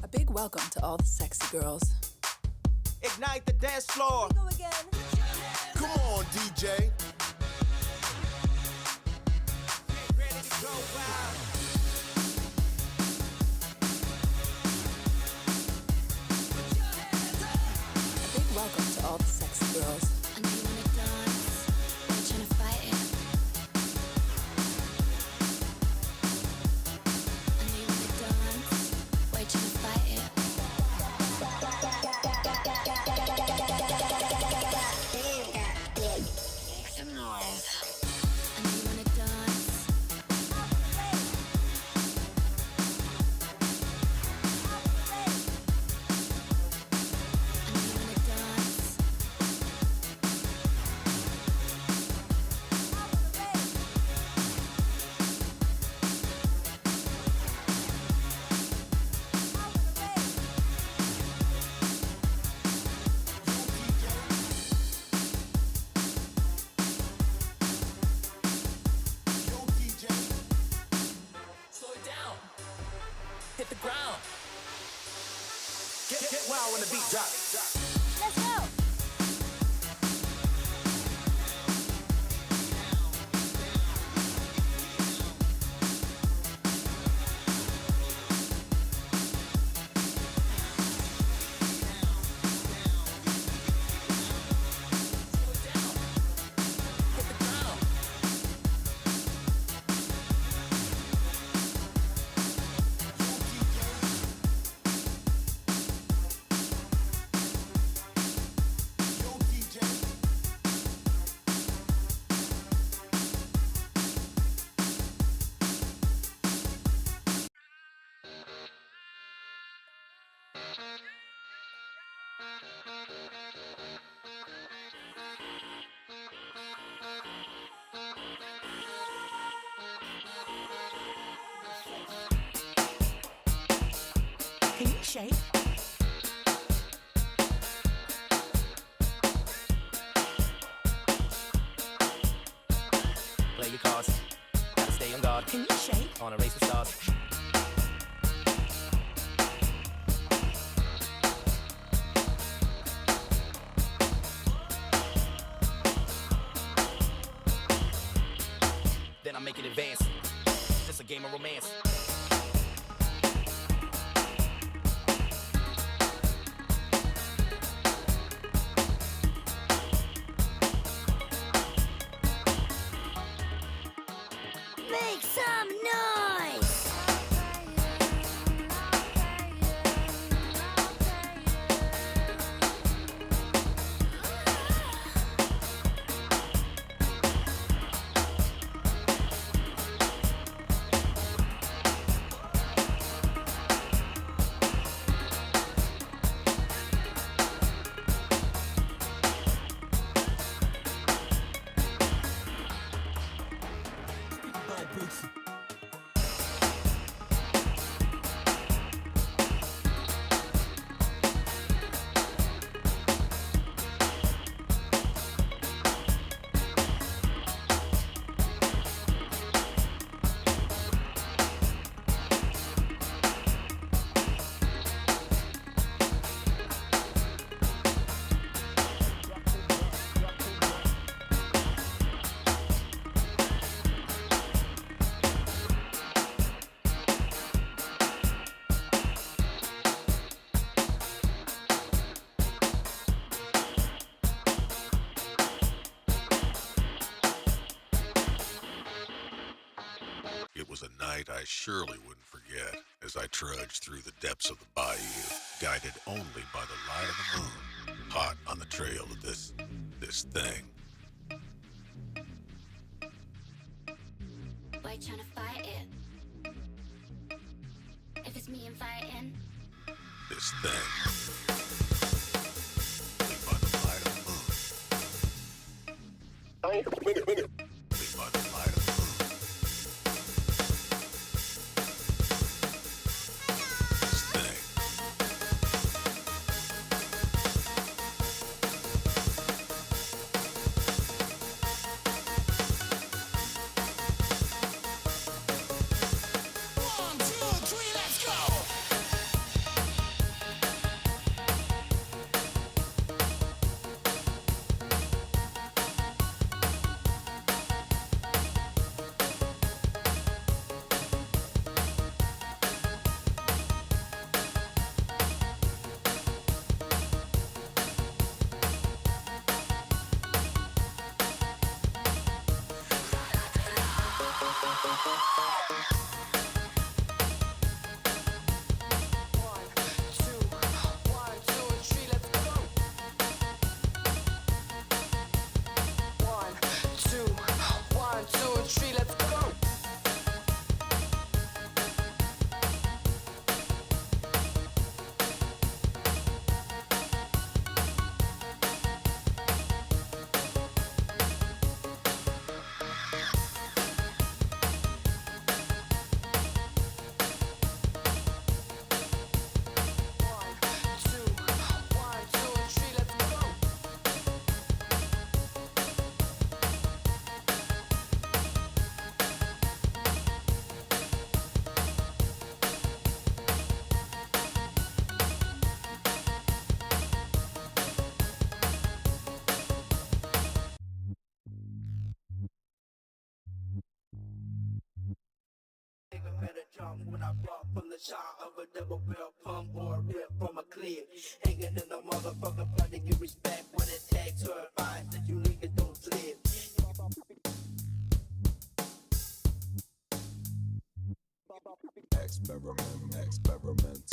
A big welcome to all the sexy girls. Ignite the dance floor. Go again. Come on, DJ. Get ready to go wild. A big welcome to all the sexy girls. I know you wanna dance, but you're trying to fight it. I know you wanna dance, but you're trying to fight it. Make some noise. I know you wanna dance. I know you wanna dance. Yo, DJ. Slow it down. Hit the ground. Get wild when the beat drop. Let's go. Slow it down. Hit the ground. Yo, DJ. Can you shake? Play your cards. Gotta stay on guard. Can you shake? On a race with stars. Then I make it advance. Just a game of romance. Make some noise! It was a night I surely wouldn't forget as I trudged through the depths of the bayou, guided only by the light of the moon, hot on the trail of this thing. Why you trying to fight it? If it's me inviting, This thing. Only by the light of the moon. Only by the light of the moon. This thing. One, two, three, let's go! When I brought from the shot of a double barrel pump or a rip from a clip, hanging in the motherfucker trying to get respect when it takes her advice that you niggas don't slip. Experiment. Experiment.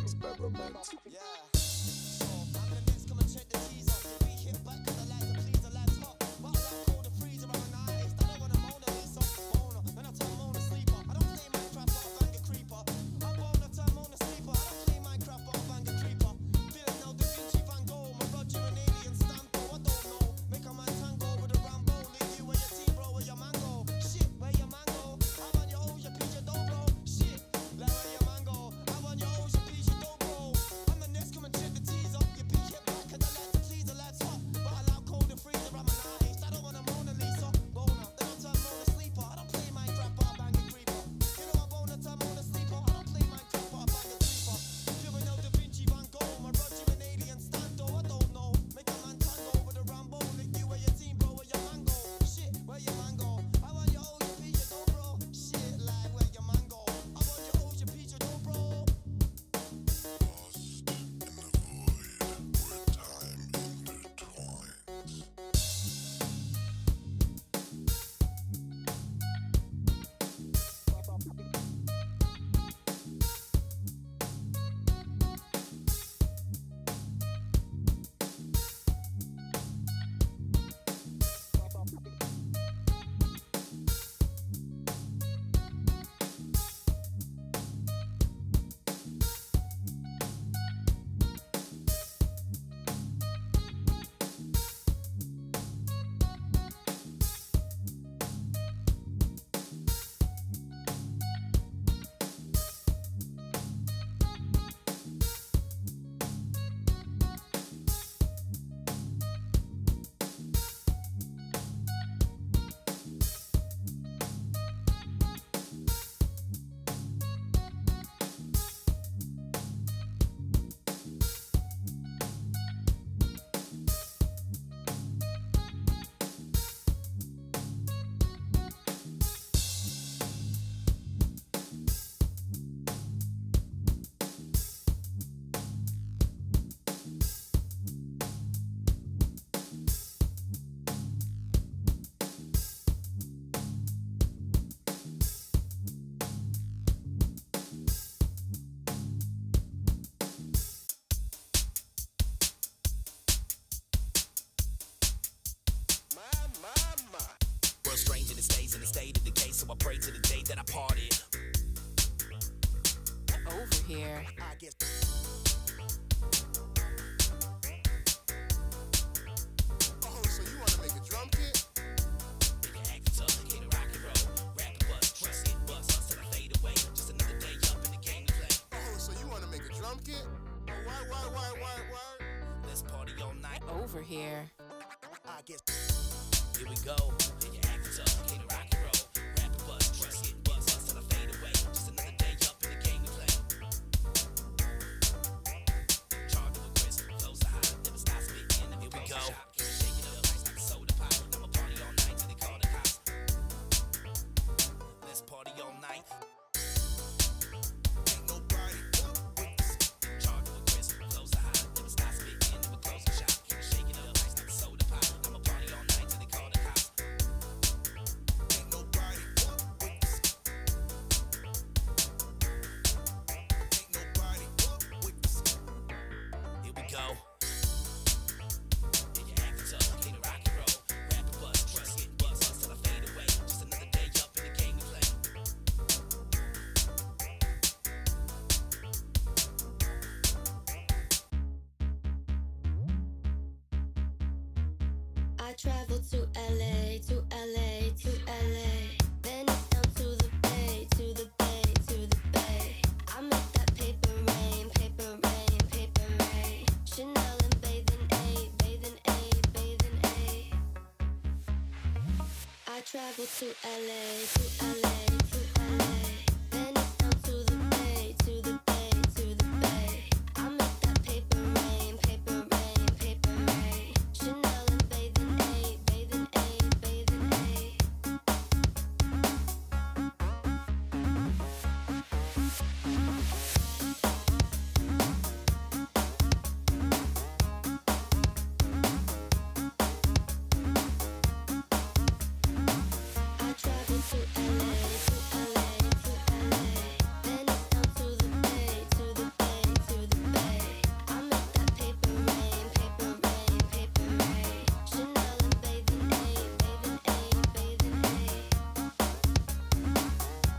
Experiment. Yeah. So I'm the next, come and check the cheese off. We hit back cause I like to please the lads hot. But I like cold the freezer, I'm an ice. I don't wanna moan at this owner. When I tell moan a sleeper, I don't play Minecraft or bang a creeper. I bone the time moan a sleeper, I don't play Minecraft or bang a creeper. Feeling now Da Vinci Van Gogh, my Roger an alien stamp, I don't know. Make a man tango with a Rambo. Leave you and your team, bro, where your mango. Shit, where your mango? I want your O's, your P's, your dough, bro. Shit, like where your mango. I want your O's, your P's, your dough, bro. I'm the next, come and check the teas up. You be hit back cause I like to please the lads hot. But I like cold and freezer, I'm an artist. I don't want a Mona Lisa. Boner, then I turn Mona sleeper. I don't play Minecraft or bang a creeper. You know I boner, turn Mona sleeper. I don't play Minecraft or bang a creeper. Feeling now Da Vinci Van Gogh, my Roger an alien stando. I don't know. Make a man tango with a Rambo. Lick you where your team, bro, where your mango. Shit, where your mango? I want your O's, your P's, your dough, bro. Shit, like where your mango? I want your O's, your P's, your dough, bro. World strange and it stays in the state of decay, so I pray to the day that I parted. Over here. I guess. Oh, so you want to make a drum kit? over here. I guess. Here we go. And you act it up, king of rock and roll. Rap and buzz, trust it, buzz till I fade away. Just another day up in the game we play. Charged with crisp, flows are hot, never stop spitting. Here we go. Shake it up, ice like a soda pop. I'ma party all night till they call the cops. Let's party all night. Ain't nobody with us. Charged with crisp, flows are hot, never stop spitting. Never close the shop. Shake it up, ice like a soda pop. I'ma party all night till they call the cops. Ain't nobody with us. Ain't nobody with us. Here we go. Yeah, you act it up, king of rock and roll. Rap and buzz, trust it, buzz till I fade away. Just another day up in the game we play. I traveled to LA, to LA, to LA. Then it's down to the bay, to the bay, to the bay. I make that paper rain, paper rain, paper rain. Chanel and bathing aid, bathing aid, bathing aid. I traveled to LA, to LA, to LA. Then it's down to the bay, to the bay, to the bay. I make that paper rain, paper rain, paper rain. Chanel and bathing aid, bathing aid, bathing aid. I traveled to LA, to LA, to LA. Then it's down to the bay, to the bay, to the bay. I make that paper rain, paper rain, paper rain. Chanel and bathing aid, bathing aid, bathing aid.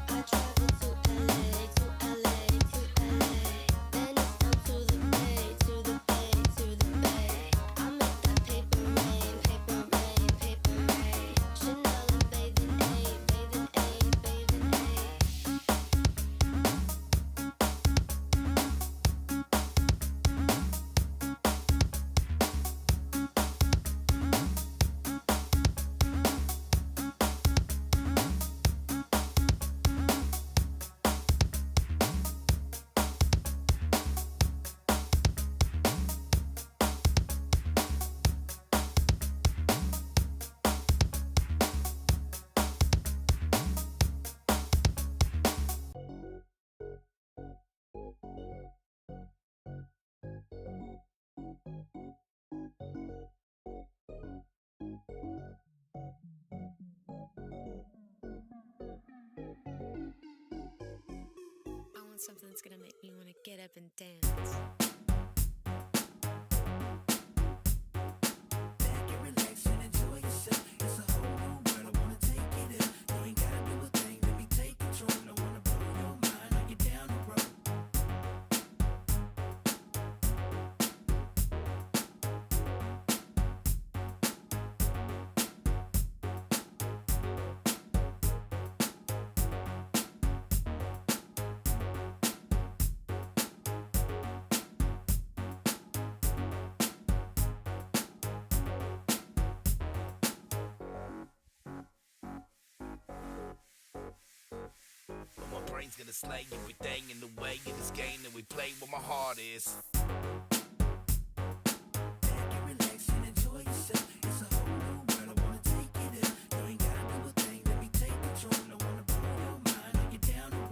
I traveled to LA, to LA, to LA. Then it's down to the bay, to the bay, to the bay. I make that paper rain, paper rain, paper rain. Chanel and bathing aid, bathing aid, bathing aid. I want something that's gonna make me want to get up and dance. Back and relax and enjoy yourself. It's a whole new world. I wanna take you there. You ain't gotta do a thing. Let me take control. I wanna blow your mind. I'll get down the road. But my brain's gonna slay everything in the way of this game that we play where my heart is. Back and relax and enjoy yourself. It's a whole new world. I wanna take you there. You ain't gotta do a thing. Let me take control. I wanna blow your mind. I'll get down the road.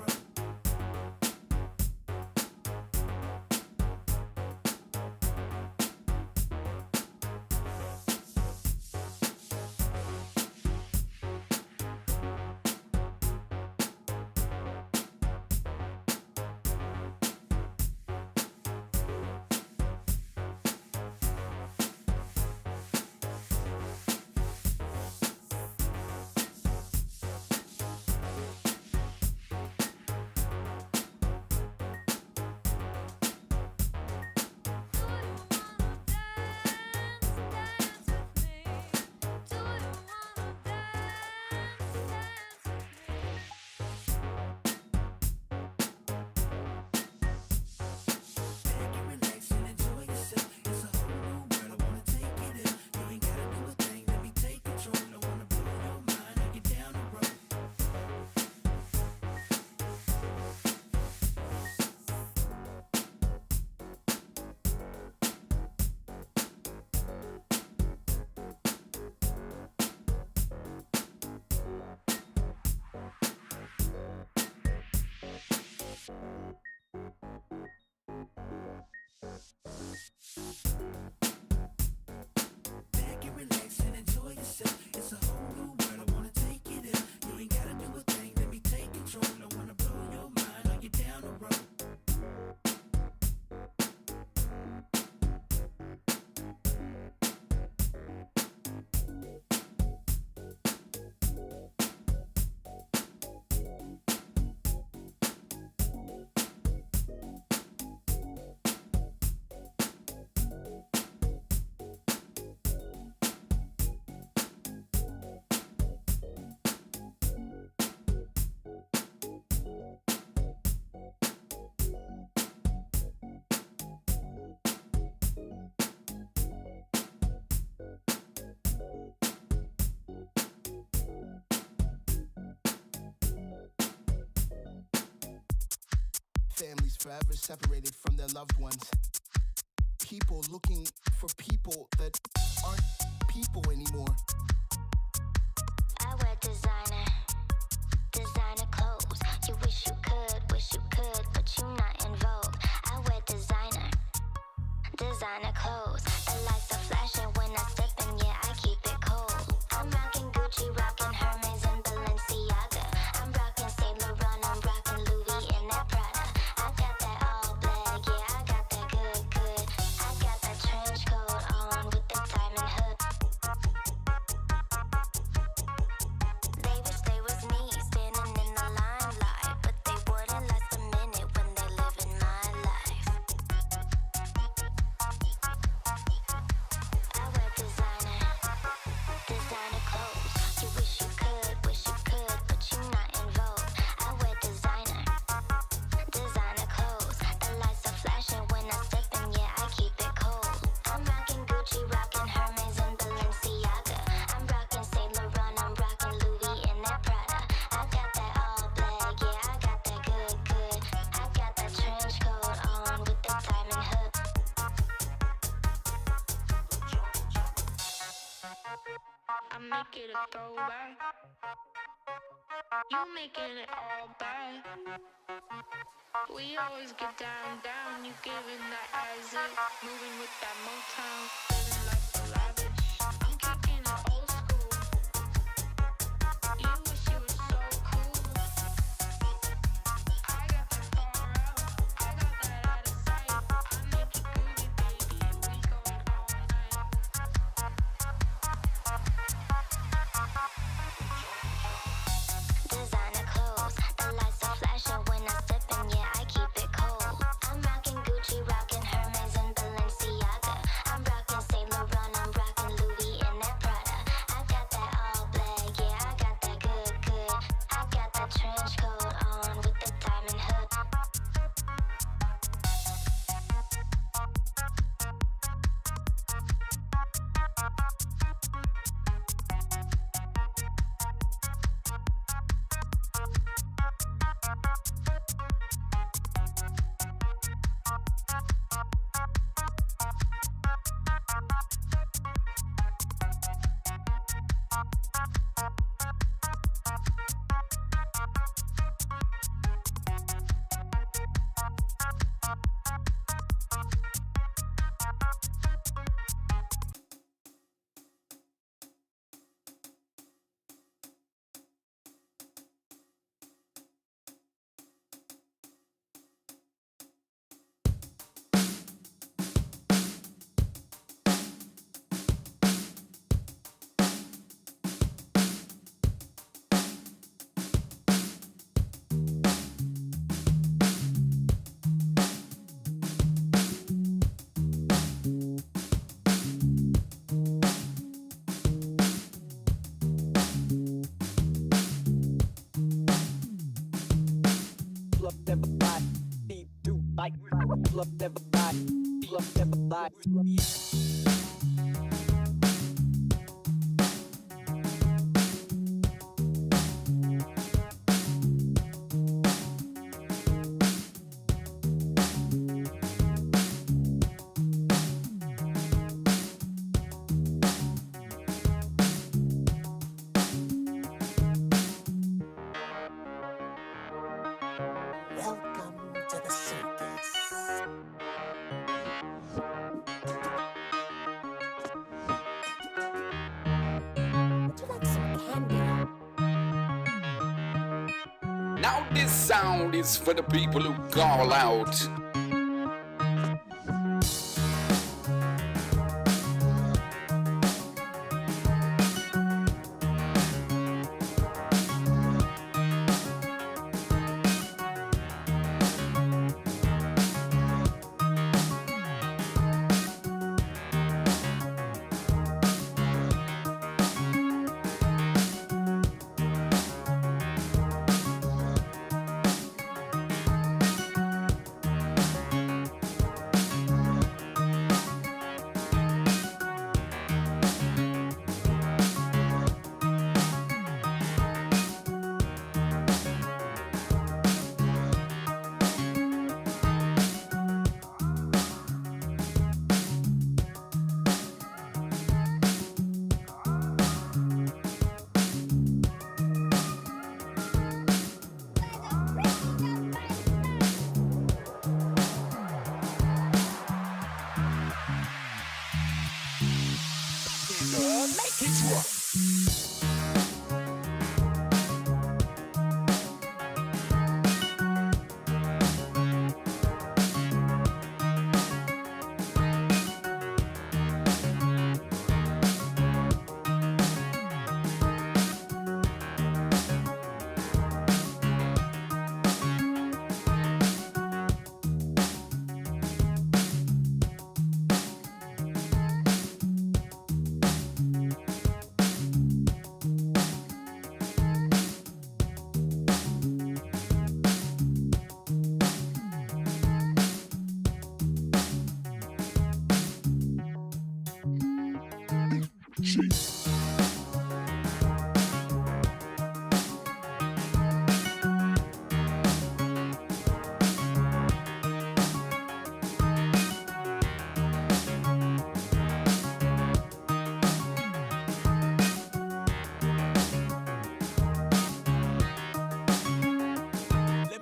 forever separated from their loved ones. People looking for people that aren't people anymore. I wear designer clothes. You wish you could, but you not in vogue. I wear designer clothes. The lights are flashing when I step in, yeah, I keep it cold. I'm rocking Gucci, rocking Hermes and Balenciaga. I'm rocking Saint Laurent, I'm rocking Louis and that Prada. I got that all black, yeah, I got that good. I got that trench coat on with the diamond hood. They wish they was me, standing in the limelight, but they wouldn't last a minute when they live in my life. I wear designer clothes. You wish you could, but you not in vogue. I wear designer clothes. The lights are flashing when I step in, yeah, I keep it cold. I'm rocking Gucci, rocking Hermes and Balenciaga. I'm rocking Saint Laurent, I'm rocking Louis and that Prada. I got that all black, yeah, I got that good. I got that trench coat on with the diamond hood. I make it a throwback. You making it all bad. We always get down. You giving that as it, moving with that Motown, living life so lavish. I'm kicking it old school. You wish you were so cool. I got that far out. I got that out of sight. I make it groovy, baby. We going all night. Designer clothes, the lights are flashing when I step in, yeah, I keep it cold. I'm rocking Gucci, rocking Hermes and Balenciaga. I'm rocking Saint Laurent, I'm rocking Louis and that Prada. I got that all black, yeah, I got that good. I got that trench coat on with the diamond hood. Welcome to the circus. Would you like some candy? Now this sound is for the people who call out. Let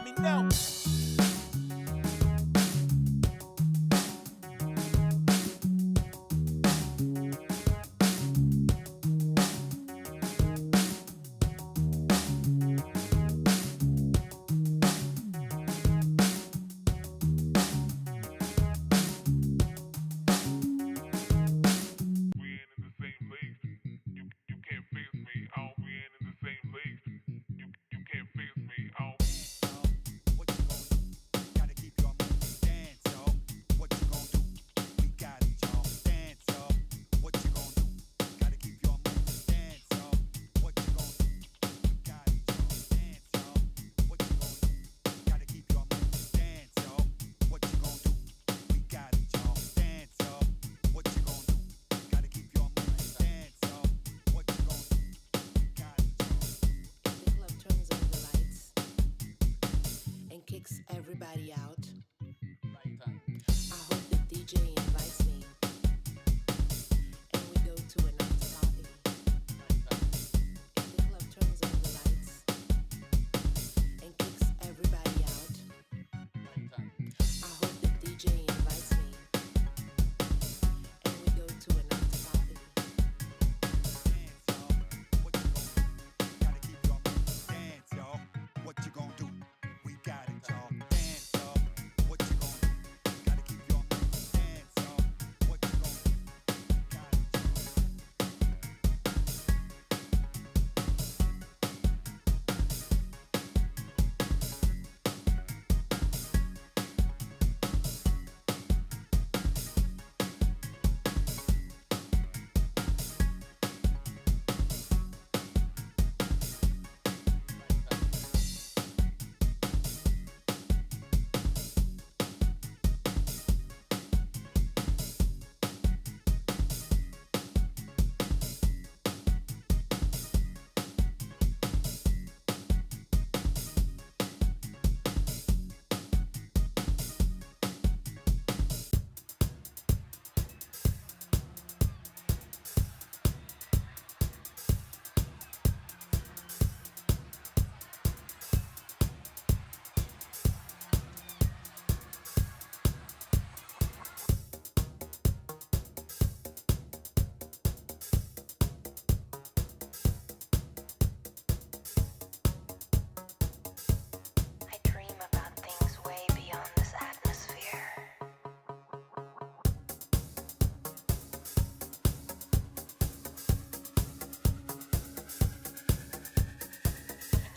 me know. Everybody out. I hope the DJ invites me and we go to an after party. If the club turns on the lights and kicks everybody out, I hope the DJ invites me and we go to an after party. Dance, y'all. What you gonna do? We got it, y'all. Dance, y'all. What you gonna do? Gotta keep your dance, y'all. What you gonna do? Got it, I dream about things way beyond this atmosphere.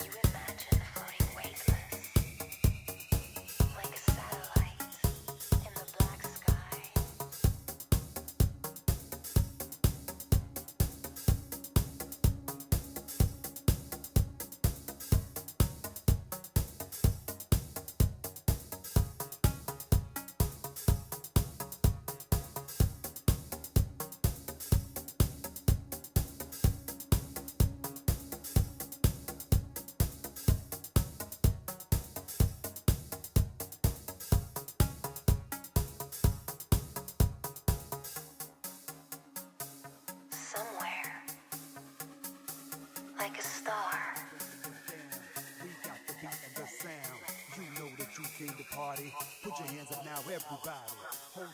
You imagine floating weightless, like a satellite in the black sky. Somewhere, like a star. we got the beat and the sound. You know that you came to party. Put your hands up now, everybody. Hold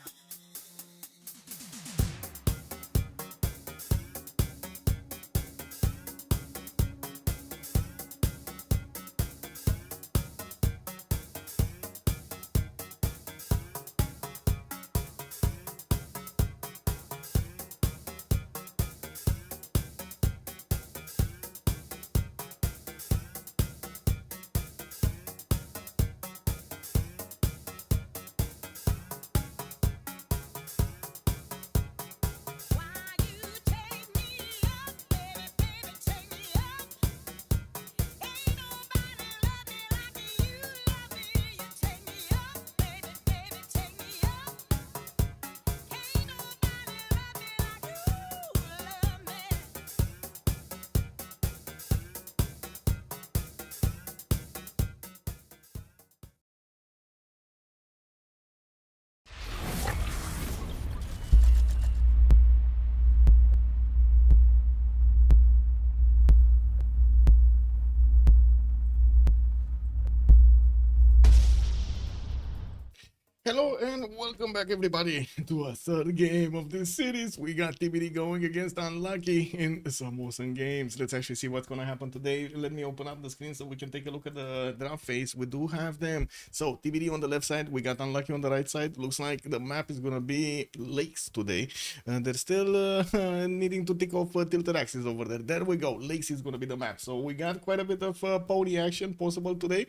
And welcome back, everybody, to a third game of this series. We got TBD going against Unlucky in some awesome games. Let's actually see what's gonna happen today. Let me open up the screen so we can take a look at the draft phase. We do have them. So TBD on the left side, we got Unlucky on the right side. Looks like the map is gonna be lakes today. They're still needing to tick off tilted axis over there. There we go. Lakes is gonna be the map. So we got quite a bit of pony action possible today.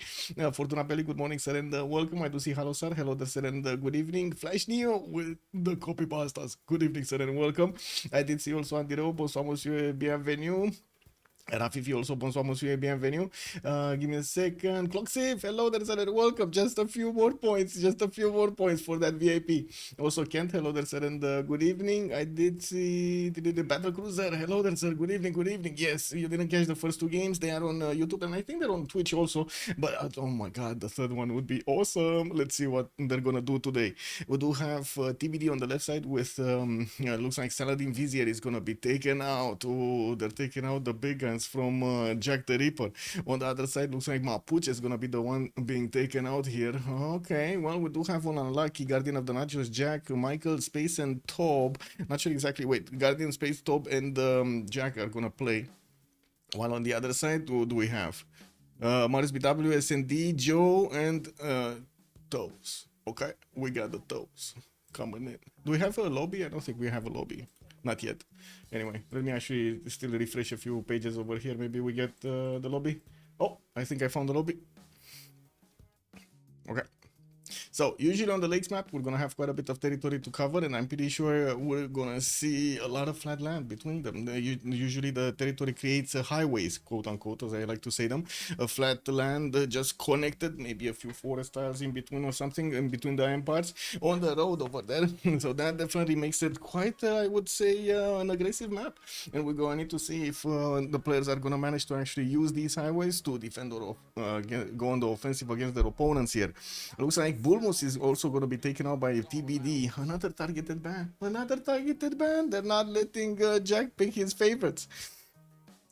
Fortuna Pelli, good morning, sir, and welcome. I do see hello, sir. Hello there, sir, and good evening. Flash Neo with the copy pastas. Good evening, sir, and welcome. I did see also Andy Reo. Bonsoir, monsieur. Bienvenue. Rafifi also, bonsoir monsieur et bienvenue. Give me a second. Clock safe, hello there, sir, and welcome. Just a few more points, for that VIP. Also Kent, hello there, sir, and good evening. I did see the Battle Cruiser, hello there, sir, good evening. Yes, you didn't catch the first two games. They are on YouTube, and I think they're on Twitch also. But oh my god, the third one would be awesome. Let's see what they're gonna do today. We do have TBD on the left side with looks like Saladin Vizier is gonna be taken out. Oh, they're taking out the big guns from Jack the Ripper. On the other side, looks like Mapuche is gonna be the one being taken out here. Okay, well, we do have one Unlucky, Guardian of the Nachos, Jack, Michael, Space, and Tob. Not sure exactly. Wait, Guardian, Space, Tob, and Jack are gonna play. While on the other side, who do we have? Morris BW, SND, Joe, and Toes. Okay, we got the Toes coming in. Do we have a lobby? I don't think we have a lobby. Not yet. Anyway, let me actually still refresh a few pages over here. Maybe we get the lobby. Oh, I think I found the lobby. Okay. So usually on the lakes map, we're gonna have quite a bit of territory to cover, and I'm pretty sure we're gonna see a lot of flat land between them. Usually the territory creates highways, quote unquote, as I like to say them. A flat land just connected, maybe a few forest tiles in between or something in between the empires on the road over there. So that definitely makes it quite, I would say, an aggressive map. And we're gonna need to see if the players are gonna manage to actually use these highways to defend or go on the offensive against their opponents here. Looks like Bulmus is also going to be taken out by TBD. Another targeted ban. They're not letting Jack pick his favorites.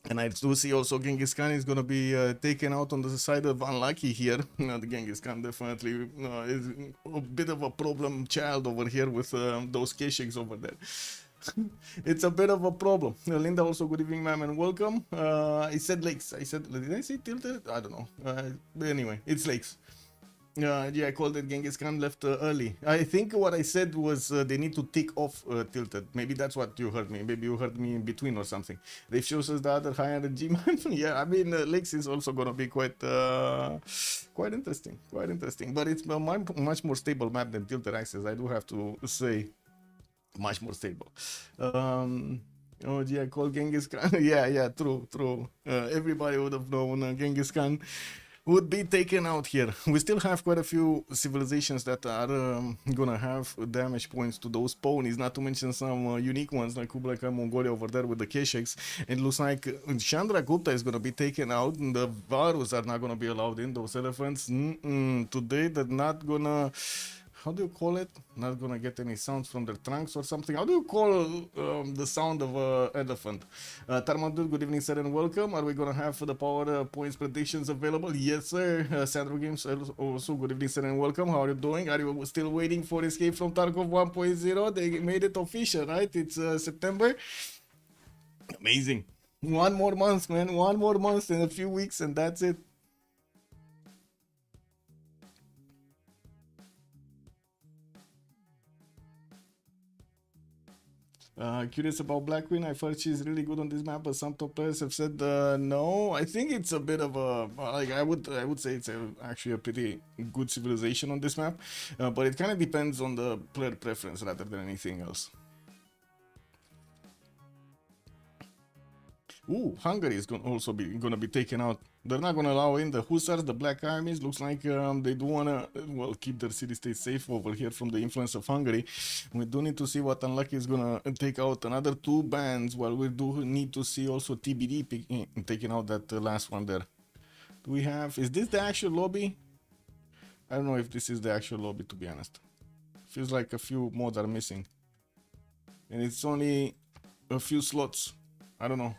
And I do see also Genghis Khan is going to be taken out on the side of Unlucky here. The Genghis Khan definitely is a bit of a problem child over here with those Kesheks over there. It's a bit of a problem. Linda also, good evening, ma'am, and welcome. I said lakes. Did I say tilted? I don't know. But anyway, it's lakes. Yeah, I called it Genghis Khan left early. I think what I said was they need to tick off tilted. Maybe that's what you heard me. Maybe you heard me in between or something. They shows us the other high energy man. Yeah, I mean, lakes is also gonna be quite interesting. But it's a much more stable map than tilted axis. I do have to say, much more stable. Oh, yeah, I called Genghis Khan. yeah, true. Everybody would have known Genghis Khan would be taken out here. We still have quite a few civilizations that are gonna have damage points to those ponies, not to mention some unique ones like Kublai Khan Mongolia over there with the Kesheks. It looks like Chandragupta is gonna be taken out, and the Varus are not gonna be allowed in. Those elephants today, they're not gonna, how do you call it? Not gonna get any sounds from their trunks or something. How do you call the sound of an elephant? Tarmandur, good evening, sir, and welcome. Are we gonna have the power points predictions available? Yes, sir. Sandro Games, also good evening, sir, and welcome. How are you doing? Are you still waiting for Escape from Tarkov 1.0? They made it official, right? It's September. Amazing. One more month, man. One more month in a few weeks, and that's it. Curious about Black Queen. I've heard she's really good on this map, but some top players have said no. I think it's a bit of a like I would say it's actually a pretty good civilization on this map, but it kind of depends on the player preference rather than anything else. Ooh, Hungary is also gonna be taken out. They're not gonna allow in the Hussars, the Black Armies. Looks like they do wanna keep their city-state safe over here from the influence of Hungary. We do need to see what Unlucky is gonna take out another two bands. While we do need to see also TBD taking out that last one there. Do we have? Is this the actual lobby? I don't know if this is the actual lobby, to be honest. Feels like a few mods are missing, and it's only a few slots. I don't know.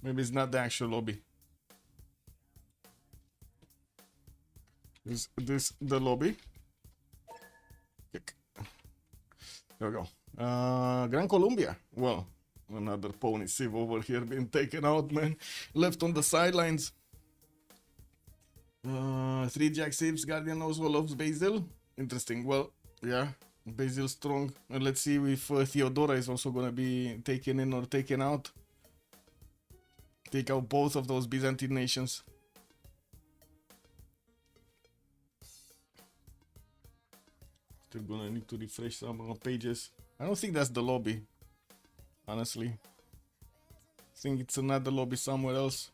Maybe it's not the actual lobby. Is this the lobby? There we go. Gran Colombia. Well, another pony Civ over here being taken out, man. Left on the sidelines. 3 Jack Cips. Guardian also loves Basil. Interesting. Well, yeah. Basil strong. Let's see if Theodora is also gonna be taken in or taken out. Take out both of those Byzantine nations. Still gonna need to refresh some pages. I don't think that's the lobby, honestly. I think it's another lobby somewhere else.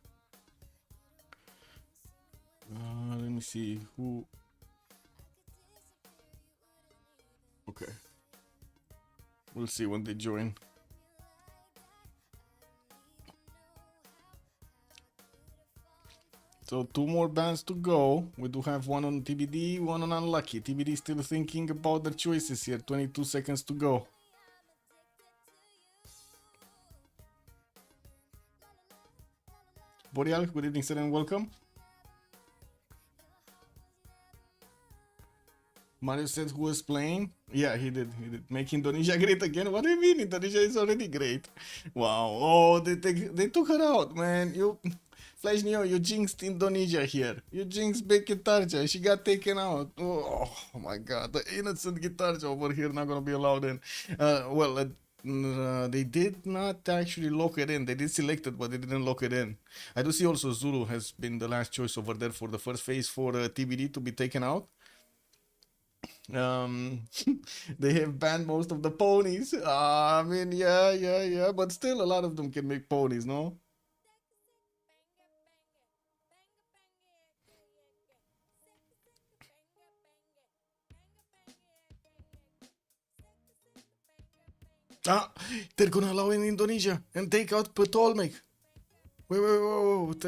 Let me see who. Okay. We'll see when they join. So 2 more bands to go. We do have one on TBD, one on Unlucky. TBD still thinking about their choices here. 22 seconds to go. Boreal, good evening, sir, and welcome. Mario said who was playing? Yeah, he did. He did. Make Indonesia great again? What do you mean? Indonesia is already great. Wow. Oh, they took her out, man. You, Flash Neo, you jinxed Indonesia here. You jinxed big Guitarja. She got taken out. Oh, my God. The innocent Guitarja over here not gonna be allowed in. They did not actually lock it in. They did select it, but they didn't lock it in. I do see also Zulu has been the last choice over there for the first phase for TBD to be taken out. They have banned most of the ponies. I mean, yeah, but still a lot of them can make ponies, no? They're gonna allow in Indonesia and take out Ptolemaic. Wait,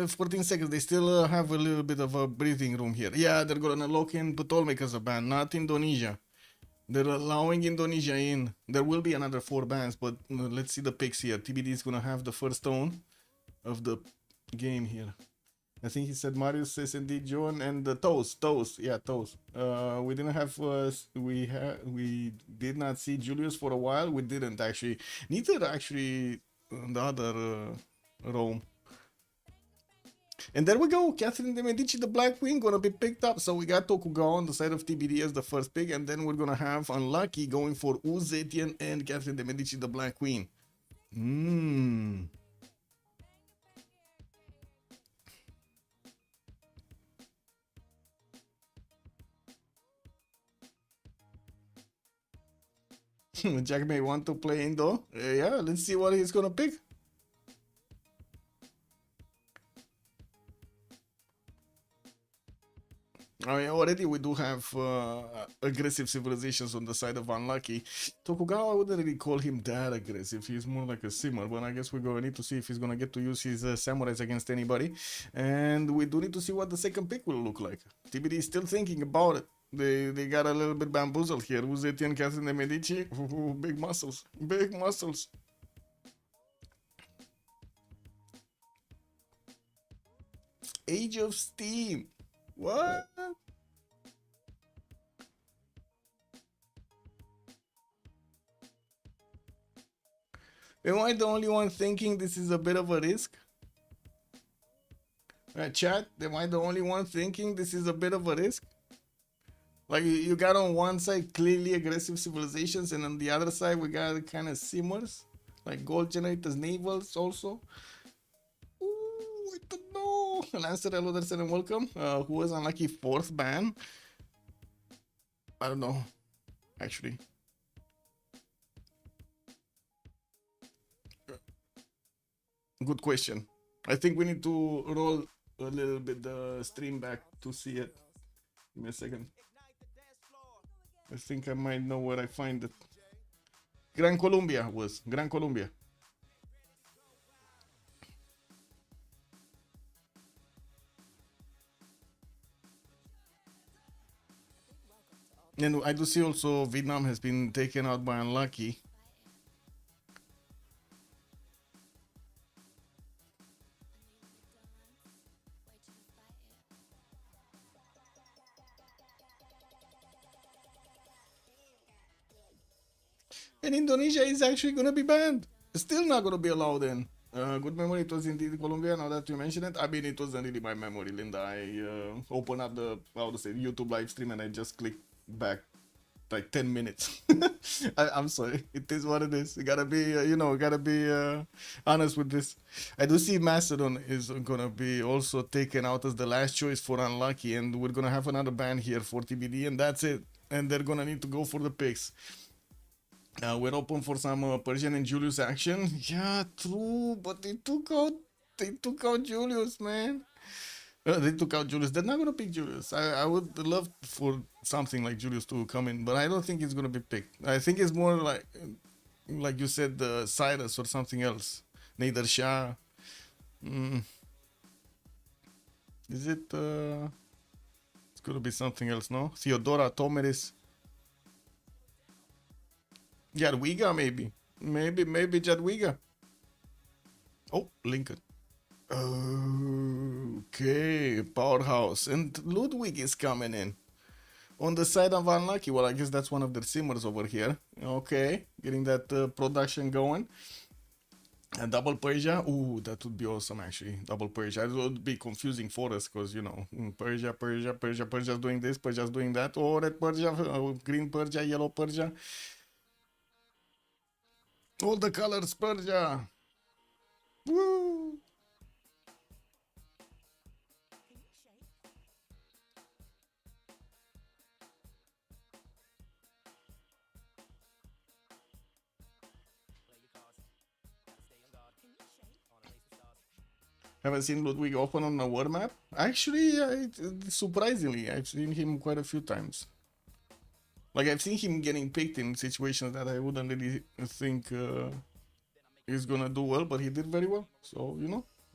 14 seconds. They still have a little bit of a breathing room here. Yeah, they're gonna lock in Ptolemaic as a ban, not Indonesia. They're allowing Indonesia in. There will be another 4 bans, but let's see the picks here. TBD is gonna have the first stone of the game here. I think he said Marius, SND, John, and the Toast. Yeah, Toast. We didn't have. We did not see Julius for a while. We didn't actually. Neither actually the other Rome. And there we go. Catherine de Medici, the Black Queen, gonna be picked up. So we got Tokugawa on the side of TBD as the first pick, and then we're gonna have Unlucky going for Uzetian and Catherine de Medici, the Black Queen. Jack may want to play Indo. Yeah, let's see what he's gonna pick. I mean, already we do have aggressive civilizations on the side of Unlucky. Tokugawa, I wouldn't really call him that aggressive. He's more like a simmer, but I guess we're going to need to see if he's going to get to use his samurais against anybody. And we do need to see what the second pick will look like. TBD is still thinking about it. They got a little bit bamboozled here. Uzetian, Catherine de Medici. Ooh, big muscles. Big muscles. Age of Steam. What? Am I the only one thinking this is a bit of a risk? Chat, am I the only one thinking this is a bit of a risk? Like, you got on one side clearly aggressive civilizations, and on the other side we got kind of simmers, like gold generators, navals also. Ooh, I don't know. Lancer, hello there, and welcome. Who was Unlucky 4th ban? I don't know, actually. Good question. I think we need to roll a little bit the stream back to see it. Give me a second. I think I might know where I find it. Gran Colombia was. Gran Colombia. And I do see also Vietnam has been taken out by Unlucky. And Indonesia is actually gonna be banned. It's still not gonna be allowed in. Good memory, it was indeed Colombia, now that you mention it. I mean, it wasn't really my memory, Linda. I opened up the, how to say, YouTube live stream and I just clicked back like 10 minutes. I'm sorry. It is what it is. You gotta be, gotta be honest with this. I do see Macedon is gonna be also taken out as the last choice for unlucky, and we're gonna have another ban here for TBD, and that's it. And they're gonna need to go for the picks. We're open for some Persian and Julius action. Yeah, true, but they took out Julius, man. They took out Julius. They're not gonna pick Julius. I would love for something like Julius to come in, but I don't think it's gonna be picked. I think it's more like you said, Cyrus or something else. Nader Shah. Is it? It's gonna be something else, no? Theodora Tomeris. Jadwiga, maybe. Maybe Jadwiga. Oh, Lincoln. Okay, Powerhouse. And Ludwig is coming in. On the side of Unlucky. Well, I guess that's one of the simmers over here. Okay, getting that production going. And double Persia. Ooh, that would be awesome, actually. Double Persia. It would be confusing for us because, Persia's doing this, Persia's doing that. Oh, red Persia, green Persia, yellow Persia. All the colors, Persia. Woo! Haven't seen Ludwig often on a world map. Actually, surprisingly, I've seen him quite a few times. Like, I've seen him getting picked in situations that I wouldn't really think he's gonna do well, but he did very well. So,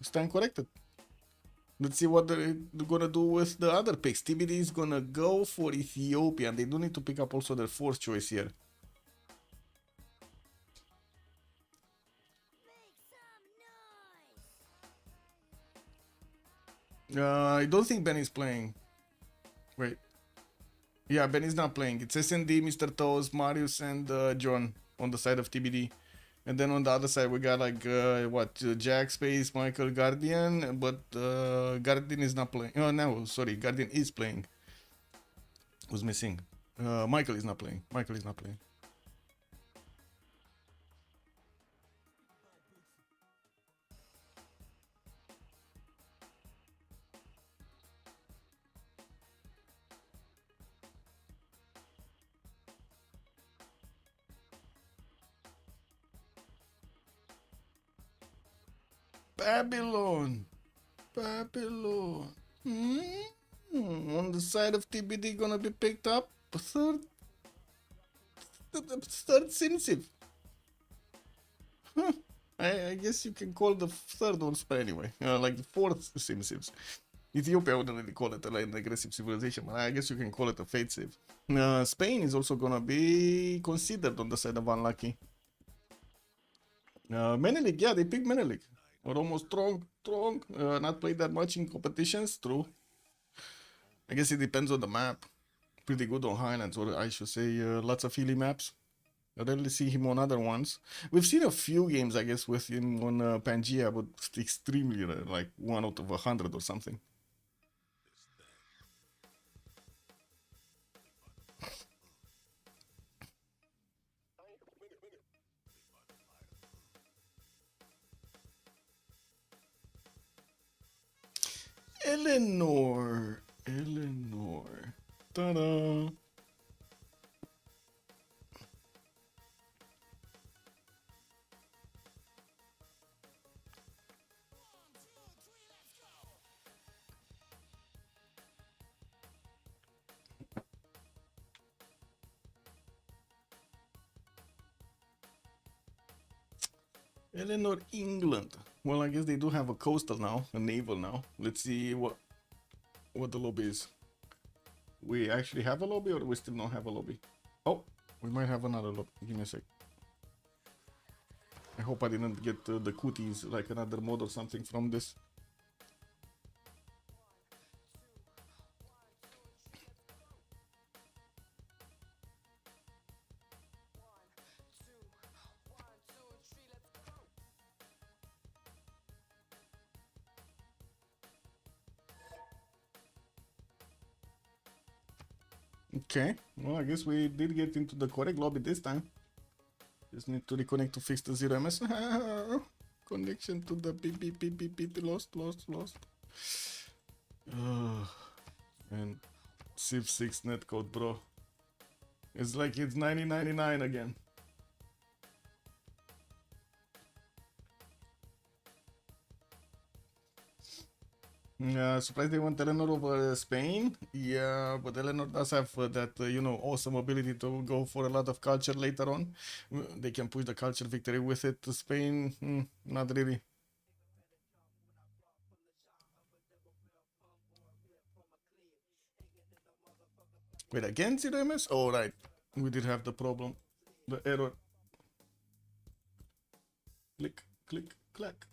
stand corrected. Let's see what they're gonna do with the other picks. TBD is gonna go for Ethiopia, and they do need to pick up also their fourth choice here. I don't think Ben is playing. Wait. Yeah, Ben is not playing. It's SND, Mr. Toes, Marius, and John on the side of TBD. And then on the other side, we got Jack Space, Michael, Guardian, but Guardian is not playing. Oh, no, sorry, Guardian is playing. Who's missing? Michael is not playing. Babylon. On the side of TBD gonna be picked up. Third Simsiv. Huh. I guess you can call the third one, but anyway, like the fourth Simsivs. Ethiopia wouldn't really call it an aggressive civilization, but I guess you can call it a fate save. Spain is also gonna be considered on the side of unlucky. Menelik, yeah, they picked Menelik. Or almost strong. Not played that much in competitions, true. I guess it depends on the map. Pretty good on Highlands, or I should say lots of hilly maps. I rarely see him on other ones. We've seen a few games, I guess, with him on Pangea, but extremely rare, like 1 out of 100 or something. Eleanor. Ta-da. Eleanor, England. Well, I guess they do have a coastal now, a naval now. Let's see what the lobby is. We actually have a lobby, or we still don't have a lobby? Oh, we might have another lobby. Give me a sec. I hope I didn't get the cooties, like another mod or something from this. Okay, well, I guess we did get into the correct lobby this time. Just need to reconnect to fix the 0ms. Connection to the beep beep beep beep beep. Lost. And Civ6 netcode, bro. It's like it's 1999 again. Surprised they went Eleanor over Spain. Yeah, but Eleanor does have that, awesome ability to go for a lot of culture later on. They can push the culture victory with it to Spain. Not really. Wait, again 0ms? Oh, right. We did have the problem. The error. Click, click, clack.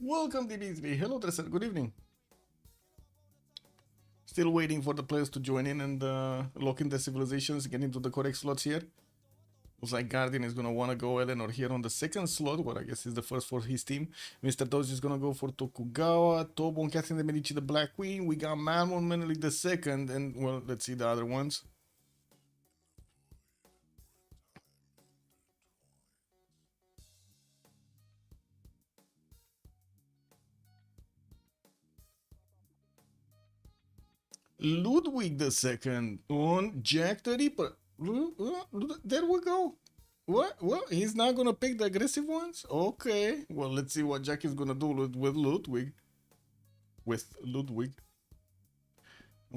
Welcome, DBSB. Hello, Dresser. Good evening. Still waiting for the players to join in and lock in the civilizations, get into the correct slots here. Looks like Guardian is gonna wanna go Eleanor here on the second slot, what I guess is the first for his team. Mr. Doge is gonna go for Tokugawa, Tobon, Catherine de Medici, the Black Queen. We got Malmon, Menelik the second, and well, let's see the other ones. Ludwig the second on Jack the Ripper. There we go. What? He's not gonna pick the aggressive ones? Okay. Well, let's see what Jack is gonna do with Ludwig. We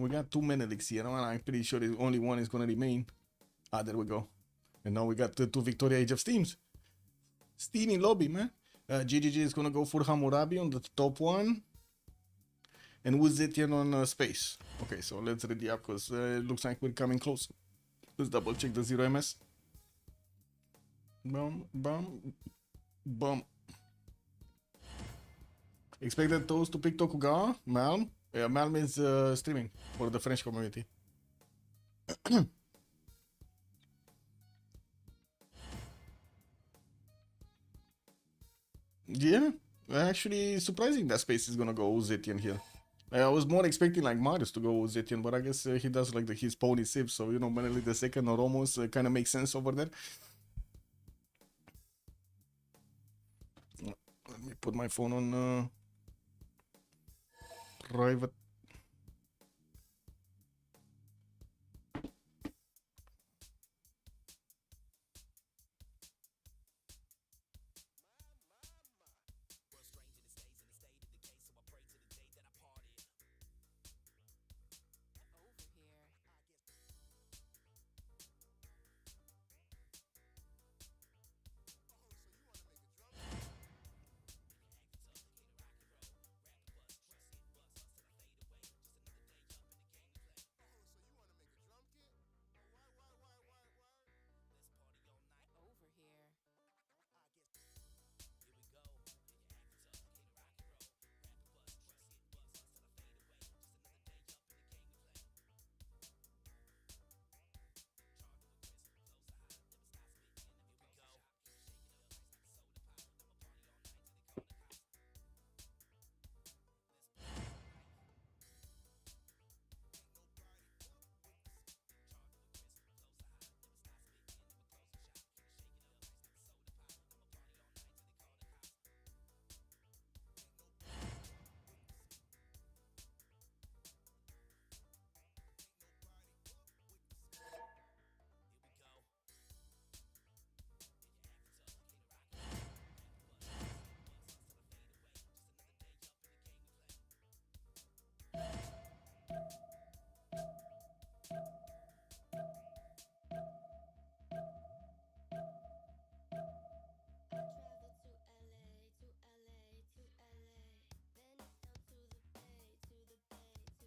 got 2 Meneliks here, and I'm pretty sure only one is gonna remain. Ah, there we go. And now we got the 2 Victoria Age of Steams. Steamy lobby, man. GGG is gonna go for Hammurabi on the top one. And Wuzetian on space. Okay, so let's ready up because it looks like we're coming close. Let's double check the 0ms. Bum. Expected those to pick Tokugawa. Malm. Yeah, Malm is streaming for the French community. Yeah, actually surprising that space is gonna go Zetian here. I was more expecting like Marius to go Zetian, but I guess he does like his pony Civ, so Menelik the second or almost kind of makes sense over there. Let me put my phone on private.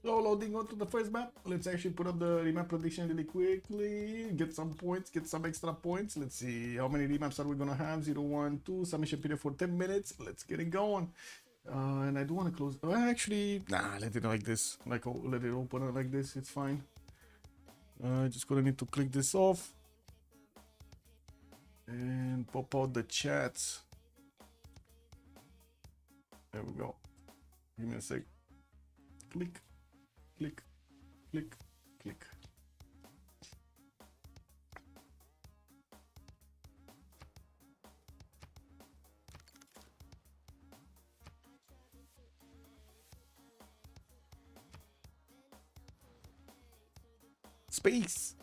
So loading onto the first map. Let's actually put up the remap prediction really quickly. Get some points, get some extra points. Let's see how many remaps are we gonna have. 0, 1, 2. Submission period for 10 minutes. Let's get it going. And I do want to close. Actually, nah, let it like this. Like, let it open like this. It's fine. Just gonna need to click this off and pop out the chats. There we go. Give me a sec. Click, click, click, click. Space.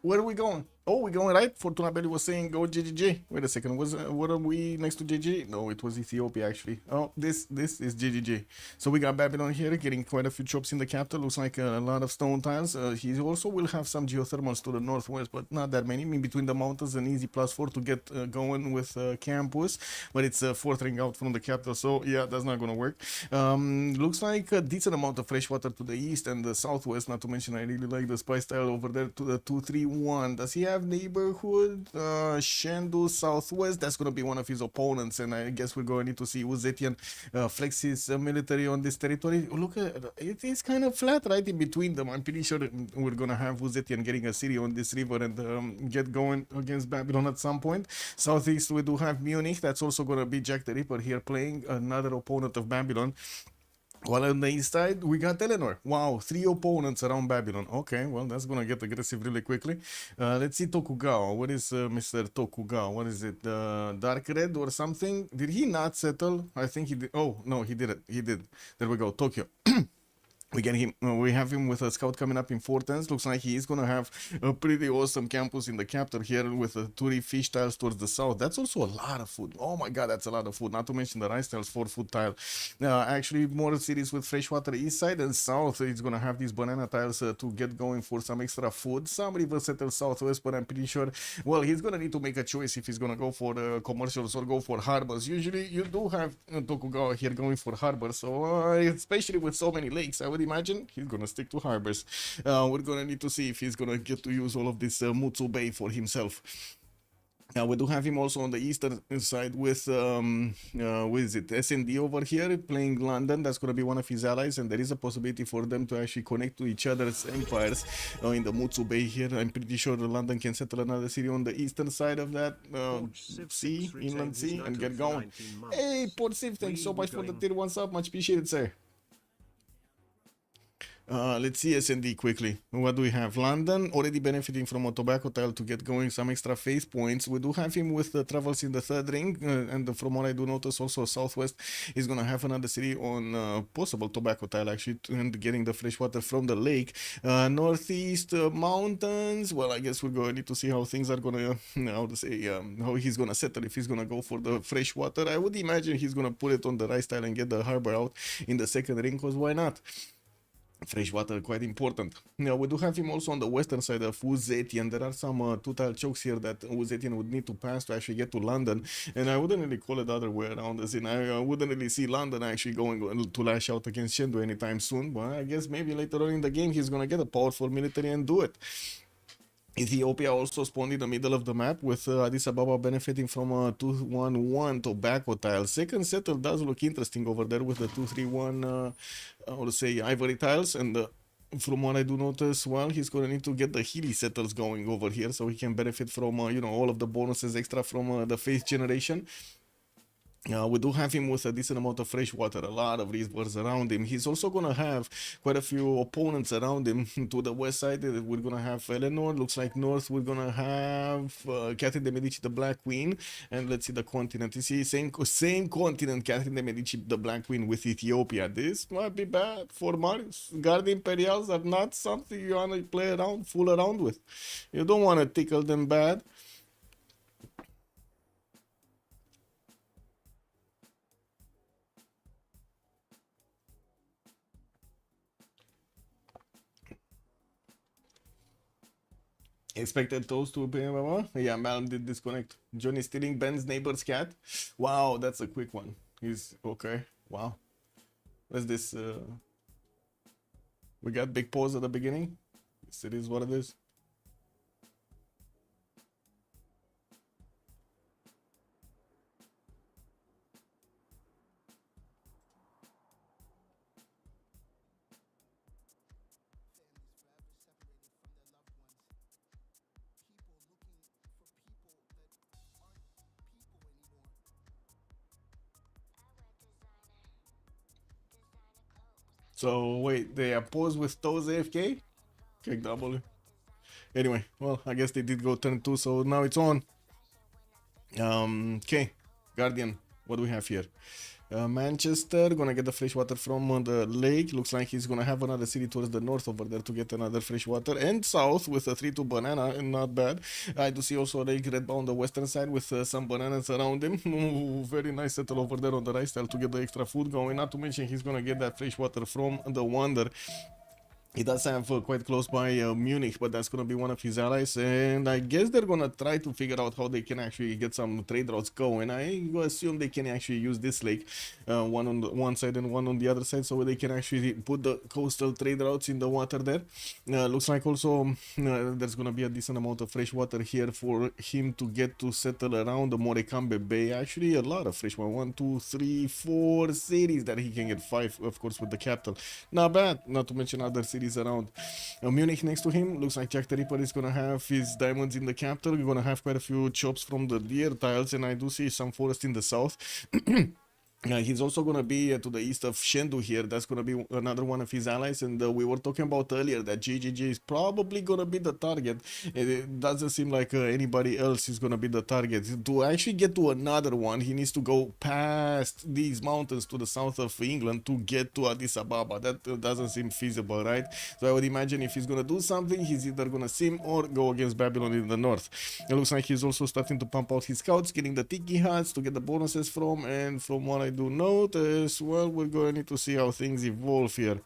Where are we going? Oh, we're going right. Fortuna Belly was saying go JJJ. Wait a second. What are we next to JJ? No, it was Ethiopia actually. Oh, this is JJJ. So we got Babylon here, getting quite a few chops in the capital. Looks like a lot of stone tiles. He also will have some geothermals to the northwest, but not that many. In between the mountains, an easy +4 to get going with campus, but it's a fourth ring out from the capital. So yeah, that's not gonna work. Looks like a decent amount of fresh water to the east and the southwest. Not to mention, I really like the spice tile over there to the 231. Does he have neighborhood? Shendu southwest. That's gonna be one of his opponents, and I guess we're going to need to see Uzetian flex his military on this territory. Look at it, is kind of flat right in between them. I'm pretty sure we're gonna have Uzetian getting a city on this river and get going against Babylon at some point. Southeast we do have Munich. That's also gonna be Jack the Ripper here playing another opponent of Babylon. While on the east side, we got Eleanor. Wow, 3 opponents around Babylon. Okay, well, that's gonna get aggressive really quickly. Let's see Tokugawa. What is Mr. Tokugawa? What is it? Dark Red or something? Did he not settle? I think he did. Oh, no, he did it. He did. There we go, Tokyo. We have him with a scout coming up in 410s. Looks like he is gonna have a pretty awesome campus in the capital here with the 2 fish tiles towards the south. That's also a lot of food. Oh my god, that's a lot of food. Not to mention the rice tiles, 4 food tile. Actually, more cities with freshwater east side and south. He's gonna have these banana tiles to get going for some extra food. Some river settle southwest, but I'm pretty sure. Well, he's gonna need to make a choice if he's gonna go for commercials or go for harbors. Usually, you do have Tokugawa here going for harbors. So especially with so many lakes, I would imagine he's gonna stick to harbors. We're gonna need to see if he's gonna get to use all of this Mutsu Bay for himself. We do have him also on the eastern side with what is it, SND over here playing London. That's going to be one of his allies, and there is a possibility for them to actually connect to each other's empires in the Mutsu Bay here. I'm pretty sure London can settle another city on the eastern side of that sea, inland sea, and get going. Hey, Port Civ, thanks so much for the tier 1 sub. Much appreciated, sir. Let's see SND quickly. What do we have? London already benefiting from a tobacco tile to get going some extra faith points. We do have him with the travels in the third ring, and from what I do notice, also southwest is gonna have another city on possible tobacco tile actually, and getting the fresh water from the lake. Northeast mountains. Well, I guess we're gonna need to see how things are gonna, how to say, how he's gonna settle. If he's gonna go for the fresh water, I would imagine he's gonna put it on the rice tile and get the harbor out in the second ring. Cause why not? Fresh water, quite important. Now, we do have him also on the western side of Uzetian. There are some 2-tile chokes here that Uzetian would need to pass to actually get to London. And I wouldn't really call it the other way around, as in I wouldn't really see London actually going to lash out against Shendu anytime soon. But I guess maybe later on in the game he's going to get a powerful military and do it. Ethiopia also spawned in the middle of the map with Addis Ababa benefiting from a 211 tobacco tile. Second settle does look interesting over there with the 231 I would say ivory tiles, and from what I do notice, well, he's gonna need to get the Healy settles going over here so he can benefit from you know, all of the bonuses extra from the faith generation. We do have him with a decent amount of fresh water, a lot of rivers around him. He's also going to have quite a few opponents around him. To the west side, we're going to have Eleanor. Looks like north, we're going to have Catherine de Medici, the Black Queen. And let's see the continent. You see, same continent, Catherine de Medici, the Black Queen with Ethiopia. This might be bad for Marius. Guard Imperials are not something you want to play around, fool around with. You don't want to tickle them bad. Expected toast to be, yeah, Malm did disconnect. Johnny stealing Ben's neighbor's cat. Wow, that's a quick one. He's okay. Wow. What's this? We got big pause at the beginning. It is what it is. So wait, they are paused with toes AFK? Kick W. Anyway, well, I guess they did go turn 2, so now it's on. Okay, Guardian, what do we have here? Manchester gonna get the fresh water from the lake. Looks like he's gonna have another city towards the north over there to get another fresh water, and south with a 3-2 banana, and not bad. I do see also a lake red on the western side with some bananas around him. Ooh, very nice settle over there on the right style to get the extra food going. Not to mention he's gonna get that fresh water from the Wonder. He does have quite close by Munich, but that's going to be one of his allies, and I guess they're going to try to figure out how they can actually get some trade routes going. I assume they can actually use this lake, one on the one side and one on the other side, so they can actually put the coastal trade routes in the water there. Looks like also there's going to be a decent amount of fresh water here for him to get to settle around the Morecambe Bay. Actually, a lot of fresh water. 1, 2, 3, 4 cities that he can get, 5, of course, with the capital. Not bad, not to mention other cities around. Munich next to him. Looks like Jack the Ripper is gonna have his diamonds in the capital. We're gonna have quite a few chops from the deer tiles, and I do see some forest in the south. He's also going to be to the east of Shendu here. That's going to be another one of his allies. And we were talking about earlier that GGG is probably going to be the target. It doesn't seem like anybody else is going to be the target. To actually get to another one, he needs to go past these mountains to the south of England to get to Addis Ababa. That doesn't seem feasible, right? So I would imagine if he's going to do something, he's either going to sim or go against Babylon in the north. It looks like he's also starting to pump out his scouts, getting the tiki huts to get the bonuses from. And from what I do notice, well, we're going to need to see how things evolve here.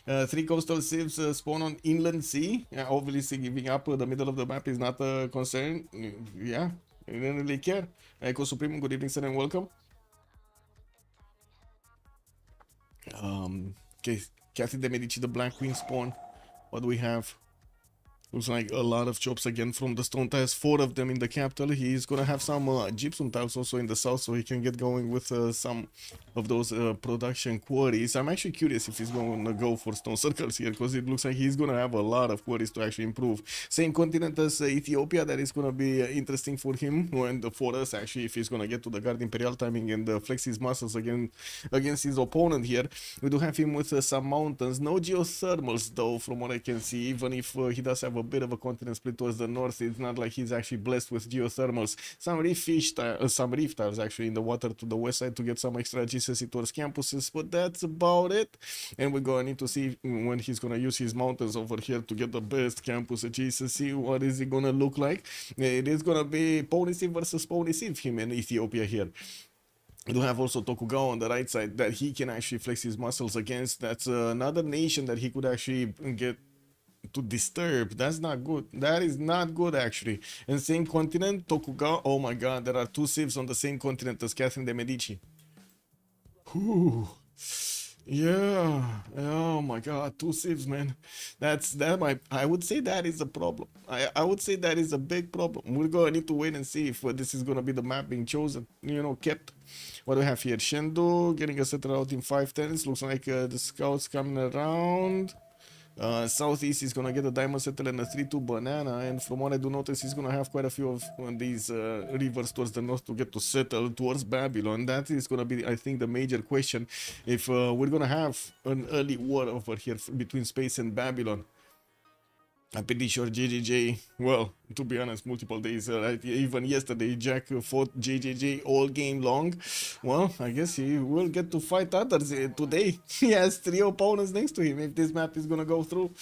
3 coastal civs spawn on inland sea. Obviously giving up the middle of the map is not a concern. Yeah, I don't really care. Echo Supreme, good evening sir and welcome. Okay, Cathy de Medici, the Black Queen spawn. What do we have? Looks like a lot of chops again from the stone tiles, 4 of them in the capital. He's gonna have some gypsum tiles also in the south, so he can get going with some of those production quarries. I'm actually curious if he's gonna go for stone circles here, because it looks like he's gonna have a lot of quarries to actually improve. Same continent as Ethiopia, that is gonna be interesting for him, and for us actually, if he's gonna get to the Guard Imperial timing and flex his muscles again against his opponent here. We do have him with some mountains, no geothermals though, from what I can see. Even if he does have a bit of a continent split towards the north, it's not like he's actually blessed with geothermals. Some reef tiles actually in the water to the west side to get some extra GCC towards campuses, but that's about it. And we're going to need to see when he's going to use his mountains over here to get the best campus at GCC. What is it going to look like? It is going to be Pony Civ versus Pony Civ, him in Ethiopia here. We do have also Tokugawa on the right side that he can actually flex his muscles against. That's another nation that he could actually get to disturb. That's not good. That is not good actually. And same continent, Tokugawa. Oh my god, there are 2 civs on the same continent as Catherine de Medici. Whew. Yeah. Oh my god, 2 civs, man. I would say that is a problem. I would say that is a big problem. We're gonna need to wait and see if this is gonna be the map being chosen, kept. What do we have here? Shendu getting a settle out in 5/10. Looks like the scouts coming around. Southeast is gonna get a diamond settle and a 3-2 banana, and from what I do notice, he's gonna have quite a few of these rivers towards the north to get to settle towards Babylon. That is gonna be, I think, the major question if we're gonna have an early war over here between Space and Babylon. I'm pretty sure JJJ, well, to be honest, multiple days, even yesterday, Jack fought JJJ all game long. Well, I guess he will get to fight others today. He has 3 opponents next to him if this map is gonna go through.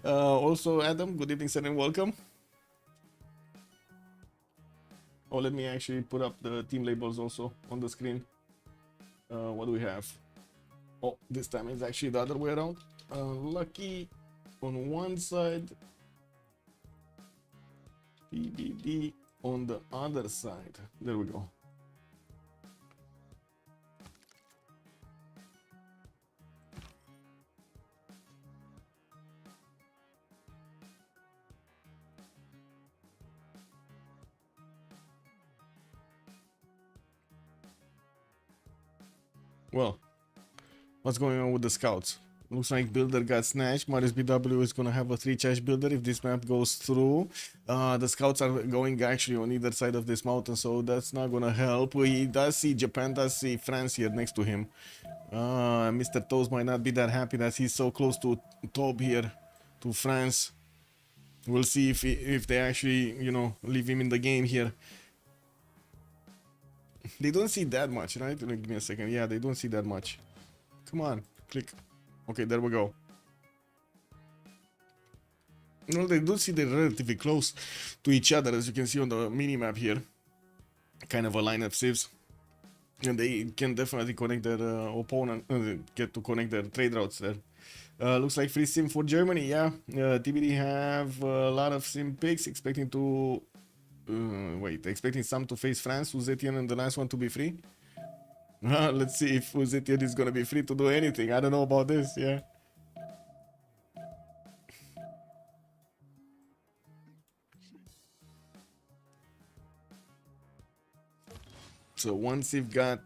Also, Adam, good evening, sir, and welcome. Oh, let me actually put up the team labels also on the screen. What do we have? Oh, this time it's actually the other way around. Lucky on one side, TBD on the other side. There we go. Well, what's going on with the scouts? Looks like builder got snatched. Marius BW is gonna have a 3 cash builder if this map goes through. The scouts are going actually on either side of this mountain, so that's not gonna help. He does see Japan, does see France here next to him. Mr. Toes might not be that happy that he's so close to top here, to France. We'll see if they actually, you know, leave him in the game here. They don't see that much, right? Give me a second. Yeah, they don't see that much. Come on, click. Okay, there we go. No, they do see they're relatively close to each other, as you can see on the mini-map here. Kind of a line of civs. And they can definitely connect their opponent, get to connect their trade routes there. Looks like free sim for Germany, yeah. TBD have a lot of sim picks, expecting to... expecting some to face France, Uzetian, and the last one to be free. Let's see if Uzetian is gonna be free to do anything. I don't know about this, yeah. So once you've got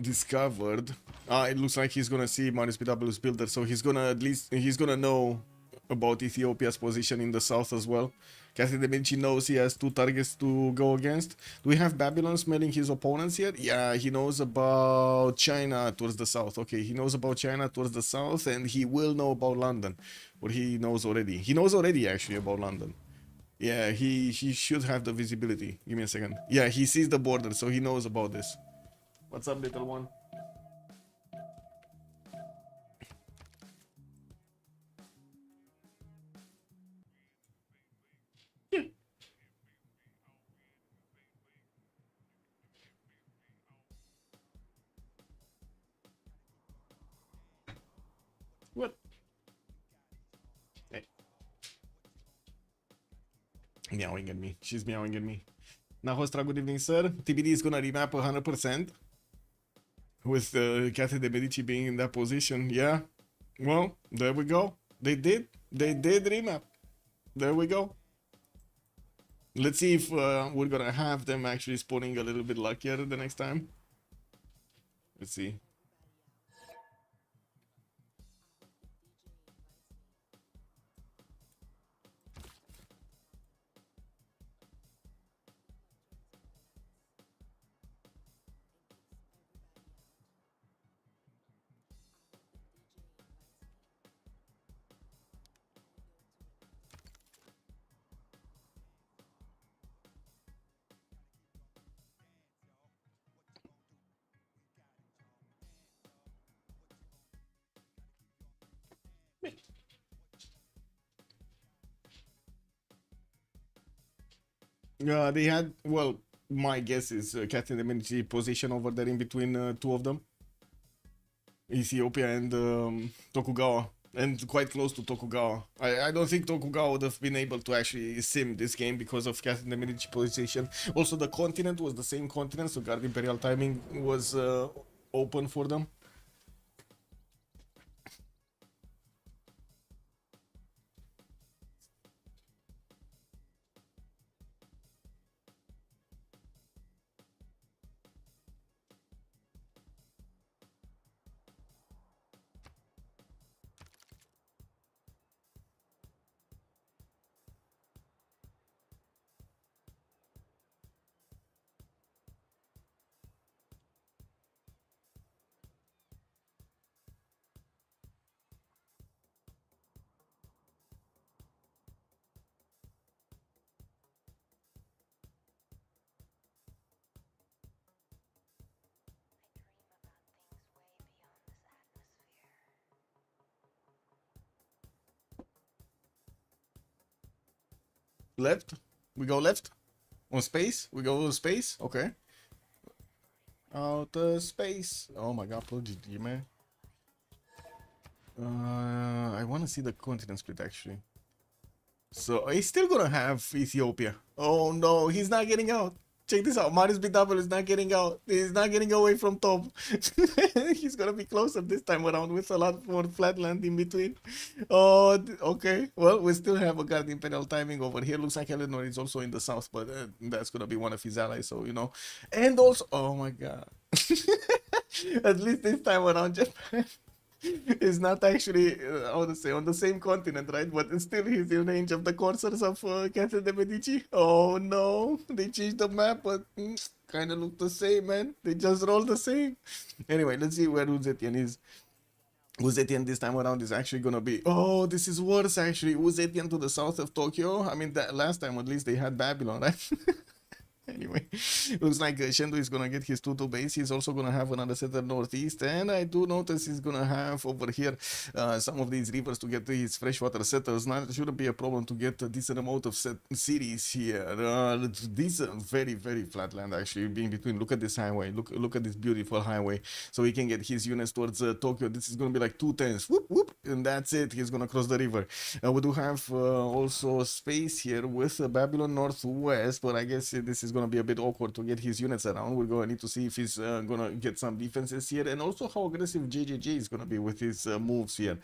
discovered, it looks like he's gonna see Marius BW's builder, so he's gonna know about Ethiopia's position in the south as well. Cathy De Medici knows he has 2 targets to go against. Do we have Babylon smelling his opponents yet? Yeah, he knows about China towards the south. Okay, he knows about China towards the south, and he will know about London. Or he knows already. He knows already actually about London. Yeah, he should have the visibility. Give me a second. Yeah, he sees the border, so he knows about this. What's up, little one? What? Hey. Meowing at me. She's meowing at me. Nahostra, good evening, sir. TBD is gonna remap 100%. With Cathy De Medici being in that position. Yeah. Well, there we go. They did remap. There we go. Let's see if we're gonna have them actually spawning a little bit luckier the next time. Let's see. They had, well, my guess is Cathy De Medici position over there in between 2 of them. Ethiopia and Tokugawa. And quite close to Tokugawa. I don't think Tokugawa would have been able to actually sim this game because of Cathy De Medici position. Also, the continent was the same continent, so Guard Imperial timing was open for them. Left? We go left? On space? We go space? Okay. Outer space. Oh my god, PUBG, man. I want to see the continent split actually. So he's still gonna have Ethiopia. Oh no, he's not getting out. Check this out. Marius BW is not getting out. He's not getting away from top. He's gonna be closer this time around with a lot more flatland in between. Oh, okay. Well, we still have a Guard Imperial timing over here. Looks like Eleanor is also in the south, but that's gonna be one of his allies, so you know. And also, oh my god. At least this time around, Japan is not actually, how to say, on the same continent, right? But still, he's in range of the coursers of Castle de Medici. Oh no, they changed the map, but kind of look the same, man. They just roll the same. Anyway, let's see where Uzetian is. Uzetian this time around is actually gonna be, oh, this is worse actually. Uzetian to the south of Tokyo. I mean, that last time at least they had Babylon, right? Anyway, looks like Shendo is gonna get his 2-2 base. He's also gonna have another setter northeast, and I do notice he's gonna have over here some of these rivers to get his freshwater settles. Not shouldn't be a problem to get a decent amount of cities here. This very flat land actually being between. Look at this highway. Look at this beautiful highway. So he can get his units towards Tokyo. This is gonna be like 2 turns. Whoop whoop, and that's it. He's gonna cross the river. We do have also space here with Babylon northwest, but I guess this is gonna be a bit awkward to get his units around. We're gonna need to see if he's gonna get some defenses here, and also how aggressive JJJ is gonna be with his moves here.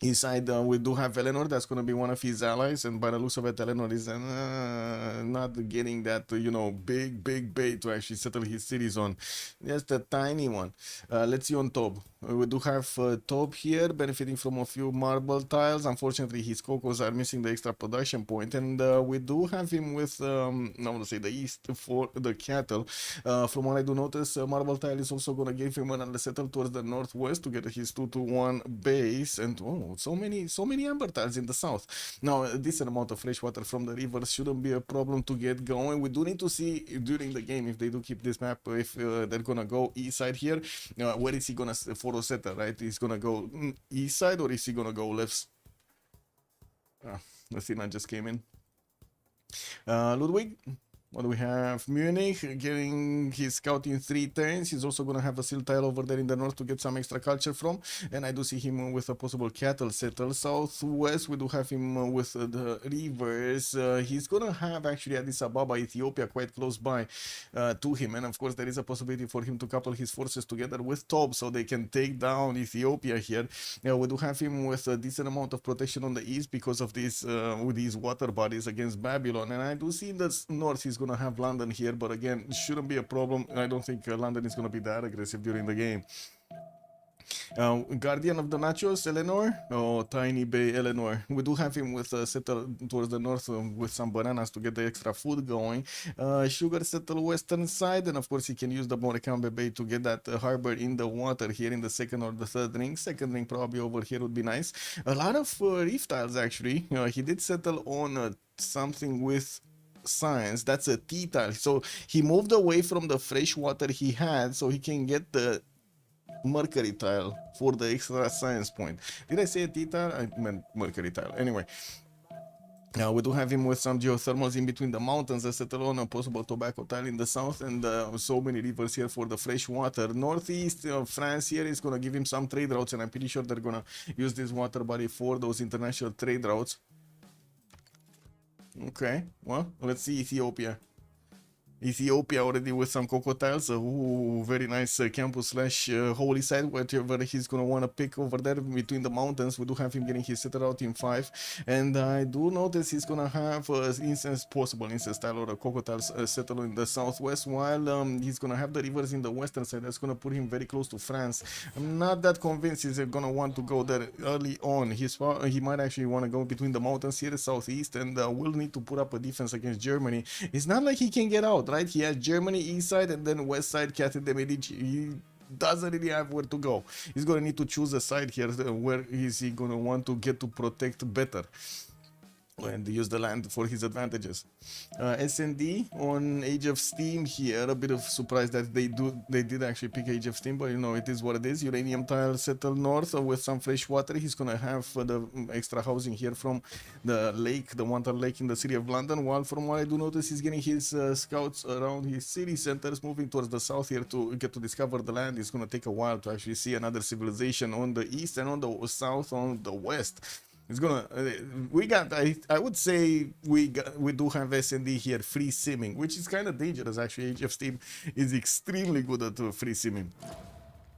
Inside, we do have Eleanor. That's going to be one of his allies, and by the looks of it, Eleanor is not getting that, you know, big bait to actually settle his cities on. Just a tiny one. Let's see on top. We do have top here, benefiting from a few marble tiles. Unfortunately, his cocos are missing the extra production point, and we do have him with, I want to say, the east for the cattle. From what I do notice, marble tile is also going to give him another settle towards the northwest to get his 2-1 base, and oh, so many amber tiles in the south. Now, a decent amount of fresh water from the rivers shouldn't be a problem to get going. We do need to see during the game if they do keep this map, if they're gonna go east side here. Where is he gonna for Rosetta, right? He's gonna go east side, or is he gonna go left? Athena just came in. Ludwig. What do we have? Munich getting his scout in 3 turns. He's also going to have a seal tile over there in the north to get some extra culture from. And I do see him with a possible cattle settle. Southwest, we do have him with the rivers. He's going to have actually Addis Ababa, Ethiopia quite close by to him. And of course, there is a possibility for him to couple his forces together with Tob so they can take down Ethiopia here. We do have him with a decent amount of protection on the east because of this, with these water bodies against Babylon. And I do see in the north he's going to have London here, but again, it shouldn't be a problem. I don't think London is going to be that aggressive during the game. Guardian of the Nachos, Eleanor. Oh, Tiny Bay Eleanor. We do have him with settle towards the north with some bananas to get the extra food going. Sugar settle western side, and of course he can use the Morecambe Bay to get that harbor in the water here in the second or the third ring. Second ring probably over here would be nice. A lot of reef tiles actually. He did settle on something with science. That's a T tile, so he moved away from the fresh water he had so he can get the mercury tile for the extra science point. Did I say a T tile? I meant mercury tile. Anyway, now we do have him with some geothermals in between the mountains, a settle on a possible tobacco tile in the south, and so many rivers here for the fresh water. Northeast of France here is going to give him some trade routes, and I'm pretty sure they're going to use this water body for those international trade routes. Okay, well, let's see Ethiopia. Ethiopia already with some cocoa tiles. Ooh, very nice campus slash holy site, whatever he's gonna want to pick over there between the mountains. We do have him getting his setter out in 5, and I do notice he's gonna have possible instance tile or a cocoa tiles settle in the southwest, while he's gonna have the rivers in the western side. That's gonna put him very close to France. I'm not that convinced he's gonna want to go there early on. He might actually want to go between the mountains here, southeast, and will need to put up a defense against Germany. It's not like he can get out, right? He has Germany east side and then west side Castle de Medici. He doesn't really have where to go. He's gonna need to choose a side here. Where is he gonna want to get to protect better and use the land for his advantages? SND on Age of Steam here. A bit of surprise that they did actually pick Age of Steam, but you know, it is what it is. Uranium tile settle north with some fresh water. He's gonna have the extra housing here from the lake, the Water Lake in the city of London, while from what I do notice he's getting his scouts around his city centers, moving towards the south here to get to discover the land. It's gonna take a while to actually see another civilization on the east, and on the south, on the west. It's gonna, I would say we do have SND here free simming, which is kind of dangerous actually. Age of Steam is extremely good at free simming.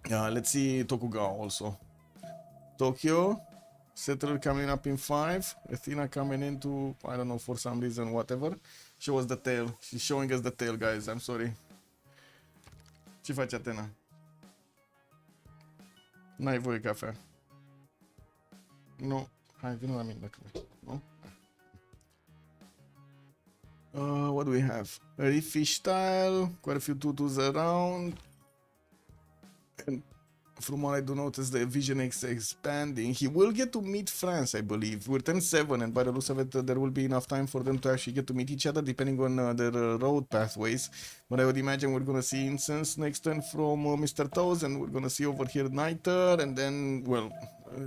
Let's see Tokugawa also. Tokyo, settler coming up in 5. Athena coming into, I don't know, for some reason, whatever. Show us the tail. She's showing us the tail, guys. I'm sorry. Ce face Atena? N-ai voie cafea. Nu. Hai, vină la mine dacă vrei. Nu? What do we have? A fish style, quite a few tutus around. And from what I do notice, the vision is expanding. He will get to meet France, I believe. We're 10-7, and by the looks of it, there will be enough time for them to actually get to meet each other, depending on their road pathways. But I would imagine we're gonna see Incense next turn from Mr. Toes, and we're gonna see over here Niter, and then, well,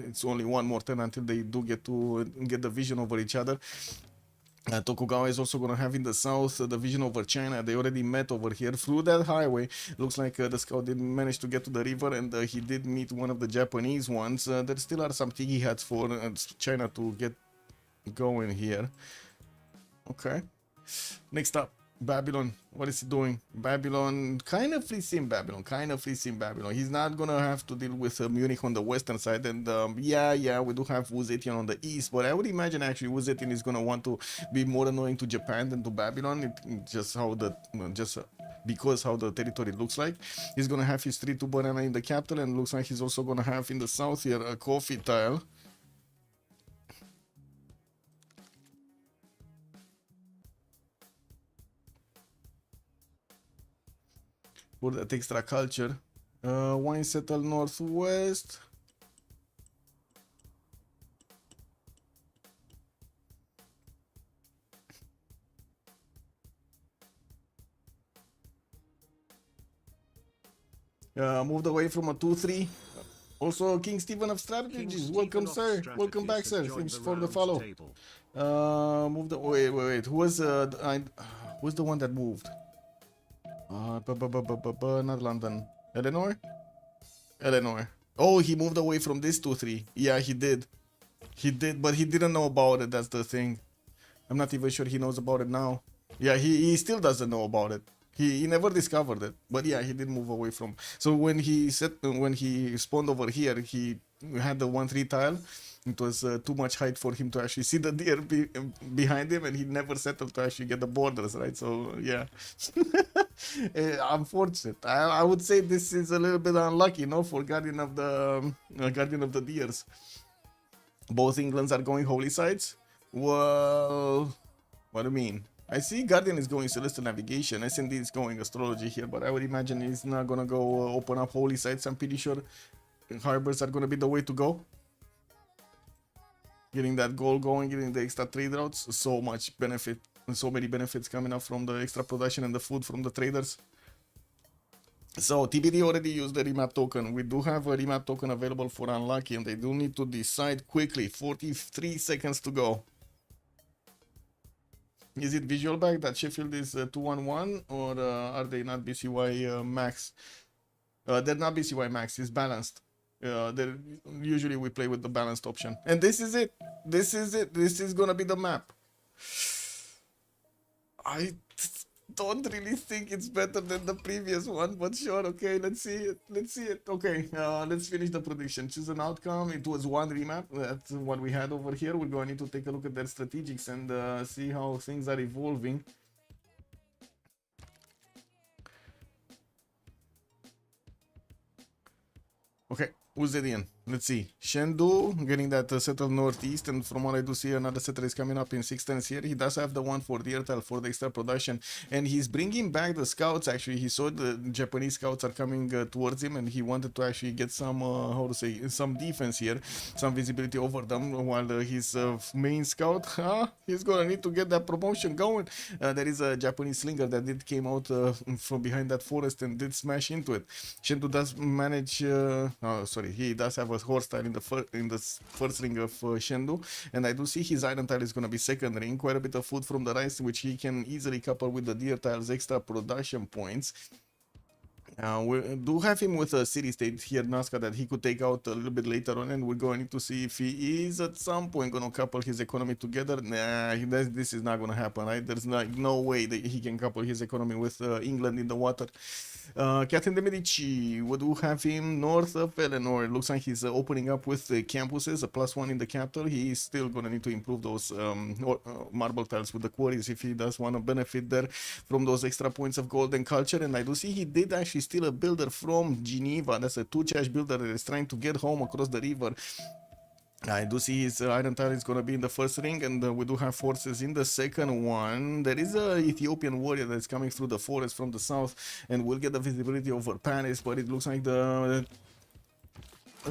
it's only one more turn until they do get to get the vision over each other. Tokugawa is also going to have in the south the vision over China. They already met over here through that highway. Looks like the scout didn't manage to get to the river, and he did meet one of the Japanese ones. There still are some tiki hats for China to get going here. Okay. Next up, Babylon. What is he doing? Babylon, kind of free sim Babylon, He's not gonna have to deal with Munich on the western side, and yeah, we do have Wu Zetian on the east, but I would imagine actually Wu Zetian is gonna want to be more annoying to Japan than to Babylon. Just how the because how the territory looks like. He's gonna have his 3-2 banana in the capital, and looks like he's also gonna have in the south here a coffee tile. For that extra culture. Wine settle northwest. Moved away from a 2-3. Also, King Stephen of Strategies. Welcome, sir. Welcome back, sir. Thanks for the follow. Moved. Wait. Who's the one that moved? Not London. Eleanor? Oh, he moved away from this 2-3. Yeah, he did. But he didn't know about it. That's the thing. I'm not even sure he knows about it now. Yeah, he still doesn't know about it. He never discovered it. But yeah, he did move away from. So when he spawned over here, he had the 1-3 tile. It was too much height for him to actually see the deer behind him, and he never settled to actually get the borders, right? So yeah, unfortunate. I would say this is a little bit unlucky, no, for Guardian of the Deers. Both Englands are going holy sites. Well, what do you mean? I see Guardian is going Celestial Navigation. SND is going Astrology here, but I would imagine he's not gonna go open up holy sites. I'm pretty sure harbors are gonna be the way to go. Getting that goal going, getting the extra trade routes, so much benefit, so many benefits coming up from the extra production and the food from the traders. So TBD already used the remap token. We do have a remap token available for Unlucky, and they do need to decide quickly. 43 seconds to go. Is it visual back that Sheffield is 2-1-1, or are they not BCY max? They're not BCY max, it's balanced. Usually we play with the balanced option, and this is it. This is gonna be the map. I don't really think it's better than the previous one, but sure. Okay, let's see it. Okay, let's finish the prediction. Choose an outcome. It was one remap. That's what we had over here. We're going to need to take a look at their strategics and see how things are evolving. Okay, Uzedian. Let's see. Shendu getting that settled northeast, and from what I do see, another settler is coming up in 610s here. He does have the one for the airtile for the extra production, and he's bringing back the scouts. Actually, he saw the Japanese scouts are coming towards him, and he wanted to actually get some some defense here, some visibility over them, while his main scout, he's gonna need to get that promotion going. There is a Japanese slinger that did came out from behind that forest and did smash into it. Shendu does manage, he does have a horse tile in the first ring of Shendu, and I do see his iron tile is going to be second ring. Quite a bit of food from the rice, which he can easily couple with the deer tiles, extra production points. We do have him with a city state here, Nazca, that he could take out a little bit later on, and we're going to see if he is at some point going to couple his economy together. Nah, this is not going to happen, right? There's no way that he can couple his economy with England in the water. Catherine de Medici, we do have him north of Eleanor. It looks like he's opening up with the campuses, a +1 in the capital. He is still going to need to improve those marble tiles with the quarries if he does want to benefit there from those extra points of gold and culture. And I do see he did actually steal a builder from Geneva. That's a 2-charge builder that is trying to get home across the river. I do see his iron tile is gonna be in the first ring, and we do have forces in the second one. There is a Ethiopian warrior that's coming through the forest from the south, and we'll get the visibility over Paris, but it looks like the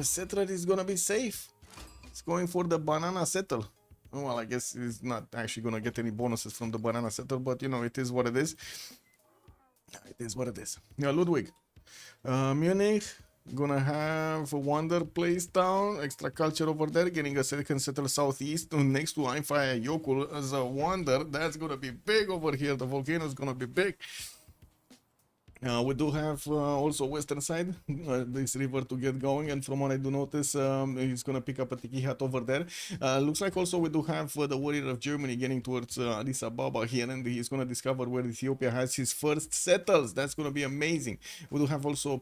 settler is gonna be safe. It's going for the banana settle. Well, I guess he's not actually gonna get any bonuses from the banana settle, but you know, it is what it is. It is what it is. Yeah, Ludwig. Munich. Gonna have Wonder placed down, extra culture over there, getting a second settle southeast next to Einfire Yokul as a Wonder. That's gonna be big over here. The volcano is gonna be big. We do have also western side, this river to get going, and from what I do notice, he's gonna pick up a tiki hat over there. Looks like also we do have the warrior of Germany getting towards Addis Ababa here, and he's gonna discover where Ethiopia has his first settles. That's gonna be amazing. We do have also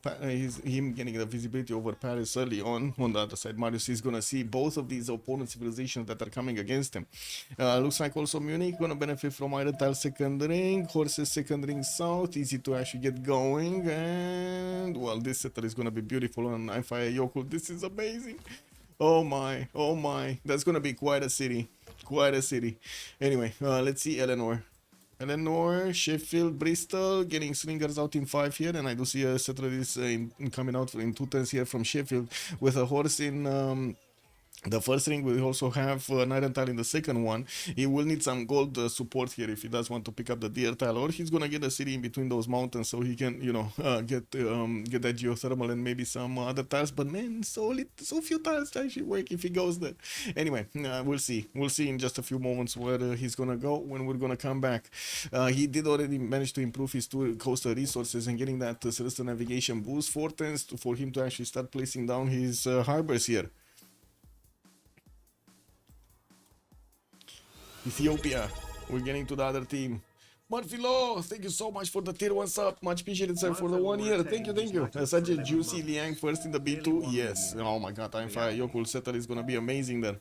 him getting the visibility over Paris early on the other side. Marius is gonna see both of these opponent civilizations that are coming against him. Looks like also Munich gonna benefit from iron tile second ring, horses second ring south, easy to actually get going, and well, this setter is gonna be beautiful on Einfire Yokul. This is amazing. Oh my, that's gonna be quite a city, Anyway, let's see Eleanor, Sheffield, Bristol, getting slingers out in 5 here, and I do see a setter is coming out in 2 turns here from Sheffield with a horse in the first ring. We also have an iron tile in the second one. He will need some gold support here if he does want to pick up the deer tile, or he's gonna get a city in between those mountains so he can, you know, get that geothermal and maybe some other tiles. But man, so few tiles to actually work if he goes there. Anyway, we'll see in just a few moments where he's gonna go when we're gonna come back. He did already manage to improve his 2 coastal resources and getting that celestial navigation boost, 4 turns for him to actually start placing down his harbors here. Ethiopia, we're getting to the other team. Marfilo, thank you so much for the tier 1 sub. Much appreciated, sir, for the 1 year. Thank you. Such a juicy Liang first in the B2. Yes. Oh my god, Einfire Yokul setter is gonna be amazing there.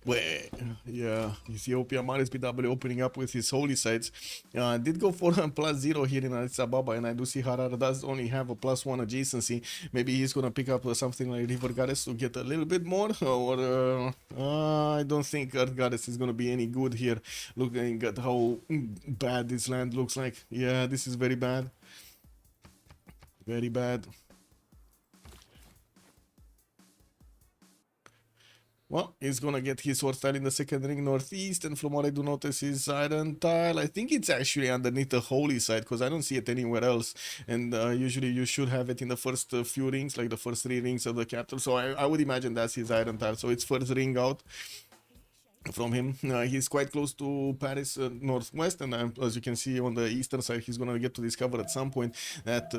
Wait, yeah, Ethiopia minus BW opening up with his holy sites. Did go for a +0 here in Addis Ababa, and I do see Harar does only have a +1 adjacency. Maybe he's gonna pick up something like River Goddess to get a little bit more, or I don't think Earth Goddess is gonna be any good here. Looking at how bad this land looks like. Yeah, this is very bad. Very bad. Well, he's gonna get his sword tile in the second ring northeast, and from what I do notice, his iron tile, I think it's actually underneath the holy side, because I don't see it anywhere else. And usually you should have it in the first few rings, like the first 3 rings of the capital. So I would imagine that's his iron tile. So it's first ring out from him. He's quite close to Paris northwest, and as you can see on the eastern side, he's gonna get to discover at some point that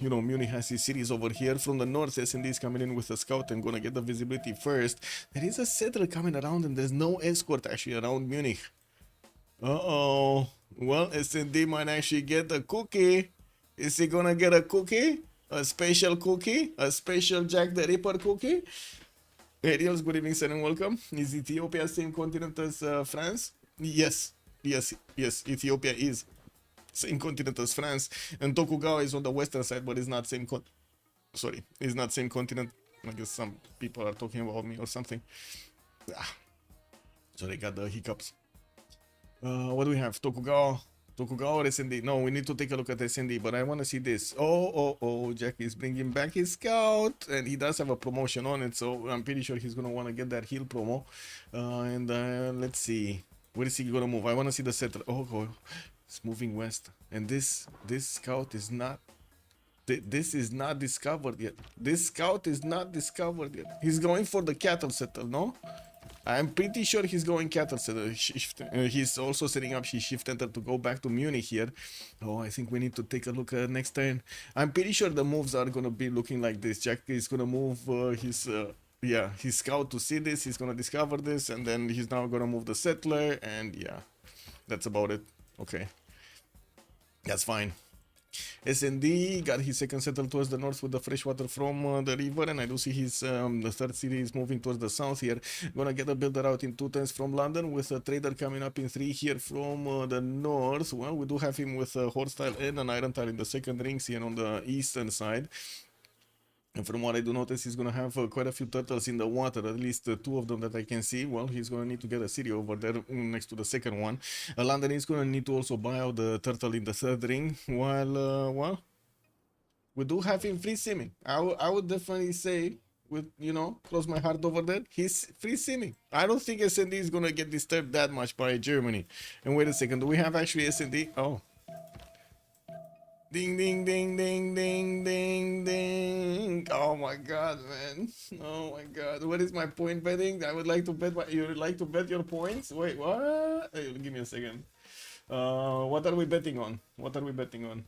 you know, Munich has his cities over here. From the north, SND is coming in with a scout and gonna get the visibility first. There is a settler coming around, and there's no escort actually around Munich. Well, SND might actually get a cookie. Is he gonna get a cookie? A special cookie? A special Jack the Ripper cookie? Ariels, good evening, sir, and welcome. Is Ethiopia same continent as France? Yes. Ethiopia is same continent as France, and Tokugawa is on the western side, but it's not same it's not same continent. I guess some people are talking about me or something. Sorry, got the hiccups. What do we have? Tokugawa or SND? No, we need to take a look at SND, but I want to see this. Oh, Jack is bringing back his scout, and he does have a promotion on it, so I'm pretty sure he's going to want to get that heal promo. And let's see. Where is he going to move? I want to see the settler. Oh, it's moving west. And this scout is not... This is not discovered yet. This scout is not discovered yet. He's going for the cattle settle, no? I'm pretty sure he's going cattle settle. He's also setting up his shift enter to go back to Munich here. Oh, I think we need to take a look at next turn. I'm pretty sure the moves are going to be looking like this. Jack is going to move his scout to see this. He's going to discover this, and then he's now going to move the settler, and yeah, that's about it. Okay, that's fine. SND got his second settle towards the north with the fresh water from the river, and I do see his the third city is moving towards the south here. Gonna get a builder out in 2 turns from London with a trader coming up in 3 here from the north. Well, we do have him with a horse tile and an iron tile in the second rings here on the eastern side. And from what I do notice, he's going to have quite a few turtles in the water, at least 2 of them that I can see. Well, he's going to need to get a city over there next to the second one. London is going to need to also buy out the turtle in the third ring, while, well, we do have him free simming. I would definitely say, with, you know, cross my heart over there, he's free simming. I don't think SND is going to get disturbed that much by Germany. And wait a second, do we have actually SND? Oh. Ding, ding, ding, ding, ding, ding, ding. Oh my god, man. Oh my god. What is my point betting? I would like to bet you would like to bet your points? Wait, what? Hey, give me a second. What are we betting on? What are we betting on?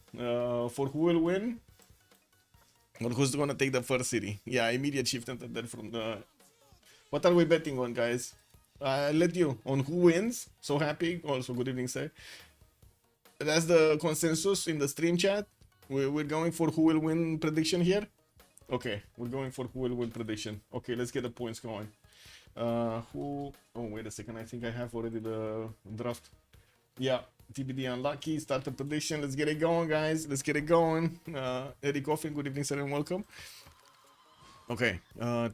For who will win? Or who's gonna take the first city? Yeah, immediate shift entered there from the... What are we betting on, guys? I'll let you on who wins. So happy. Also, good evening, sir. That's the consensus in the stream chat. We're going for who will win prediction here. Okay, we're going for who will win prediction. Okay, let's get the points going. Who? Oh, wait a second. I think I have already the draft. Yeah, TBD unlucky. Start the prediction. Let's get it going, guys. Let's get it going. Eddie Coffin, good evening, sir, and welcome. Okay,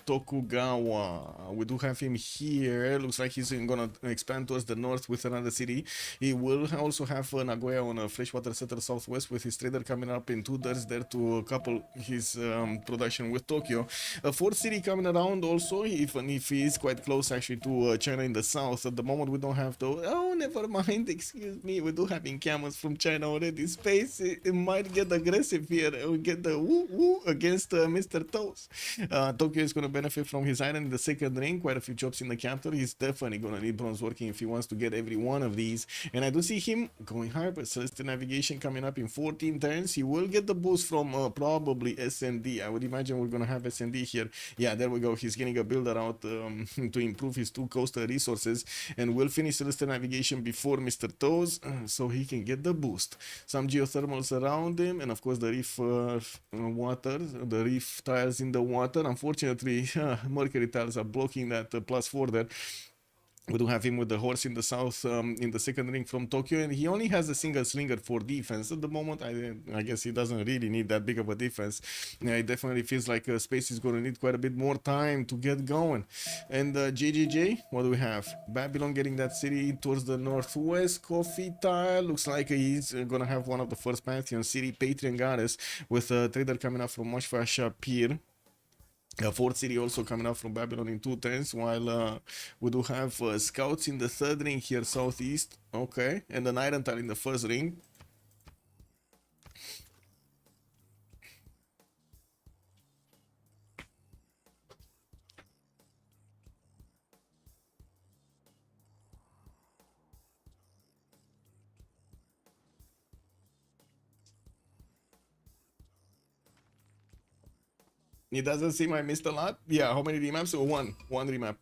Tokugawa, we do have him here. Looks like he's gonna expand towards the north with another city. He will also have Nagoya on a freshwater settler southwest with his trader coming up in 2 turns there to couple his production with Tokyo. A fourth city coming around also, even if he is quite close actually to China in the south. At the moment we don't have though. Oh, never mind, excuse me, we do have encampments from China already. Space, it might get aggressive here. We get the woo-woo against Mr. Toes. Tokyo is going to benefit from his iron in the second ring. Quite a few jobs in the capital. He's definitely going to need bronze working if he wants to get every one of these. And I do see him going higher, but Celestial Navigation coming up in 14 turns. He will get the boost from probably SND. I would imagine we're going to have SND here. Yeah, there we go. He's getting a builder out to improve his 2 coastal resources. And will finish Celestial Navigation before Mr. Toes so he can get the boost. Some geothermals around him. And of course the reef the reef tiles in the water. Unfortunately, Mercury tiles are blocking that +4 there. We do have him with the horse in the south in the second ring from Tokyo, and he only has a single slinger for defense at the moment. I guess he doesn't really need that big of a defense. Yeah, it definitely feels like space is going to need quite a bit more time to get going. And JJJ, what do we have? Babylon getting that city towards the northwest. Coffee tile looks like he's going to have one of the first Pantheon city, Patreon Goddess, with a trader coming up from Moshfasha Pier. Fourth city also coming up from Babylon in 2 turns, while we do have scouts in the third ring here southeast. Okay, and an iron tile in the first ring. It doesn't seem I missed a lot. Yeah, how many remaps? Oh, one remap.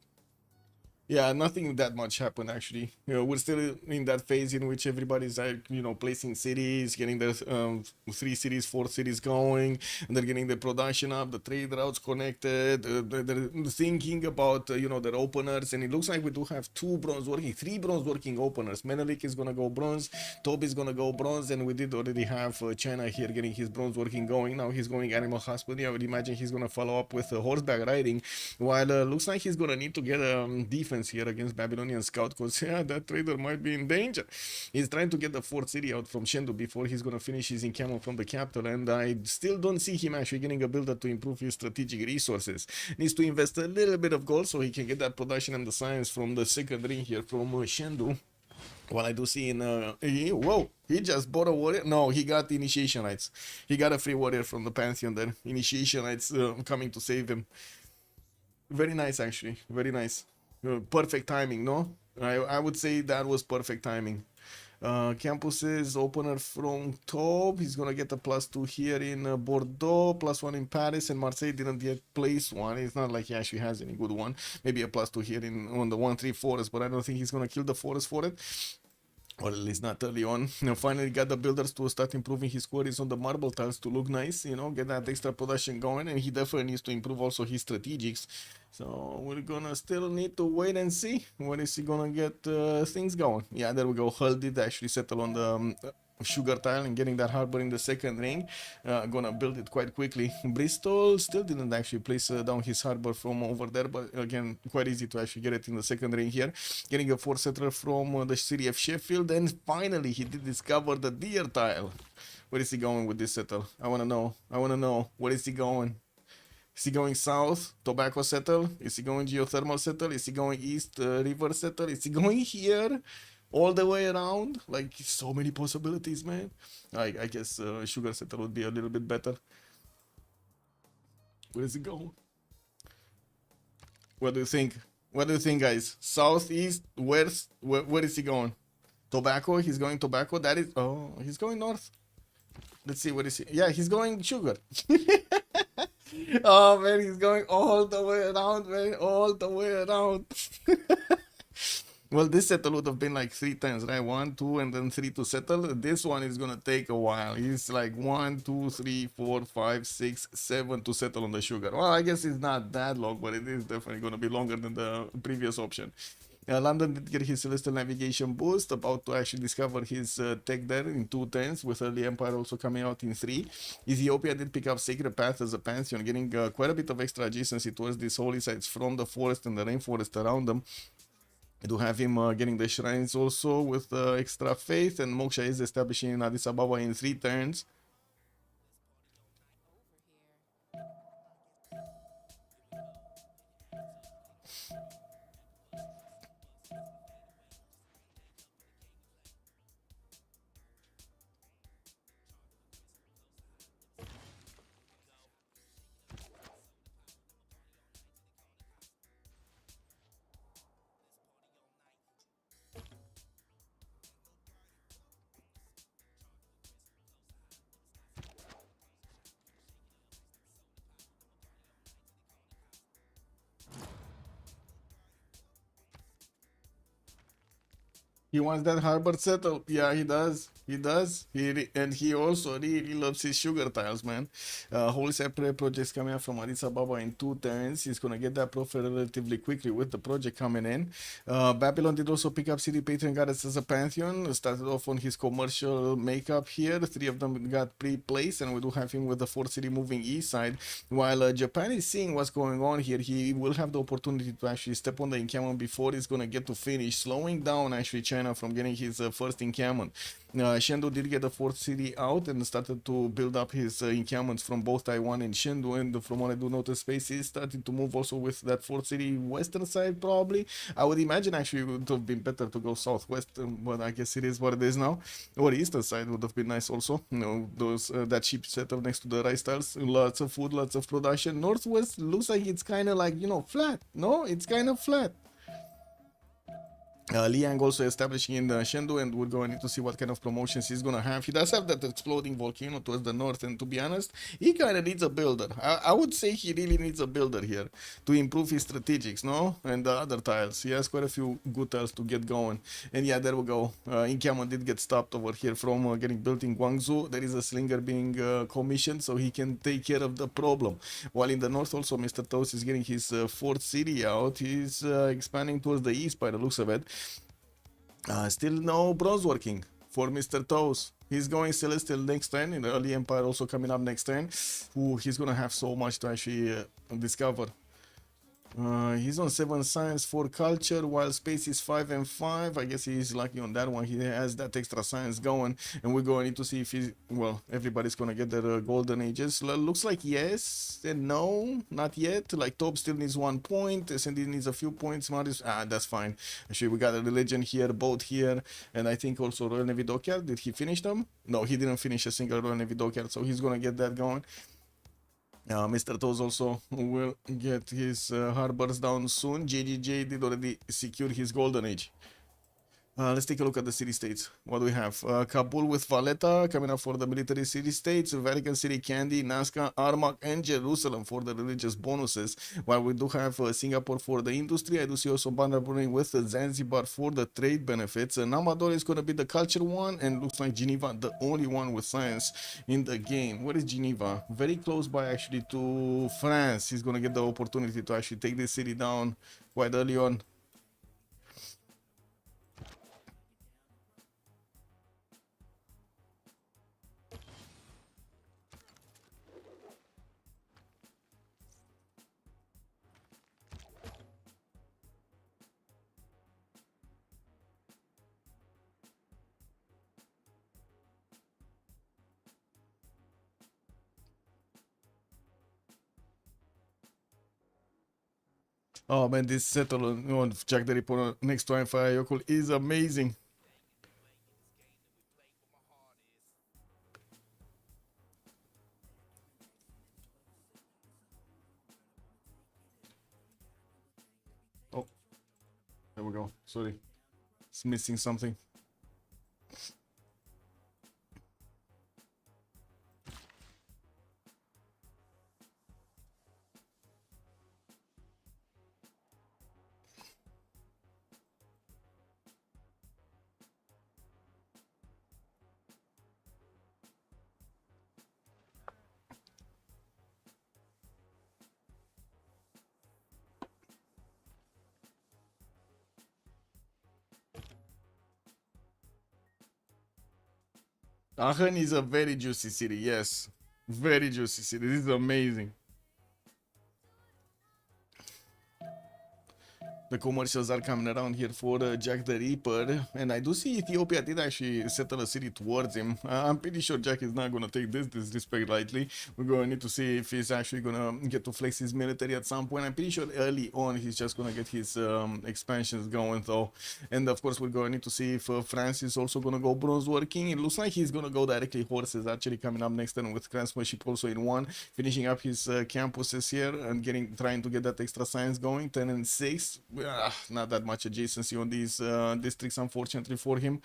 Yeah, nothing that much happened actually. You know, we're still in that phase in which everybody's like, you know, placing cities, getting the 3 cities, 4 cities going, and they're getting the production up, the trade routes connected. They're thinking about you know, their openers, and it looks like we do have 3 bronze working openers. Menelik is gonna go bronze, Toby is gonna go bronze, and we did already have China here getting his bronze working going. Now he's going animal husbandry. I would imagine he's gonna follow up with horseback riding, while looks like he's gonna need to get defense here against Babylonian scout, because yeah, that trader might be in danger. He's trying to get the 4th city out from Chengdu before he's gonna finish his encampment from the capital, and I still don't see him actually getting a builder to improve his strategic resources. Needs to invest a little bit of gold so he can get that production and the science from the second ring here from Chengdu. What I do see in whoa, he just bought a warrior. No, he got the initiation rights. He got a free warrior from the Pantheon there. Initiation rights coming to save him. Very nice, actually, very nice. Perfect timing, no? I would say that was perfect timing. Campuses, opener from top. He's gonna get a +2 here in Bordeaux, +1 in Paris, and Marseille didn't yet place one. It's not like he actually has any good one. Maybe a +2 here on the 1-3 forest, but I don't think he's gonna kill the forest for it. or at least not early on. Finally got the builders to start improving his quarries on the marble tiles to look nice, you know, get that extra production going, and he definitely needs to improve also his strategics. So we're gonna still need to wait and see when is he gonna get things going. Yeah, there we go. Hull did actually settle on the sugar tile and getting that harbor in the second ring. Gonna build it quite quickly. Bristol still didn't actually place down his harbor from over there, but again, quite easy to actually get it in the second ring here. Getting a 4 settler from the city of Sheffield, and finally he did discover the deer tile. Where is he going with this settle? I wanna know. Where is he going? Is he going south, tobacco settle? Is he going geothermal settle? Is he going east, river settle? Is he going here? All the way around? Like, so many possibilities, man. I guess sugar settle would be a little bit better. Where is he going? What do you think? What do you think, guys? South, east, west? Where is he going? Tobacco? He's going tobacco? That is... Oh, he's going north. Let's see, what is he? Yeah, he's going sugar. Oh, man, he's going all the way around, man. All the way around. Well, this settle would have been like 3 times, right? 1, 2, and then 3 to settle. This one is gonna take a while. He's like 1, 2, 3, 4, 5, 6, 7 to settle on the sugar. Well, I guess it's not that long, but it is definitely gonna be longer than the previous option. London did get his Celestial Navigation boost, about to actually discover his tech there in 2 turns, with Early Empire also coming out in 3. Ethiopia did pick up Sacred Path as a pantheon, getting quite a bit of extra adjacency towards these holy sites from the forest and the rainforest around them. I do have him getting the shrines also with extra faith, and Moksha is establishing in Addis Ababa in 3 turns. He wants that harbor settled. Yeah, he does. He does. And he also really loves his sugar tiles, man. Holy Separate projects coming up from Addis Ababa in 2 turns. He's gonna get that profit relatively quickly with the project coming in. Babylon did also pick up City Patron Goddess as a pantheon. Started off on his commercial makeup here. 3 of them got pre-placed, and we do have him with the 4th city moving east side. While Japan is seeing what's going on here, he will have the opportunity to actually step on the encampment before he's gonna get to finish, slowing down actually China from getting his first encampment. Shenzhou did get the 4th city out and started to build up his encampments from both Taiwan and Shenzhou, and from what I do notice, space is starting to move also with that 4th city western side probably. I would imagine actually it would have been better to go southwest, but I guess it is what it is now. Or eastern side would have been nice also. You know, those that cheap setup next to the rice tiles, lots of food, lots of production. Northwest looks like it's kind of like, you know, flat. No, it's kind of flat. Liang also establishing in Chengdu, and we're going to see what kind of promotions he's gonna have. He does have that exploding volcano towards the north, and to be honest, he kind of needs a builder. I would say he really needs a builder here to improve his strategics, no? And the other tiles. He has quite a few good tiles to get going. And yeah, there we go. Incaman did get stopped over here from getting built in Guangzhou. There is a slinger being commissioned, so he can take care of the problem. While in the north also, Mr. Toast is getting his 4th city out. He's expanding towards the east by the looks of it. Still no bronze working for Mr. Toes. He's going Celestial next turn, in the Early Empire also coming up next turn. Ooh, he's gonna have so much to actually discover. He's on 7 science, 4 culture, while space is 5 and 5. I guess he's lucky on that one. He has that extra science going, and we're going to see if he's, well, everybody's gonna get their golden ages. Looks like yes and no, not yet. Like Top still needs 1 point, Sandy needs a few points. Marius, that's fine. Actually, we got a religion here, boat here, and I think also Royal Navy Dockyard. Did he finish them? No, he didn't finish a single Royal Navy Dockyard, so he's gonna get that going. Mr. Toes also will get his harbors down soon. JGJ did already secure his golden age. Let's take a look at the city-states. What do we have? Kabul with Valletta coming up for the military city-states. Vatican City, Kandy, Nazca, Armagh, and Jerusalem for the religious bonuses. While we do have Singapore for the industry, I do see also Bandarpuri with Zanzibar for the trade benefits. Namador is going to be the culture one, and looks like Geneva the only one with science in the game. Where is Geneva? Very close by actually to France. He's going to get the opportunity to actually take this city down quite early on. Oh man, this settle on Jack the Ripper next to Fire Yokul is amazing. Oh, there we go. Sorry, it's missing something. Aachen is a very juicy city, yes. Very juicy city. This is amazing. The commercials are coming around here for Jack the Ripper, and I do see Ethiopia did actually settle a city towards him. I'm pretty sure Jack is not gonna take this disrespect lightly. We're gonna need to see if he's actually gonna get to flex his military at some point. I'm pretty sure early on he's just gonna get his expansions going though, and of course we're gonna need to see if France is also gonna go bronze working. It looks like he's gonna go directly horses actually coming up next turn with craftsmanship also in one, finishing up his campuses here and trying to get that extra science going. 10 and 6. Not that much adjacency on these districts, unfortunately for him.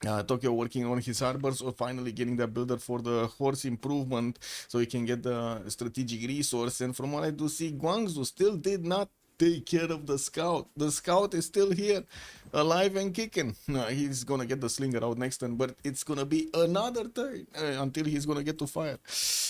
Tokyo working on his harbors, or finally getting that builder for the horse improvement so he can get the strategic resource. And from what I do see, Guangzhou still did not take care of the scout. The scout is still here, alive and kicking. He's gonna get the slinger out next turn, but it's gonna be another turn until he's gonna get to fire.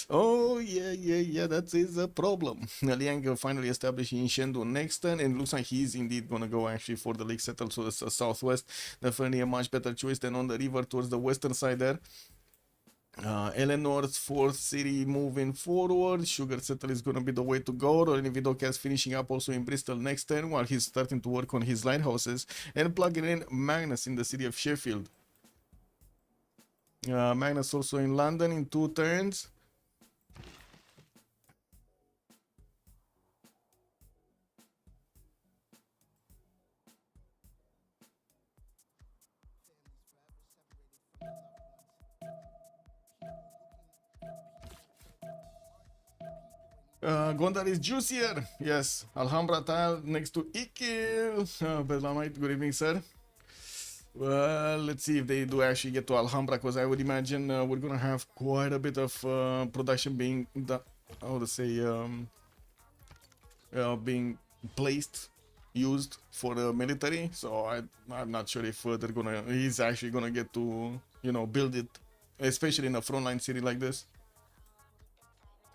Oh yeah, that is a problem. Liang finally established in Chengdu next turn, and looks like he's indeed gonna go actually for the lake settle, so the southwest. Definitely a much better choice than on the river towards the western side there. Eleanor's fourth city moving forward. Sugar Settle is going to be the way to go. Rolling Vidocast finishing up also in Bristol next turn, while he's starting to work on his lighthouses and plugging in Magnus in the city of Sheffield. Magnus also in London in 2 turns. Gondar is juicier. Yes, Alhambra tile next to Ikil. Bedlamite, good evening, sir. Well, let's see if they do actually get to Alhambra, because I would imagine we're gonna have quite a bit of production being being placed, used for the military. So I'm not sure if he's actually gonna get to build it, especially in a frontline city like this.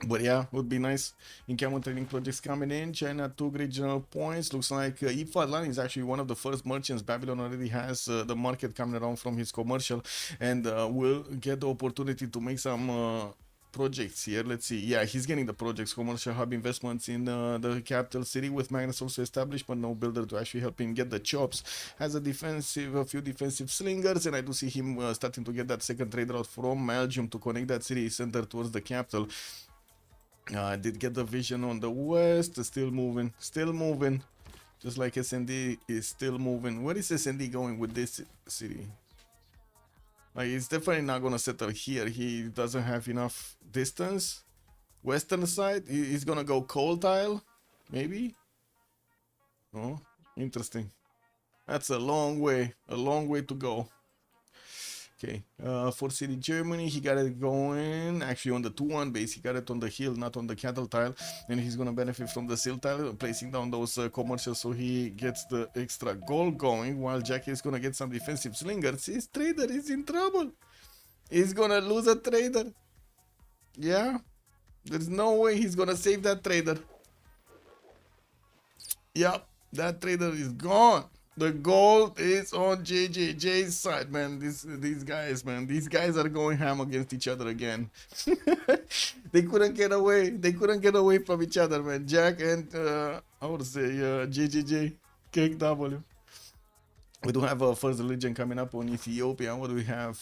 But yeah, would be nice. Encampment trading projects coming in. China 2 regional points. Looks like Ifadlan is actually one of the first merchants. Babylon already has the market coming around from his commercial, and will get the opportunity to make some projects here. Let's see. Yeah, he's getting the projects, commercial hub investments in the capital city, with Magnus also established, but no builder to actually help him get the chops. Has a few defensive slingers, and I do see him starting to get that second trade route from Belgium to connect that city center towards the capital. I did get the vision on the west. Still moving, just like SND is still moving. Where is SND going with this city? Like, he's definitely not gonna settle here. He doesn't have enough distance. Western side, he's gonna go coal tile, maybe. Oh, interesting. That's a long way to go. Okay, for City Germany, he got it going actually on the 2-1 base. He got it on the hill, not on the cattle tile, and he's gonna benefit from the sill tile, placing down those commercials so he gets the extra goal going. While Jack is gonna get some defensive slingers. His trader is in trouble. He's gonna lose a trader. Yeah, there's no way he's gonna save that trader. Yep, that trader is gone. The gold is on JJJ's side, man. These guys, man. These guys are going ham against each other again. They couldn't get away. They couldn't get away from each other, man. Jack and, I would say, JJJ, KW. We do have a first religion coming up on Ethiopia. What do we have?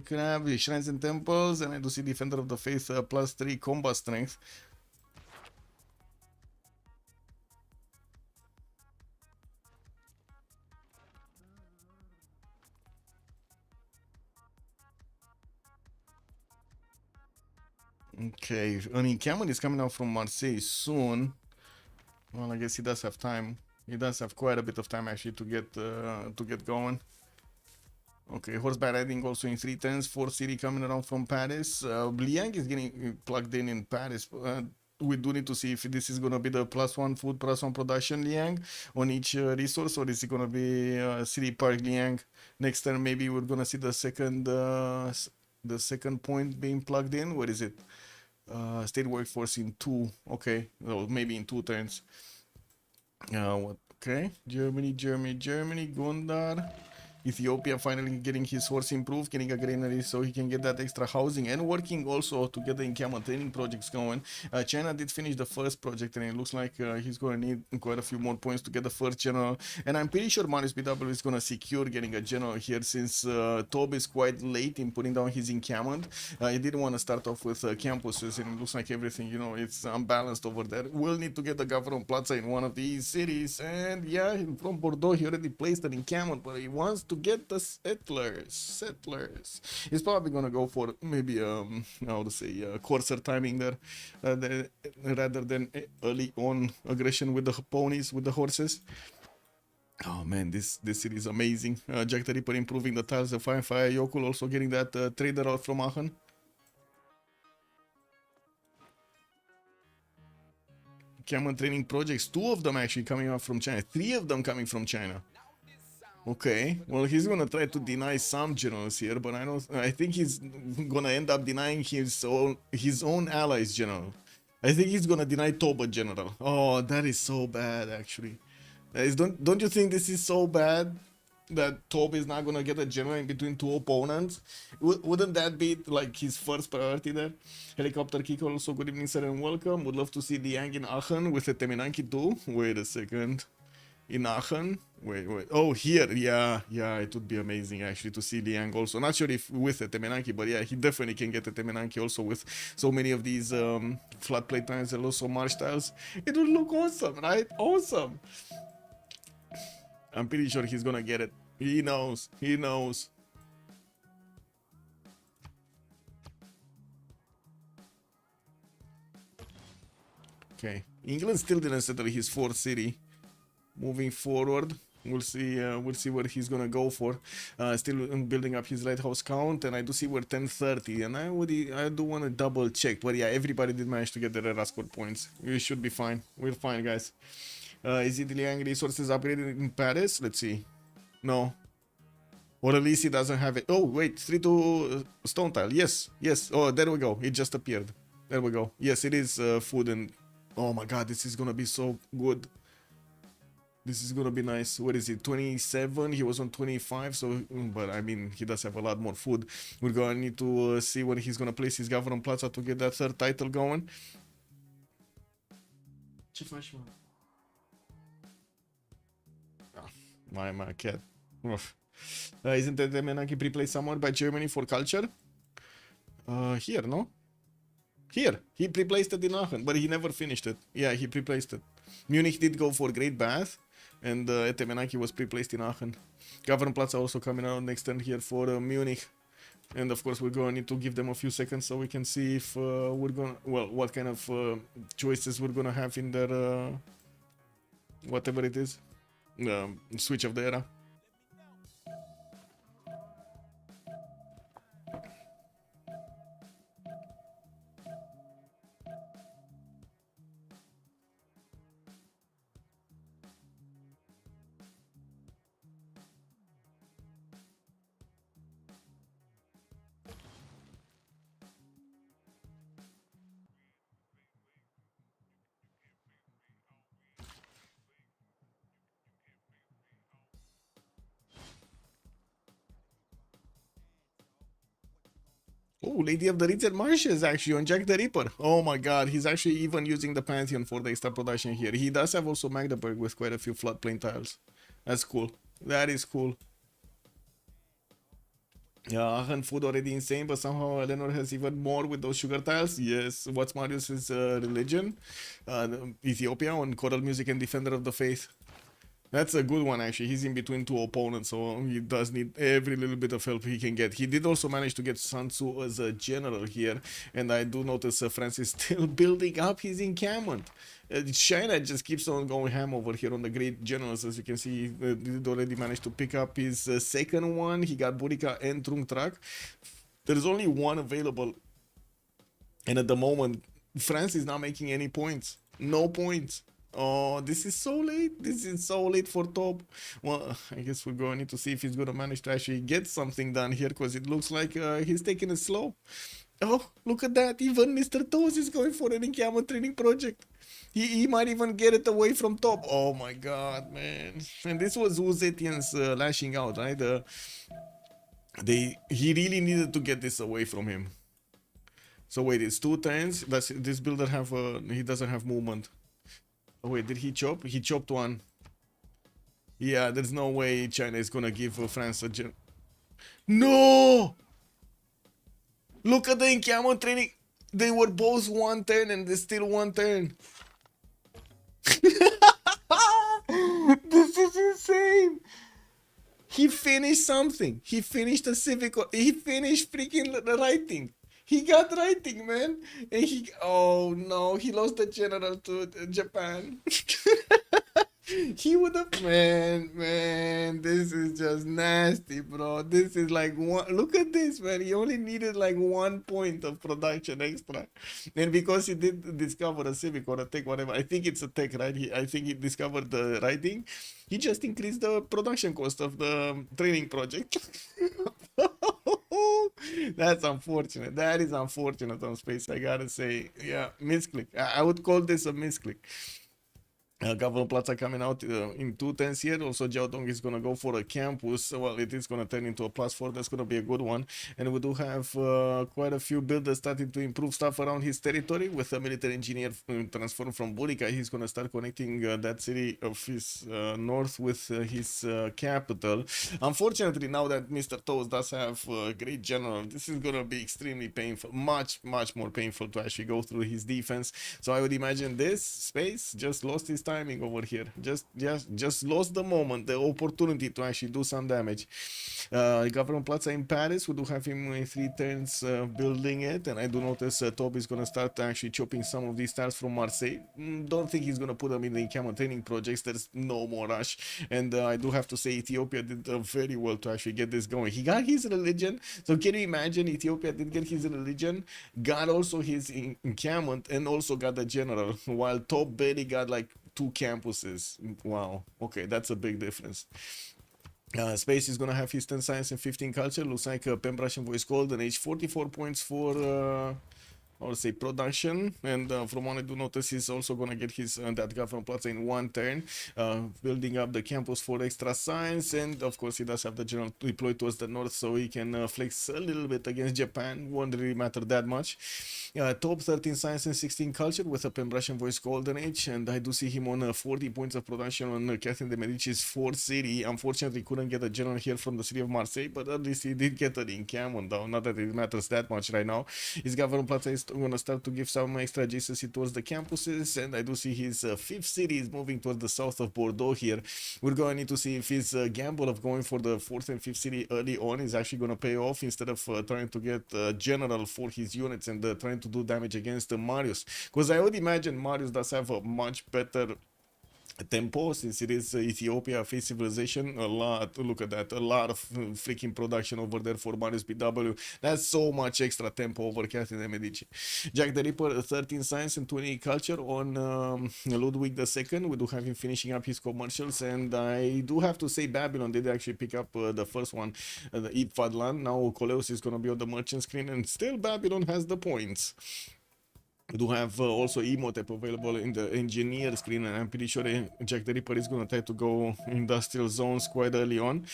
Crab, Shrines and Temples, and I do see Defender of the Faith +3 combat strength. Okay, an encampment is coming out from Marseille soon. Well, I guess he does have time. He does have quite a bit of time actually to get going. Okay, horseback riding also in 3 turns. 4 city coming around from Paris. Liang is getting plugged in Paris. We do need to see if this is gonna be the +1 food, +1 production Liang on each resource, or is it gonna be City Park Liang. Next turn maybe we're gonna see the second point being plugged in. What is it? State workforce in 2. Okay, well, maybe in 2 turns. What? Okay, Germany, Gondar. Ethiopia finally getting his horse improved, getting a granary so he can get that extra housing, and working also to get the encampment training projects going. China did finish the first project, and it looks like he's going to need quite a few more points to get the first general. And I'm pretty sure Marius BW is going to secure getting a general here, since Tob is quite late in putting down his encampment. He didn't want to start off with campuses, and it looks like everything, you know, it's unbalanced over there. We'll need to get the government plaza in one of these cities, and yeah, from Bordeaux he already placed an encampment, but he wants to get the settlers. He's probably gonna go for maybe how to say coarser timing there, rather than early on aggression with the ponies, with the horses. Oh man, this city is amazing. Jack the Ripper improving the tiles, the Fire Yokul also getting that trader out from Aachen. Cameron training projects, 2 of them actually coming out from China, 3 of them coming from China. Okay, well, he's gonna try to deny some generals here, but I think he's gonna end up denying his own allies general. I think he's gonna deny Toba general. Oh, that is so bad, actually. Don't you think this is so bad that Toba is not gonna get a general in between 2 opponents? Wouldn't that be like his first priority there? Helicopter Kick also, good evening, sir, and welcome. Would love to see Liang in Aachen with a Temenanki too. Wait a second. In Aachen? Wait. Oh, here. Yeah, it would be amazing actually to see Liang also. Not sure if with a Temenanki, but yeah, he definitely can get a Temenanki also with so many of these flat plate tiles and also marsh tiles. It would look awesome, right? Awesome. I'm pretty sure he's gonna get it. He knows. Okay, England still didn't settle his 4th city. Moving forward, we'll see where he's gonna go for. Still building up his lighthouse count, and I do see we're 1030, and I do want to double check, but yeah, everybody did manage to get their Era score points. We should be fine. We're fine, guys. Is it Liang resources upgraded in Paris? Let's see. No. Or at least he doesn't have it. Oh wait, 3-2 stone tile. Yes. Oh, there we go. It just appeared. There we go. Yes, it is food, and oh my god, this is gonna be so good. This is gonna be nice. What is it? 27. He was on 25. So, but I mean, he does have a lot more food. We're gonna need to see where he's gonna place his government plaza to get that 3rd title going. My cat. Isn't that the Menaki pre-placed somewhere by Germany for culture? Here, no? Here. He pre-placed it in Aachen, but he never finished it. Yeah, he pre-placed it. Munich did go for Great Bath, and Etemenaki was pre-placed in Aachen. Government Plaza also coming out next turn here for Munich. And of course, we're going to need to give them a few seconds so we can see if we're going to, well, what kind of choices we're going to have in their, whatever it is, switch of the era. Oh, Lady of the Ritz and Marshes actually on Jack the Ripper. Oh my god, he's actually even using the Pantheon for the extra production here. He does have also Magdeburg with quite a few floodplain tiles. That's cool. That is cool. Yeah, Aachen food already insane, but somehow Eleanor has even more with those sugar tiles. Yes, what's Marius's religion? Ethiopia on choral music and defender of the faith. That's a good one, actually. He's in between two opponents, so he does need every little bit of help he can get. He did also manage to get Sun Tzu as a general here, and I do notice France is still building up his encampment. China just keeps on going ham over here on the great generals. As you can see, he did already manage to pick up his second one. He got Burica and Trung Track. There's only one available, and at the moment, France is not making any points. No points. Oh, this is so late. This is so late for top. Well, I guess we're going to need to see if he's going to manage to actually get something done here, because it looks like he's taking it slow. Oh, look at that. Even Mr. Toes is going for an encampment training project. He might even get it away from top. Oh my god, man. And this was Uzetian's lashing out, right? He really needed to get this away from him. So wait, it's 2 turns. This builder have he doesn't have movement. Oh wait, did he chop? He chopped one. Yeah, there's no way China is gonna give France a No! Look at the encampment training. They were both 1 turn and there's still 1 turn. This is insane. He finished something. He finished a civic. He finished freaking the writing. He got writing, man. And oh no, he lost the general to Japan. He would have, man, this is just nasty, bro. This is like look at this, man. He only needed like 1 point of production extra. And because he did discover a civic or a tech, whatever, I think it's a tech, right? I think he discovered the writing. He just increased the production cost of the training project. That's unfortunate. That is unfortunate on space, I gotta say. Yeah, misclick. I would call this a misclick. Governor Plaza coming out in 2 turns here. Also, Jiaodong is going to go for a campus. Well, it is going to turn into a +4. That's going to be a good one. And we do have quite a few builders starting to improve stuff around his territory. With a military engineer transformed from Burica, he's going to start connecting that city of his north with his capital. Unfortunately, now that Mr. Toes does have a great general, this is going to be extremely painful. Much more painful to actually go through his defense. So I would imagine this space just lost his timing over here. Just lost the moment, the opportunity to actually do some damage. Government Plaza in Paris, we do have him in 3 turns building it, and I do notice Tob is going to start actually chopping some of these tiles from Marseille. Don't think he's going to put them in the encampment training projects. There's no more rush, and I do have to say Ethiopia did very well to actually get this going. He got his religion, so can you imagine? Ethiopia did get his religion, got also his encampment, and also got the general, while Tob barely got like 2 campuses. Wow, okay, that's a big difference. Space is gonna have his 10 science and 15 culture. Looks like Pembrasian Voice Golden Age, 44 points for I would say production, and from what I do notice, he's also gonna get his that government plaza in 1 turn, building up the campus for extra science, and of course he does have the general deployed towards the north, so he can flex a little bit against Japan. Won't really matter that much. Top 13 science and 16 culture with a Pembrasian Voice Golden Age, and I do see him on 40 points of production on Catherine de Medici's 4th city. Unfortunately, couldn't get a general here from the city of Marseille, but at least he did get an encampment, though. Not that it matters that much right now. His government plaza is gonna start to give some extra adjacency towards the campuses, and I do see his 5th city is moving towards the south of Bordeaux here. We're going to need to see if his gamble of going for the 4th and 5th city early on is actually going to pay off, instead of trying to get general for his units and trying to do damage against Marius, because I would imagine Marius does have a much better tempo, since it is Ethiopia, a free civilization. A lot, look at that, a lot of freaking production over there for Marius BW. That's so much extra tempo over Catherine de Medici. Jack the Ripper, 13 science and 20 culture on Ludwig II. We do have him finishing up his commercials, and I do have to say Babylon did actually pick up the first one, the Ipfadland. Now Coleus is going to be on the merchant screen, and still Babylon has the points. We do have also Emotep available in the engineer screen, and I'm pretty sure Jack the Ripper is gonna try to go industrial zones quite early on.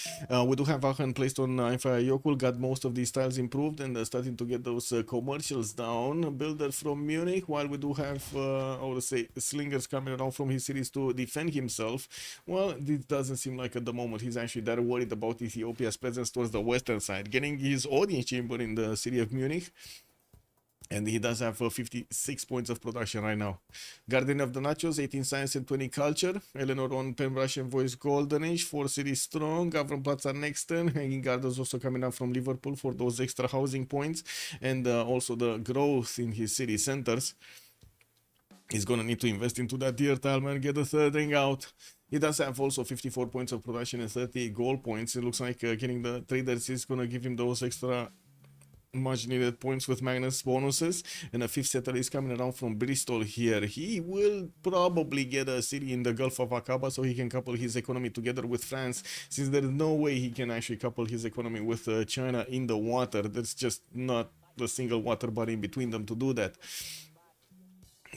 We do have Aachen placed on Yokul, got most of these tiles improved and starting to get those commercials down. Builder from Munich, while we do have, I would say, Slingers coming around from his cities to defend himself. Well, this doesn't seem like at the moment he's actually that worried about Ethiopia's presence towards the western side, getting his audience chamber in the city of Munich. And he does have 56 points of production right now. Guardian of the Nachos, 18 Science and 20 Culture. Eleanor on Pen Russian Voice Golden Age, 4 City Strong. Gavron Plaza next turn. Hanging Guard is also coming up from Liverpool for those extra housing points. And also the growth in his city centers. He's gonna need to invest into that deer tile, man. Get the third ring out. He does have also 54 points of production and 38 goal points. It looks like getting the traders is gonna give him those extra much needed points with Magnus bonuses, and a fifth settler is coming around from Bristol here. He will probably get a city in the Gulf of Aqaba so he can couple his economy together with France, since there is no way he can actually couple his economy with China in the water. There's just not a single water body in between them to do that.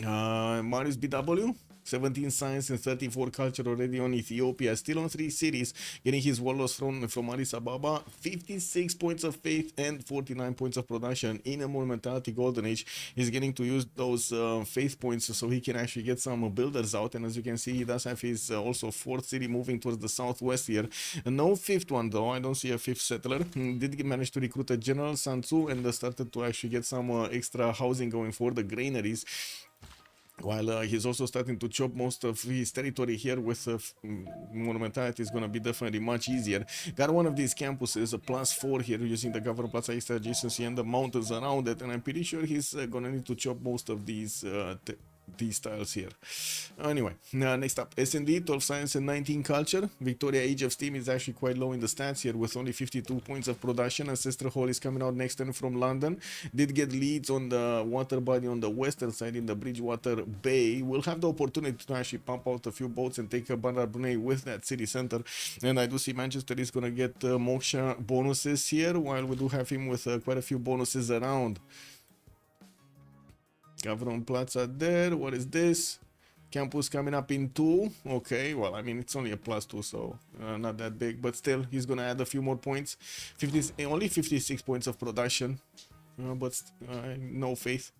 Marius BW, 17 science and 34 culture already on Ethiopia, still on 3 cities, getting his warlords from Addis Ababa, 56 points of faith and 49 points of production in a Monumentality Golden Age. He's getting to use those faith points so he can actually get some builders out, and as you can see, he does have his also 4th city moving towards the southwest here. And no 5th one though, I don't see a 5th settler. Did manage to recruit a General Sansu and started to actually get some extra housing going for the granaries. While he's also starting to chop most of his territory here with Monumentality is going to be definitely much easier. Got one of these campuses, a +4 here, using the Governor Plaza extra adjacency and the mountains around it, and I'm pretty sure he's going to need to chop most of these tiles here. Anyway, next up, S&D, 12 Science and 19 Culture. Victoria Age of Steam is actually quite low in the stats here with only 52 points of production. Ancestral Hall is coming out next turn from London. Did get leads on the water body on the western side in the Bridgewater Bay. Will have the opportunity to actually pump out a few boats and take a Bandar Brunei with that city center. And I do see Manchester is going to get Moksha bonuses here, while we do have him with quite a few bonuses around. Gavron Plaza there. What is this? Campus coming up in 2. Okay, well, I mean, it's only a +2, so not that big. But still, he's going to add a few more points. Only 56 points of production. But no faith.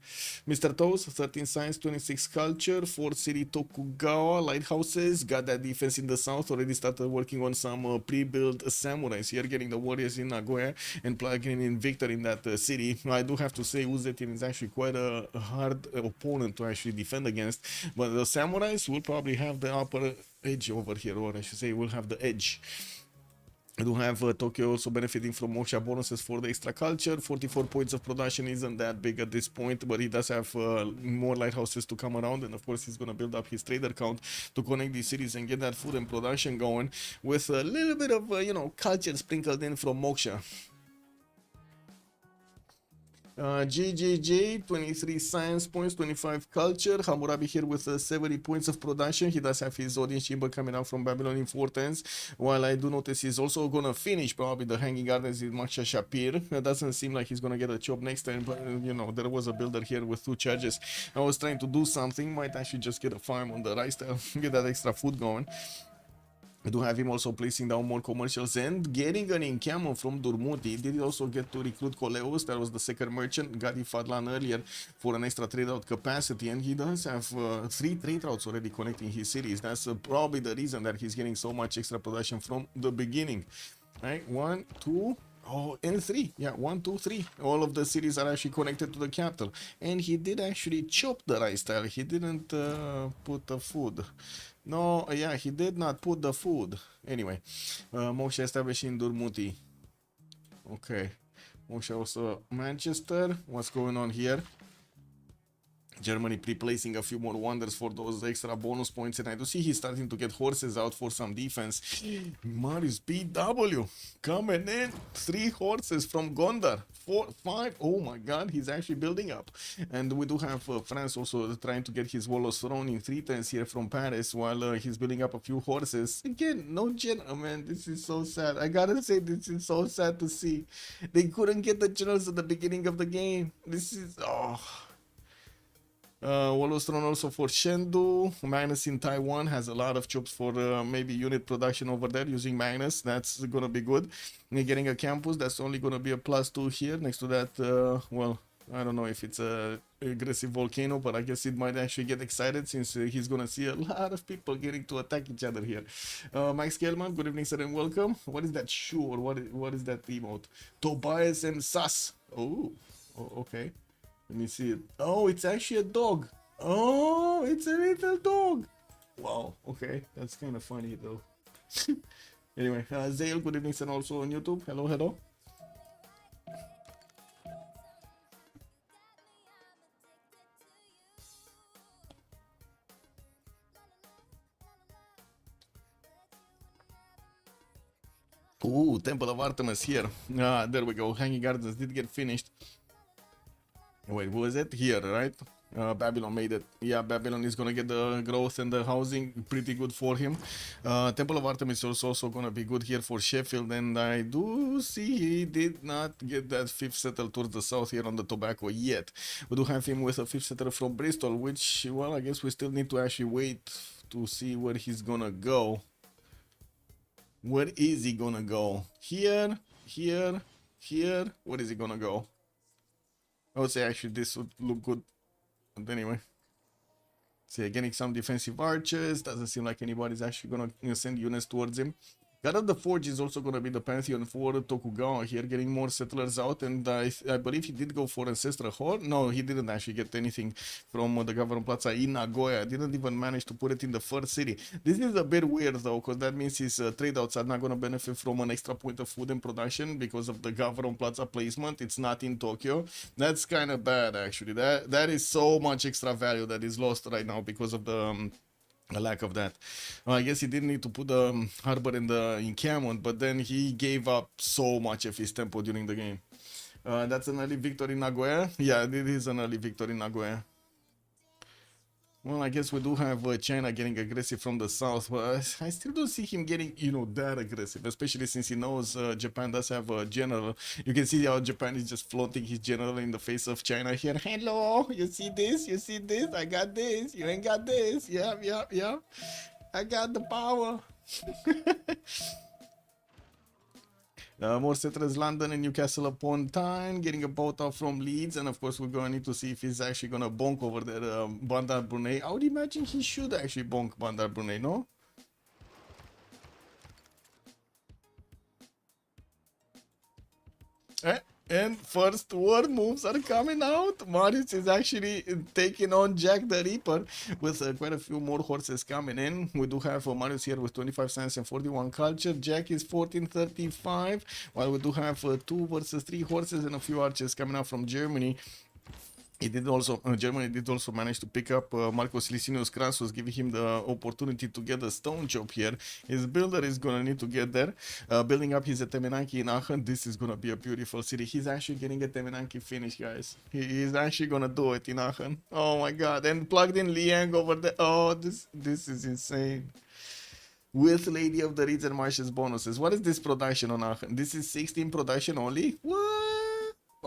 Mr. Toes, 13 Science, 26 Culture, 4 City Tokugawa, Lighthouses. Got that defense in the south. Already started working on some pre-built samurais here, getting the warriors in Nagoya and plugging in Victor in that city. I do have to say, Uzetin is actually quite a hard opponent to actually defend against. But the samurais will probably have the upper edge over here, or I should say, will have the edge. I do have Tokyo also benefiting from Moksha bonuses for the extra culture. 44 points of production isn't that big at this point, but he does have more lighthouses to come around, and of course he's going to build up his trader count to connect these cities and get that food and production going with a little bit of culture sprinkled in from Moksha. GGG, 23 science points, 25 culture. Hammurabi here with 70 points of production. He does have his audience chamber coming out from Babylon in 4 turns. While I do notice he's also gonna finish probably the Hanging Gardens with Maksha Shapir. It doesn't seem like he's gonna get a chop next time, but there was a builder here with 2 charges. I was trying to do something, might actually just get a farm on the rice tile, get that extra food going. I do have him also placing down more commercials and getting an encampment from Durmuti. Did he also get to recruit Coleus? That was the second merchant. Got Fadlan earlier for an extra trade out capacity, and he does have 3 trade routes already connecting his cities. That's probably the reason that he's getting so much extra production from the beginning. Right, 1, 2. Oh, and 3. Yeah, 1, 2, 3. All of the cities are actually connected to the capital. And he did actually chop the rice tile. He didn't put the food. No, yeah, he did not put the food. Anyway, Moksha established in Durmuti. Okay. Moksha also Manchester. What's going on here? Germany pre-placing a few more wonders for those extra bonus points, and I do see he's starting to get horses out for some defense. Marius BW coming in, 3 horses from Gondar, 4, 5. Oh my god, he's actually building up. And we do have France also trying to get his walls thrown in 3 turns here from Paris, while he's building up a few horses. Again, no general, man. This is so sad. I gotta say, this is so sad to see. They couldn't get the generals at the beginning of the game. This is Wolostron also for Chengdu. Magnus in Taiwan has a lot of chops for maybe unit production over there using Magnus. That's gonna be good. And getting a campus, that's only gonna be a +2 here. Next to that, well, I don't know if it's a aggressive volcano, but I guess it might actually get excited since he's gonna see a lot of people getting to attack each other here. Max Kelman, good evening, sir, and welcome. What is that shoe or what is that emote? Tobias and Sus. Oh, okay. Let me see it. Oh, it's actually a dog. Oh, it's a little dog. Wow. Okay, that's kind of funny though. Anyway, Zale, good evening, and also on YouTube. Hello, hello. Ooh, Temple of Artemis here. There we go. Hanging Gardens did get finished. Wait, who is it? Here, right? Babylon made it. Yeah, Babylon is gonna get the growth and the housing pretty good for him. Temple of Artemis is also gonna be good here for Sheffield, and I do see he did not get that 5th settle towards the south here on the tobacco yet. We do have him with a 5th settler from Bristol, which, well, I guess we still need to actually wait to see where he's gonna go. Where is he gonna go? Here, here, here. Where is he gonna go? I would say actually this would look good. But anyway. See, getting some defensive archers. Doesn't seem like anybody's actually gonna send units towards him. God of the Forge is also gonna be the Pantheon for Tokugawa here, getting more settlers out, and I believe he did go for Ancestral Horde. No, he didn't actually get anything from the Government Plaza in Nagoya. Didn't even manage to put it in the first city. This is a bit weird though, because that means his trade outs are not gonna benefit from an extra point of food and production because of the Government Plaza placement. It's not in Tokyo. That's kind of bad actually. That is so much extra value that is lost right now because of the lack of that. I guess he didn't need to put the harbor in the encampment, but then he gave up so much of his tempo during the game. That's an early victory in Nagoya. Yeah, it is an early victory in Nagoya. Well, I guess we do have China getting aggressive from the south, but I still don't see him getting, you know, that aggressive, especially since he knows Japan does have a general. You can see how Japan is just flaunting his general in the face of China here. Hello, you see this? You see this? I got this. You ain't got this. Yeah, yeah, yeah. I got the power. More settlers, London and Newcastle upon Tyne, getting a boat out from Leeds, and of course we're going to need to see if he's actually going to bonk over there, Bandar Brunei. I would imagine he should actually bonk Bandar Brunei, no? And first war moves are coming out. Marius is actually taking on Jack the Ripper with quite a few more horses coming in. We do have Marius here with 25 science and 41 culture. Jack is 1435, while we do have 2 versus 3 horses and a few archers coming out from Germany. He did also, Germany did also manage to pick up Marcos Licinius Crassus, giving him the opportunity to get a stone chop here. His builder is gonna need to get there. Building up his Temenanki in Aachen. This is gonna be a beautiful city. He's actually getting a Temenanki finish, guys. He's actually gonna do it in Aachen. Oh my god. And plugged in Liang over there. Oh, this is insane. With Lady of the Reeds and Marshes bonuses. What is this production on Aachen? This is 16 production only? What?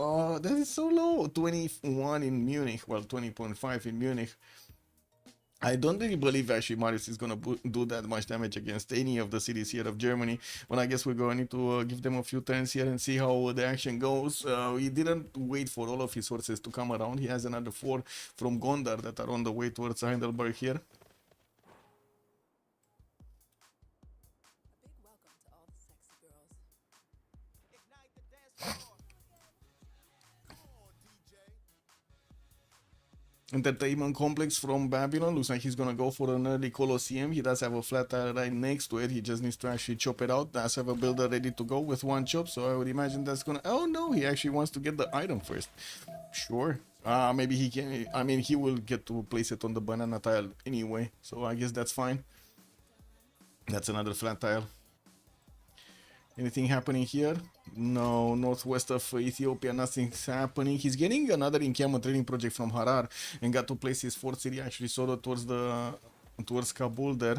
Oh, that is so low. 21 in Munich. Well, 20.5 in Munich. I don't really believe actually Marius is going to do that much damage against any of the cities here of Germany. But I guess we're going to need to give them a few turns here and see how the action goes. He didn't wait for all of his horses to come around. He has another 4 from Gondar that are on the way towards Heidelberg here. Entertainment complex from Babylon. Looks like he's gonna go for an early Colosseum. He does have a flat tire right next to it. He just needs to actually chop it out. Does have a builder ready to go with 1 chop, so I would imagine that's gonna... Oh no, he actually wants to get the item first. Sure. Maybe he can... I mean, he will get to place it on the banana tile anyway, so I guess that's fine. That's another flat tile. Anything happening here? No, northwest of Ethiopia, nothing's happening. He's getting another encampment training project from Harar and got to place his 4th city actually sort of towards Kabul there.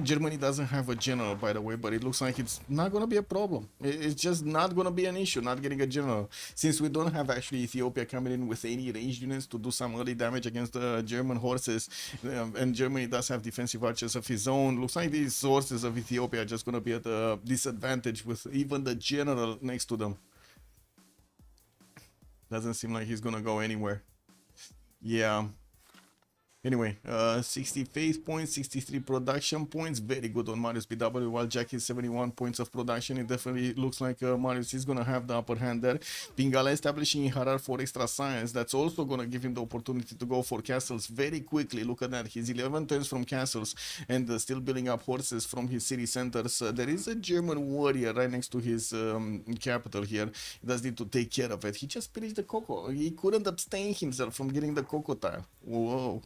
Germany doesn't have a general, by the way, but it looks like it's not gonna be a problem. It's just not gonna be an issue not getting a general, since we don't have actually Ethiopia coming in with any ranged units to do some early damage against the German horses, and Germany does have defensive archers of his own. Looks like these horses of Ethiopia are just gonna be at a disadvantage with even the general next to them. Doesn't seem like he's gonna go anywhere. Yeah. Anyway, 60 phase points, 63 production points, very good on Marius BW, while Jack is 71 points of production. It definitely looks like Marius is gonna have the upper hand there. Pingala establishing Harar for extra science, that's also gonna give him the opportunity to go for castles very quickly. Look at that, he's 11 turns from castles and still building up horses from his city centers. There is a German warrior right next to his capital here. He does need to take care of it. He just finished the cocoa. He couldn't abstain himself from getting the cocoa tile. Whoa.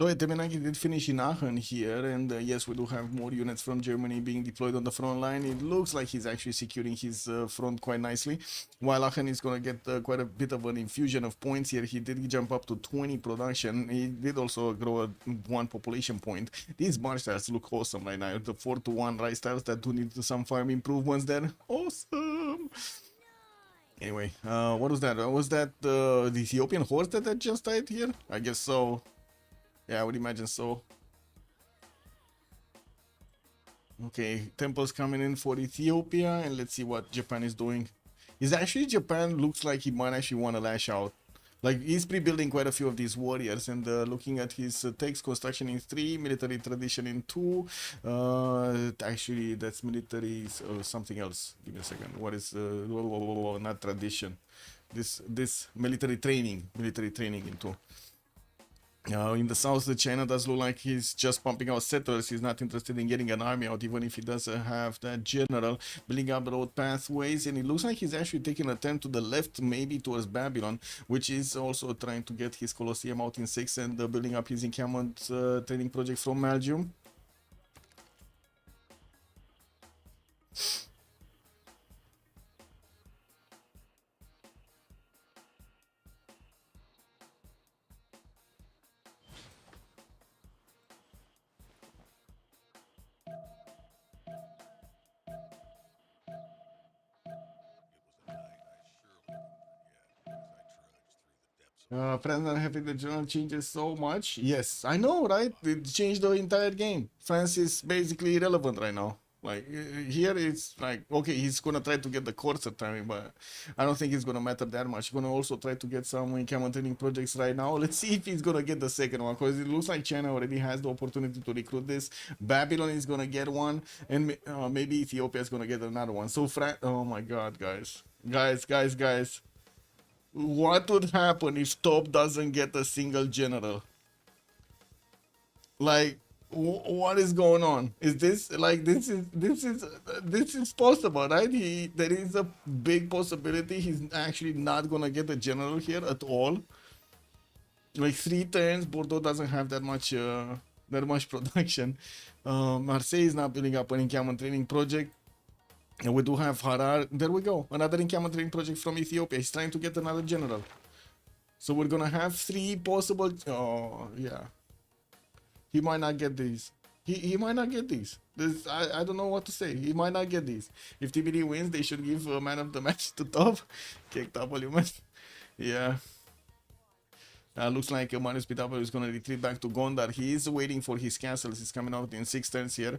So Temenaki did finish in Aachen here, and yes, we do have more units from Germany being deployed on the front line. It looks like he's actually securing his front quite nicely, while Aachen is going to get quite a bit of an infusion of points here. He did jump up to 20 production. He did also grow one population point. These march tiles look awesome right now. The 4-1 rice tiles that do need some farm improvements there. Awesome! Anyway, what was that? Was that the Ethiopian horse that just died here? I guess so. Yeah, I would imagine so. Okay, temples coming in for Ethiopia, and let's see what Japan is doing. Is actually Japan looks like he might actually want to lash out. Like, he's pre-building quite a few of these warriors, and looking at his text construction in 3, military tradition in 2. Actually, that's military something else. Give me a second. What is not tradition? This military training in 2. In the south, China does look like he's just pumping out settlers. He's not interested in getting an army out, even if he does have that general building up road pathways. And it looks like he's actually taking a turn to the left, maybe towards Babylon, which is also trying to get his Colosseum out in 6 and building up his encampment training project from Belgium. France not having the general changes so much. Yes, I know, right? It changed the entire game. France is basically irrelevant right now. Like, here it's like, okay, he's gonna try to get the Corsair timing, but I don't think it's gonna matter that much. He's gonna also try to get some encampment training projects right now. Let's see if he's gonna get the second one, because it looks like China already has the opportunity to recruit this. Babylon is gonna get one, and maybe Ethiopia is gonna get another one. So oh my god, guys. What would happen if Top doesn't get a single general? Like, what is going on? Is this like this is possible, right? There is a big possibility he's actually not gonna get a general here at all. Like 3 turns, Bordeaux doesn't have that much production. Marseille is not building up an encampment training project. And we do have Harar. There we go. Another encampment training project from Ethiopia. He's trying to get another general. So we're gonna have 3 possible. Oh yeah. He might not get these. He might not get these. I don't know what to say. He might not get these. If TBD wins, they should give a man of the match to Top. Kick W, man. Yeah. Looks like Marius BW is gonna retreat back to Gondar. He is waiting for his castles. He's coming out in 6 turns here.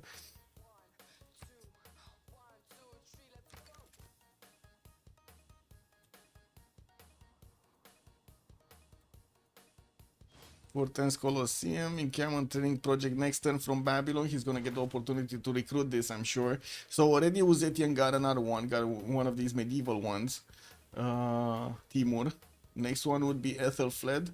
For 10 Colosseum, in Cameron training project next turn from Babylon. He's gonna get the opportunity to recruit this, I'm sure. So already Uzetian got another one, got one of these medieval ones. Timur. Next one would be Ethelfled.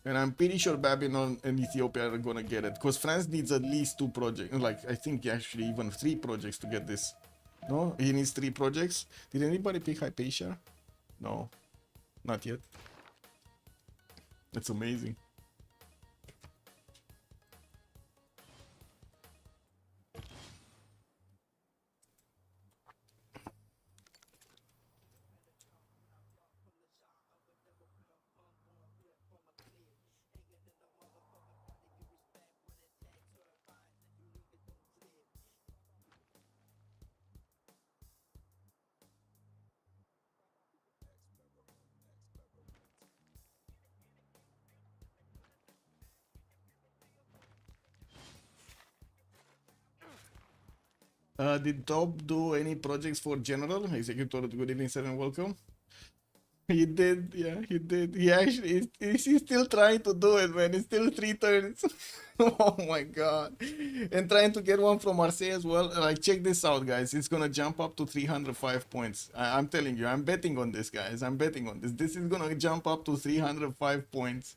And I'm pretty sure Babylon and Ethiopia are gonna get it. Because France needs at least 2 projects. Like, I think actually even 3 projects to get this. No? He needs 3 projects. Did anybody pick Hypatia? No. Not yet. That's amazing. Did Top do any projects for General? Executor, good evening, sir, and welcome. He did, yeah, he did. He actually, he's still trying to do it, man. It's still 3 turns. Oh my god. And trying to get one from Marseille as well. Like, check this out, guys. It's gonna jump up to 305 points. I'm telling you, I'm betting on this, guys. I'm betting on this. This is gonna jump up to 305 points.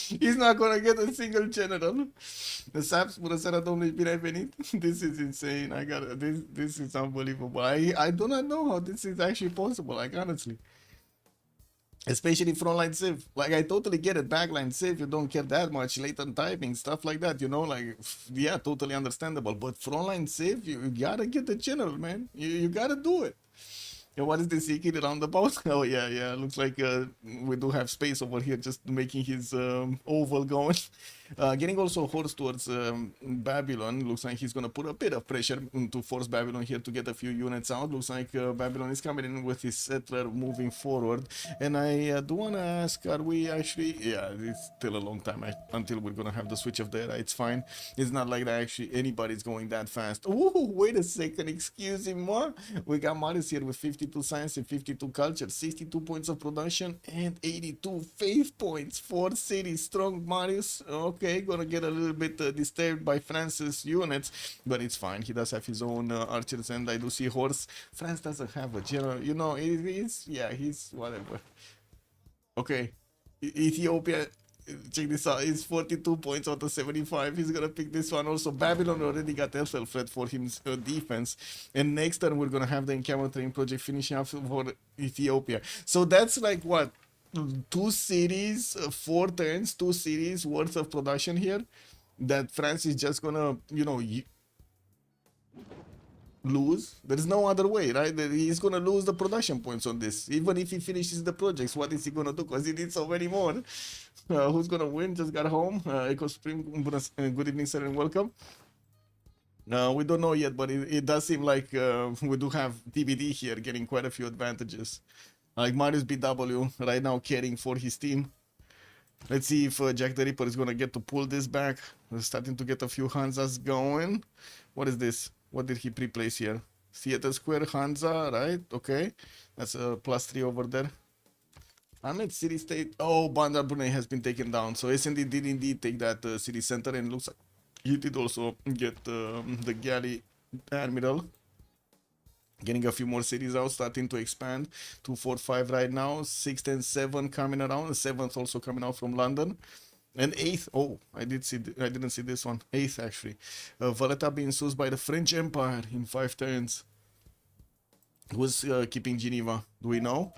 He's not gonna get a single general. The Saps, bună seara, domnule, bine ai venit. This is insane. This is unbelievable. I do not know how this is actually possible, like, honestly. Especially frontline Civ. Like, I totally get it. Backline Civ, you don't care that much. Latent typing, stuff like that, you know, like, yeah, totally understandable. But frontline Civ, you gotta get the general, man. You gotta do it. Yeah, what is this Iki roundabout? Oh yeah, looks like we do have space over here, just making his oval going. Getting also horse towards Babylon. Looks like he's gonna put a bit of pressure to force Babylon here to get a few units out. Looks like Babylon is coming in with his settler moving forward. And I do wanna ask, are we actually? Yeah, it's still a long time until we're gonna have the switch of the era. It's fine. It's not like that actually anybody's going that fast. Oh, wait a second, excuse me, more. We got Marius here with 52 science and 52 culture, 62 points of production and 82 faith points. 4 cities strong, Marius. Okay, gonna get a little bit disturbed by France's units, but it's fine. He does have his own archers, and I do see horse. France doesn't have a general, you know. He's whatever. Okay, Ethiopia. Check this out. It's 42 points out of 75. He's gonna pick this one. Also, Babylon already got Ethelfled for his defense. And next turn, we're gonna have the encampment training project finishing up for Ethiopia. So that's like what? 2 cities, 4 turns, 2 cities worth of production here. That France is just gonna, you know, lose. There is no other way, right? He's gonna lose the production points on this. Even if he finishes the projects, what is he gonna do? Because he needs so many more. Who's gonna win? Just got home. Echo Supreme, good evening, sir, and welcome. We don't know yet, but it does seem like we do have TBD here getting quite a few advantages. Like Marius BW right now carrying for his team. Let's see if Jack the Ripper is gonna get to pull this back. We're starting to get a few Hanzas going. What is this? What did he pre-place here? Theater Square, Hansa, right? Okay. That's a +3 over there. Ahmed City State. Oh, Bandar Brunei has been taken down. So SND did indeed take that city center, and looks like he did also get the galley admiral. Getting a few more cities out, starting to expand. 2, 4, 5 right now. 6 and 7 coming around. The 7th also coming out from London. And 8th, oh, I didn't see this one. 8th actually. Valletta being seized by the French Empire in 5 turns. Who's keeping Geneva? Do we know?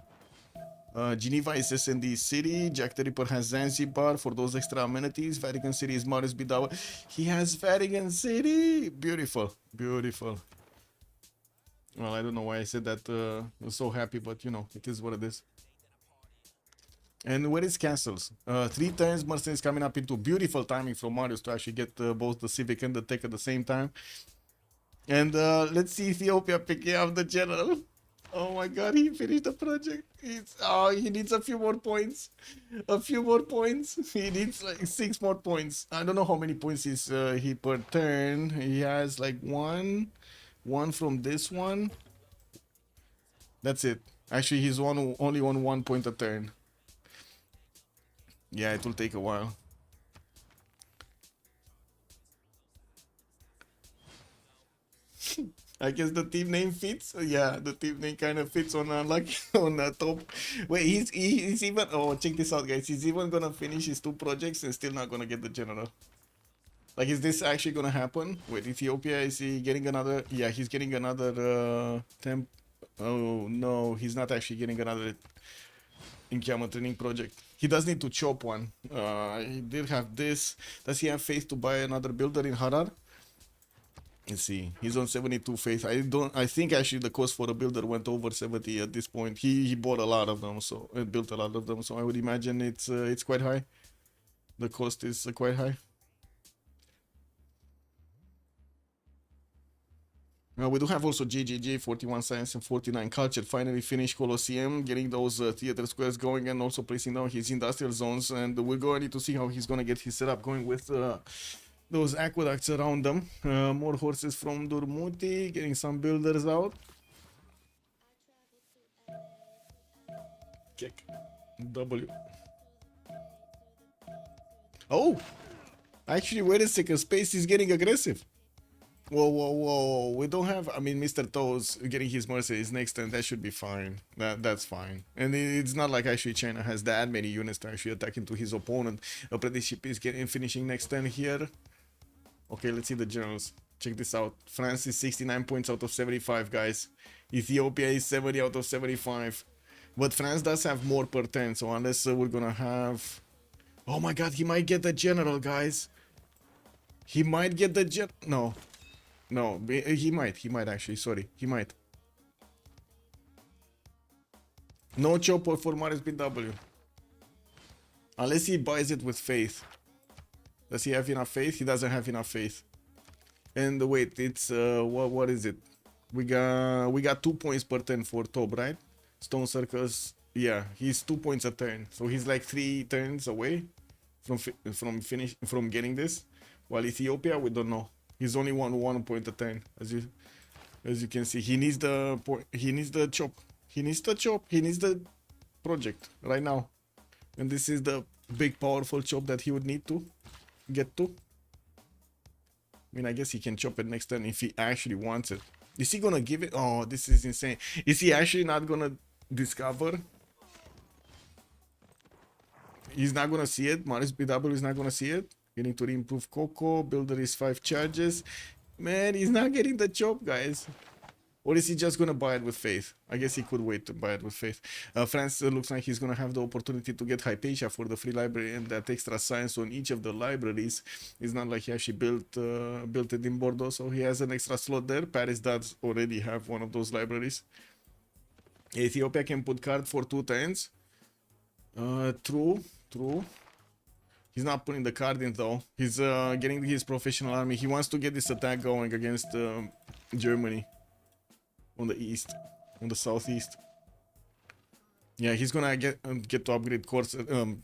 Geneva is SND city. Jack the Ripper has Zanzibar for those extra amenities. Vatican City is Marius Bidawa. He has Vatican City. Beautiful, beautiful. Well, I don't know why I said that. I was so happy, but you know, it is what it is. And where is castles? 3 turns, Mercedes coming up into beautiful timing from Marius to actually get both the civic and the tech at the same time. And let's see Ethiopia picking up the general. Oh my god, he finished the project. He needs a few more points. A few more points. He needs like 6 more points. I don't know how many points is he per turn. He has like one from this one. That's it. Actually, he's only on 1 point a turn. Yeah, it will take a while. I guess the team name fits. Yeah, the team name kind of fits on like on the top. Wait, he's even. Oh, check this out, guys. He's even gonna finish his 2 projects and still not gonna get the general. Like, is this actually gonna happen? Wait, Ethiopia, is he getting another? Yeah, he's getting another temp. Oh no, he's not actually getting another Inkiyama training project. He does need to chop one. He did have this. Does he have faith to buy another builder in Harar? Let's see. He's on 72 faith. I think actually the cost for a builder went over 70 at this point. He bought a lot of them, so built a lot of them. So I would imagine it's quite high. The cost is quite high. We do have also GGG, 41 Science and 49 Culture. Finally finished Colosseum, getting those theater squares going and also placing down his industrial zones. And we're going to see how he's going to get his setup going with those aqueducts around them. More horses from Durmuti, getting some builders out. Kick. W. Oh! Actually, wait a second. Space is getting aggressive. Whoa, whoa, whoa. We don't have... I mean, Mr. Toes getting his Mercedes next turn. That should be fine. That's fine. And it's not like actually China has that many units to actually attack into his opponent. Apprenticeship is finishing next turn here. Okay, let's see the generals. Check this out. France is 69 points out of 75, guys. Ethiopia is 70 out of 75. But France does have more per turn. So unless we're gonna have... Oh my god, he might get the general, guys. He might get the No. No, he might actually, sorry, he might. No chopper for Marius BW. Unless he buys it with faith. Does he have enough faith? He doesn't have enough faith. And wait, it's what is it? We got 2 points per turn for top, right? Stone Circus, yeah, he's 2 points a turn. So he's like 3 turns away from getting this. While Ethiopia, we don't know. He's only 1 point a turn, as you can see. He needs the chop. He needs the project right now. And this is the big powerful chop that he would need to get to. I mean, I guess he can chop it next turn if he actually wants it. Is he gonna give it? Oh, this is insane. Is he actually not gonna discover? He's not gonna see it. Marius BW is not gonna see it. Getting to improve Coco. Builder is 5 charges. Man, he's not getting the chop, guys. Or is he just gonna buy it with faith? I guess he could wait to buy it with faith. France looks like he's gonna have the opportunity to get Hypatia for the free library and that extra science on each of the libraries. It's not like he actually built it in Bordeaux, so he has an extra slot there. Paris does already have one of those libraries. Ethiopia can put card for 2 turns. True. He's not putting the card in though. He's getting his professional army. He wants to get this attack going against Germany on the east, on the southeast. Yeah, he's gonna get to upgrade course.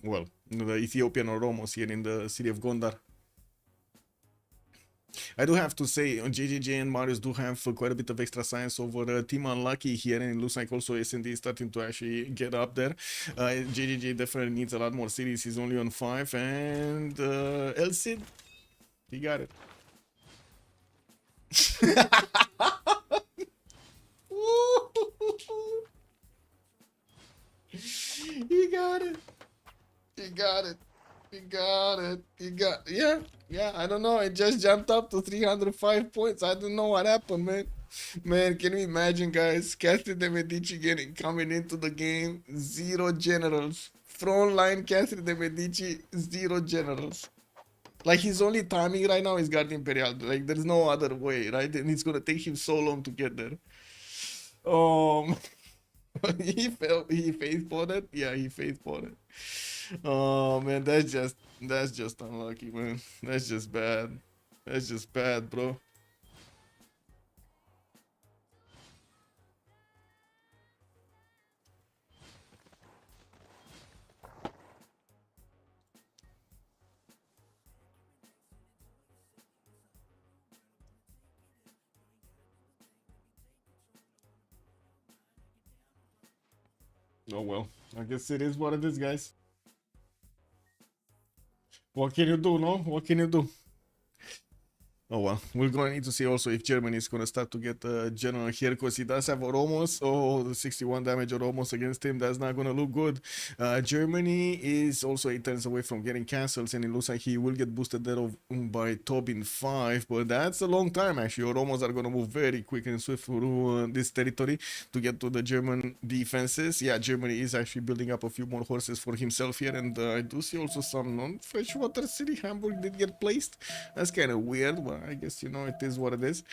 Well, the Ethiopian Oromos here in the city of Gondar. I do have to say, JJJ and Marius do have quite a bit of extra science over Team Unlucky here, and it looks like also SND is starting to actually get up there. JJJ definitely needs a lot more cities. He's only on 5, and El Cid, he got it. He got it. Yeah, I don't know. It just jumped up to 305 points. I don't know what happened, man. Man, can you imagine, guys? Catherine de Medici coming into the game, 0 generals. Front line Catherine de Medici, 0 generals. Like, his only timing right now is Guard Imperial. Like, there's no other way, right? And it's gonna take him so long to get there. He faith it. Yeah, he faith it. Oh man, that's just unlucky, man. That's just bad. That's just bad, bro. Oh well, I guess it is what it is, guys. What can you do, no? What can you do? Oh well, we're gonna need to see also if Germany is gonna start to get a general here, because he does have Oromos. Oh, the 61 damage Oromos against him, that's not gonna look good. Germany is also 8 turns away from getting castles, and it looks like he will get boosted there by Tobin 5, but that's a long time actually. Oromos are gonna move very quick and swift through this territory to get to the German defenses. Yeah, Germany is actually building up a few more horses for himself here, and I do see also some non-freshwater city. Hamburg did get placed. That's kind of weird, but I guess, you know, it is what it is.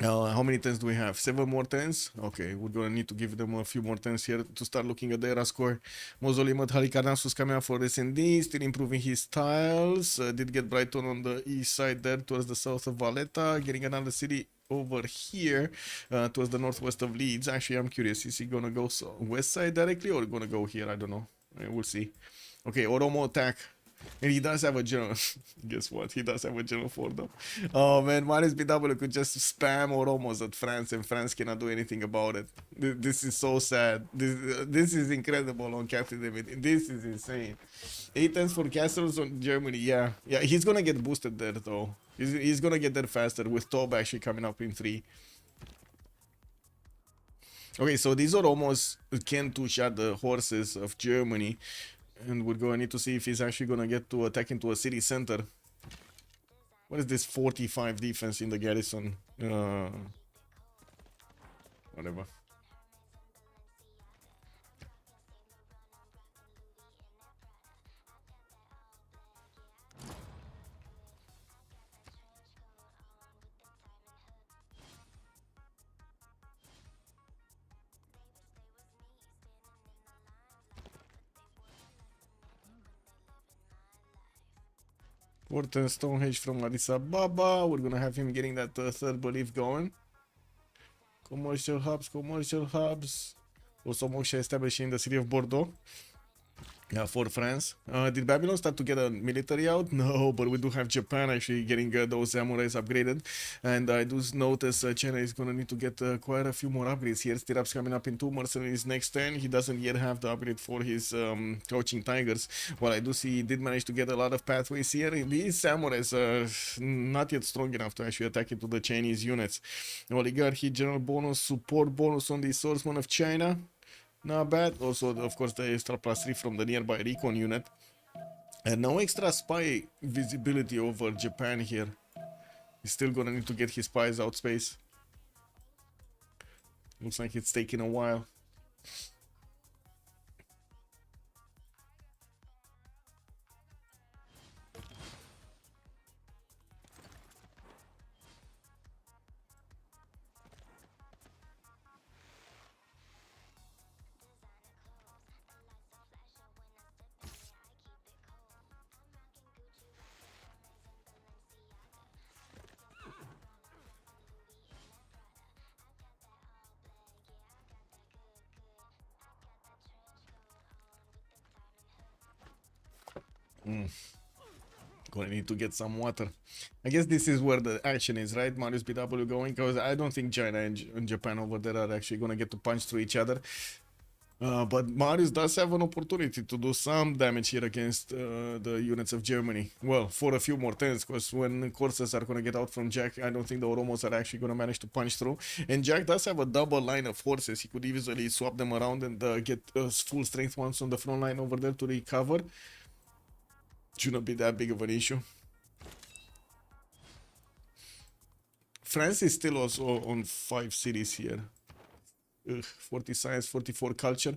How many turns do we have? 7 more turns? Okay, we're gonna need to give them a few more turns here to start looking at the era score. Mausoleum at Halicarnassus coming up for SND, still improving his tiles. Did get Brighton on the east side there towards the south of Valletta, getting another city over here towards the northwest of Leeds. Actually, I'm curious, is he gonna go west side directly or gonna go here? I don't know. We'll see. Okay, Oromo attack. And he does have a general. Guess what? He does have a general for them. Oh man, Marius BW could just spam Oromos at France, and France cannot do anything about it. This is so sad. This is incredible on Captain David. This is insane. 8 turns for castles on Germany. Yeah, he's gonna get boosted there though. He's gonna get there faster with Tob actually coming up in 3. Okay, so these Oromos can two-shot the horses of Germany. And we're going to need to see if he's actually going to get to attack into a city center. What is this 45 defense in the garrison? Whatever. Porton Stonehenge from Addis Ababa. We're gonna have him getting that third belief going. Commercial hubs, commercial hubs. Also Moksha establishing the city of Bordeaux. For France. Did Babylon start to get a military out? No, but we do have Japan actually getting those samurais upgraded. And I do notice China is going to need to get quite a few more upgrades here. Stirrups coming up in 2 mercenaries next turn. He doesn't yet have the upgrade for his Crouching Tigers. Well, I do see he did manage to get a lot of pathways here. These samurais are not yet strong enough to actually attack into the Chinese units. Oligarchy, general bonus, support bonus on the swordsman of China. Not bad. Also, of course, the extra +3 from the nearby recon unit. And no extra spy visibility over Japan here. He's still gonna need to get his spies out space. Looks like it's taking a while. Gonna need to get some water. I guess this is where the action is, right? Marius BW going, because I don't think China and Japan over there are actually gonna get to punch through each other. But Marius does have an opportunity to do some damage here against the units of Germany. Well, for a few more turns, because when courses are going to get out from Jack, I don't think the Oromos are actually going to manage to punch through. And Jack does have a double line of horses. He could easily swap them around and get full strength ones on the front line over there to recover. Shouldn't be that big of an issue. France is still also on 5 cities here. 40 science, 44 culture.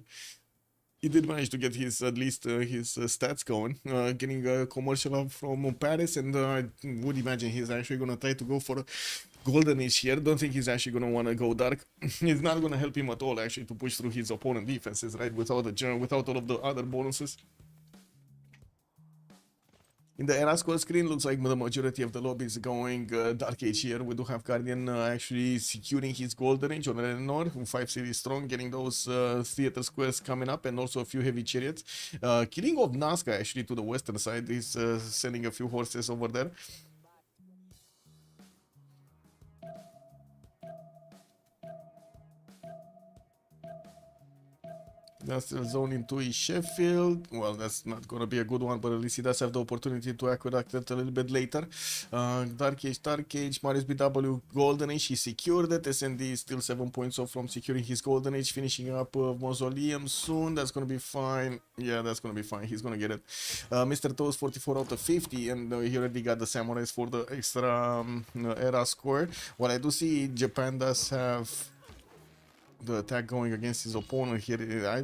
He did manage to get his at least his stats going, getting a commercial up from Paris, and I would imagine he's actually gonna try to go for a golden age here. Don't think he's actually gonna want to go dark. It's not gonna help him at all actually to push through his opponent defenses, right? Without the general, without all of the other bonuses. In the era score screen, looks like the majority of the lobby is going Dark Age here. We do have Guardian actually securing his golden age on Eleanor, 5 cities strong, getting those theater squares coming up, and also a few heavy chariots. Killing of Nazca actually to the western side is sending a few horses over there. That's still zone into is Sheffield. Well, that's not gonna be a good one, but at least he does have the opportunity to acquire that a little bit later. Dark Age, Marius BW, Golden Age, he secured it. SND is still 7 points off from securing his Golden Age, finishing up Mausoleum soon. That's gonna be fine. Yeah, that's gonna be fine. He's gonna get it. Mr. Toast, 44 out of 50, and he already got the Samurais for the extra era score. What I do see, Japan does have the attack going against his opponent here. I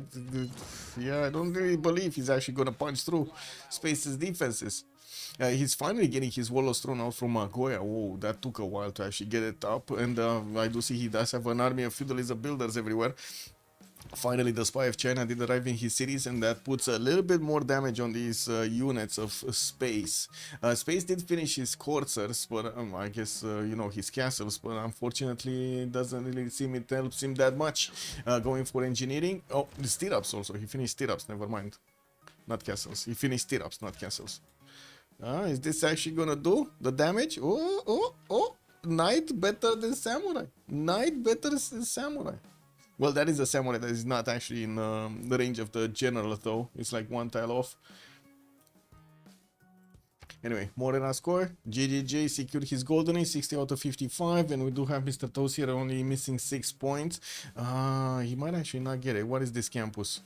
don't really believe he's actually gonna punch through Space's defenses. He's finally getting his Warlords thrown out from Goya. Whoa, that took a while to actually get it up. And I do see he does have an army of feudalism builders everywhere. Finally, the Spy of China did arrive in his cities, and that puts a little bit more damage on these units of Space. Space did finish his coursers, but I guess, you know, his castles, but unfortunately it doesn't really seem it helps him that much. Going for engineering. Oh, the stirrups also. He finished stirrups, never mind. Not castles. He finished stirrups, not castles. Is this actually gonna do the damage? Oh. Knight better than Samurai. Knight better than Samurai. Well, that is a Samurai that is not actually in the range of the General, though. It's like one tile off. Anyway, Morena score. JJJ secured his Golden Age, 60 out of 55. And we do have Mr. Toast here only missing 6 points. He might actually not get it. What is this campus?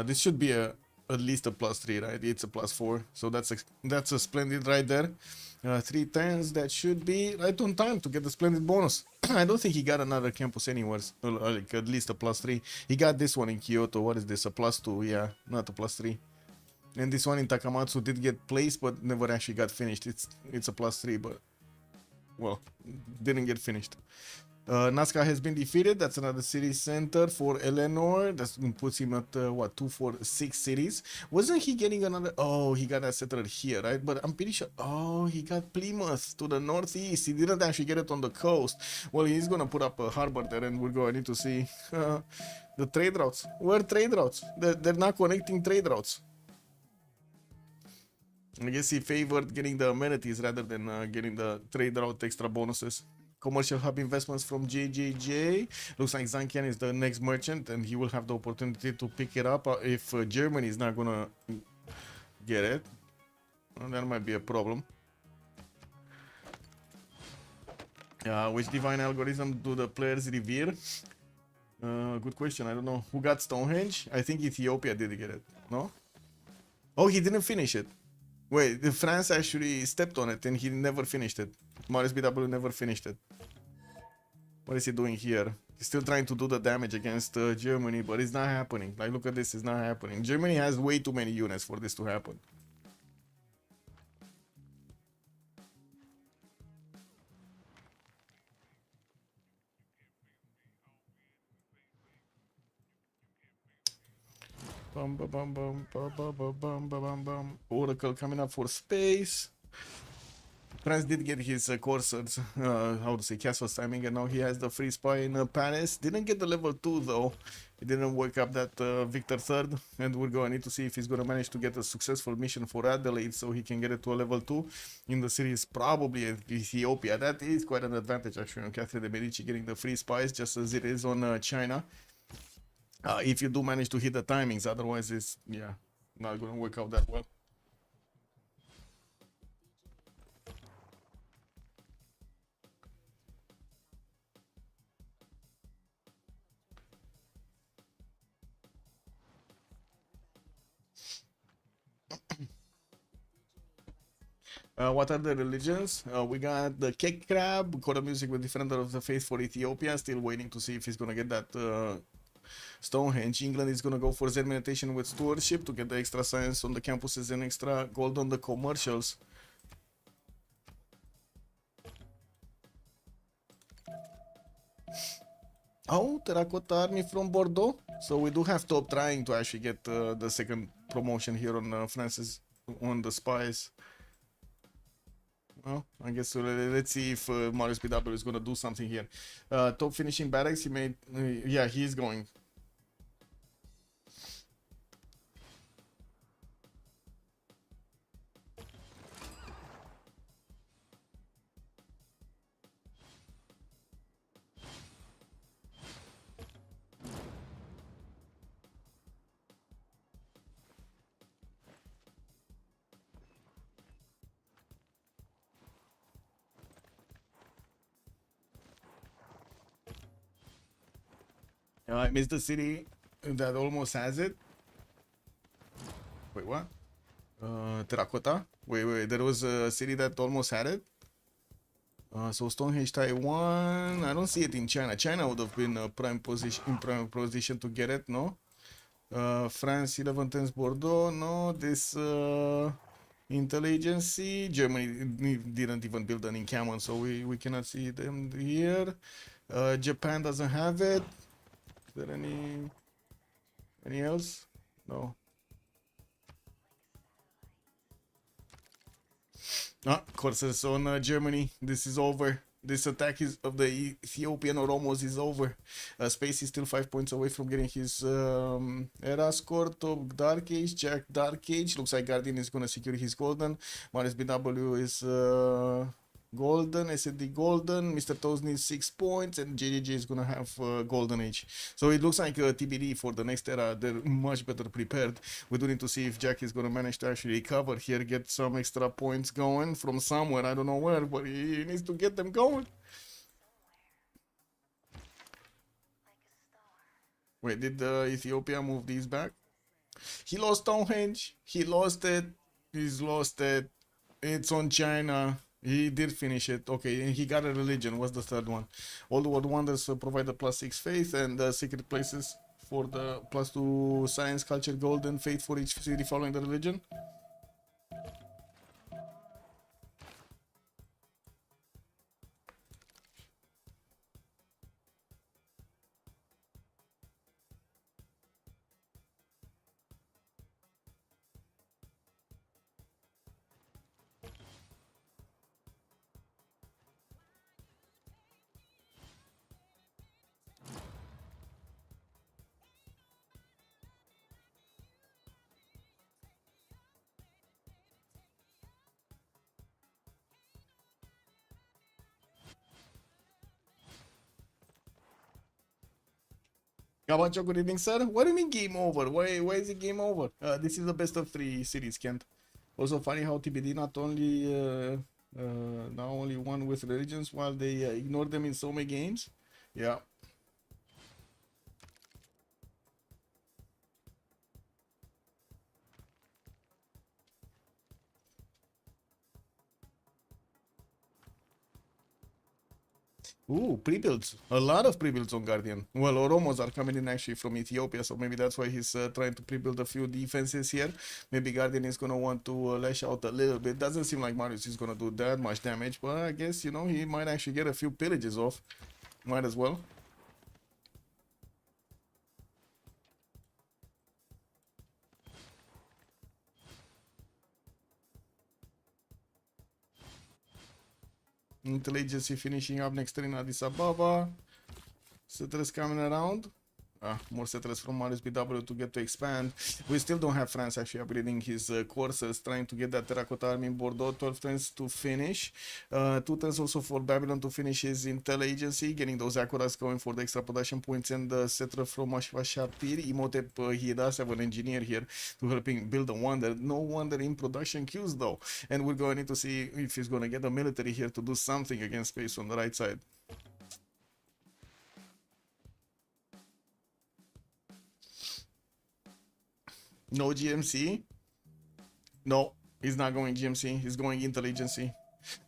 This should be at least a +3, right? It's a +4. So that's a splendid right there. 3 10s, that should be right on time to get the splendid bonus. I don't think he got another campus anywhere, like at least a +3. He got this one in Kyoto. What is this? A +2? Yeah, not a +3. And this one in Takamatsu did get placed, but never actually got finished. It's a +3, but well, didn't get finished. Nazca has been defeated. That's another city center for Eleanor. That puts him at what, 2, 4, 6 cities. Wasn't he getting another? Oh, he got that settled here, right? But I'm pretty sure. Oh, he got Plymouth to the northeast. He didn't actually get it on the coast. Well, he's gonna put up a harbor there, and we're going to see the trade routes. Where trade routes? They're not connecting trade routes. I guess he favored getting the amenities rather than getting the trade route extra bonuses. Commercial hub investments from JJJ. Looks like Zankian is the next merchant, and he will have the opportunity to pick it up if Germany is not gonna get it. Well, that might be a problem. Which divine algorithm do the players revere? Good question. I don't know. Who got Stonehenge? I think Ethiopia did get it. No? Oh, he didn't finish it. Wait, France actually stepped on it and he never finished it. Marius BW never finished it. What is he doing here? He's still trying to do the damage against Germany, but it's not happening. Like, look at this, it's not happening. Germany has way too many units for this to happen. Oracle coming up for Space. France did get his coursers, how to say, castles timing, and now he has the free spy in Paris. Didn't get the level 2 though. He didn't wake up that Victor 3rd, and we're going to need to see if he's going to manage to get a successful mission for Adelaide so he can get it to a level 2 in the series, probably Ethiopia. That is quite an advantage actually on Catherine de Medici getting the free spies, just as it is on China. If you do manage to hit the timings, otherwise it's, yeah, not going to work out that well. What are the religions? We got the cake crab, Kora music with Defender of the Faith for Ethiopia. Still waiting to see if he's gonna get that Stonehenge. England is gonna go for Zen meditation with stewardship to get the extra science on the campuses and extra gold on the commercials. Oh, Terracotta Army from Bordeaux. So we do have top trying to actually get the second promotion here on France's on the spies. Well, I guess let's see if Marius BW is gonna do something here. Top finishing barracks. He made. Yeah, he's going. I missed the city that almost has it. Wait, what? Terracotta? Wait, there was a city that almost had it? So Stonehenge, Taiwan. I don't see it in China. China would have been prime position to get it, no? France, 11 tens Bordeaux, no. This intelligence, Germany didn't even build an encampment, so we cannot see them here. Japan doesn't have it. Is there any else? No. Ah, courses on Germany. This is over. This attack is of the Ethiopian Oromos is over. Space is still 5 points away from getting his era score. Top Dark Age, Jack Dark Age. Looks like Guardian is gonna secure his golden. Minus BW is golden. SD golden. Mr. Toes needs 6 points, and JJJ is gonna have golden age. So it looks like TBD for the next era. They're much better prepared. We do need to see if Jack is gonna manage to actually recover here, get some extra points going from somewhere. I don't know where, but he needs to get them going. Wait, did Ethiopia move these back? He lost Stonehenge. He lost it. He's lost it. It's on China. He did finish it. Okay, and he got a religion. What's the third one? All the world wonders provide the +6 faith, and secret places for the +2 science, culture, golden faith for each city following the religion. Gabacho, good evening, sir. What do you mean game over? Why is it game over? This is the best of 3 series, Kent. Also funny how TBD not only won with religions while they ignore them in so many games. Yeah. Ooh, pre-builds. A lot of pre-builds on Guardian. Well, Oromos are coming in actually from Ethiopia, so maybe that's why he's trying to pre-build a few defenses here. Maybe Guardian is going to want to lash out a little bit. Doesn't seem like Marius is going to do that much damage, but I guess, you know, he might actually get a few pillages off. Might as well. Intelligence finishing up next turn in Addis Ababa. Settlers coming around. More settlers from Marius BW to get to expand. We still don't have France actually upgrading his courses, trying to get that terracotta army in Bordeaux. 12 turns to finish. 2 turns also for Babylon to finish his intel agency, getting those aqueducts going for the extra production points, and the settler from Ashwashapir. Imhotep, he does have an engineer here to helping build a wonder. No wonder in production queues though. And we're going to need to see if he's going to get the military here to do something against space on the right side. No GMC? No, he's not going GMC. He's going Intelligency.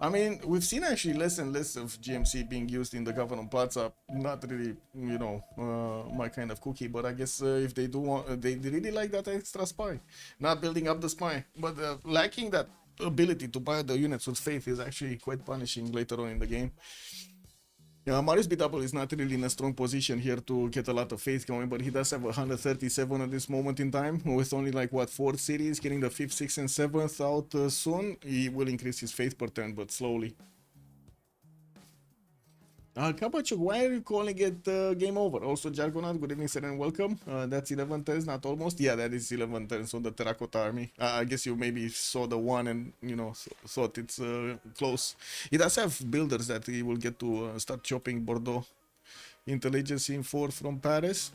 I mean, we've seen actually less and less of GMC being used in the Government Plaza. Not really, you know, my kind of cookie. But I guess if they do want, they really like that extra spy. Not building up the spy, but lacking that ability to buy the units with faith is actually quite punishing later on in the game. Yeah, Marius BW is not really in a strong position here to get a lot of faith going, but he does have 137 at this moment in time, with only like what 4 cities, getting the 5th, 6th, and 7th out soon. He will increase his faith per turn, but slowly. Kabachuk, why are you calling it game over? Also, Jargonaut, good evening, sir, and welcome. That's 11 turns, not almost. Yeah, that is 11 turns on the Terracotta army. I guess you maybe saw the one and, you know, thought it's close. He does have builders that he will get to start chopping Bordeaux. Intelligence in 4 from Paris.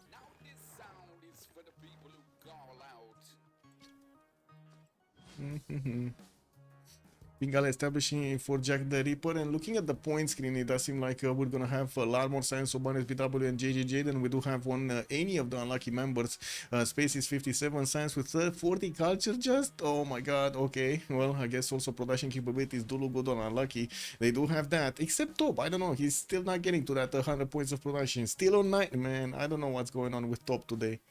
Now this sound is for the people who call out. Bengala establishing for Jack the Ripper, and looking at the point screen, it does seem like we're gonna have a lot more signs of Barnes BW and JJJ than we do have on any of the unlucky members. Space is 57 signs with 40 culture just. Oh my god, okay. Well, I guess also production capabilities do look good on unlucky. They do have that, except Top. I don't know, he's still not getting to that 100 points of production. Still on 9, man. I don't know what's going on with Top today.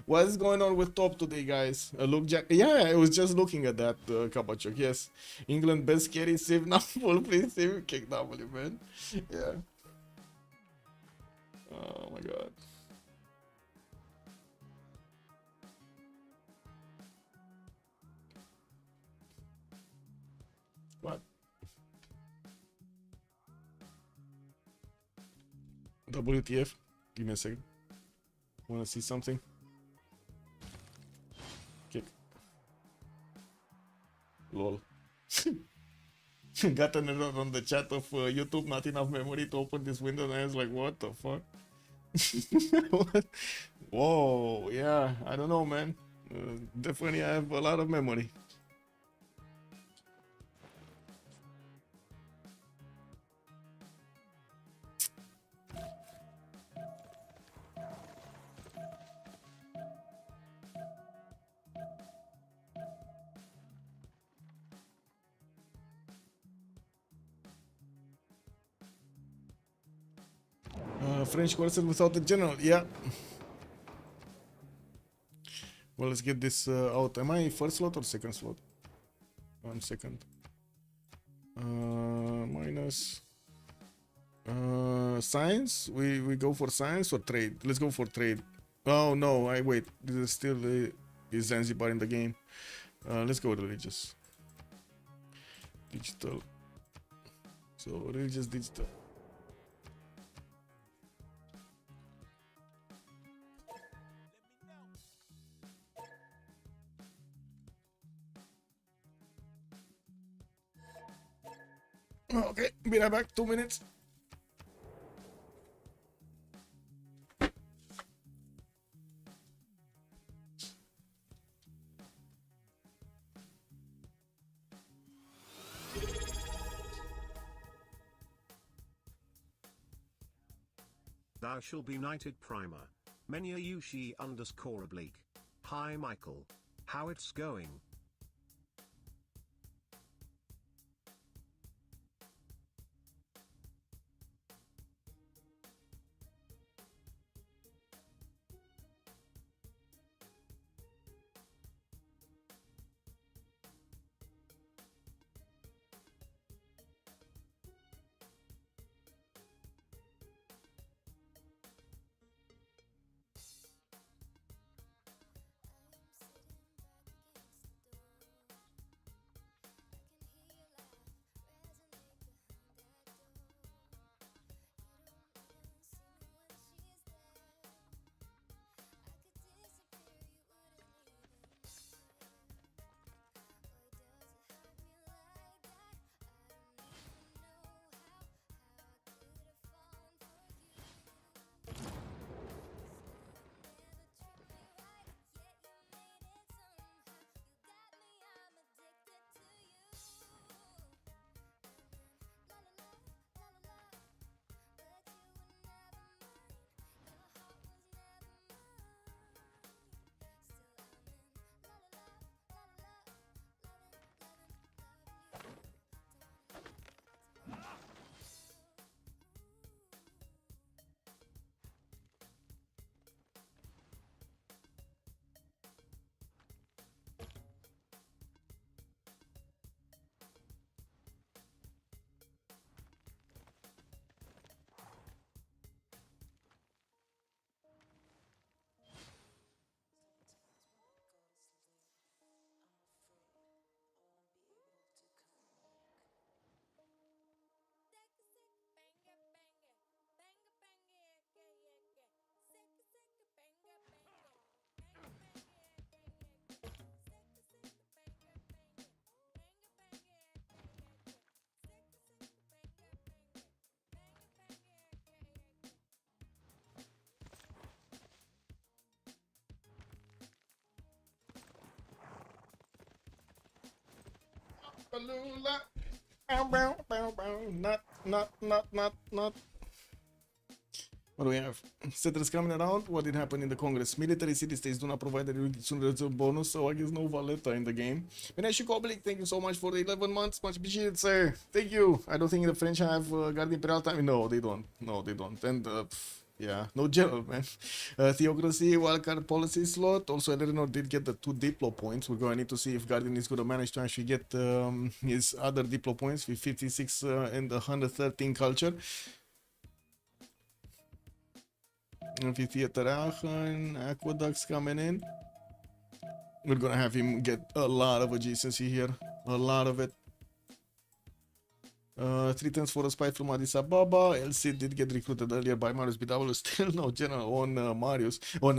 What's going on with Top today, guys? Look, Jack. Yeah, I was just looking at that, Kabachuk. Yes. England best carry, save now, full please save kick W, man. Yeah. Oh my god. What? WTF? Give me a second. Wanna see something? Kick. Lol. Got an error on the chat of YouTube, not enough memory to open this window, and I was like, what the fuck? What? Whoa, yeah, I don't know, man. Definitely I have a lot of memory. French courses without the general, yeah. Well, let's get this out. Am I first slot or second slot? 1 second. Minus science. We go for science or trade? Let's go for trade. Oh no, I wait. This is still is Zanzibar in the game. Let's go religious. Digital. So religious digital. Okay, be right back. 2 minutes. Thou shall be knighted primer. Menya Yushi _ oblique. Hi Michael. How it's going? Balula. Not. What do we have? Settlers coming around. What did happen in the Congress? Military city-states do not provide a reduction bonus, so I guess no Valletta in the game. Menesh Koblik, thank you so much for the 11 months. Much appreciated, sir. Thank you. I don't think the French have Guard Imperial time. No, they don't. No, they don't. And yeah, no general, man. Theocracy, wildcard policy slot. Also, Eleanor did get the 2 Diplo points. We're going to need to see if Guardian is going to manage to actually get his other Diplo points with 56 and 113 culture. Amphitheater Aachen, Aqueducts coming in. We're gonna have him get a lot of adjacency here. A lot of it. 3 turns for a spy from Addis Ababa. LC did get recruited earlier by Marius BW. Still no general on Marius. On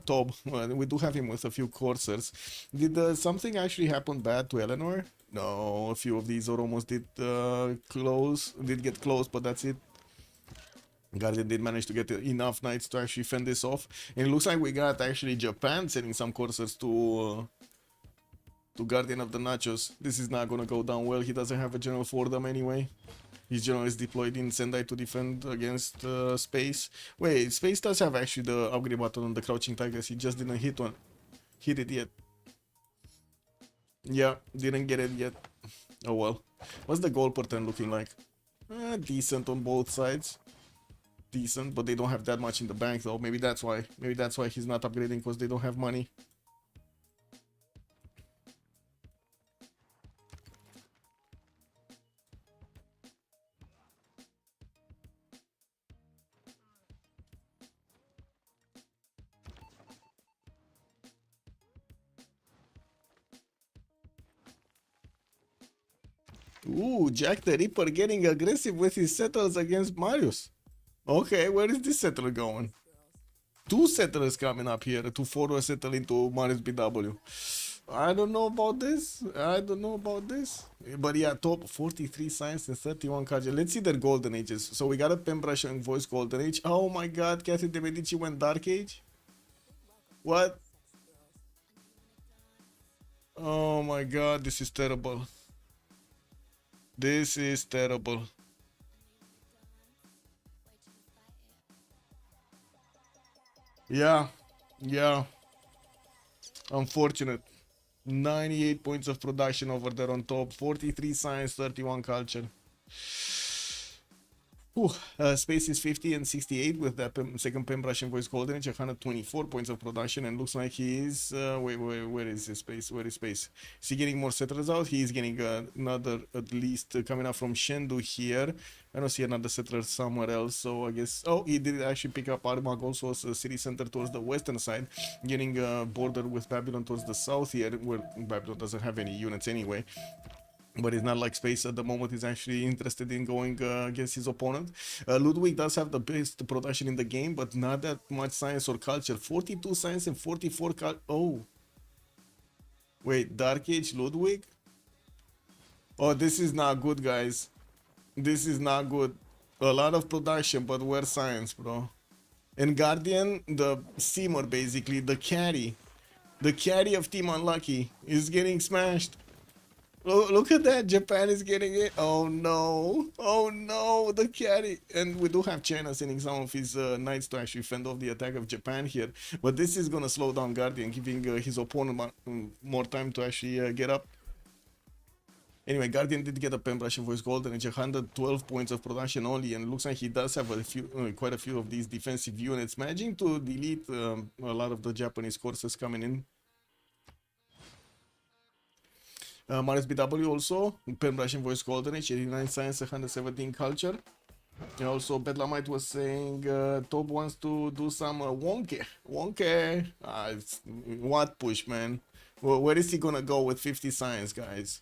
Tob. We do have him with a few coursers. Did something actually happen bad to Eleanor? No, a few of these almost did get close, but that's it. Guardian did manage to get enough knights to actually fend this off. And it looks like we got actually Japan sending some coursers to Guardian of the Nachos. This is not gonna go down well. He doesn't have a general for them anyway. His general is deployed in Sendai to defend against Space. Wait, Space does have actually the upgrade button on the Crouching Tigers. He just didn't hit it yet. Yeah, didn't get it yet. Oh well. What's the goal per turn looking like? Decent on both sides. Decent, but they don't have that much in the bank though. Maybe that's why he's not upgrading, because they don't have money. Ooh, Jack the Ripper getting aggressive with his settlers against Marius. Okay, where is this settler going? 2 settlers coming up here to forward settle into Marius BW. I don't know about this. But yeah, top 43 science and 31 culture. Let's see their golden ages. So we got a Pembrush and Voice golden age. Oh my god, Catherine de Medici went dark age? What? Oh my god, this is terrible. This is terrible. Yeah. Unfortunate. 98 points of production over there on top. 43 science, 31 culture. Space is 50 and 68 with that second Pembrush and Voice golden age. 124 points of production, and looks like he is where is his Space? Where is Space? Is he getting more settlers out? He is getting another at least coming up from Shendu here. I don't see another settler somewhere else, so I guess he did actually pick up Armagh also as a city center towards the western side, getting a border with Babylon towards the south here, where Babylon doesn't have any units anyway. But it's not like Space at the moment is actually interested in going against his opponent. Ludwig does have the best production in the game, but not that much science or culture. 42 science and 44 culture. Oh. Wait, Dark Age Ludwig? Oh, this is not good, guys. This is not good. A lot of production, but where's science, bro? And Guardian, the Seamer basically, the carry of Team Unlucky is getting smashed. Look at that, Japan is getting it. Oh no, the carry. And we do have China sending some of his knights to actually fend off the attack of Japan here. But this is gonna slow down Guardian, giving his opponent more time to actually get up. Anyway, Guardian did get a Pembrush and Voice golden age, 112 points of production only, and looks like he does have quite a few of these defensive units, managing to delete a lot of the Japanese courses coming in. Marius BW also, Pembrush and Voice golden age, 89 science, 117 culture. And also Bedlamite was saying Top wants to do some Wonke. What push, man? Where is he gonna go with 50 science, guys?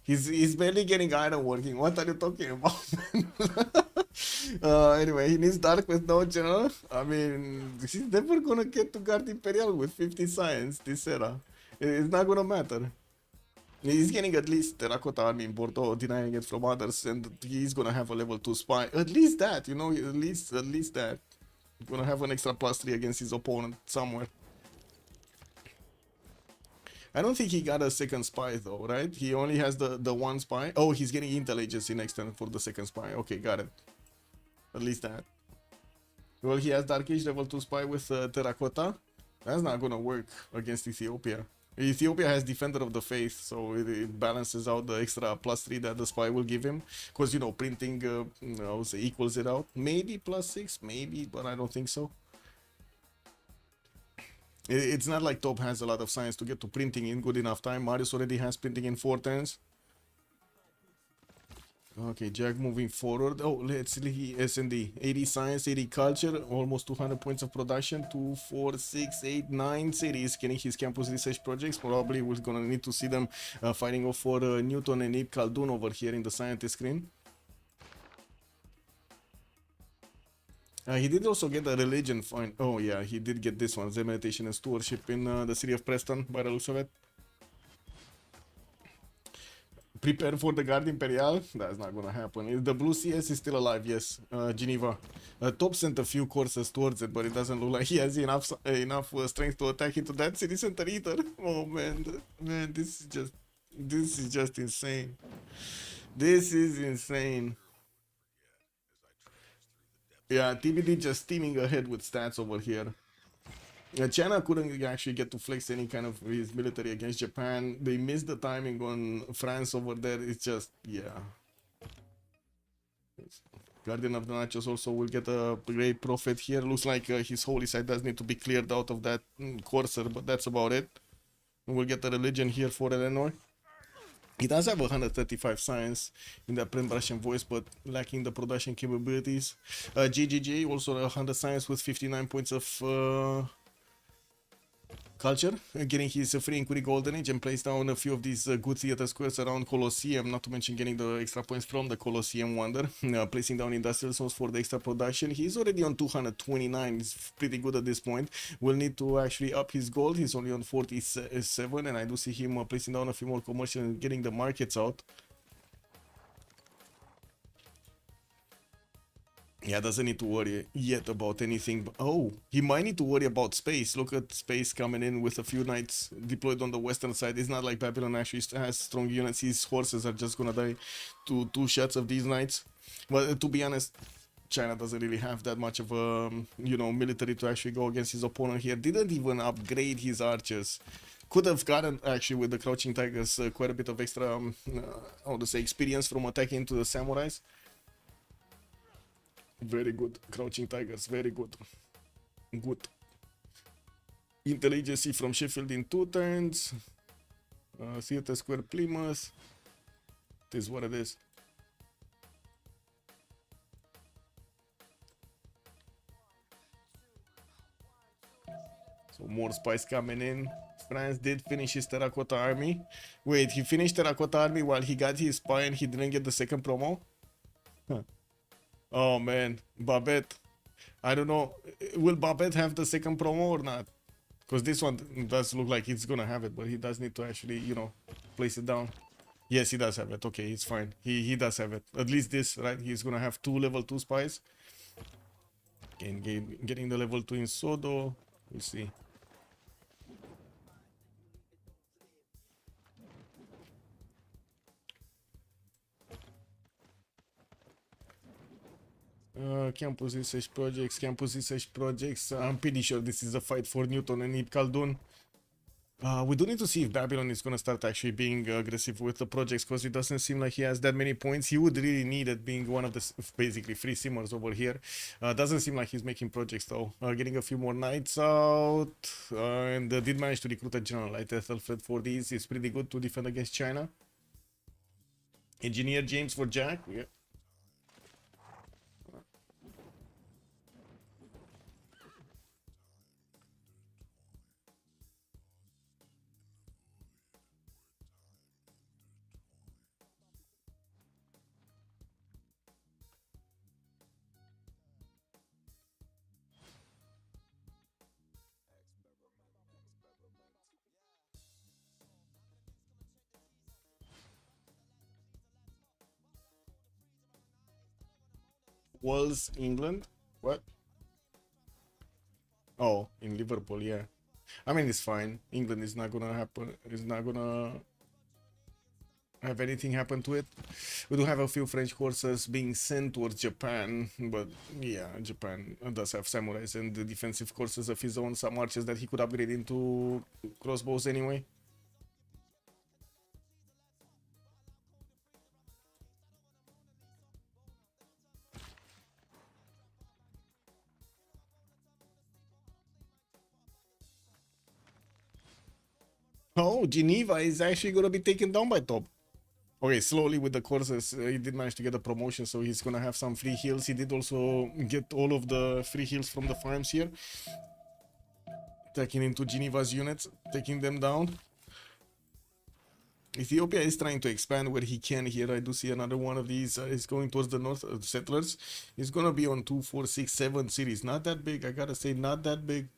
He's barely getting iron working. What are you talking about, man? Anyway, he needs dark with no general. I mean, he's never gonna get to Guard Imperial with 50 science this era. It's not gonna matter. He's getting at least Terracotta Army in Bordeaux, denying it from others, and he's gonna have a level 2 spy. At least that, you know, at least that. Gonna have an extra +3 against his opponent somewhere. I don't think he got a second spy though, right? He only has the one spy. Oh, he's getting intel agency next turn for the second spy. Okay, got it. At least that. Well, he has Dark Age level 2 spy with Terracotta. That's not gonna work against Ethiopia. Ethiopia has Defender of the Faith, so it balances out the extra +3 that the spy will give him. Because, you know, printing equals it out. Maybe +6, maybe, but I don't think so. It's not like Top has a lot of science to get to printing in good enough time. Marius already has printing in 4 turns. Okay, Jack moving forward. Oh, let's see S&D. 80 science, 80 culture, almost 200 points of production. 2, 4, 6, 8, 9 cities getting his campus research projects. Probably we're gonna need to see them fighting off for Newton and Ib Khaldun over here in the scientist screen. He did also get a religion find. Oh yeah, he did get this one. The meditation and stewardship in the city of Preston by the looks of it. Prepare for the Guard Imperial. That's not gonna happen. The Blue CS is still alive, yes. Geneva. Top sent a few courses towards it, but it doesn't look like he has enough strength to attack into that city center either. Oh man, man, this is just insane. This is insane. Yeah, TBD just steaming ahead with stats over here. China couldn't actually get to flex any kind of his military against Japan. They missed the timing on France over there. It's just, yeah. Guardian of the Nachos also will get a great profit here. Looks like his holy site does need to be cleared out of that courser, but that's about it. We'll get the religion here for Eleanor. He does have 135 science in that print brush and voice, but lacking the production capabilities. GGG also 100 science with 59 points of culture, getting his free inquiry golden age and place down a few of these good theater squares around Colosseum, not to mention getting the extra points from the Colosseum wonder, placing down industrial zones for the extra production. He's already on 229, he's pretty good at this point. We'll need to actually up his gold. He's only on 47, and I do see him placing down a few more commercial and getting the markets out. Yeah, doesn't need to worry yet about anything. But, oh, he might need to worry about space. Look at space coming in with a few knights deployed on the western side. It's not like Babylon actually has strong units. His horses are just gonna die to 2 shots of these knights. But to be honest, China doesn't really have that much of a, you know, military to actually go against his opponent here. Didn't even upgrade his archers. Could have gotten, actually, with the Crouching Tigers, quite a bit of extra, how to say, experience from attacking into the samurais. Very good. Crouching Tigers, very good. Good. Intelligence from Sheffield in 2 turns. Theater Square Plymouth. It is what it is. So more spies coming in. France did finish his Terracotta Army. Wait, he finished Terracotta Army while he got his spy and he didn't get the second promo? Huh. Oh man, Babette. I don't know. Will Babette have the second promo or not? Because this one does look like he's gonna have it, but he does need to actually, you know, place it down. Yes, he does have it. Okay, it's fine. He does have it. At least this, right? He's gonna have 2 level 2 spies. And getting the level 2 in Sodo. We'll see. Campus research projects. I'm pretty sure this is a fight for Newton and Ib Khaldun. We do need to see if Babylon is going to start actually being aggressive with the projects, because it doesn't seem like he has that many points. He would really need it, being one of the basically free simmers over here. Doesn't seem like he's making projects though. Getting a few more knights out, and did manage to recruit a general like Ethelfred for these. It's pretty good to defend against China. Engineer James for Jack. Yeah. Walls, England? What? Oh, in Liverpool, yeah. I mean, it's fine. England is not gonna happen. It's not gonna have anything happen to it. We do have a few French horses being sent towards Japan, but yeah, Japan does have samurais and the defensive horses of his own, some archers that he could upgrade into crossbows anyway. Oh, Geneva is actually gonna be taken down by top. Okay, slowly with the courses, he did manage to get a promotion, so he's gonna have some free heals. He did also get all of the free heals from the farms here. Attacking into Geneva's units, taking them down. Ethiopia is trying to expand where he can here. I do see another one of these is going towards the north settlers. He's gonna be on 2, 4, 6, 7 cities. Not that big, I gotta say, not that big.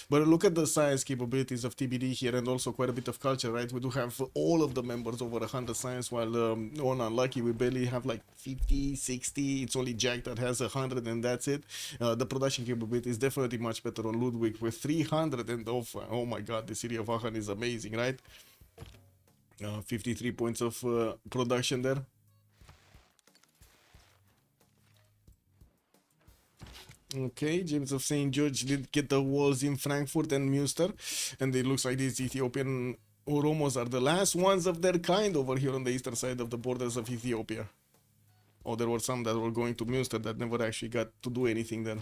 But look at the science capabilities of TBD here, and also quite a bit of culture, right? We do have all of the members over 100 science, while on Unlucky we barely have like 50, 60. It's only Jack that has 100, and that's it. The production capability is definitely much better on Ludwig with 300, and oh my god, the city of Aachen is amazing, right? 53 points of production there. Okay, James of St. George did get the walls in Frankfurt and Münster, and it looks like these Ethiopian Oromos are the last ones of their kind over here on the eastern side of the borders of Ethiopia. Oh, there were some that were going to Münster that never actually got to do anything then.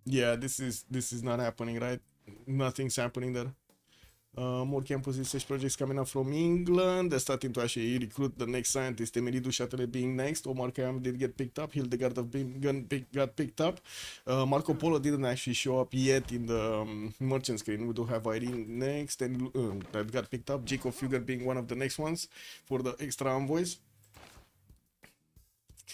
Yeah, this is not happening, right? Nothing's happening there. More campus research projects coming up from England. They're starting to actually recruit the next scientist. Emeridu Châtelet being next. Omar Khayyam did get picked up. Hildegard of Bingen got picked up. Marco Polo didn't actually show up yet in the merchant screen. We do have Irene next, and that got picked up. Jacob Fugger being one of the next ones for the extra envoys.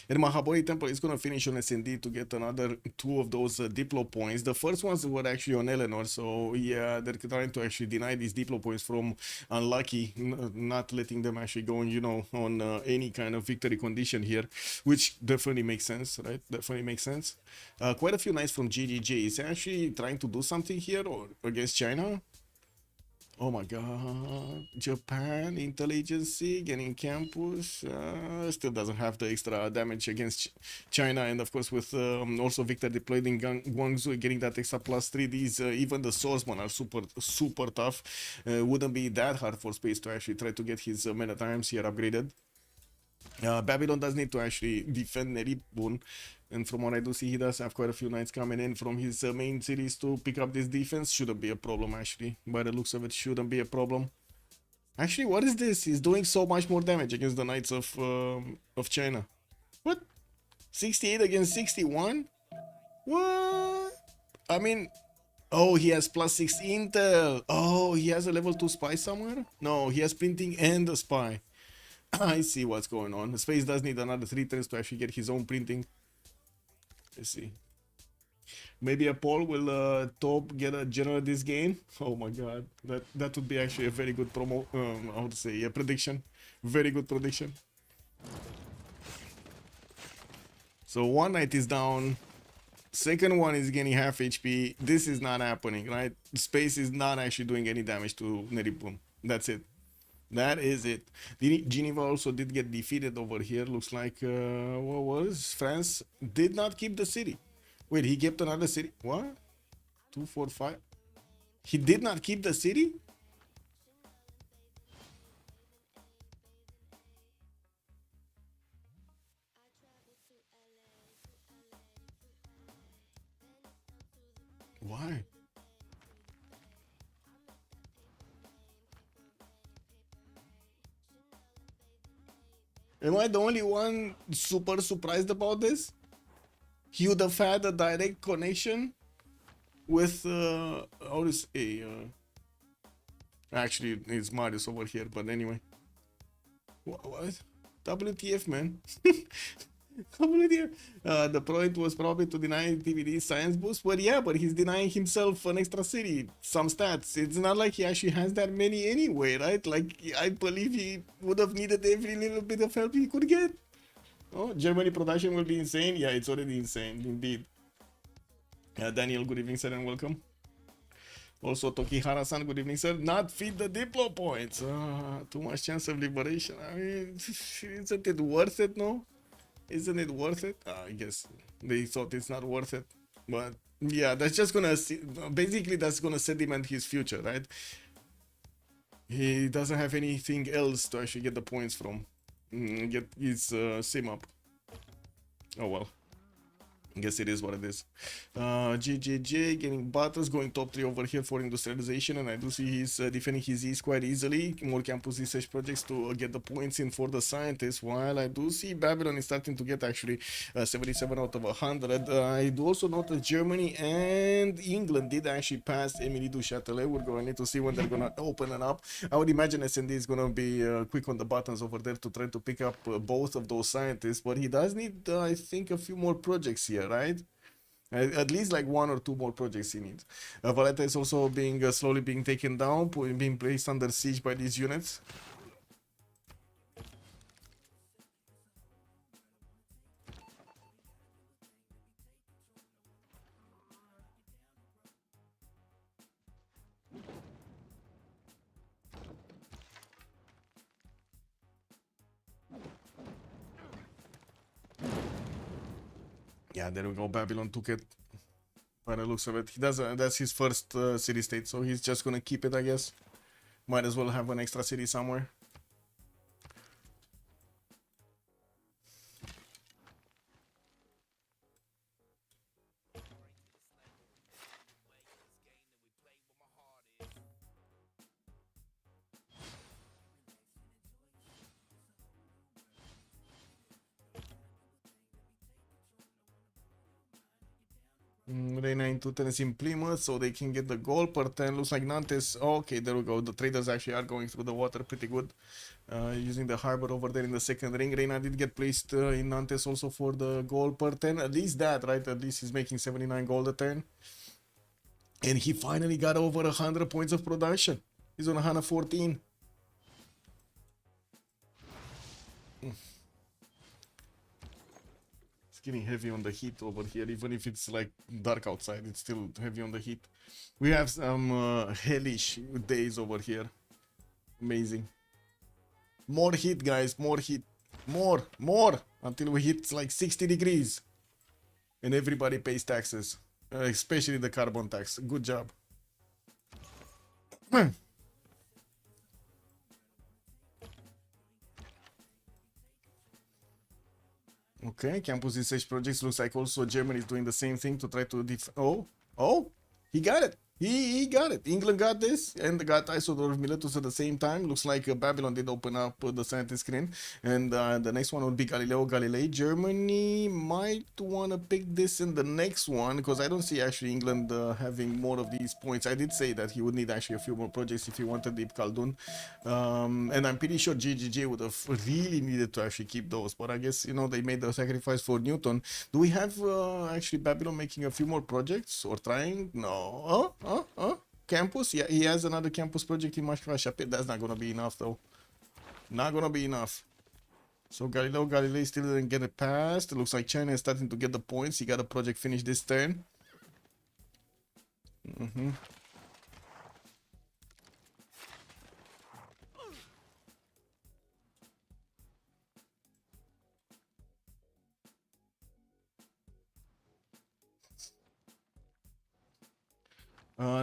And Mahabori Temple is going to finish on SND to get another 2 of those Diplo points. The first ones were actually on Eleanor, so yeah, they're trying to actually deny these Diplo points from Unlucky, not letting them actually go, you know, on any kind of victory condition here, which definitely makes sense, right? Definitely makes sense. Quite a few knights from GGG. Is actually trying to do something here or against China? Oh my god, Japan intelligence getting campus still doesn't have the extra damage against China, and of course with also Victor deployed in Guangzhou getting that extra +3. These even the swordsmen are super tough. Wouldn't be that hard for Space to actually try to get his men at arms here upgraded. Babylon does need to actually defend Neribun, and from what I do see, he does have quite a few knights coming in from his main cities to pick up this defense. Shouldn't be a problem, actually. By the looks of it, shouldn't be a problem. Actually, what is this? He's doing so much more damage against the knights of China. What? 68 against 61? What? I mean, oh, he has +6 intel. Oh, he has a level 2 spy somewhere? No, he has printing and a spy. I see what's going on. Space does need another 3 turns to actually get his own printing. Let's see. Maybe a poll will top get a general this game. Oh my god, that would be actually a very good promo. I would say a prediction, very good prediction. So one knight is down. Second one is gaining half HP. This is not happening, right? Space is not actually doing any damage to Neribun. That's it. That is it. Geneva also did get defeated over here. Looks like, what was? France did not keep the city. Wait, he kept another city? What? 2, 4, 5? He did not keep the city? Why? Am I the only one super surprised about this? He would have had a direct connection with, how to say, actually it's Marius over here, but anyway. What? WTF, man. WTF. The point was probably to deny TBD science boost, but yeah, but he's denying himself an extra city, some stats. It's not like he actually has that many anyway, right? Like, I believe he would have needed every little bit of help he could get. Oh, Germany production will be insane. Yeah, it's already insane, indeed. Daniel, good evening, sir, and welcome. Also, Tokihara-san, good evening, sir. Not feed the Diplo points. Too much chance of liberation. I mean, isn't it worth it, no? Isn't it worth it? I guess they thought it's not worth it. But yeah, that's just gonna basically that's gonna sediment his future, right? He doesn't have anything else to actually get the points from. Get his sim up. Oh well. I guess it is what it is. GJJ getting battles, going top 3 over here for industrialization, and I do see he's defending his East quite easily. More campus research projects to get the points in for the scientists, while I do see Babylon is starting to get actually 77 out of 100. I do also note that Germany and England did actually pass Emily du Châtelet. We're going to need to see when they're going to open it up. I would imagine SND is going to be quick on the buttons over there to try to pick up both of those scientists, but he does need, I think, a few more projects here, right? At least like 1 or 2 more projects he needs. Valletta is also being slowly being taken down, being placed under siege by these units. Yeah, there we go. Babylon took it. By the looks of it, he does. That's his first city state, so he's just gonna keep it, I guess. Might as well have an extra city somewhere. Reina into Tennessee in Plymouth, so they can get the goal per 10. Looks like Nantes. Okay, there we go. The traders actually are going through the water pretty good. Using the harbor over there in the second ring. Reina did get placed in Nantes also for the goal per 10. At least that, right? At least he's making 79 gold a turn. And he finally got over 100 points of production. He's on 114. Getting heavy on the heat over here, even if it's like dark outside, it's still heavy on the heat. We have some hellish days over here. Amazing. More heat, guys, more heat. More until we hit like 60 degrees and everybody pays taxes, especially the carbon tax. Good job. Okay, campus research projects looks like also Germany is doing the same thing to try to oh, he got it. He got it. England got this and got Isodor Miletus at the same time. Looks like Babylon did open up the scientist screen. And the next one would be Galileo Galilei. Germany might want to pick this in the next one because I don't see actually England having more of these points. I did say that he would need actually a few more projects if he wanted Deep Khaldun. And I'm pretty sure GGJ would have really needed to actually keep those. But I guess, you know, they made the sacrifice for Newton. Do we have actually Babylon making a few more projects or trying? No. Campus? Yeah, he has another campus project in Mashkara Shapir. That's not gonna be enough though. Not gonna be enough. So Galileo Galilei still didn't get it passed. It looks like China is starting to get the points. He got a project finished this turn.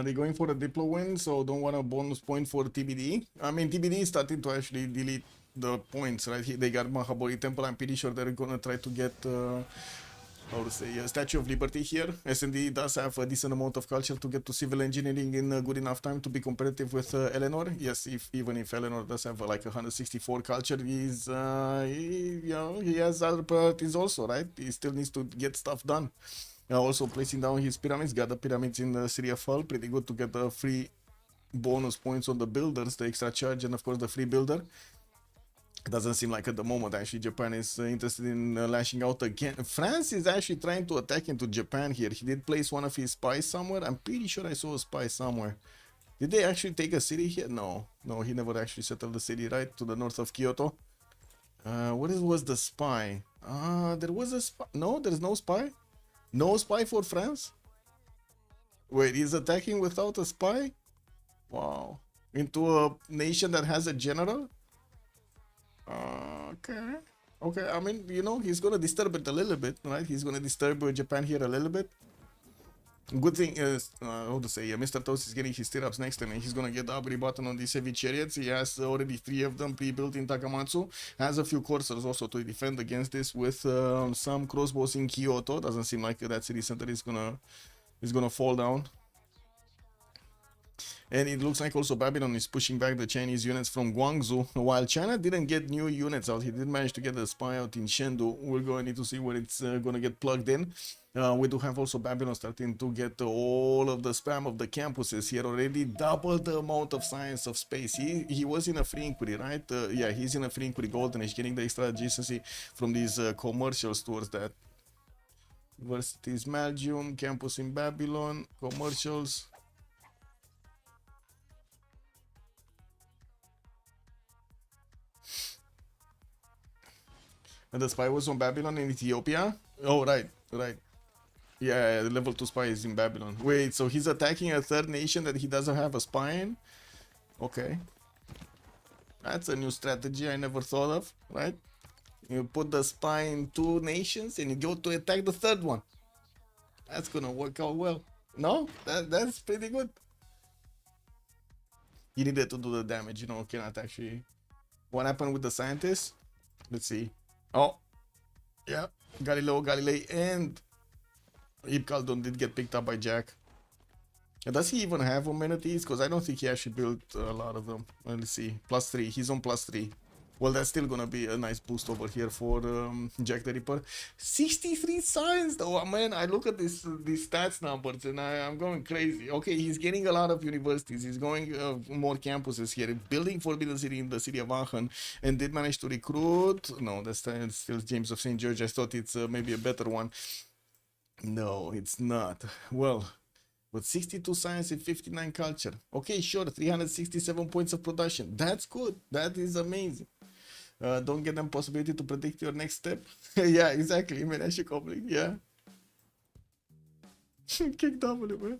They're going for the Diplo win, so don't want a bonus point for TBD. I mean, TBD is starting to actually delete the points, right? They got Mahabori Temple. I'm pretty sure they're gonna try to get, how to say, a Statue of Liberty here. SND does have a decent amount of culture to get to civil engineering in good enough time to be competitive with Eleanor. Yes, even if Eleanor does have like 164 culture, he's, he has other priorities also, right? He still needs to get stuff done. Also placing down his pyramids, got the pyramids in the city of Hull. Pretty good to get the free bonus points on the builders, the extra charge, and of course the free builder. It doesn't seem like at the moment actually Japan is interested in lashing out again. France is actually trying to attack into Japan here. He did place one of his spies somewhere. I'm pretty sure I saw a spy somewhere. Did they actually take a city here? No, he never actually settled the city, right? To the north of Kyoto. What was the spy? There was a spy. No, there's no spy. No spy for France? Wait, he's attacking without a spy? Wow. Into a nation that has a general? Okay. Okay, I mean, you know, he's gonna disturb it a little bit, right? He's gonna disturb Japan here a little bit. Good thing is, how to say, Mr. Toast is getting his stirrups next to me. He's gonna get the upgrade button on these heavy chariots. He has already 3 of them pre-built in Takamatsu. Has a few coursers also to defend against this with some crossbows in Kyoto. Doesn't seem like that city center is gonna fall down. And it looks like also Babylon is pushing back the Chinese units from Guangzhou. While China didn't get new units out, he did manage to get a spy out in Chengdu. We're going to need to see where it's going to get plugged in. We do have also Babylon starting to get all of the spam of the campuses. He had already doubled the amount of science of space. He was in a free inquiry, right? Yeah, he's in a free inquiry golden age, getting the extra adjacency from these commercial stores that Universities Belgium, campus in Babylon, commercials. And the spy was on Babylon in Ethiopia? Oh, right, right. Yeah, the level 2 spy is in Babylon. Wait, so he's attacking a third nation that he doesn't have a spy in? Okay. That's a new strategy I never thought of, right? You put the spy in 2 nations and you go to attack the third one. That's gonna work out well. No? That's pretty good. You needed to do the damage, you know, cannot actually... What happened with the scientists? Let's see. Oh, yeah, Galilei, and Ib Khaldun did get picked up by Jack. Does he even have amenities? Because I don't think he actually built a lot of them. Let's see, +3, he's on +3. Well, that's still gonna be a nice boost over here for Jack the Ripper. 63 science though, man. I look at these stats numbers and I'm going crazy. Okay, he's getting a lot of universities. He's going more campuses here. Building Forbidden City in the city of Aachen, and did manage to recruit. No, that's still James of St. George. I thought it's maybe a better one. No, it's not. Well, with 62 science and 59 culture. Okay, sure, 367 points of production. That's good. That is amazing. Don't get them possibility to predict your next step. Yeah, exactly. Menashe Coupling, yeah. Kick W, man.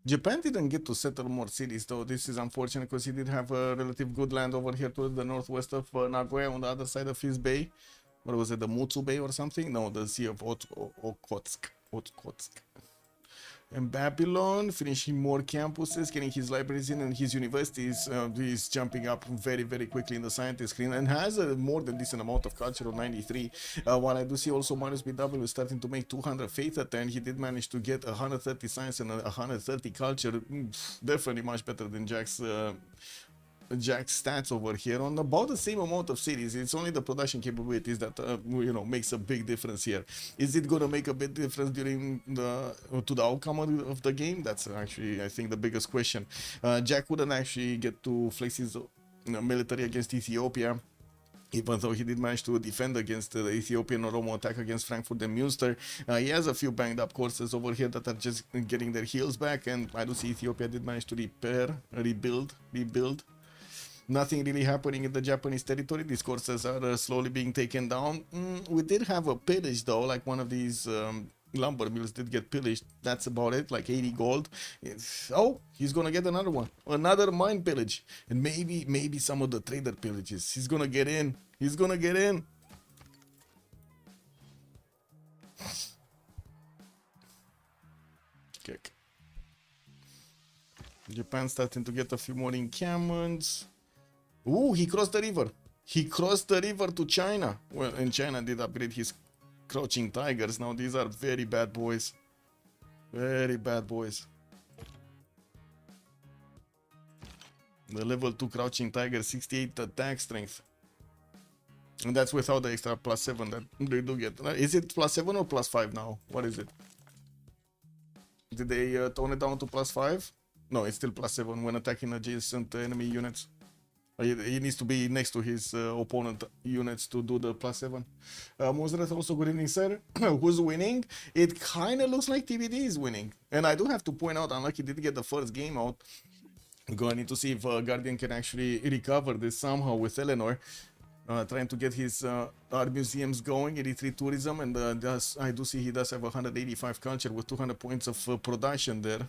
Japan didn't get to settle more cities though. This is unfortunate because he did have a relative good land over here to the northwest of Nagoya on the other side of his bay. What was it, the Mutsu Bay or something? No, the Sea of Okhotsk. And Babylon, finishing more campuses, getting his libraries in and his universities. He's jumping up very, very quickly in the scientist screen and has a more than decent amount of culture of 93. While I do see also Marius BW starting to make 200 faith at 10, he did manage to get 130 science and 130 culture. Definitely much better than Jack's stats over here on about the same amount of cities. It's only the production capabilities that you know, makes a big difference here. Is it gonna make a big difference during the outcome of the game? That's actually, I think, the biggest question. Jack wouldn't actually get to flex his military against Ethiopia, even though he did manage to defend against the Ethiopian Oromo attack against Frankfurt and Münster. He has a few banged up courses over here that are just getting their heals back, and I do see Ethiopia did manage to rebuild. Nothing really happening in the Japanese territory. These courses are slowly being taken down. We did have a pillage though, like one of these lumber mills did get pillaged. That's about it, like 80 gold. Oh, he's gonna get another one, another mine pillage, and maybe some of the trader pillages. He's gonna get in. Kick. Japan starting to get a few more encampments. Ooh, he crossed the river. He crossed the river to China. Well, and China did upgrade his crouching tigers. Now these are very bad boys. Very bad boys. The level 2 crouching tiger, 68 attack strength. And that's without the extra +7 that they do get. Is it +7 or +5 now? What is it? Did they tone it down to +5? No, it's still +7 when attacking adjacent enemy units. He needs to be next to his opponent units to do the +7. Mozart, also good evening, sir. Who's winning? It kind of looks like TBD is winning. And I do have to point out, Unlucky did get the first game out. We're going to need to see if Guardian can actually recover this somehow with Eleanor. Trying to get his art museums going, 83 tourism, and I do see he does have 185 culture with 200 points of production there.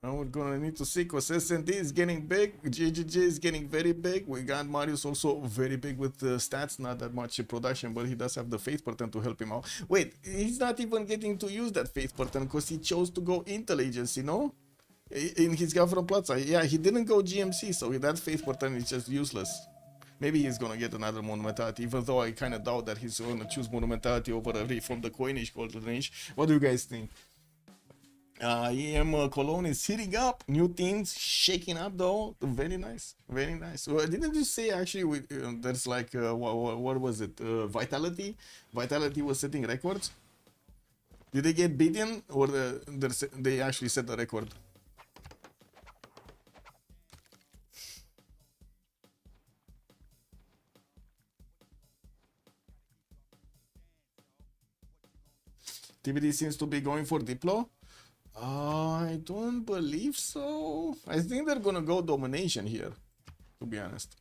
Now we're gonna need to see because S&D is getting big, GGG is getting very big. We got Marius also very big with the stats, not that much in production, but he does have the faith pattern to help him out. Wait, he's not even getting to use that faith pattern because he chose to go Intel Agency, no? In his government Plaza. Yeah, he didn't go GMC, so that faith pattern is just useless. Maybe he's gonna get another Monumentality, even though I kind of doubt that he's gonna choose Monumentality over a Reef from the Coinish Golden Range. What do you guys think? EM Cologne is heating up. New teams shaking up though. Very nice, very nice. Well, didn't you say actually there's like what was it? Vitality. Vitality was setting records. Did they get beaten or they actually set the record? TBD seems to be going for Diplo. I don't believe so. I think they're gonna go domination here, to be honest.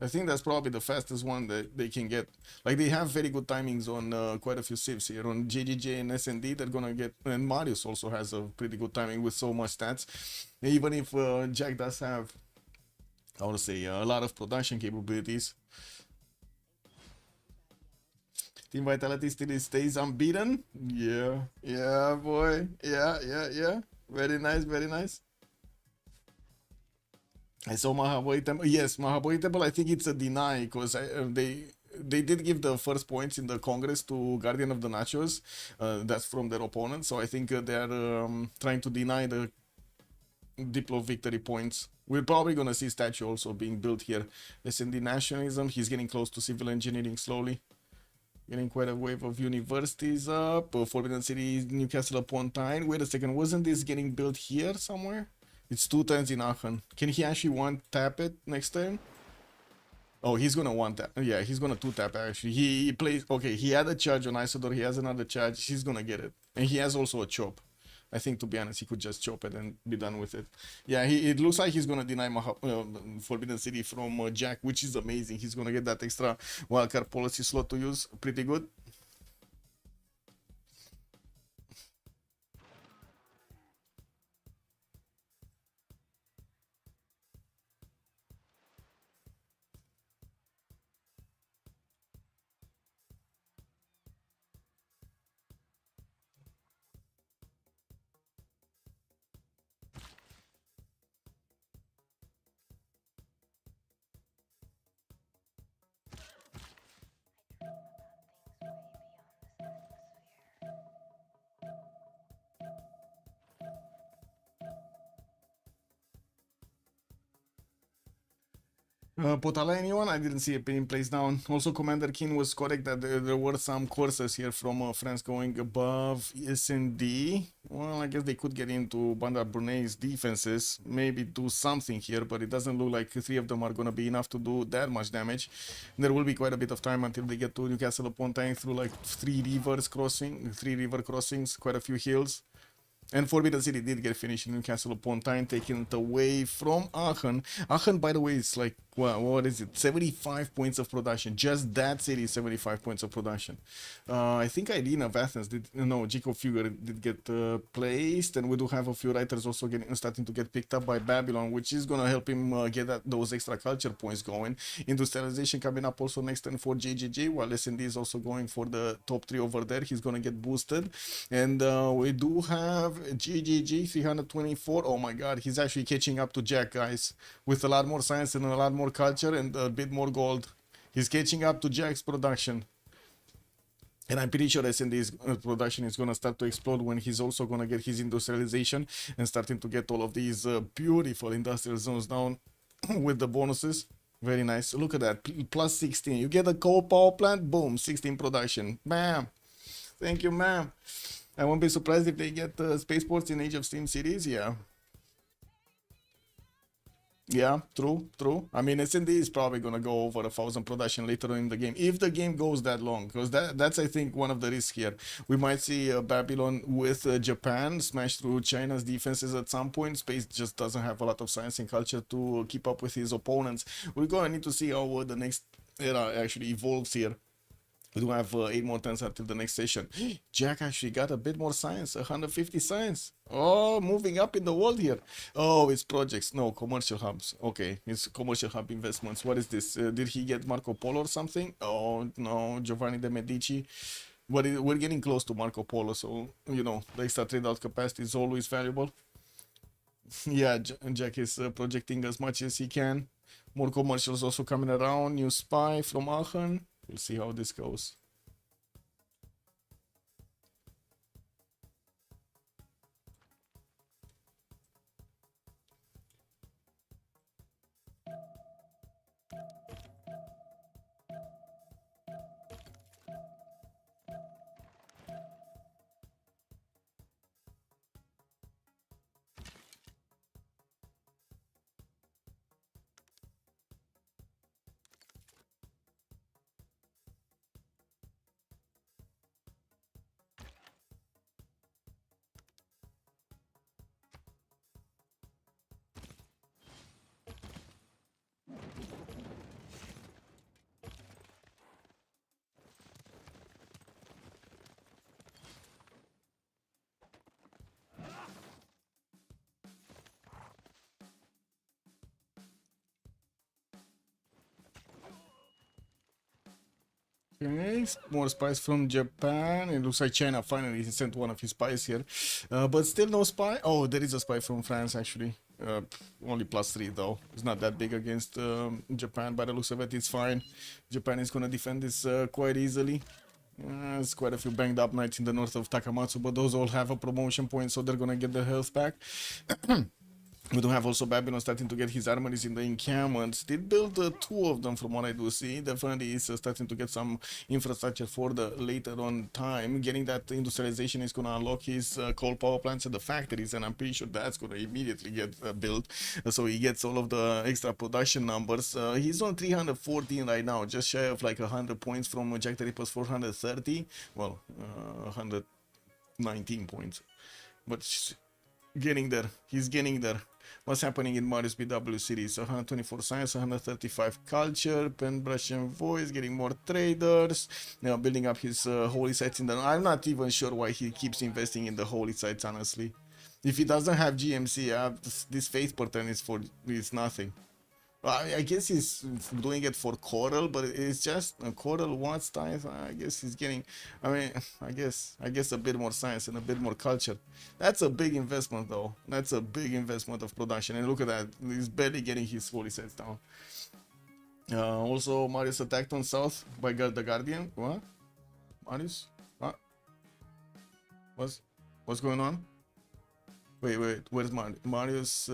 I think that's probably the fastest one that they can get. Like, they have very good timings on quite a few civs here. On JJJ and SND, they're gonna get... And Marius also has a pretty good timing with so much stats. Even if Jack does have, I would say, a lot of production capabilities. Team Vitality still stays unbeaten. Yeah, yeah, boy. Yeah. Very nice, very nice. I saw Mahaboi Temple. Yes, Mahaboi Temple, I think it's a deny because they did give the first points in the Congress to Guardian of the Nachos. That's from their opponent. So I think they're trying to deny the Diplo victory points. We're probably going to see statue also being built here. SND Nationalism, he's getting close to civil engineering slowly. Getting quite a wave of universities up. Forbidden City, Newcastle upon Tyne. Wait a second, wasn't this getting built here somewhere? It's 2 turns in Aachen. Can he actually one tap it next turn? Oh, he's gonna one tap. Yeah, he's gonna 2 tap actually. He plays. Okay, he had a charge on Isidore. He has another charge. He's gonna get it, and he has also a chop. I think, to be honest, he could just chop it and be done with it. Yeah, it looks like he's gonna deny Forbidden City from Jack, which is amazing. He's gonna get that extra wildcard policy slot to use. Pretty good. Potala, anyone? I didn't see it being placed down. Also, Commander King was correct that there were some courses here from France going above S&D. Well, I guess they could get into Bandar Brunei's defenses, maybe do something here, but it doesn't look like 3 of them are going to be enough to do that much damage. There will be quite a bit of time until they get to Newcastle upon Tyne through like 3 river crossings, quite a few hills. And Forbidden City did get finished in Newcastle upon Tyne, taking it away from Aachen. Aachen, by the way, is like, well, what is it? 75 points of production. Just that city is 75 points of production. I think Irene of Athens did, no, Jacob Fugger did get placed. And we do have a few writers also starting to get picked up by Babylon, which is going to help him get those extra culture points going. Industrialization coming up also next turn for JJJ, while SND is also going for the top 3 over there. He's going to get boosted. And we do have GGG 324. Oh my god, he's actually catching up to Jack, guys, with a lot more science and a lot more culture and a bit more gold. He's catching up to Jack's production, and I'm pretty sure SND's production is going to start to explode when he's also going to get his industrialization and starting to get all of these beautiful industrial zones down with the bonuses. Very nice. Look at that. Plus 16. You get a coal power plant, boom, 16 production. Bam. Thank you, ma'am. I won't be surprised if they get spaceports in Age of Steam series. Yeah. Yeah, true, true. I mean, S&D is probably gonna go over 1,000 production later on in the game, if the game goes that long, because that's I think one of the risks here. We might see Babylon with Japan smash through China's defenses at some point. Space just doesn't have a lot of science and culture to keep up with his opponents. We're gonna need to see how the next era actually evolves here. We do have 8 more turns until the next session. Jack actually got a bit more science, 150 science. Oh, moving up in the world here. Oh, it's projects. No, commercial hubs. Okay, it's commercial hub investments. What is this? Did he get Marco Polo or something? Oh, no, Giovanni de Medici. But we're getting close to Marco Polo, so, you know, the extra trade out capacity is always valuable. Yeah, Jack is projecting as much as he can. More commercials also coming around. New spy from Aachen. We'll see how this goes. Okay, more spies from Japan. It looks like China finally sent one of his spies here. But still no spy. Oh, there is a spy from France actually. Only +3 though. It's not that big against Japan. By the looks of it, it's fine. Japan is gonna defend this quite easily. There's quite a few banged up knights in the north of Takamatsu, but those all have a promotion point, so they're gonna get their health back. We do have also Babylon starting to get his armories in the encampments. Did build 2 of them from what I do see. Definitely is starting to get some infrastructure for the later on time. Getting that industrialization is going to unlock his coal power plants at the factories, and I'm pretty sure that's going to immediately get built. So he gets all of the extra production numbers. He's on 314 right now, just shy of like 100 points from Jack the Ripper's 430. Well, 119 points. But getting there, he's getting there. What's happening in Marius BW series? 124 science, 135 culture, pen brush and voice, getting more traders, building up his holy sites in the. I'm not even sure why he keeps investing in the holy sites, honestly. If he doesn't have GMC, this faith pattern is nothing. I guess he's doing it for Coral, but it's just Coral wants time. I guess he's getting, I mean, I guess a bit more science and a bit more culture. That's a big investment though. That's a big investment of production. And look at that, he's barely getting his holy sets down. Also, Marius attacked on south by the Guardian. What? Marius? What? What's going on? Wait, where's Marius?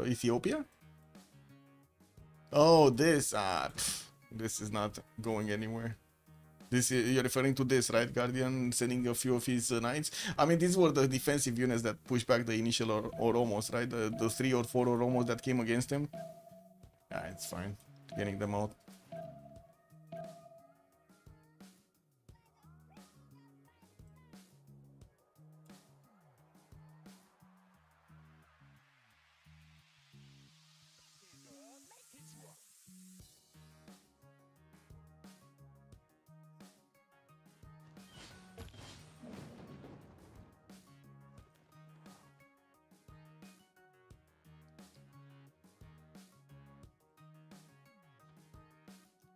Ethiopia? Oh, this is not going anywhere. This you're referring to this, right? Guardian sending a few of his knights. I mean, these were the defensive units that pushed back the initial Oromos, right? The 3 or 4 Oromos that came against him. Yeah, it's fine. Getting them out.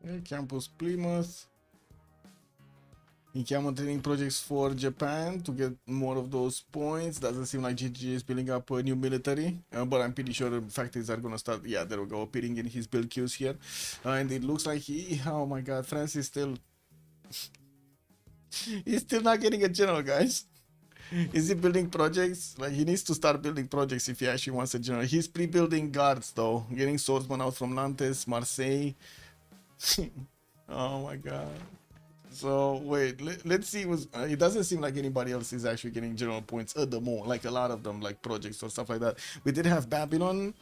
Okay, Campus Plymouth. Encampment training projects for Japan to get more of those points. Doesn't seem like GG is building up a new military, but I'm pretty sure factories are gonna start. Yeah, there we go, appearing in his build queues here, and it looks like oh my god, France is still he's still not getting a general, guys. Is he building projects? Like, he needs to start building projects if he actually wants a general. He's pre-building guards though, getting swordsmen out from Nantes, Marseille. Oh my god. So wait, let's see. It doesn't seem like anybody else is actually getting general points at the moment. Like a lot of them, like projects or stuff like that. We did have Babylon,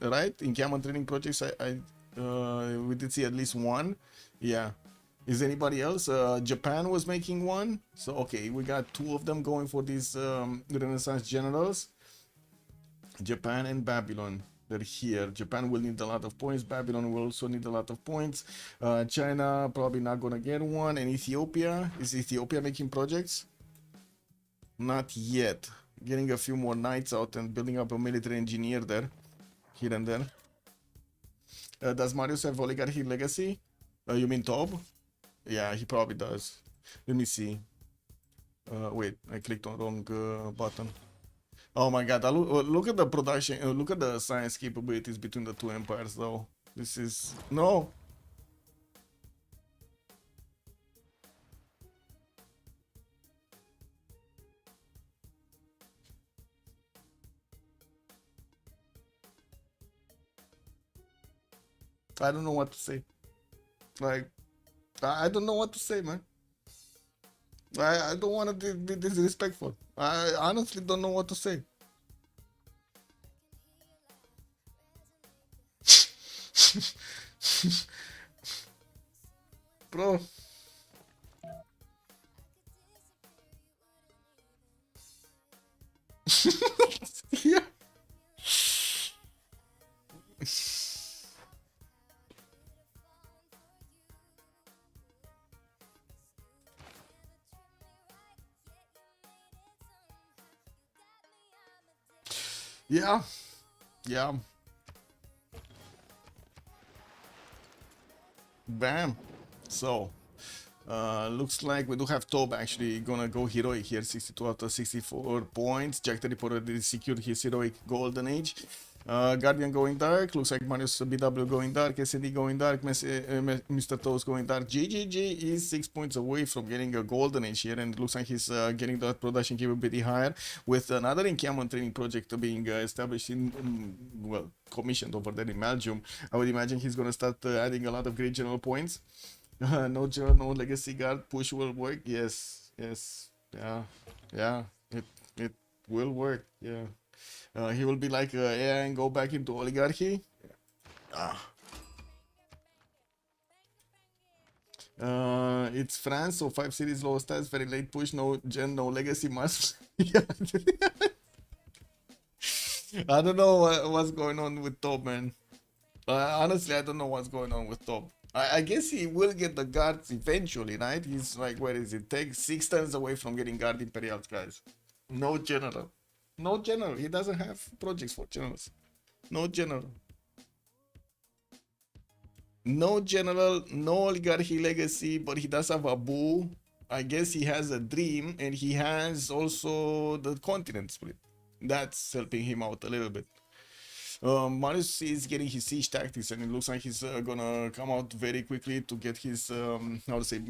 right? In Camel training projects, we did see at least one. Yeah. Is anybody else? Japan was making one. So okay, we got two of them going for these Renaissance generals. Japan and Babylon. They're here. Japan will need a lot of points. Babylon will also need a lot of points. China probably not gonna get one. And Ethiopia, is Ethiopia making projects? Not yet. Getting a few more knights out and building up a military engineer there, here and there. Does Marius have oligarchy legacy? You mean Tob? Yeah, he probably does. Let me see. Wait, I clicked on wrong button. Oh my god, look at the production, look at the science capabilities between the two empires though. This is... No! I don't know what to say. Like, I don't know what to say, man. I don't want to be disrespectful. I honestly don't know what to say. Bro. Yeah. Yeah. Yeah. Bam. So, looks like we do have Tob actually gonna go heroic here, 62 out of 64 points. Jack the Ripper already secured his heroic golden age. Guardian going dark, looks like Marius BW going dark, SND going dark, Mr. Toes going dark. GGG is 6 points away from getting a golden age here, and it looks like he's getting that production capability higher with another encampment training project being established well, commissioned over there in Belgium. I would imagine he's gonna start adding a lot of great general points. No general, no legacy guard, push will work. Yes, yeah, it will work. Yeah. He will be like AI and go back into oligarchy. It's France, so 5 cities, low stats, very late push, no gen, no legacy mass. I don't know what's going on with Top, man. Honestly, I don't know what's going on with Top. I guess he will get the guards eventually, right? He's like, where is it? Take 6 turns away from getting guard imperials, guys. No general. No general. He doesn't have projects for generals. No general. No general, no oligarchy legacy, but he does have a boo. I guess he has a dream, and he has also the continent split. That's helping him out a little bit. Marius is getting his siege tactics, and it looks like he's gonna come out very quickly to get his, how to say,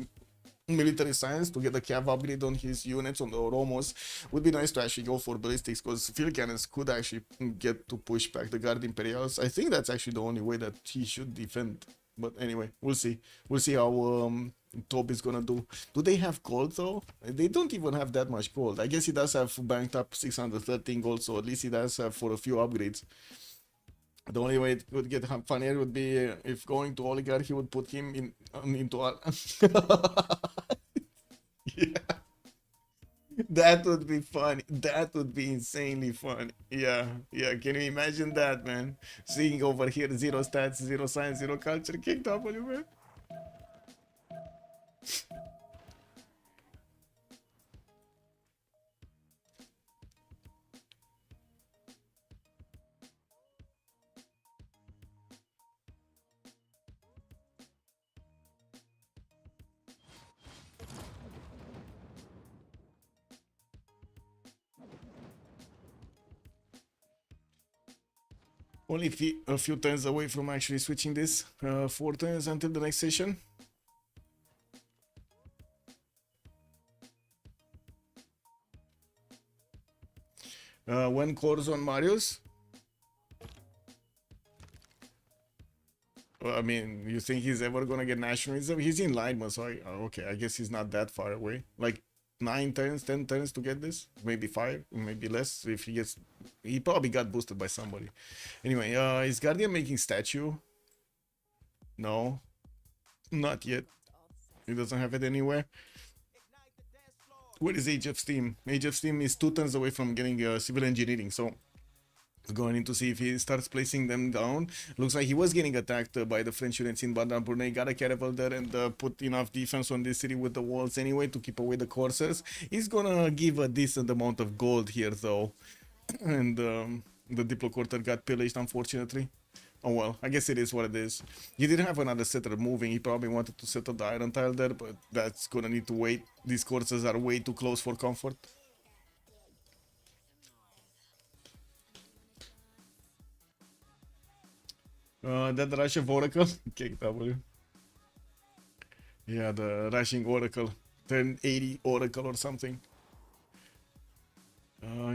military science, to get the cav upgrade on his units, on the Oromos. Would be nice to actually go for ballistics, because field cannons could actually get to push back the guard imperials. I think that's actually the only way that he should defend. But anyway, we'll see. We'll see how Tob is gonna do. Do they have gold though? They don't even have that much gold. I guess he does have banked up 613 gold, so at least he does have for a few upgrades. The only way it would get funnier would be if going to oligarch, he would put him into yeah. That would be funny. That would be insanely fun. Yeah. Can you imagine that, man? Seeing over here 0 stats, 0 science, 0 culture, King W, man. Only a few turns away from actually switching this. 4 turns until the next session. When cores on Marius? Well, I mean, you think he's ever gonna get nationalism? He's in Lightman, so okay, I guess he's not that far away. Like 9 turns, 10 turns to get this, maybe 5, maybe less. If he gets, he probably got boosted by somebody. Anyway, is Guardian making statue? No, not yet. He doesn't have it anywhere. Where is Age of Steam? Age of Steam is 2 turns away from getting civil engineering, so going in to see if he starts placing them down. Looks like he was getting attacked by the French units in Bandar Brunei. Got a caravel there and put enough defense on this city with the walls anyway to keep away the coursers. He's gonna give a decent amount of gold here though. And the Diplo quarter got pillaged, unfortunately. Oh well, I guess it is what it is. He didn't have another setter moving. He probably wanted to settle the iron tile there, but that's gonna need to wait. These coursers are way too close for comfort. That rush of Oracle? KW. Yeah, the rushing Oracle. Turn 80 Oracle or something.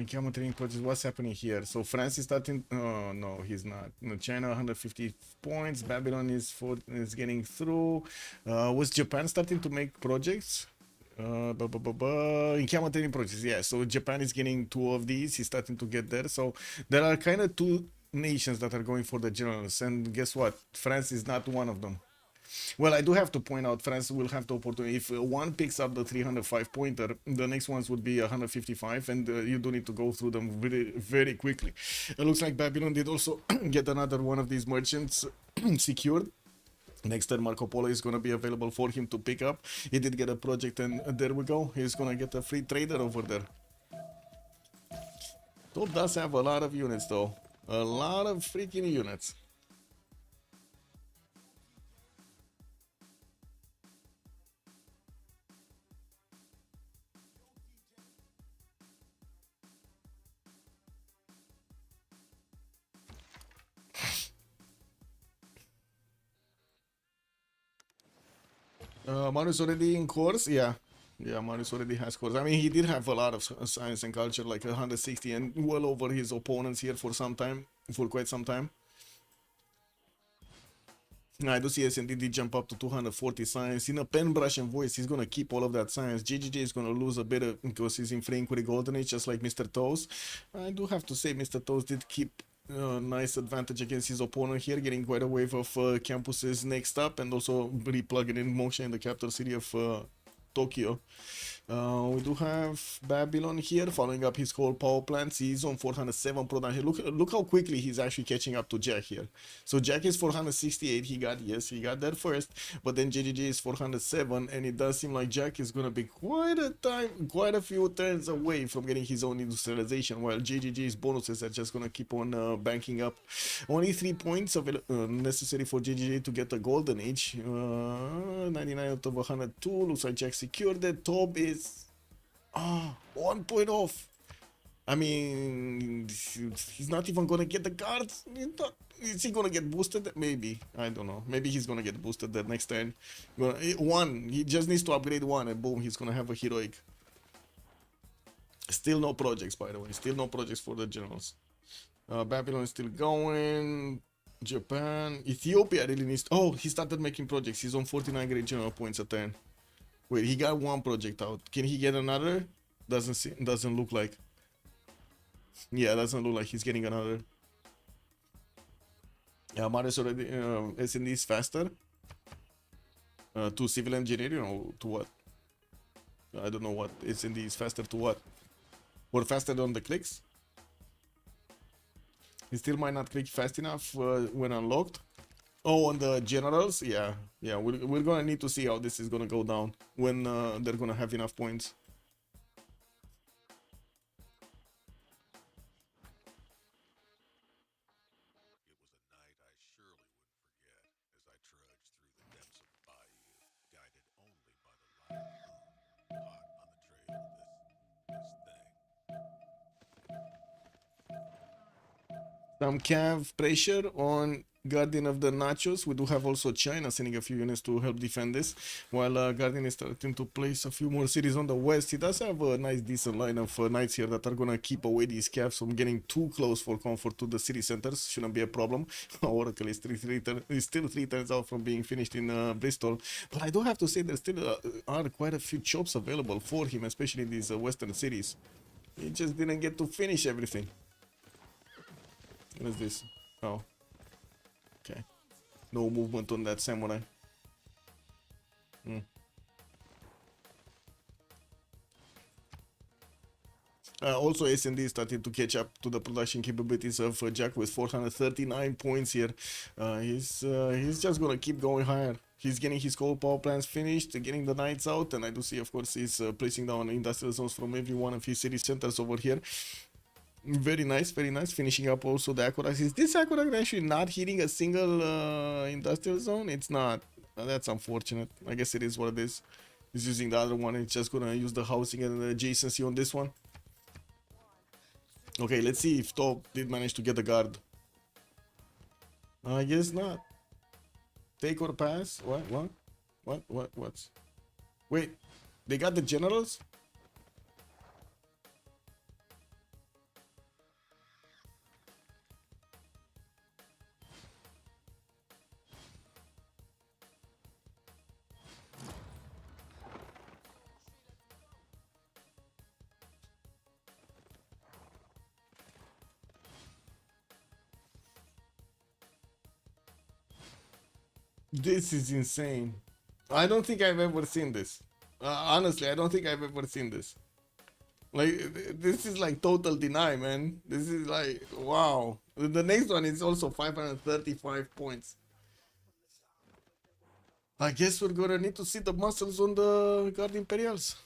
Camel training project, what's happening here? So France is starting. Oh no, he's not. No, China 150 points. Babylon is getting through. Was Japan starting to make projects? In camel training projects, yeah. So Japan is getting 2 of these. He's starting to get there. So there are kind of 2 nations that are going for the generals, and guess what? France is not one of them. Well, I do have to point out France will have the opportunity. If one picks up the 305 pointer, the next ones would be 155, and you do need to go through them very, very quickly. It looks like Babylon did also get another one of these merchants secured. Next turn, Marco Polo is going to be available for him to pick up. He did get a project, and there we go. He's going to get a free trader over there. Top does have a lot of units, though. A lot of freaking units. Marius already in course? Yeah. Yeah, Marius already has course. I mean, he did have a lot of science and culture, like 160 and well over his opponents here for some time, for quite some time. I do see SND did jump up to 240 science. In a pen, brush, and voice, he's gonna keep all of that science. GGG is gonna lose a bit because he's in Frank with the Golden Age, just like Mr. Toes. I do have to say, Mr. Toes did keep nice advantage against his opponent here, getting quite a wave of campuses next up, and also replugging in motion in the capital city of Tokyo. We do have Babylon here following up his whole power plant. He's on 407 production. Look how quickly he's actually catching up to Jack here. So Jack is 468. He got there first, but then JGG is 407, and it does seem like Jack is gonna be quite a few turns away from getting his own industrialization, while JGG's bonuses are just gonna keep on banking up. Only 3 points necessary for JGG to get a golden age. 99 out of 102. Looks like Jack secured it. Top is 1 point off. I mean, he's not even gonna get the cards. Is he gonna get boosted? Maybe. I don't know. Maybe he's gonna get boosted that next turn. One. He just needs to upgrade 1, and boom, he's gonna have a heroic. Still no projects, by the way. Still no projects for the generals. Babylon is still going. Japan. Ethiopia really needs. Oh, he started making projects. He's on 49 great general points a turn. Wait, he got 1 project out. Can he get another? Doesn't look like. Yeah, doesn't look like he's getting another. Yeah, Marius already SND is faster. To civil engineering or to what? I don't know what. SND is faster to what? Or faster on the clicks? He still might not click fast enough when unlocked. Oh, on the generals? Yeah. Yeah, we're gonna need to see how this is gonna go down when they're gonna have enough points. Some cav pressure on Guardian of the Nachos. We do have also China sending a few units to help defend this, while Guardian is starting to place a few more cities on the west. He does have a nice decent line of knights here that are gonna keep away these calves from getting too close for comfort to the city centers. Shouldn't be a problem. Oracle is still 3 turns out from being finished in Bristol, but I do have to say there still are quite a few chops available for him, especially in these western cities. He just didn't get to finish everything. What is this? Oh. Okay. No movement on that samurai. Also, S&D started to catch up to the production capabilities of Jack with 439 points here. He's just gonna keep going higher. He's getting his coal power plants finished, getting the knights out, and I do see, of course, he's placing down industrial zones from every one of his city centers over here. Very nice, very nice. Finishing up also the aqueduct. Is this aqueduct actually not hitting a single industrial zone? It's not. That's unfortunate. I guess it is what it is. He's using the other one. It's just gonna use the housing and the adjacency on this one. Okay, let's see if Top did manage to get the guard. I guess not. Take or pass? What? Wait, they got the generals? This is insane. I don't think I've ever seen this. Honestly, I don't think I've ever seen this. Like, this is like total deny, man. This is like, wow. The next one is also 535 points. I guess we're gonna need to see the muscles on the Guard Imperials.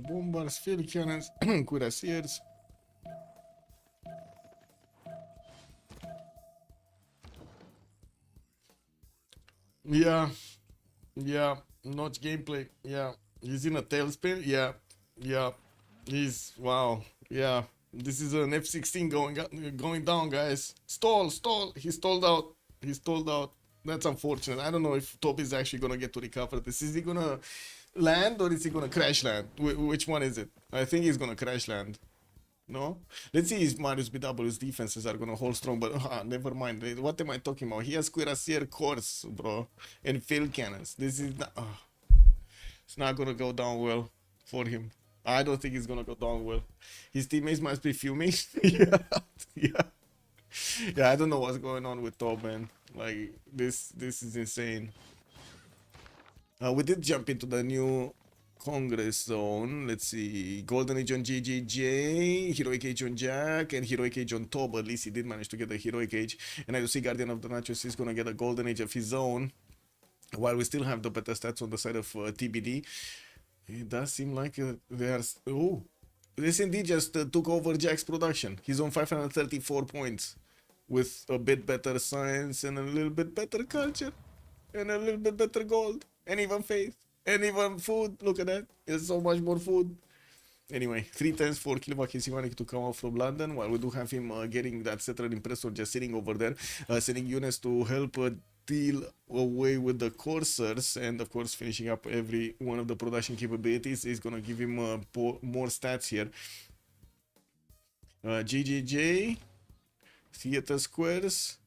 Bombers, field cannons, cuirassiers. Yeah, notch gameplay. Yeah, he's in a tailspin. Yeah, he's wow. Yeah, this is an F-16 going down, guys. Stall. He stalled out. That's unfortunate. I don't know if Top is actually gonna get to recover this. Is he gonna land or is he gonna crash land? Which one is it? I think he's gonna crash land. No? Let's see if Marius BW's defenses are gonna hold strong, but never mind. What am I talking about? He has cuirassier cores, bro, and field cannons. This is not. It's not gonna go down well for him. I don't think it's gonna go down well. His teammates must be fuming. yeah. I don't know what's going on with Top, man. Like this is insane. We did jump into the new Congress zone. Let's see. Golden Age on JJJ, Heroic Age on Jack, and Heroic Age on Top. At least he did manage to get the Heroic Age. And I do see Guardian of the Nachos is gonna get a Golden Age of his own. While we still have the better stats on the side of TBD. It does seem like they are. Oh, this indeed just took over Jack's production. He's on 534 points. With a bit better science and a little bit better culture. And a little bit better gold. And even faith. And even food. Look at that. There's so much more food. Anyway, 3 times for Kilvak Hisimanik to come out from London. While we do have him getting that Settler Impressor just sitting over there. Sending units to help deal away with the coursers. And of course finishing up every one of the production capabilities is going to give him more stats here. GGJ. Theater squares.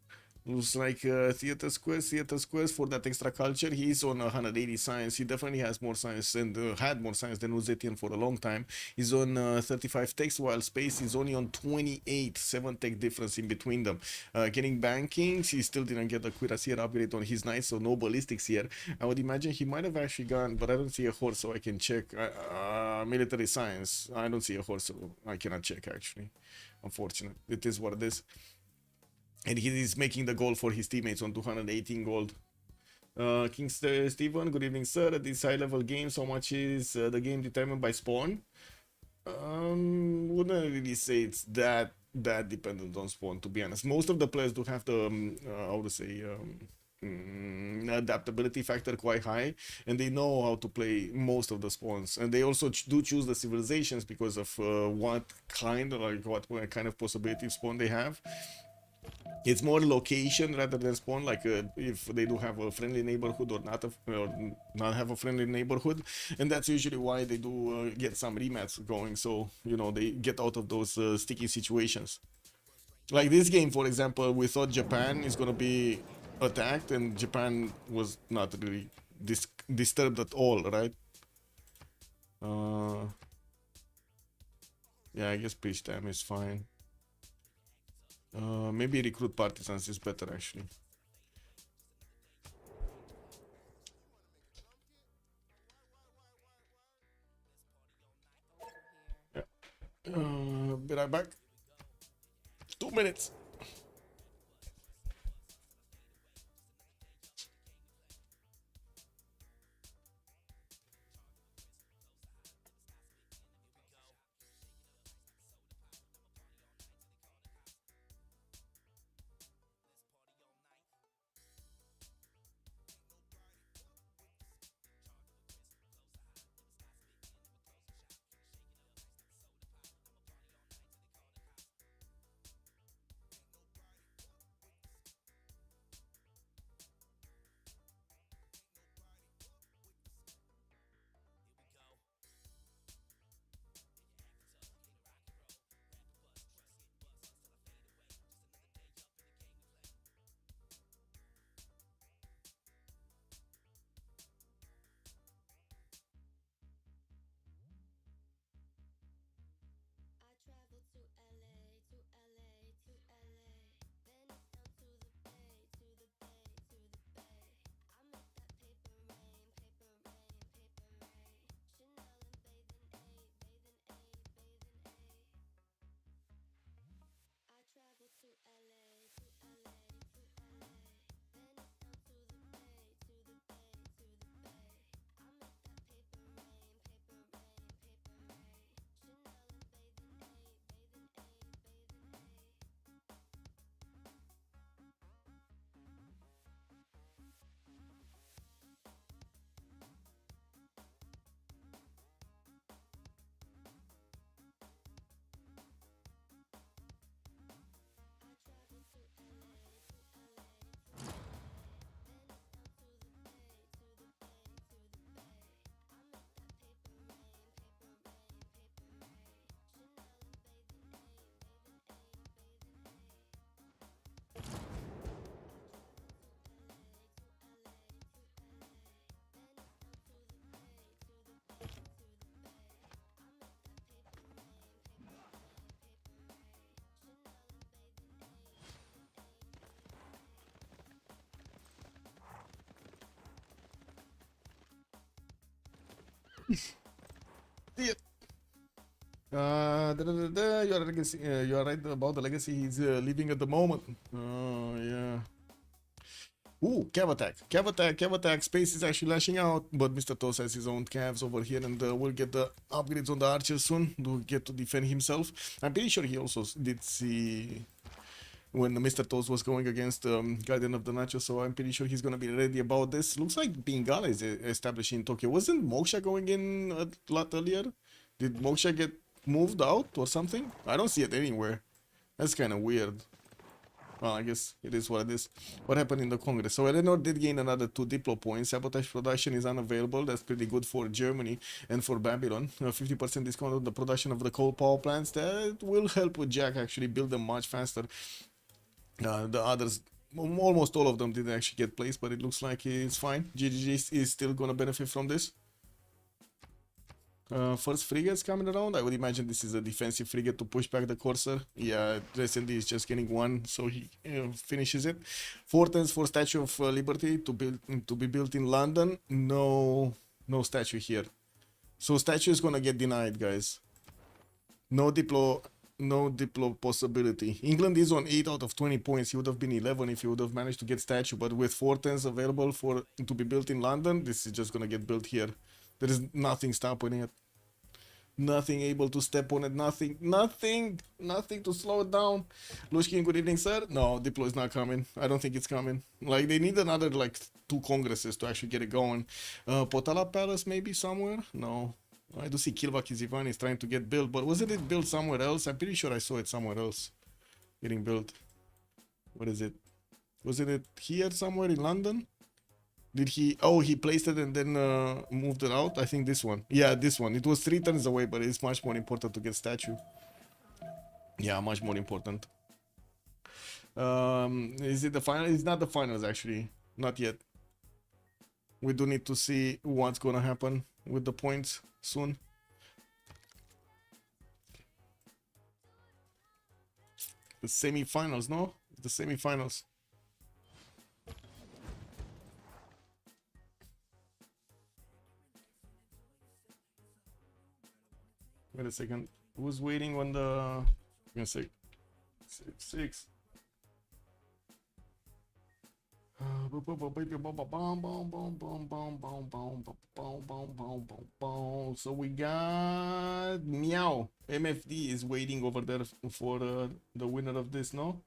Looks like theater squares for that extra culture. He's on 180 science. He definitely has more science and had more science than Uzetian for a long time. He's on 35 techs, while Space is only on 28, 7 tech difference in between them. Getting bankings, he still didn't get the cuirassier upgrade on his knight, so no ballistics here. I would imagine he might have actually gone, but I don't see a horse, so I can check. Military science, I don't see a horse, so I cannot check actually. Unfortunate. It is what it is. And he is making the goal for his teammates on 218 gold. King Steven, good evening, sir. At these high-level games, how much is the game determined by spawn? Wouldn't really say it's that dependent on spawn, to be honest. Most of the players do have the how to say adaptability factor quite high, and they know how to play most of the spawns, and they also do choose the civilizations because of what kind of possibility of spawn they have. It's more location rather than spawn, like if they do have a friendly neighborhood or not have a friendly neighborhood, and that's usually why they do get some remats going, so you know they get out of those sticky situations. Like this game, for example, we thought Japan is gonna be attacked, and Japan was not really disturbed at all, right? Yeah, I guess peace time is fine. Maybe recruit partisans is better actually. Yeah. Be right back. 2 minutes. Yeah. You are legacy. You are right about the legacy he's living at the moment. Yeah. Ooh, cav attack. Cav attack. Space is actually lashing out, but Mr. Toss has his own cavs over here, and will get the upgrades on the archer soon to get to defend himself. I'm pretty sure he also did see when Mr. Toast was going against Guardian of the Nacho, so I'm pretty sure he's gonna be ready about this. Looks like Bingala is established in Tokyo. Wasn't Moksha going in a lot earlier? Did Moksha get moved out or something? I don't see it anywhere. That's kind of weird. Well, I guess it is what it is. What happened in the Congress? So Eleanor did gain another 2 Diplo points. Sabotage production is unavailable. That's pretty good for Germany and for Babylon. 50% discount on the production of the coal power plants. That will help with Jack actually build them much faster. The others almost all of them didn't actually get placed, but it looks like it's fine. GGG is still gonna benefit from this. First frigates coming around. I would imagine this is a defensive frigate to push back the Corsair. Yeah, recently is just getting one, so he finishes it. 410s for Statue of Liberty to be built in London. No statue here. So statue is gonna get denied, guys. No diplo possibility. England is on 8 out of 20 points. He would have been 11 if he would have managed to get statue, but with 410s available to be built in London, this is just gonna get built here. There is nothing stopping it. Nothing able to step on it. Nothing to slow it down. Lushkin, good evening, sir. No, diplo is not coming. I don't think it's coming. Like, they need another, like, 2 congresses to actually get it going. Potala Palace maybe somewhere? No. I do see Kilvak Ivan is trying to get built, but wasn't it built somewhere else? I'm pretty sure I saw it somewhere else getting built. What is it? Wasn't it here somewhere in London? Did he? Oh, he placed it and then moved it out. I think this one. Yeah, this one. It was 3 turns away, but it's much more important to get statue. Yeah, much more important. Is it the final? It's not the finals, actually. Not yet. We do need to see what's gonna happen with the points soon. The semi-finals, no? The semi-finals. Wait a second. Who's waiting on the? I'm gonna say Civ6. So we got Meow. MFD is waiting over there for the winner of this, no?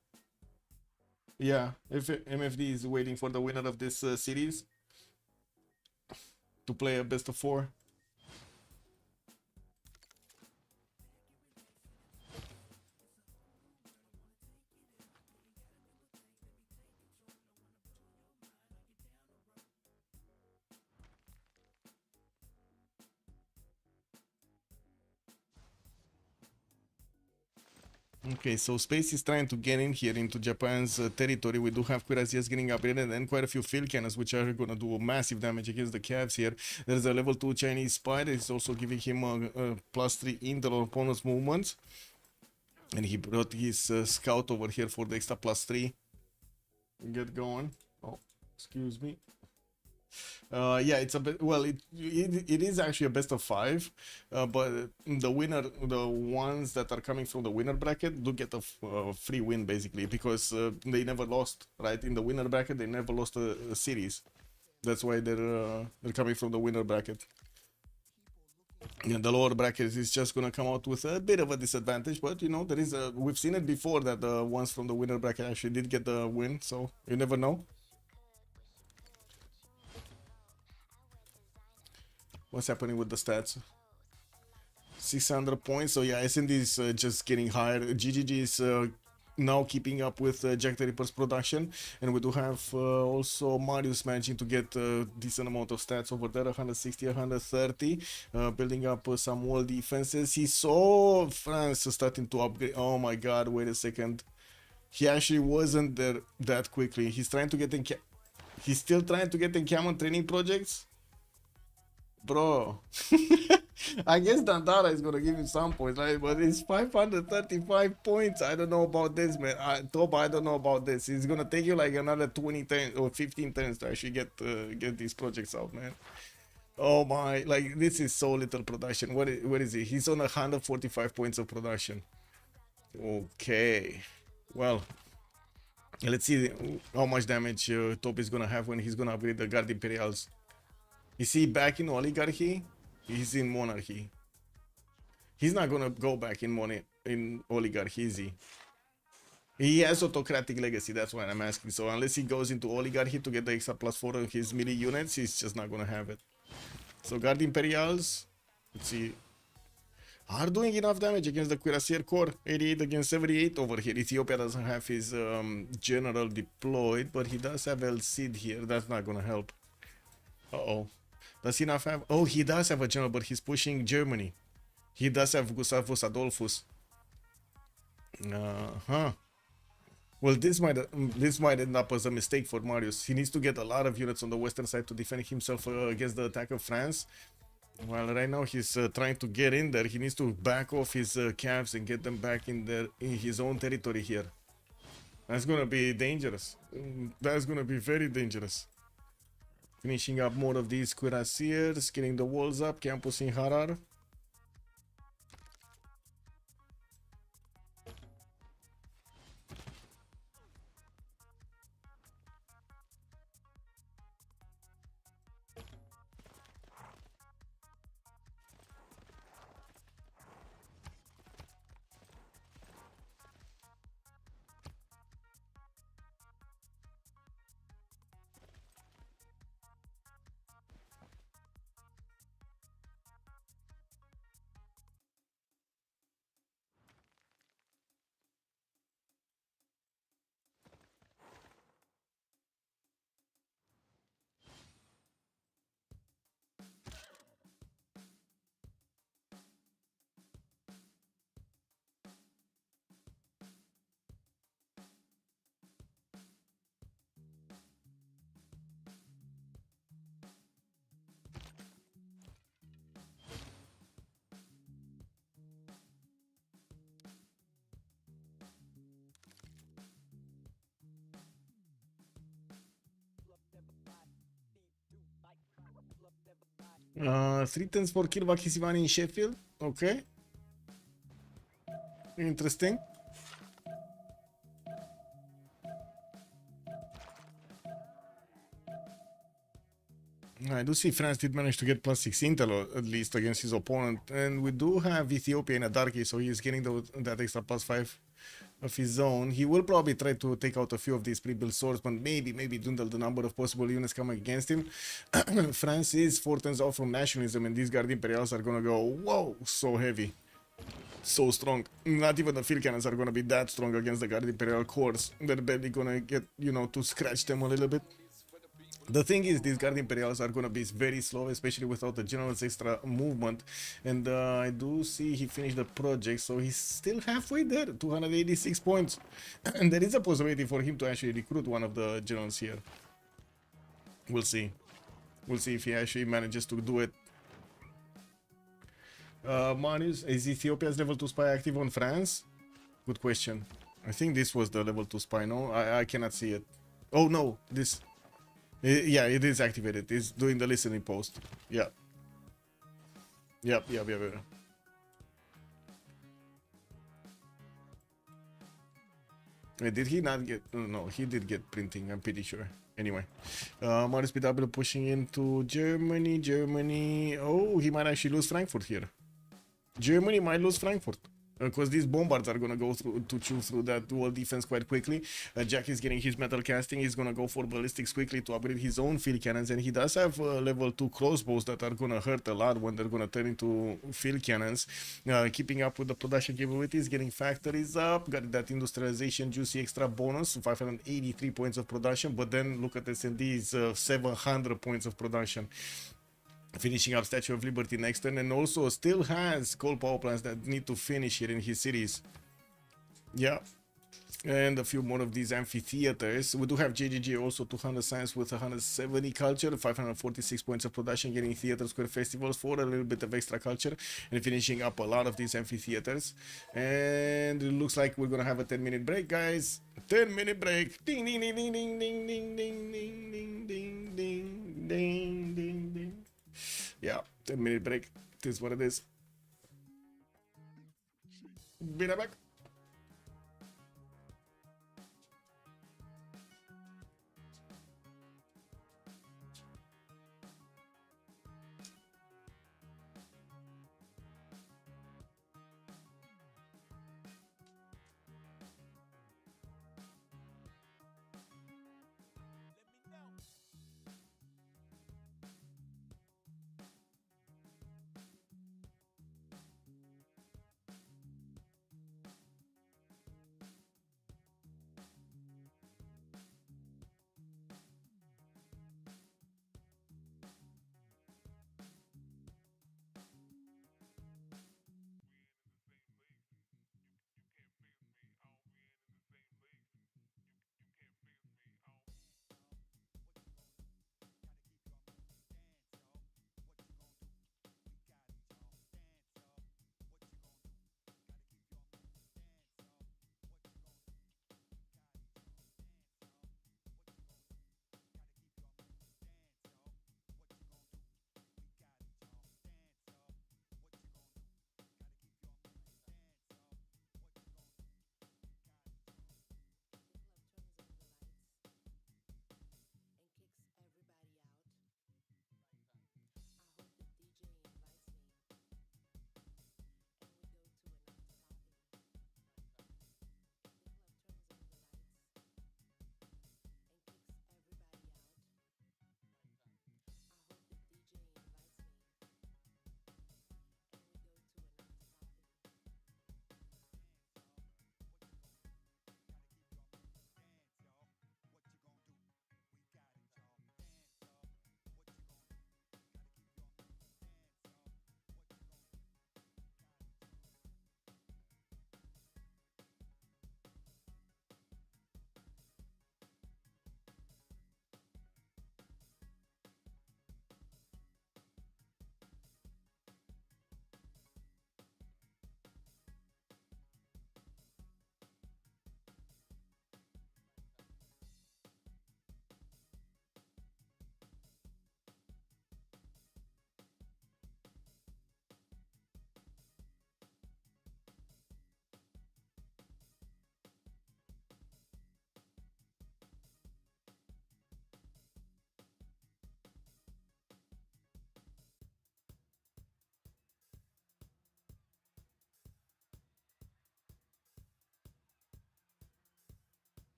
Yeah, if MFD is waiting for the winner of this series to play a best of 4. Okay, so Space is trying to get in here into Japan's territory. We do have Cuirassiers getting upgraded and quite a few field cannons, which are going to do massive damage against the Cavs here. There's a level 2 Chinese spy that is also giving him a +3 intel on opponent's movements. And he brought his scout over here for the extra +3. Get going. Oh, excuse me. Yeah, it's a bit, well, it is actually a best of 5, but the winner, the ones that are coming from the winner bracket do get a free win basically, because they never lost, right? In the winner bracket they never lost a series. That's why they're coming from the winner bracket. And the lower bracket is just gonna come out with a bit of a disadvantage, but you know, there is a, we've seen it before that the ones from the winner bracket actually did get the win, so you never know. What's happening with the stats? 600 points. So yeah, SND is just getting higher. GGG is now keeping up with Jack the Ripper's production, and we do have also Marius managing to get a decent amount of stats over there, 160, 130, building up some wall defenses. He saw France starting to upgrade. Oh my god, wait a second. He actually wasn't there that quickly. He's trying to get in. He's still trying to get in encampment training projects. Bro, I guess Dandara is gonna give him some points, right? But it's 535 points. I don't know about this, man. I don't know about this. It's gonna take you like another 20 turns or 15 turns to actually get these projects out, man. Oh my, like this is so little production. What is he? He's on 145 points of production. Okay, well, let's see how much damage Top is gonna have when he's gonna upgrade the Guard Imperials. Is he back in oligarchy? He's in monarchy. He's not gonna go back in oligarchy, is he? He has autocratic legacy, that's why I'm asking. So unless he goes into oligarchy to get the extra +4 on his melee units, he's just not gonna have it. So Guard Imperials, let's see, are doing enough damage against the Cuirassier Corps. 88 against 78 over here. Ethiopia doesn't have his general deployed, but he does have El Cid here. That's not gonna help. Uh-oh. Does he not have... Oh, he does have a general, but he's pushing Germany. He does have Gustavus Adolphus. Well, this might end up as a mistake for Marius. He needs to get a lot of units on the western side to defend himself against the attack of France. While right now he's trying to get in there, he needs to back off his calves and get them back in his own territory here. That's gonna be dangerous. That's gonna be very dangerous. Finishing up more of these cuirassiers, getting the walls up, campus in Harar. Three tens for Kirva Kisivani in Sheffield. Okay. Interesting. I do see France did manage to get +6 intel at least against his opponent, and we do have Ethiopia in a darkie, so he's getting that extra +5 of his own. He will probably try to take out a few of these pre-built swords, but maybe dwindle the number of possible units coming against him. France is 4 turns off from nationalism, and these Guard Imperials are gonna go, whoa, so heavy. So strong. Not even the field cannons are gonna be that strong against the Guard Imperial corps. They're barely gonna get, to scratch them a little bit. The thing is, these Guard Imperials are gonna be very slow, especially without the general's extra movement. And I do see he finished the project, so he's still halfway there, 286 points. And there is a possibility for him to actually recruit one of the generals here. We'll see. We'll see if he actually manages to do it. Marius, is Ethiopia's level 2 spy active on France? Good question. I think this was the level 2 spy, no? I cannot see it. Oh no, this... Yeah, it is activated. It's doing the listening post. Yeah. Yep. Did he not get... No, he did get printing, I'm pretty sure. Anyway. Marius PW pushing into Germany. Oh, he might actually lose Frankfurt here. Germany might lose Frankfurt. Because these bombards are gonna go to chew through that wall defense quite quickly. Jack is getting his metal casting. He's gonna go for ballistics quickly to upgrade his own field cannons, and he does have level 2 crossbows that are gonna hurt a lot when they're gonna turn into field cannons. Keeping up with the production capabilities, getting factories up, got that industrialization juicy extra bonus, 583 points of production. But then look at SMD's 700 points of production. Finishing up Statue of Liberty next turn, and also still has coal power plants that need to finish here in his cities. Yeah. And a few more of these amphitheaters. We do have JJJ also 200 science with 170 culture, 546 points of production, getting theater square festivals for a little bit of extra culture, and finishing up a lot of these amphitheaters. And it looks like we're gonna have a 10-minute break, guys. 10-minute break. Ding ding ding ding ding ding ding ding ding ding ding ding ding ding ding. Yeah, 10-minute break. This is what it is. Be right back.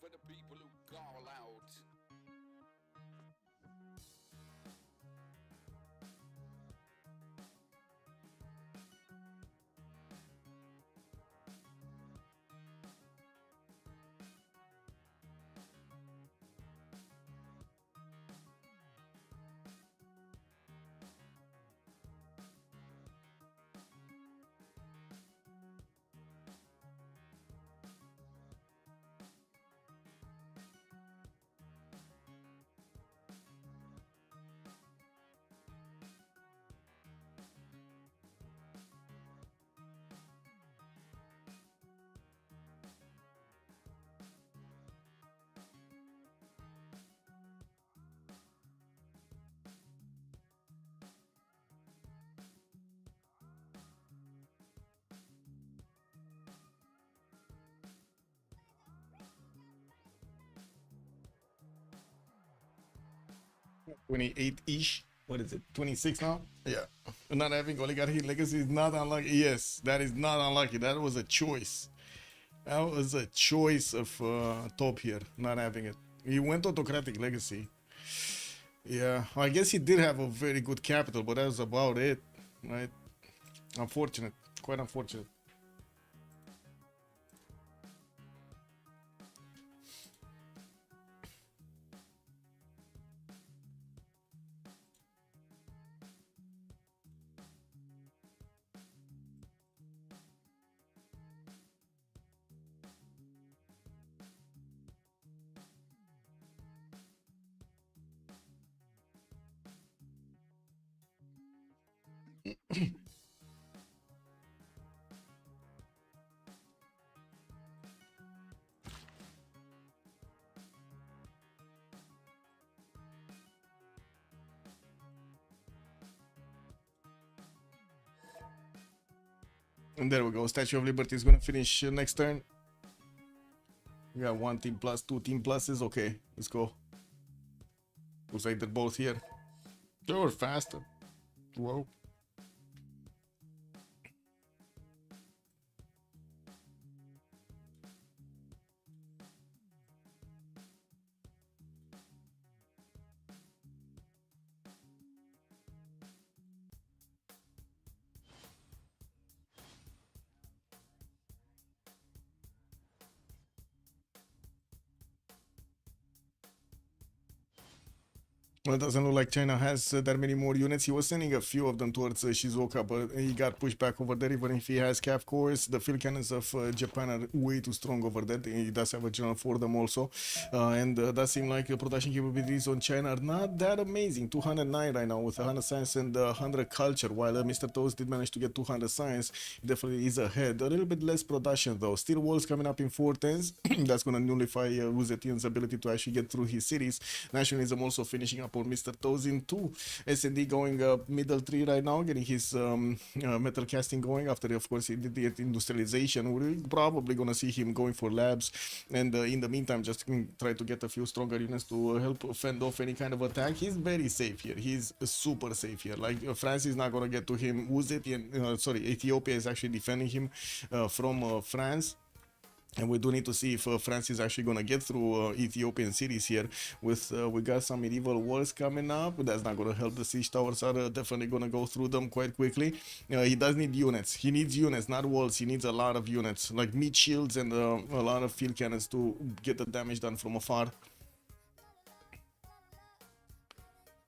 for the people who call out. $28-ish. What is it? 26 now? Yeah. Not having oligarchy legacy is not unlucky. Yes, that is not unlucky. That was a choice. That was a choice of top here, not having it. He went autocratic legacy. Yeah, I guess he did have a very good capital, but that was about it, right? Unfortunate, quite unfortunate. And there we go. Statue of Liberty is gonna finish next turn. We got 1 team plus, 2 team pluses. Okay, let's go. Looks like they're both here. They were faster. Whoa. Well, it doesn't look like China has that many more units. He was sending a few of them towards Shizuoka, but he got pushed back over there. Even if he has cav cores, the field cannons of Japan are way too strong over there. He does have a general for them also. And does seem like the production capabilities on China are not that amazing. 209 right now with 100 science and 100 culture, while Mr. Toast did manage to get 200 science. Definitely is ahead. A little bit less production though. Steel walls coming up in 410s. That's going to nullify Uzetian's ability to actually get through his cities. Nationalism also finishing up on Mr. Tozin 2. S&D going middle 3 right now, getting his metal casting going after, of course, he did the industrialization. We're probably going to see him going for labs, and in the meantime, just try to get a few stronger units to help fend off any kind of attack. He's very safe here. He's super safe here. Like, France is not going to get to him. Ethiopia is actually defending him from France. And we do need to see if France is actually going to get through Ethiopian cities here. With we got some medieval wars coming up. That's not going to help. The siege towers are definitely going to go through them quite quickly. He does need units. He needs units, not walls. He needs a lot of units, like meat shields and a lot of field cannons to get the damage done from afar.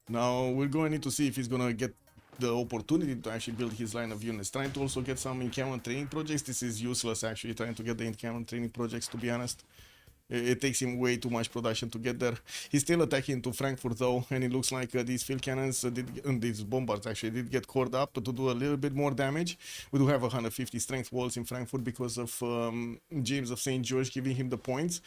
Now we're going to need to see if he's going to get the opportunity to actually build his line of units. Trying to also get some encampment training projects. This is useless actually, trying to get the encampment training projects, to be honest. It takes him way too much production to get there. He's still attacking to Frankfurt though, and it looks like these field cannons, these bombards actually did get cored up to do a little bit more damage. We do have 150 strength walls in Frankfurt because of James of St. George giving him the points.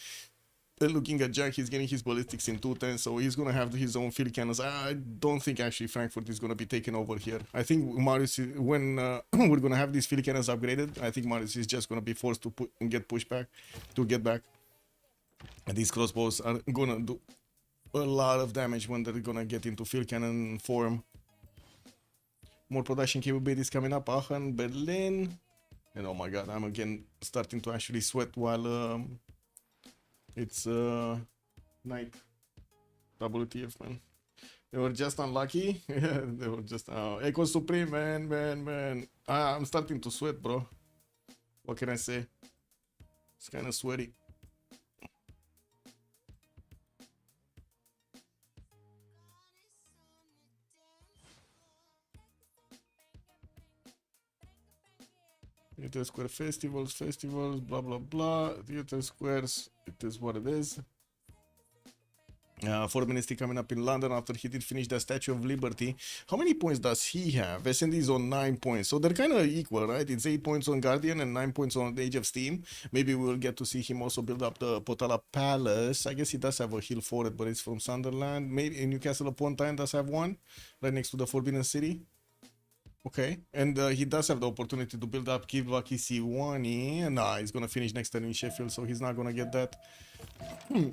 Looking at Jack, he's getting his ballistics in 210, so he's gonna have his own field cannons. I don't think actually Frankfurt is gonna be taken over here. I think Marius, when we're gonna have these field cannons upgraded, I think Marius is just gonna be forced to get pushed back, to get back. And these crossbows are gonna do a lot of damage when they're gonna get into field cannon form. More production capabilities coming up. Aachen, Berlin, and oh my god, I'm again starting to actually sweat while It's night. WTF, man. They were just unlucky. Yeah, they were just Echo Supreme, man. I'm starting to sweat, bro. What can I say? It's kind of sweaty. Theater Square festivals, blah blah blah. Theater Squares, it is what it is. 4 minutes coming up in London after he did finish the Statue of Liberty. How many points does he have? S&D is on 9 points, so they're kind of equal, right? It's 8 points on Guardian and 9 points on Age of Steam. Maybe we'll get to see him also build up the Potala Palace. I guess he does have a hill for it, but it's from Sunderland. Maybe Newcastle upon Tyne does have one right next to the Forbidden City. Okay, and he does have the opportunity to build up Kivaki C1. Nah, he's gonna finish next turn in Sheffield, so he's not gonna get that.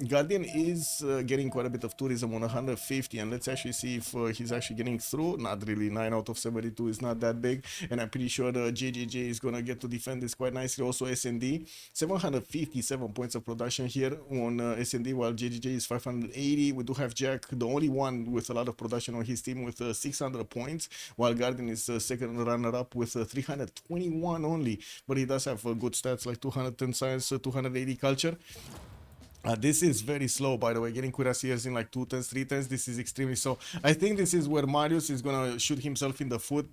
Guardian is getting quite a bit of tourism on 150, and let's actually see if he's actually getting through. Not really. 9 out of 72 is not that big, and I'm pretty sure the JJJ is gonna get to defend this quite nicely. Also SND, 757 points of production here on SND, while JJJ is 580. We do have Jack, the only one with a lot of production on his team, with 600 points, while Guardian is second runner-up with 321 only, but he does have good stats like 210 science, 280 culture. This is very slow, by the way. Getting cuirassiers in like 2 turns, 3 turns. This is extremely slow. I think this is where Marius is gonna shoot himself in the foot,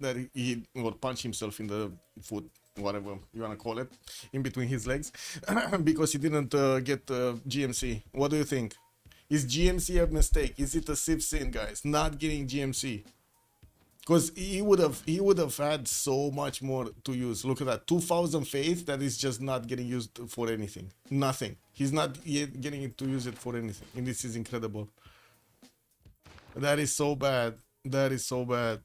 or punch himself in the foot, whatever you wanna call it, in between his legs, because he didn't get GMC. What do you think? Is GMC a mistake? Is it a Civ6, guys? Not getting GMC. Because he would have had so much more to use. Look at that, 2,000 faith that is just not getting used for anything. Nothing. He's not yet getting it to use it for anything, and this is incredible. That is so bad. That is so bad.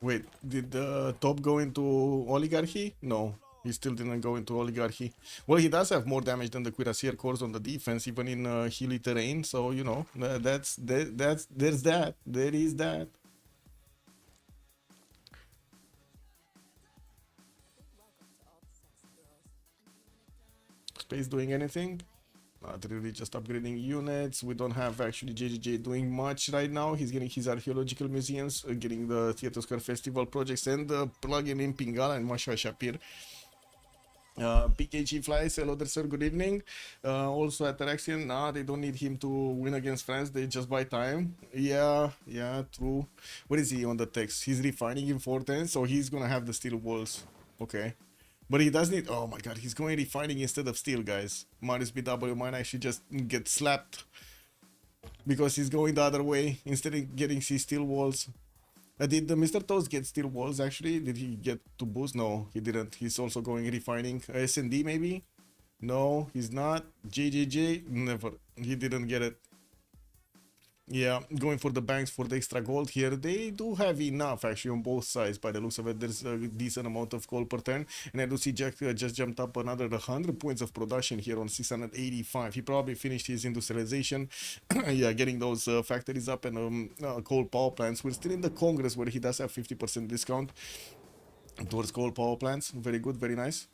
Wait, did the top go into oligarchy? No. He still didn't go into oligarchy. Well, he does have more damage than the cuirassier cores on the defense, even in hilly terrain. So you know, there is that. Space doing anything? Not really, just upgrading units. We don't have actually JJJ doing much right now. He's getting his archaeological museums, getting the Theatre Square Festival projects, and the plug-in in Pingala and Masha Shapir. PKG Flies, hello there, sir, good evening. Also Ataraxian, they don't need him to win against France, they just buy time. Yeah, true. What is he on the text? He's refining in 410, so he's gonna have the steel walls. Okay. But he does need, oh my god, he's going refining instead of steel, guys. Marius BW might actually just get slapped because he's going the other way instead of getting his steel walls. Did the Mr. Toast get steel walls actually? Did he get to boost? No, he didn't. He's also going refining. S&D maybe? No, he's not. JJJ? Never. He didn't get it. Yeah, going for the banks for the extra gold here. They do have enough actually on both sides by the looks of it. There's a decent amount of gold per turn. And I do see Jack just jumped up another 100 points of production here on 685. He probably finished his industrialization. Yeah, getting those factories up and coal power plants. We're still in the Congress where he does have 50% discount towards coal power plants. Very good, very nice.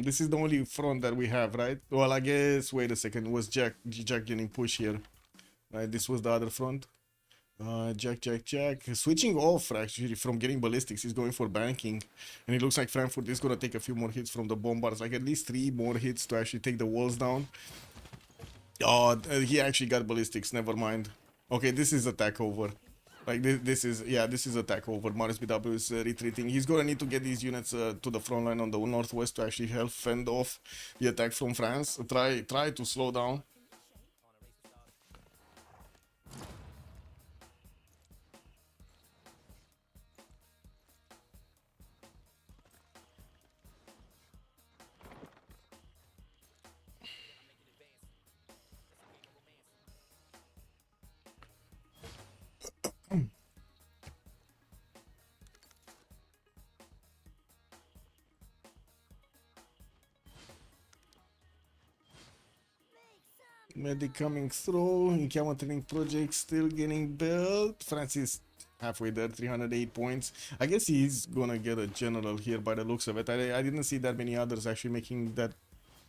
This is the only front that we have, right? Well, I guess, wait a second, was Jack getting pushed here, right? This was the other front. Jack. Switching off actually from getting ballistics, he's going for banking, and it looks like Frankfurt is gonna take a few more hits from the bombards, like at least 3 more hits to actually take the walls down. Oh, he actually got ballistics, never mind. Okay, this is attack over. Like this is attack over. Marius BW is retreating. He's gonna need to get these units to the front line on the northwest to actually help fend off the attack from France. Try to slow down. Medic coming through. Encampment training project still getting built. Francis halfway there, 308 points. I guess he's gonna get a general here by the looks of it. I didn't see that many others actually making that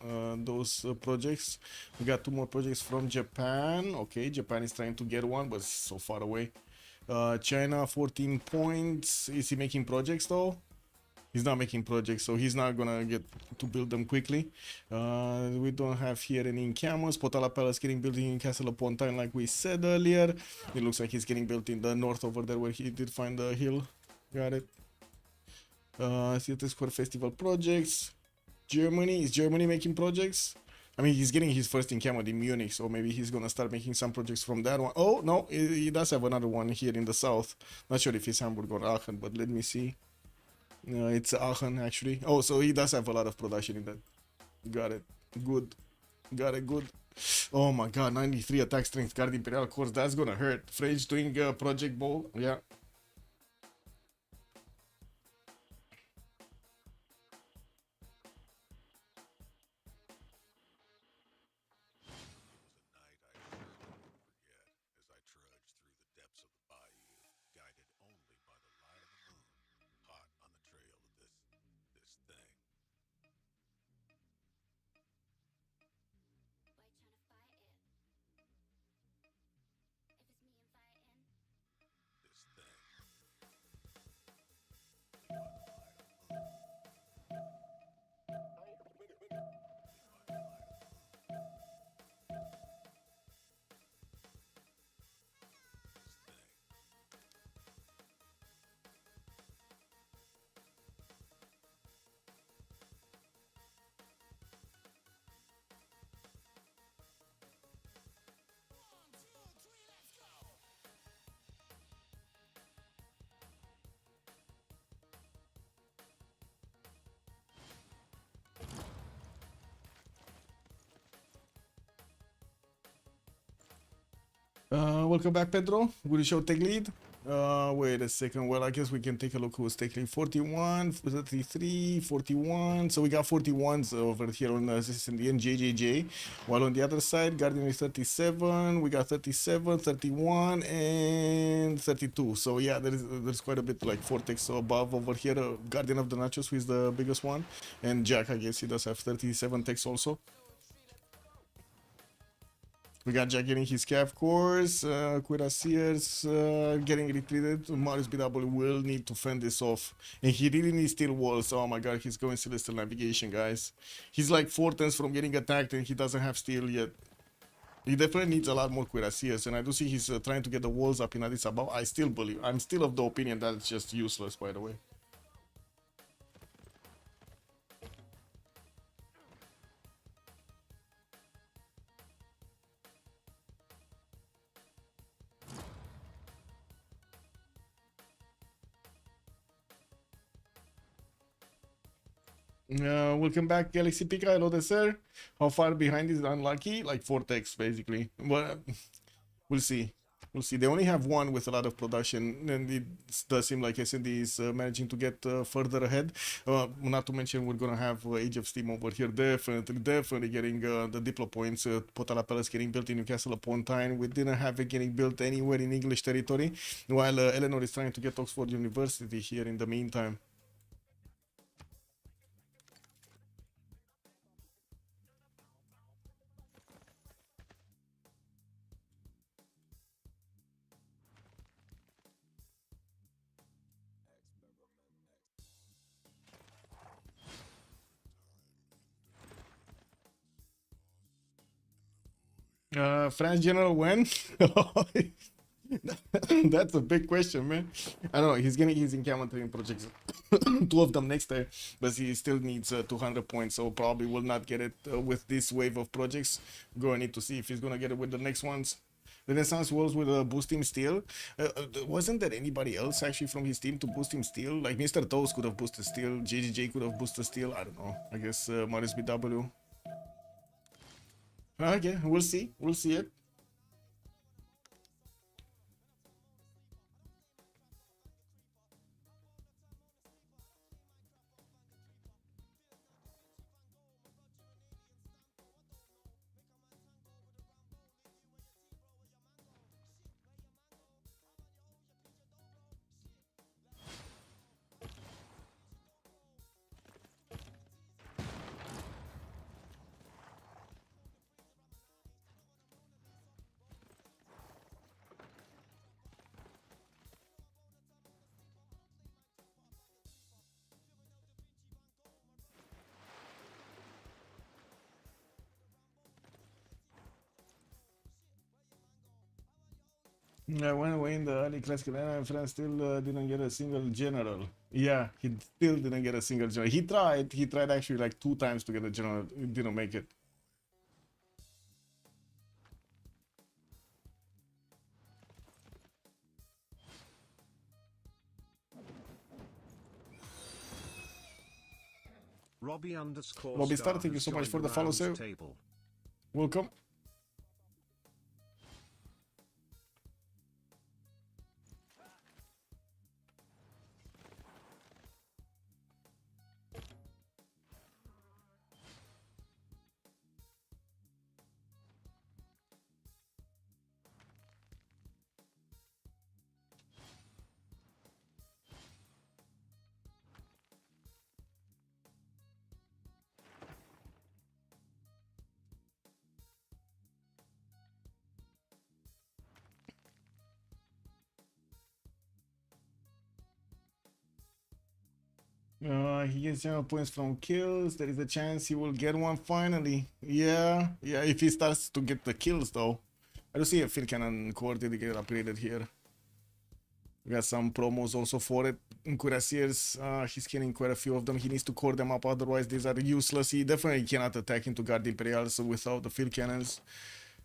those projects. We got 2 more projects from Japan. Okay, Japan is trying to get one, but so far away. China 14 points. Is he making projects though? He's not making projects, so he's not gonna get to build them quickly. We don't have here any encampments. Potala Palace getting built in Castle upon Time, like we said earlier. It looks like he's getting built in the north over there where he did find the hill. Got it. Theater Square Festival projects. Germany. Is Germany making projects? I mean, he's getting his first encampment in Munich, so maybe he's gonna start making some projects from that one. Oh, no, he does have another one here in the south. Not sure if it's Hamburg or Aachen, but let me see. It's Aachen actually. Oh, so he does have a lot of production in that. Got it. Good. Got it. Good. Oh my god, 93 attack strength, Guard Imperial Course. That's gonna hurt. French doing Project Ball. Yeah. Welcome back, Pedro. Good show, take lead. Wait a second. Well, I guess we can take a look who's taking 41, 33, 41. So we got 41s over here on the end, JJJ. While on the other side, Guardian is 37. We got 37, 31, and 32. So yeah, there's quite a bit, like 4 techs above over here. Guardian of the Nachos, who is the biggest one. And Jack, I guess he does have 37 techs also. We got Jack getting his calf course, Cuirassiers getting retreated. Marius BW will need to fend this off. And he really needs steel walls. Oh my god, he's going Celestial Navigation, guys. He's like 4 turns from getting attacked and he doesn't have steel yet. He definitely needs a lot more Cuirassiers. And I do see he's trying to get the walls up in Addis Ababa. I still believe, I'm still of the opinion that it's just useless, by the way. Welcome back, Galaxy Pika. Hello there, sir. How far behind is unlucky? Like 4 techs, basically. But we'll see. We'll see. They only have 1 with a lot of production, and it does seem like SND is managing to get further ahead. Not to mention, we're gonna have Age of Steam over here. Definitely getting the Diplo points. Potala Palace getting built in Newcastle upon Tyne. We didn't have it getting built anywhere in English territory, while Eleanor is trying to get Oxford University here in the meantime. France General when? That's a big question, man. I don't know. He's getting his encampment training projects, 2 of them next year, but he still needs 200 points, so probably will not get it with this wave of projects. Gonna need to see if he's gonna get it with the next ones. Renaissance Walls will boost him steel. Wasn't there anybody else actually from his team to boost him steel? Like Mr. Toast could have boosted steel, JJJ could have boosted steel. I don't know. I guess Marius BW. Okay, we'll see. We'll see it. I went away in the early classical era. My friend still didn't get a single general. Yeah, he still didn't get a single general. He tried actually like 2 times to get a general. He didn't make it. Robbie Star, thank you so much for the follow, sir. Welcome. He gets 0 points from kills. There is a chance he will get one finally. Yeah, if he starts to get the kills though. I do see a field cannon core did get upgraded here. We got some promos also for it. In Cuirassiers, he's killing quite a few of them. He needs to core them up, otherwise these are useless. He definitely cannot attack into Guard Imperials without the field cannons.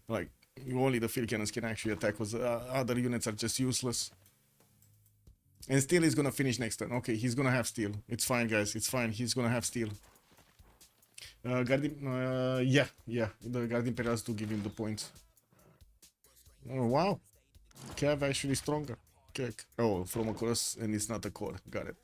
Like, only the field cannons can actually attack, because other units are just useless. And still he's gonna finish next turn. Okay, he's gonna have steel. It's fine, guys. It's fine. He's gonna have steel. Yeah. The Guard Imperials do give him the points. Oh, wow. Cav actually stronger. Okay. Oh, from across, and it's not a core. Got it.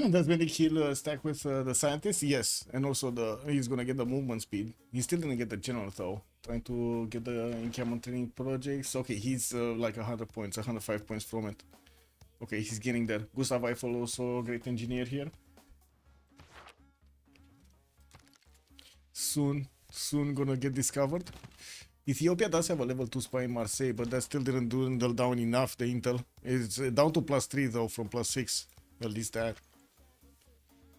Does Medic heal stack with the scientist? Yes, and also he's gonna get the movement speed. He still didn't get the general though. Trying to get the encampment training projects. Okay, he's like 100 points, 105 points from it. Okay, he's getting there. Gustav Eiffel also great engineer here. Soon gonna get discovered. Ethiopia does have a level 2 spy in Marseille, but that still didn't dwindle down enough, the intel. It's down to +3 though, from +6. At least that.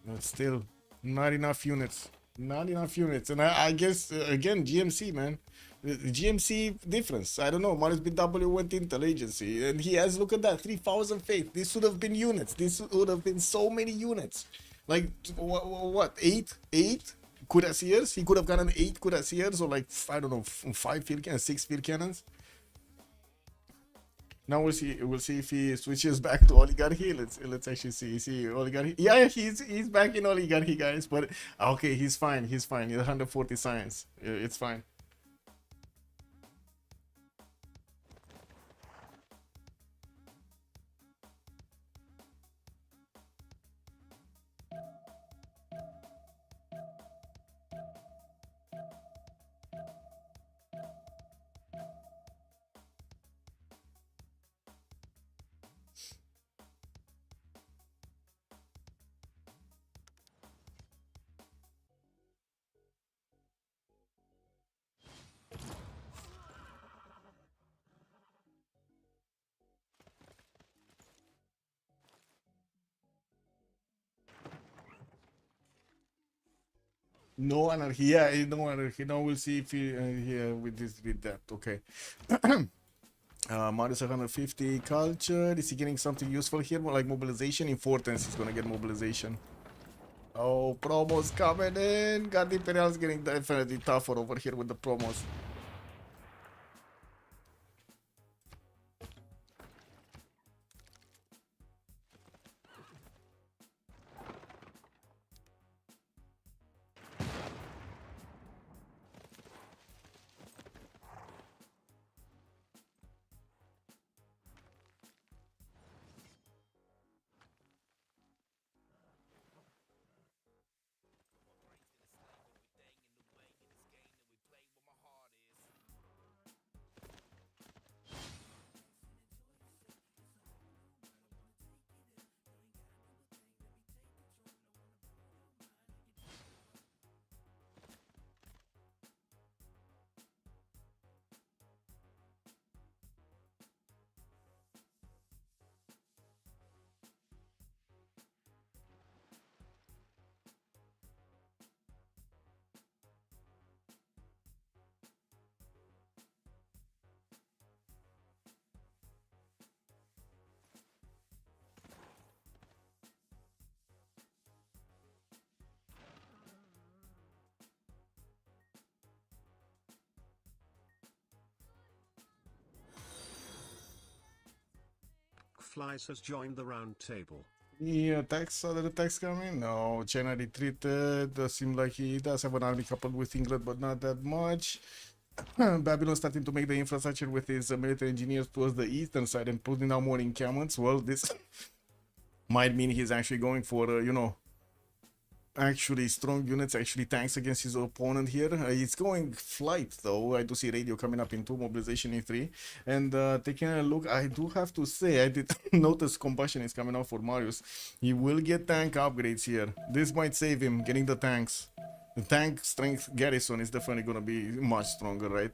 But still, not enough units. Not enough units. And I guess, again, GMC, man. The GMC difference. I don't know. Marius BW went Intel agency. And he has, look at that, 3,000 faith. This would have been units. This would have been so many units. Like, what? 8 Cuirassiers? He could have gotten 8 Cuirassiers or like, I don't know, 5 field cannons, 6 field cannons. Now we'll see if he switches back to oligarchy. Let's actually see oligarchy. Yeah, he's back in oligarchy, guys. But okay, he's fine. He's 140 science. It's fine. No anarchy. Yeah, no anarchy. Now we'll see if he here with this with that. Okay. Minus 150 culture. Is he getting something useful here? More like mobilization. Importance. He's gonna get mobilization. Oh, promos coming in. God, Imperial's getting definitely tougher over here with the promos. Flies has joined the round table. The attacks, other attacks coming? No, China retreated. Seems like he does have an army coupled with England, but not that much. Babylon starting to make the infrastructure with his military engineers towards the eastern side and putting out more encampments. Well, this might mean he's actually going for, you know, actually strong units, actually tanks against his opponent here. He's going flight though. I do see radio coming up in 2, mobilization in 3, and taking a look, I do have to say I did notice combustion is coming out for Marius. He will get tank upgrades here. This might save him getting the tanks. The tank strength garrison is definitely gonna be much stronger, right?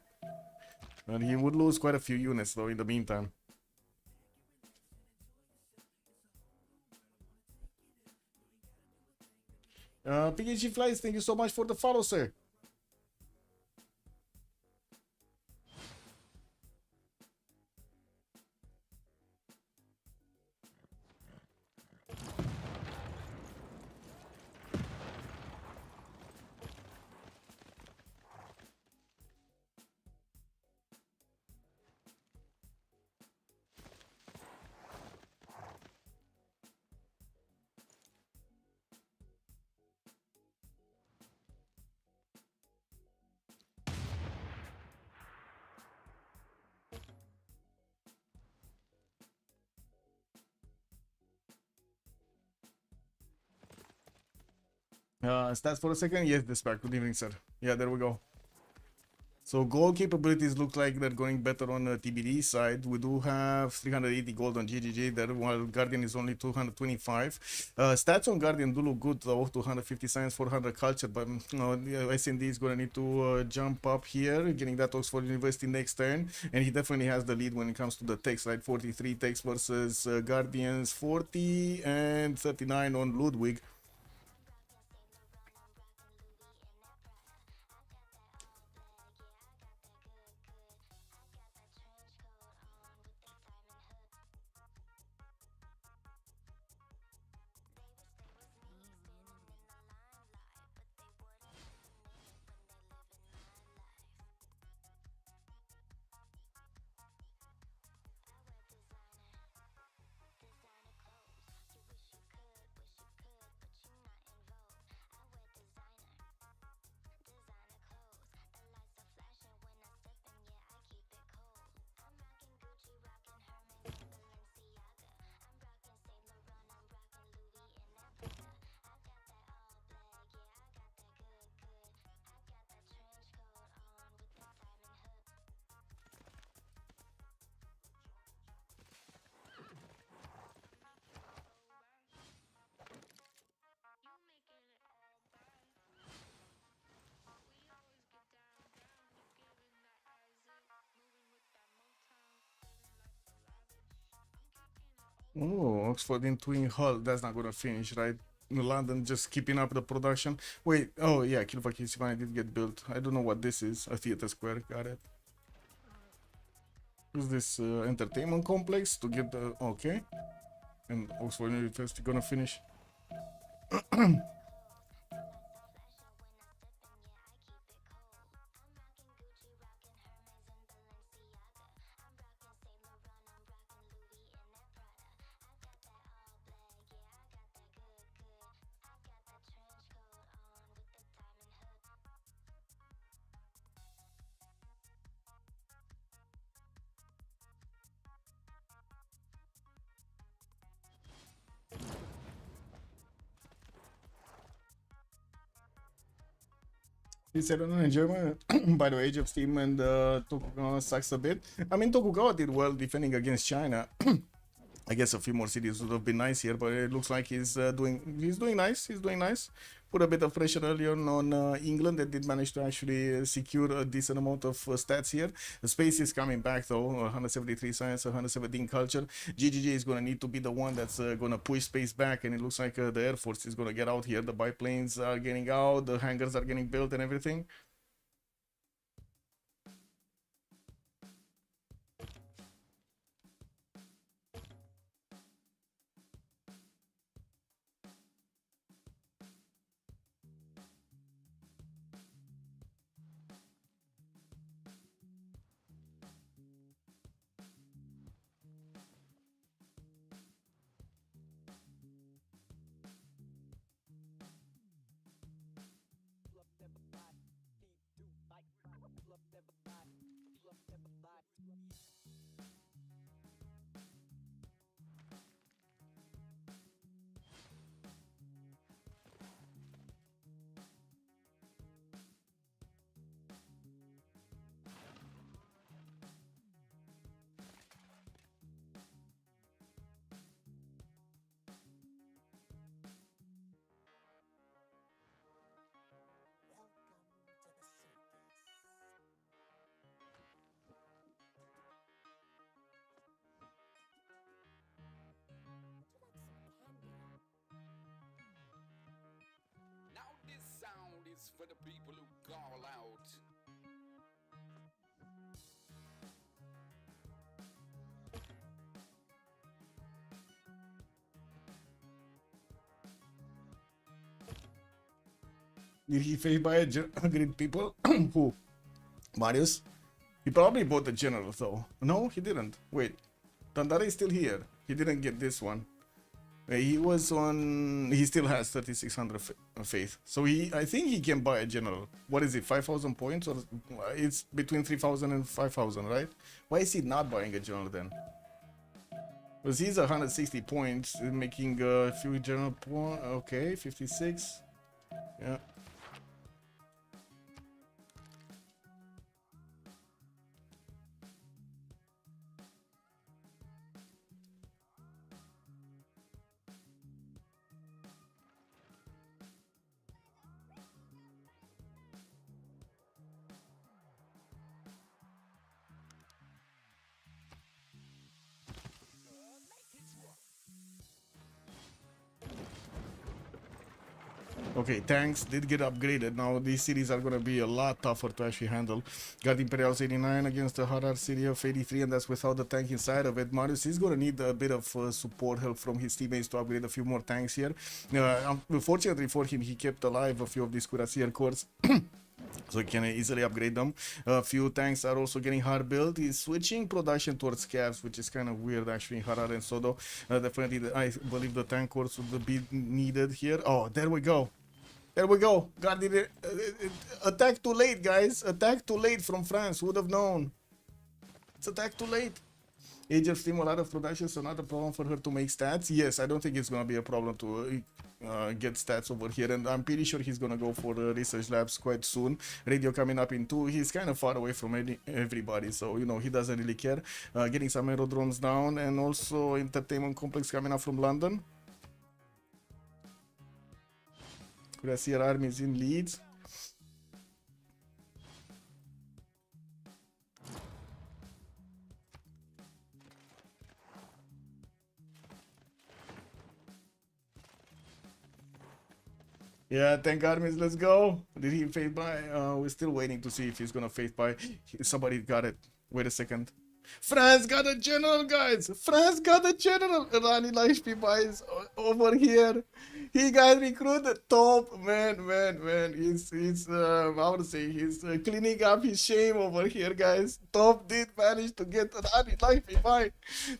And he would lose quite a few units though in the meantime. PKG Flies, thank you so much for the follow, sir. Stats for a second. Yes, dispatch. Good evening, sir. Yeah, there we go. So gold capabilities look like they're going better on the TBD side. We do have 380 gold on GGG there, while Guardian is only 225. Stats on Guardian do look good though, 250 science, 400 culture, but SND is going to need to jump up here, getting that Oxford University next turn, and he definitely has the lead when it comes to the techs, right? 43 techs versus Guardians 40 and 39 on Ludwig. Oh, Oxford in Twin Hull. That's not gonna finish, right? London just keeping up the production. Wait, oh yeah, Civ6 did get built. I don't know what this is. A theater square, got it. Is this entertainment complex to get the okay? And Oxford University gonna finish. He said, I don't enjoy by the way, Age of Steam and Tokugawa sucks a bit. I mean, Tokugawa did well defending against China. I guess a few more cities would have been nice here, but it looks like he's doing nice. He's doing nice. Put a bit of pressure earlier on England that did manage to actually secure a decent amount of stats here. The space is coming back though. 173 science, 117 culture. GGG is gonna need to be the one that's gonna push space back, and it looks like the Air Force is gonna get out here. The biplanes are getting out, the hangars are getting built, and everything. Now this sound is for the people who call out. Did he face by a grid people? Who? Marius? He probably bought the general though. No, he didn't. Wait. Tandare is still here. He didn't get this one. He was on... He still has 3600 faith. So I think he can buy a general. What is it? 5,000 points? Or it's between 3,000 and 5,000, right? Why is he not buying a general then? Because he's 160 points, making a few general points. Okay, 56. Yeah. Okay, tanks did get upgraded. Now these cities are gonna be a lot tougher to actually handle. Got Imperials 89 against the Harar city of 83, and that's without the tank inside of it. Marius is gonna need a bit of support help from his teammates to upgrade a few more tanks here. Unfortunately for him, he kept alive a few of these Cuirassier cores. So he can easily upgrade them. A few tanks are also getting hard built. He's switching production towards scavs, which is kind of weird actually in Harar and Sodo. Definitely, I believe the tank cores would be needed here. Oh, there we go. There we go. God did it. Attack too late, guys. Attack too late from France. Would have known. It's attack too late. Age of Steam, a lot of production, so not a problem for her to make stats. Yes, I don't think it's going to be a problem to get stats over here. And I'm pretty sure he's going to go for research labs quite soon. Radio coming up in 2. He's kind of far away from everybody, so, you know, he doesn't really care. Getting some aerodromes down, and also entertainment complex coming up from London. Cuirassier armies in Leeds. Yeah, thank God, Miss. Let's go. Did he fade by? We're still waiting to see if he's gonna fade by. Somebody got it. Wait a second. France got a general, guys. France got a general. Rani Lashmi is over here. He got recruited. Top man. He's how to say, he's cleaning up his shame over here, guys. Top did manage to get Rani Lashmi by.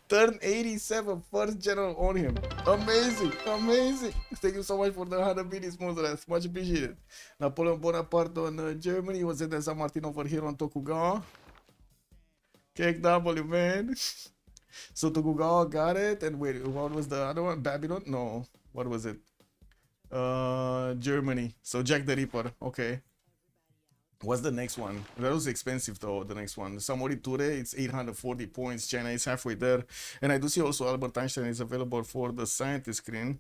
Turn 87, first general on him. Amazing. Thank you so much for the 100 minutes, Mozart. Much appreciated. Napoleon Bonaparte on Germany. Was it San Martin over here on Tokugawa? KW, man. So Tokugawa got it. And wait, what was the other one? Babylon? No. What was it? Germany. So Jack the Ripper. Okay. What's the next one? That was expensive though, the next one. Samori Ture, it's 840 points. China is halfway there. And I do see also Albert Einstein is available for the scientist screen.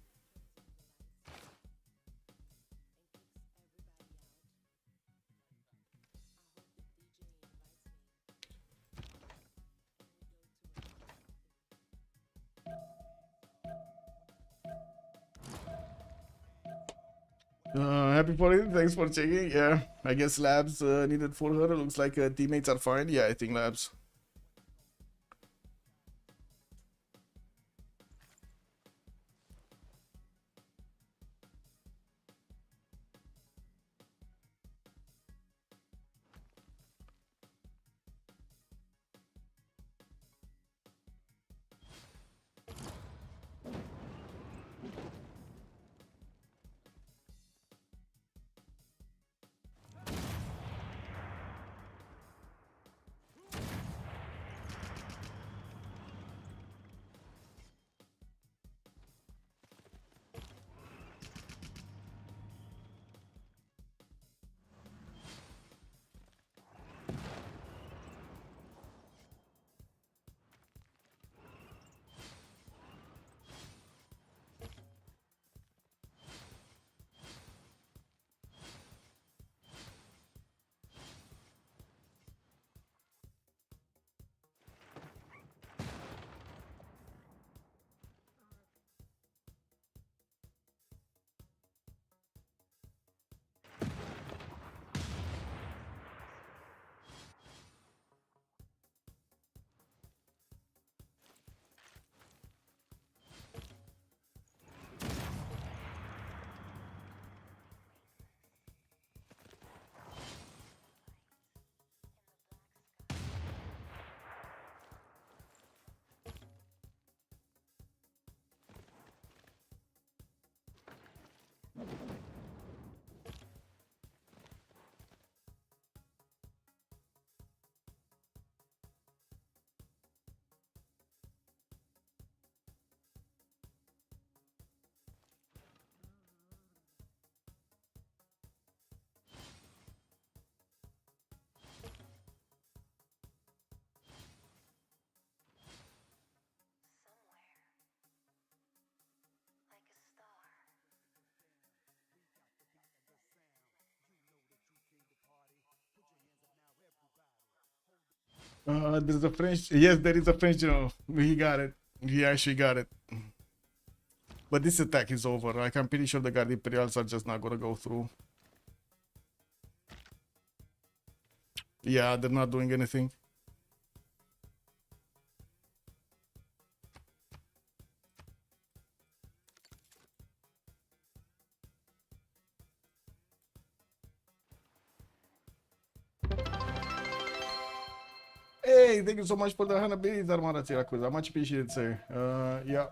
Happy for it. Thanks for checking. Yeah, I guess labs needed for her. Looks like teammates are fine. Yeah, I think labs. There's a French. Yes, there is a French general. He got it. He actually got it. But this attack is over. Like, I'm pretty sure the Guard Imperials are just not gonna go through. Yeah, they're not doing anything. Hey, thank you so much for the 100 bits, Armada Siracusa. Much appreciated, sir. Yeah.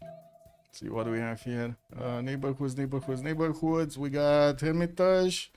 Let's see what do we have here. Neighborhoods. We got Hermitage.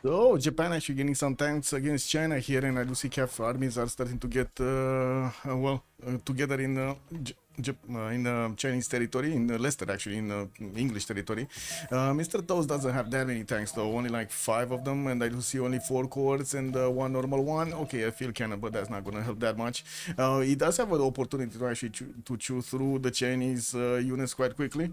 So Japan actually getting some tanks against China here, and I do see CAF armies are starting to get together in Chinese territory, in Leicester actually, in English territory. Mr. Toast doesn't have that many tanks though, only like 5 of them, and I do see only 4 cores and 1 normal one. Okay, a field cannon, but that's not gonna help that much. He does have an opportunity to actually chew through the Chinese units quite quickly.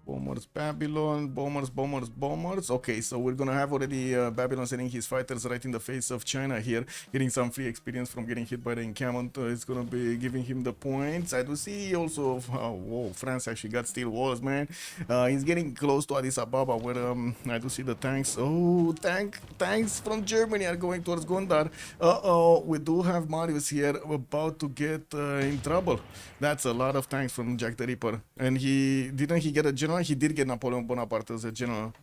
Bombers, Babylon, bombers. Okay, so we're gonna have already Babylon sending his fighters right in the face of China here, getting some free experience from getting hit by the encampment. It's gonna be giving him the points. I do see also, whoa, France actually got steel walls, man. He's getting close to Addis Ababa, where I do see the tanks. Oh, tanks from Germany are going towards Gondar. We do have Marius here about to get in trouble. That's a lot of tanks from Jack the Ripper, and he get a general. He did get Napoleon Bonaparte as a general.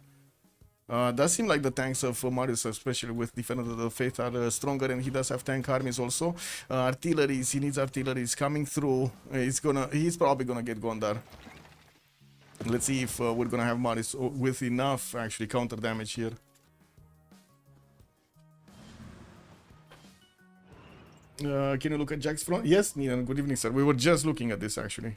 Does seem like the tanks of Marius, especially with Defender of the Faith, are stronger, and he does have tank armies also. Artilleries, he needs artilleries coming through. He's probably gonna get Gondar. Let's see if we're gonna have Marius with enough actually counter damage here. Can you look at Jack's front? Yes, Nian, good evening, sir. We were just looking at this actually.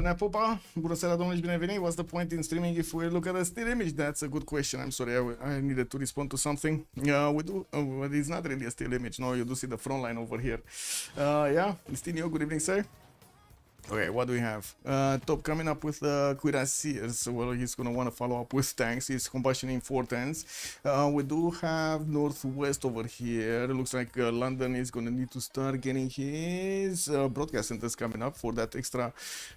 Nepopa, bună seara, domnule, și bine venit. What's the point in streaming if we look at the still image? That's a good question. I'm sorry, I needed to respond to something. We do, but it's not really a still image. No, you do see the front line over here. Yeah, Mistinio, good evening, sir. Okay, what do we have? Top coming up with cuirassiers. Well, he's gonna want to follow up with tanks. He's combustioning 4 tanks. We do have northwest over here. It looks like London is gonna need to start getting his broadcast centers coming up for that extra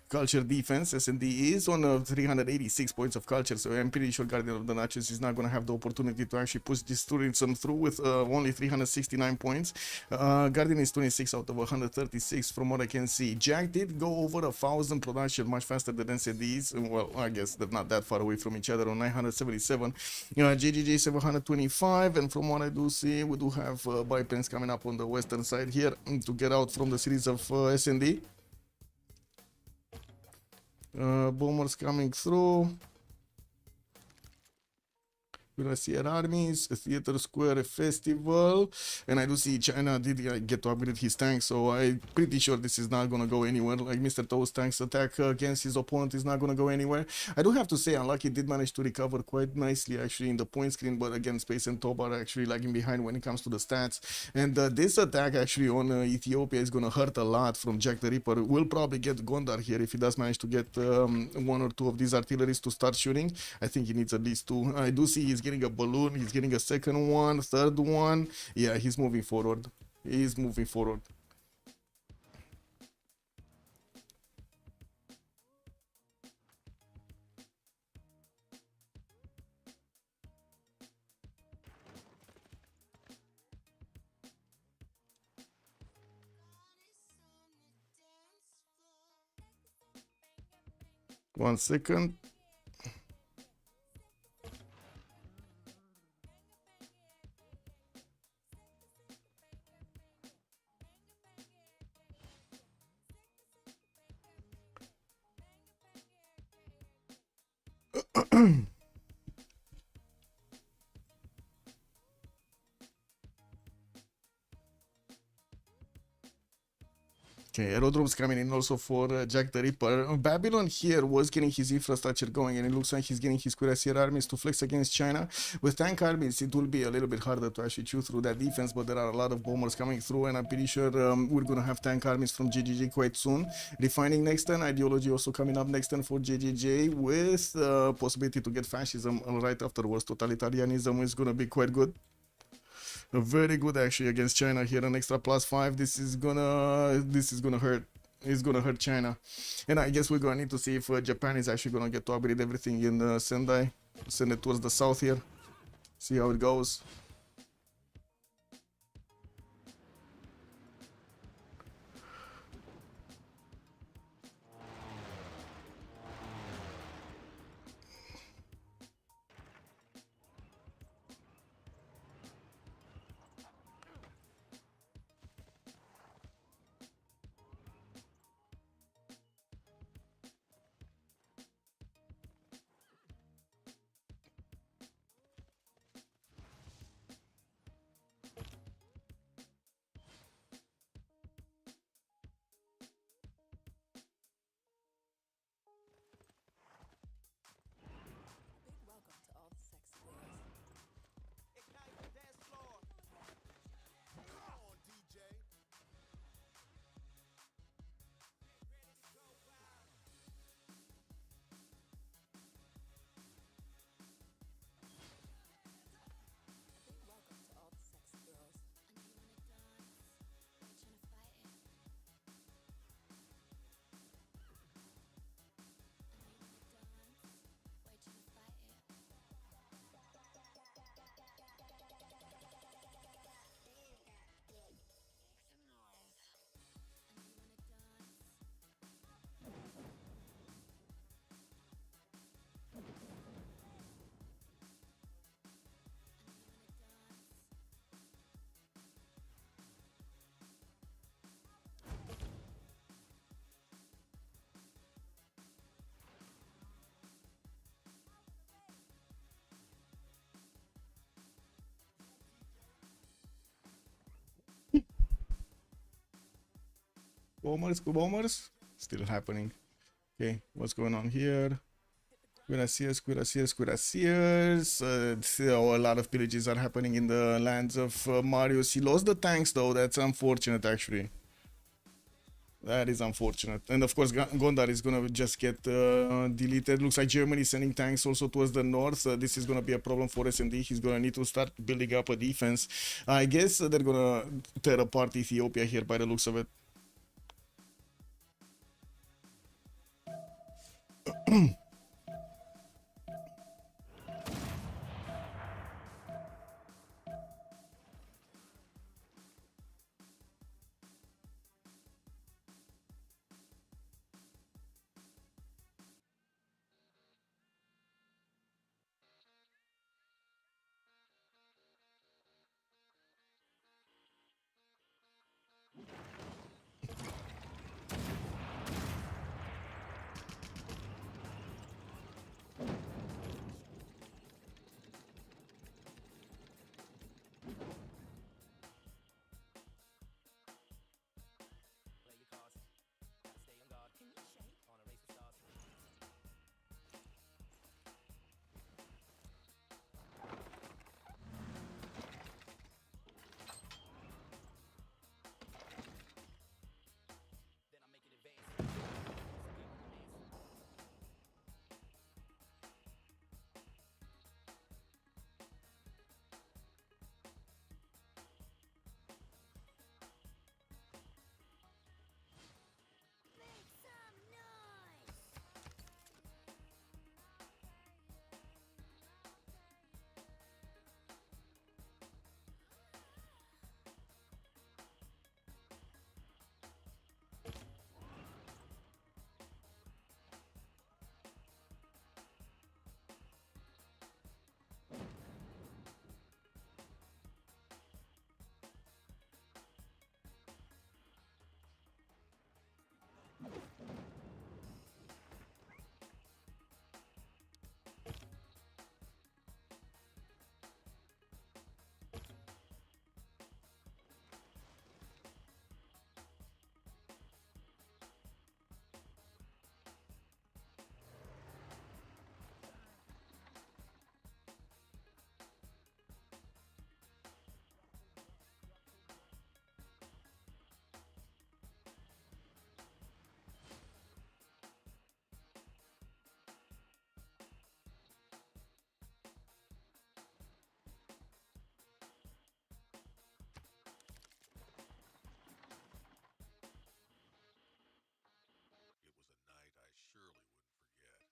culture defense. S&D is on 386 points of culture, so I'm pretty sure Guardian of the Natchez is not gonna have the opportunity to actually push this tourism through with only 369 points. Guardian is 26 out of 136 from what I can see. Jack did go over 1,000 production, much faster than NCDs. Well, I guess they're not that far away from each other on 977. JGG 725, and from what I do see, we do have bypens coming up on the western side here to get out from the series of S&D. Bombers coming through. Cuirassier armies, a theater square festival, and I do see China did get to upgrade his tank, so I'm pretty sure this is not gonna go anywhere. Like Mr. Toe's tank's attack against his opponent is not gonna go anywhere. I do have to say, Unlucky did manage to recover quite nicely actually in the point screen, but again, Space and Tob are actually lagging behind when it comes to the stats. And this attack actually on Ethiopia is gonna hurt a lot from Jack the Ripper. Will probably get Gondar here if he does manage to get one or two of these artilleries to start shooting. I think he needs at least two. I do see he's getting a balloon, he's getting a second one, third one. Yeah, he's moving forward. He's moving forward. One second. Okay, aerodromes coming in also for Jack the Ripper. Babylon here was getting his infrastructure going, and it looks like he's getting his cuirassier armies to flex against China. With tank armies, it will be a little bit harder to actually chew through that defense, but there are a lot of bombers coming through, and I'm pretty sure we're going to have tank armies from JJJ quite soon. Refining next turn, ideology also coming up next turn for JJJ, with possibility to get fascism right afterwards. Totalitarianism is going to be quite good. Very good actually against China here, an extra +5. This is gonna hurt. It's gonna hurt China, and I guess we're gonna need to see if Japan is actually gonna get to upgrade everything in Sendai, send it towards the south here, see how it goes. Bombers, still happening. Okay, what's going on here? Cuirassiers. So a lot of pillages are happening in the lands of Marius. He lost the tanks though. That's unfortunate actually. That is unfortunate. And of course, Gondar is gonna just get deleted. Looks like Germany is sending tanks also towards the north. This is gonna be a problem for S&D. He's gonna need to start building up a defense. I guess they're gonna tear apart Ethiopia here by the looks of it.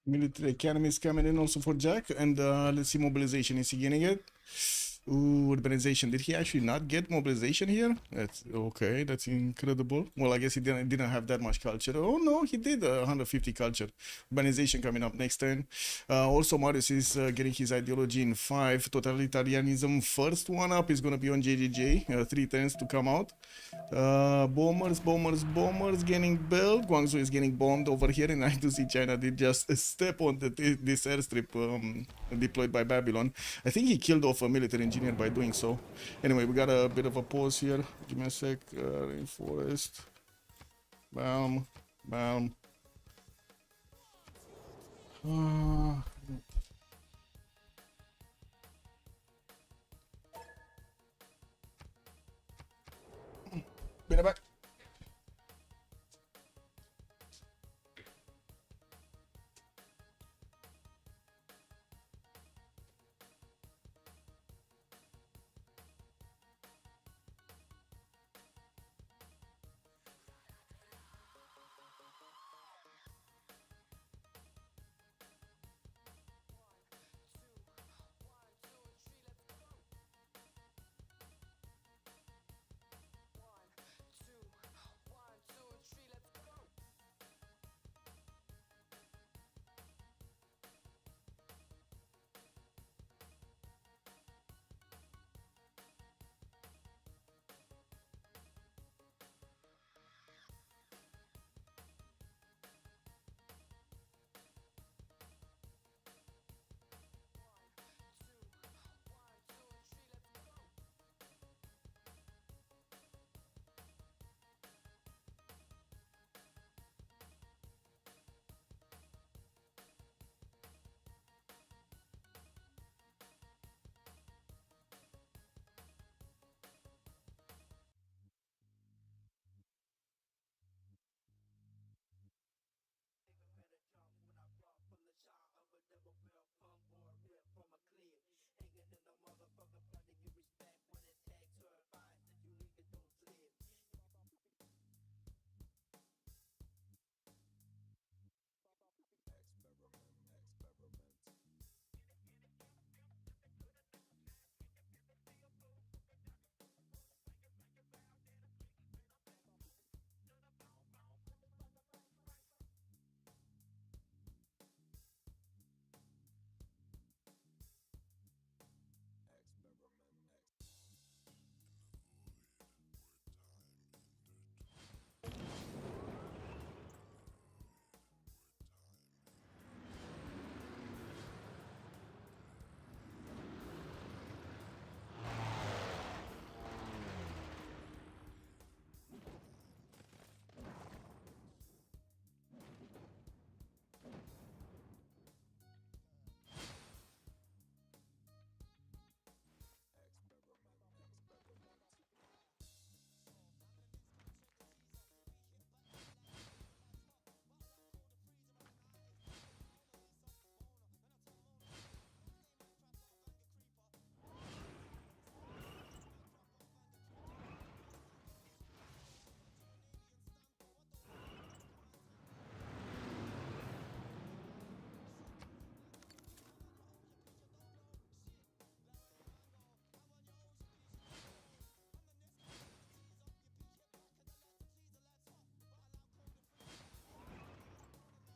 Military Academy is coming in also for Jack. And let's see mobilization. Is he getting it? Ooh, urbanization. Did he actually not get mobilization here? That's okay. That's incredible. Well, I guess he didn't have that much culture. Oh no, he did 150 culture. Urbanization coming up next turn. Also, Marius is getting his ideology in 5. Totalitarianism. First one up is gonna be on JJJ. 3 turns to come out. Bombers getting built. Guangzhou is getting bombed over here, and I do see China did just step on this airstrip deployed by Babylon. I think he killed off a military engineer by doing so. Anyway, we got a bit of a pause here. Give me a sec. Rainforest. Bam. Bam. Be right back.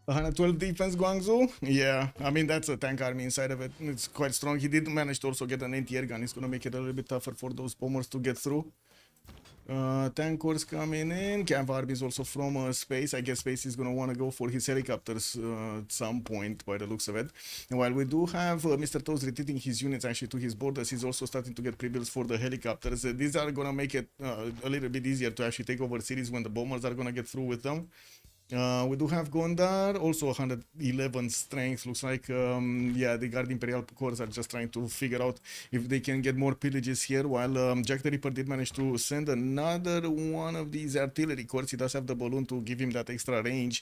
The 112 defense Guangzhou. Yeah, I mean, that's a tank army inside of it. It's quite strong. He did manage to also get an anti-air gun. It's going to make it a little bit tougher for those bombers to get through. Tank corps coming in. Cav armies also from space. I guess space is going to want to go for his helicopters at some point by the looks of it. And while we do have Mr. Toes retreating his units actually to his borders, he's also starting to get pre-builds for the helicopters. These are going to make it a little bit easier to actually take over cities when the bombers are going to get through with them. We do have Gondar, also 111 strength. Looks like, yeah, the Guard Imperial Corps are just trying to figure out if they can get more pillages here, while Jack the Ripper did manage to send another one of these artillery corps. He does have the balloon to give him that extra range.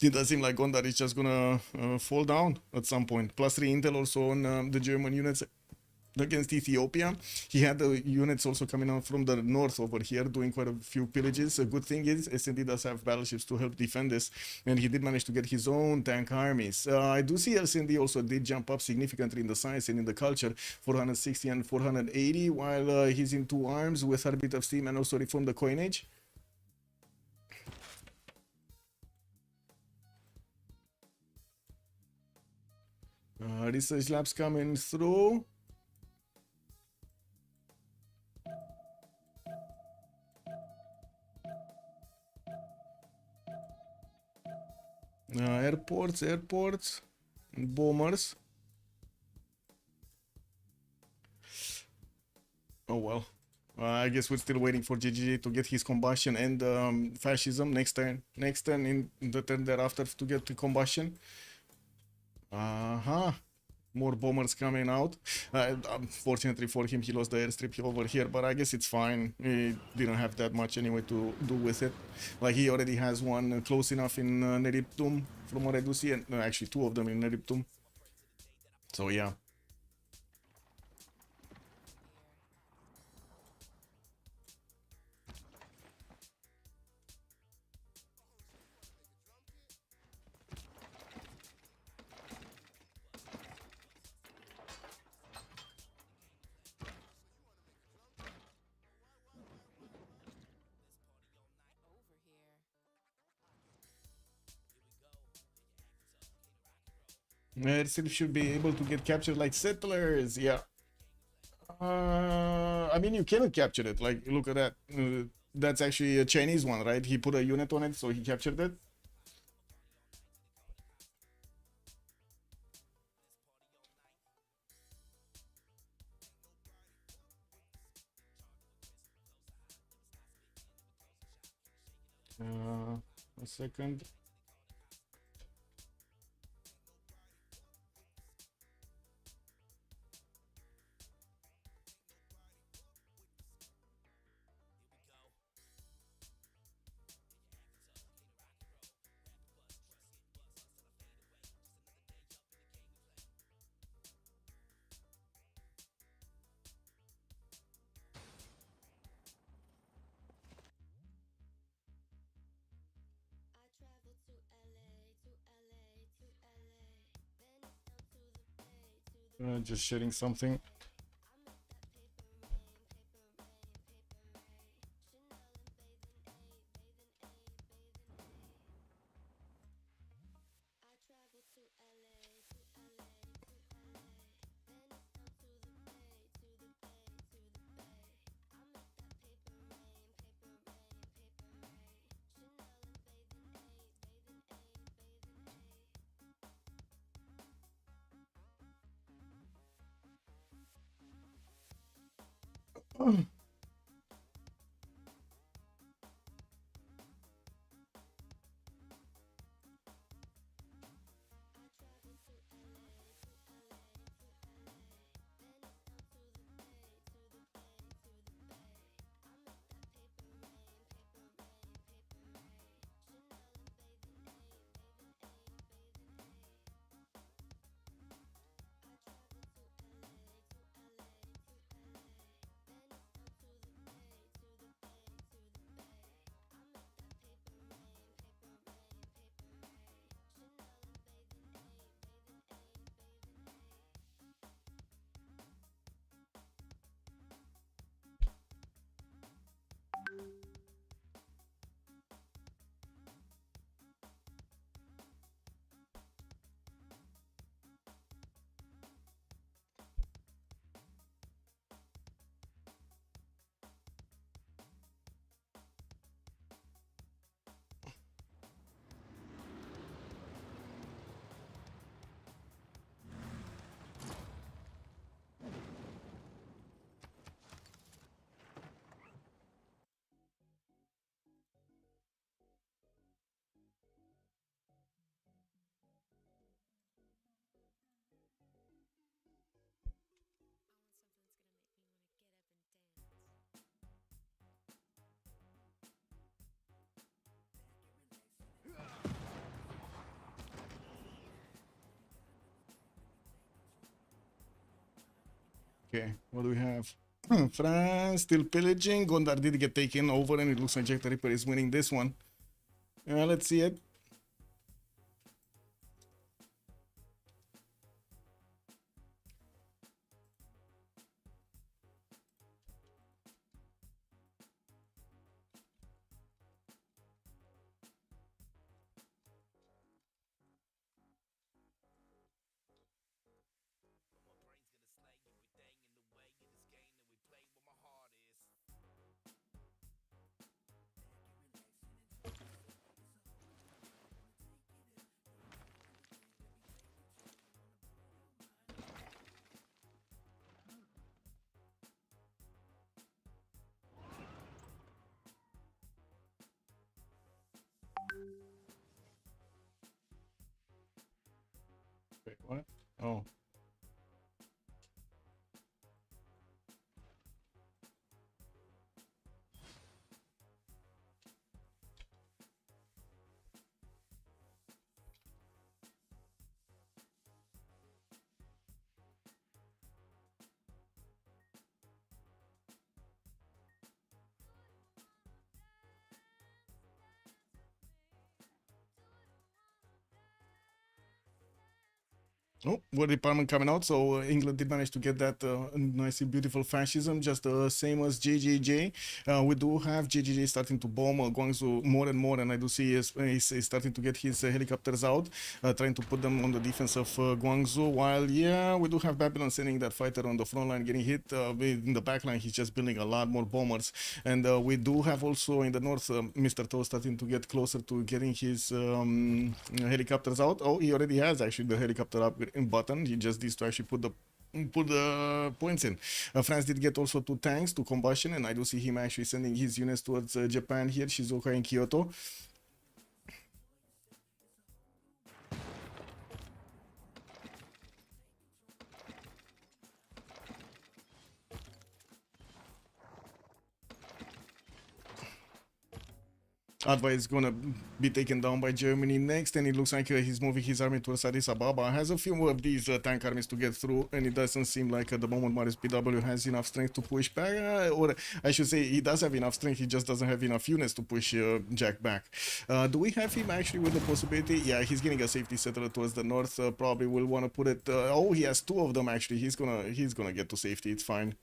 It does seem like Gondar is just gonna fall down at some point. +3 intel also on the German units. against Ethiopia. He had the units also coming out from the north over here doing quite a few pillages. A good thing is SND does have battleships to help defend this, and he did manage to get his own tank armies. I do see SND also did jump up significantly in the science and in the culture, 460 and 480, while he's in 2 arms with a bit of steam and also reform the coinage. Research labs coming through. Airports, bombers. Oh well. I guess we're still waiting for GGG to get his combustion and fascism next turn. Next turn in the turn thereafter to get the combustion. More bombers coming out. Unfortunately for him, he lost the airstrip over here, but I guess it's fine. He didn't have that much anyway to do with it. Like, he already has one close enough in Neriptum, from what I do see, and actually 2 of them in Neriptum. So yeah. Airstrip should be able to get captured like settlers, yeah. I mean, you cannot capture it. Like, look at that. That's actually a Chinese one, right? He put a unit on it, so he captured it. A second. Just sharing something. Okay, what do we have? France still pillaging. Gondar did get taken over, and it looks like Jack the Ripper is winning this one. Let's see it. Wait, what? Oh. Oh, War Department coming out. So England did manage to get that nice and beautiful fascism, just the same as JJJ. We do have JJJ starting to bomb Guangzhou more and more, and I do see he's starting to get his helicopters out, trying to put them on the defense of Guangzhou. While, yeah, we do have Babylon sending that fighter on the front line, getting hit. In the back line, he's just building a lot more bombers. And we do have also in the north Mr. Toe starting to get closer to getting his helicopters out. Oh, he already has actually the helicopter up button. He just needs to actually put the points in. France did get also 2 tanks to combustion, and I do see him actually sending his units towards Japan here, Shizuoka and Kyoto. Adva is gonna be taken down by Germany next, and it looks like he's moving his army towards Addis Ababa. Has a few more of these tank armies to get through, and it doesn't seem like at the moment Marius PW has enough strength to push back, or I should say he does have enough strength, he just doesn't have enough units to push Jack back. Do we have him actually with the possibility? Yeah, he's getting a safety settler towards the north. Probably will want to put it. Oh, he has 2 of them actually. He's gonna get to safety. It's fine.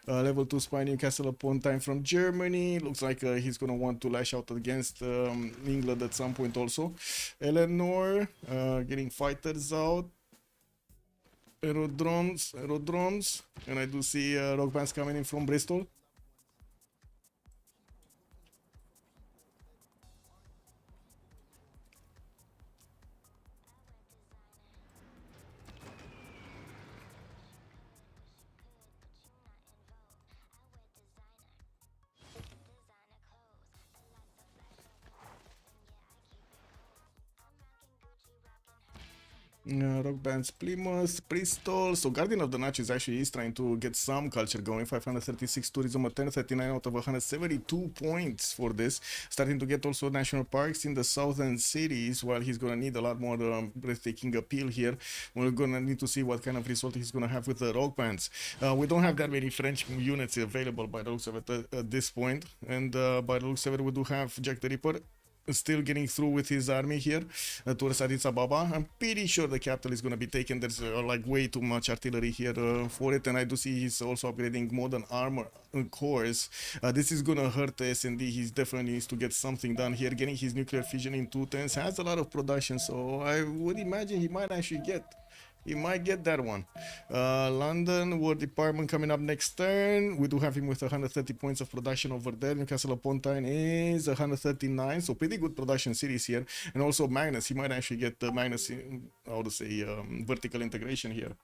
Level 2 spy Newcastle upon time from Germany. Looks like he's gonna want to lash out against England at some point also. Eleanor getting fighters out. Aerodromes, and I do see rock bands coming in from Bristol. Rock bands Plymouth, Bristol. So Guardian of the Natchez actually is trying to get some culture going. 536 tourism, 1039 out of 172 points for this. Starting to get also national parks in the southern cities, while he's gonna need a lot more breathtaking appeal here. We're gonna need to see what kind of result he's gonna have with the rock bands. We don't have that many French units available by the looks of it at this point, and by the looks of it, we do have Jack the Ripper still getting through with his army here towards Addis Ababa. I'm pretty sure the capital is going to be taken. There's like way too much artillery here for it, and I do see he's also upgrading modern armor cores. This is going to hurt the S&D. He definitely needs to get something done here. Getting his nuclear fission in 210s has a lot of production, so I would imagine he might actually get that one. London War Department coming up next turn. We do have him with 130 points of production over there. Newcastle upon Tyne is 139, so pretty good production series here. And also Magnus, he might actually get the Magnus, how to say, vertical integration here.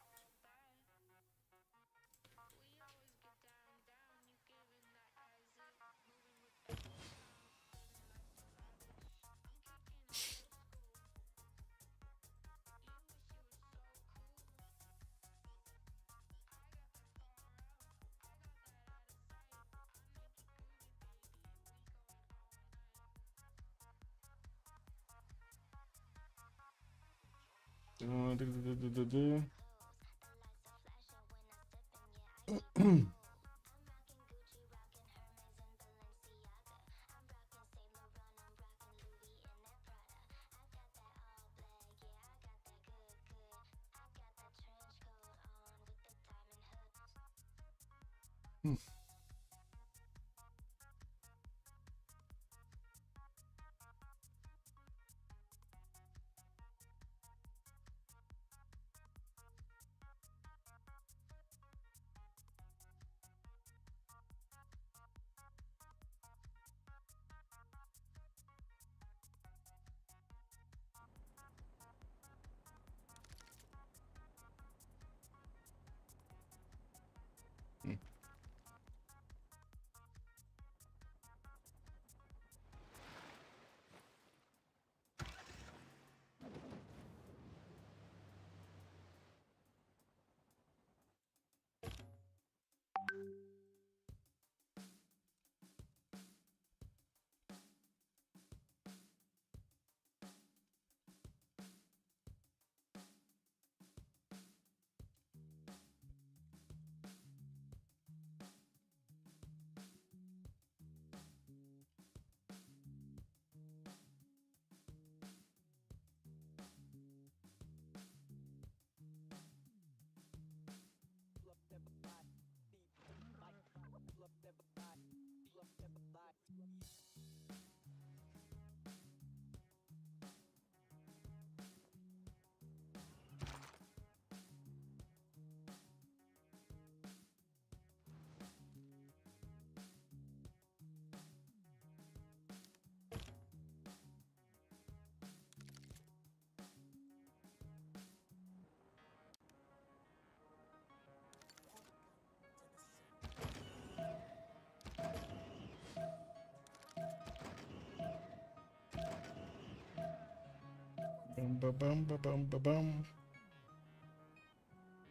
Bum, ba, bum, ba, bum, ba, bum.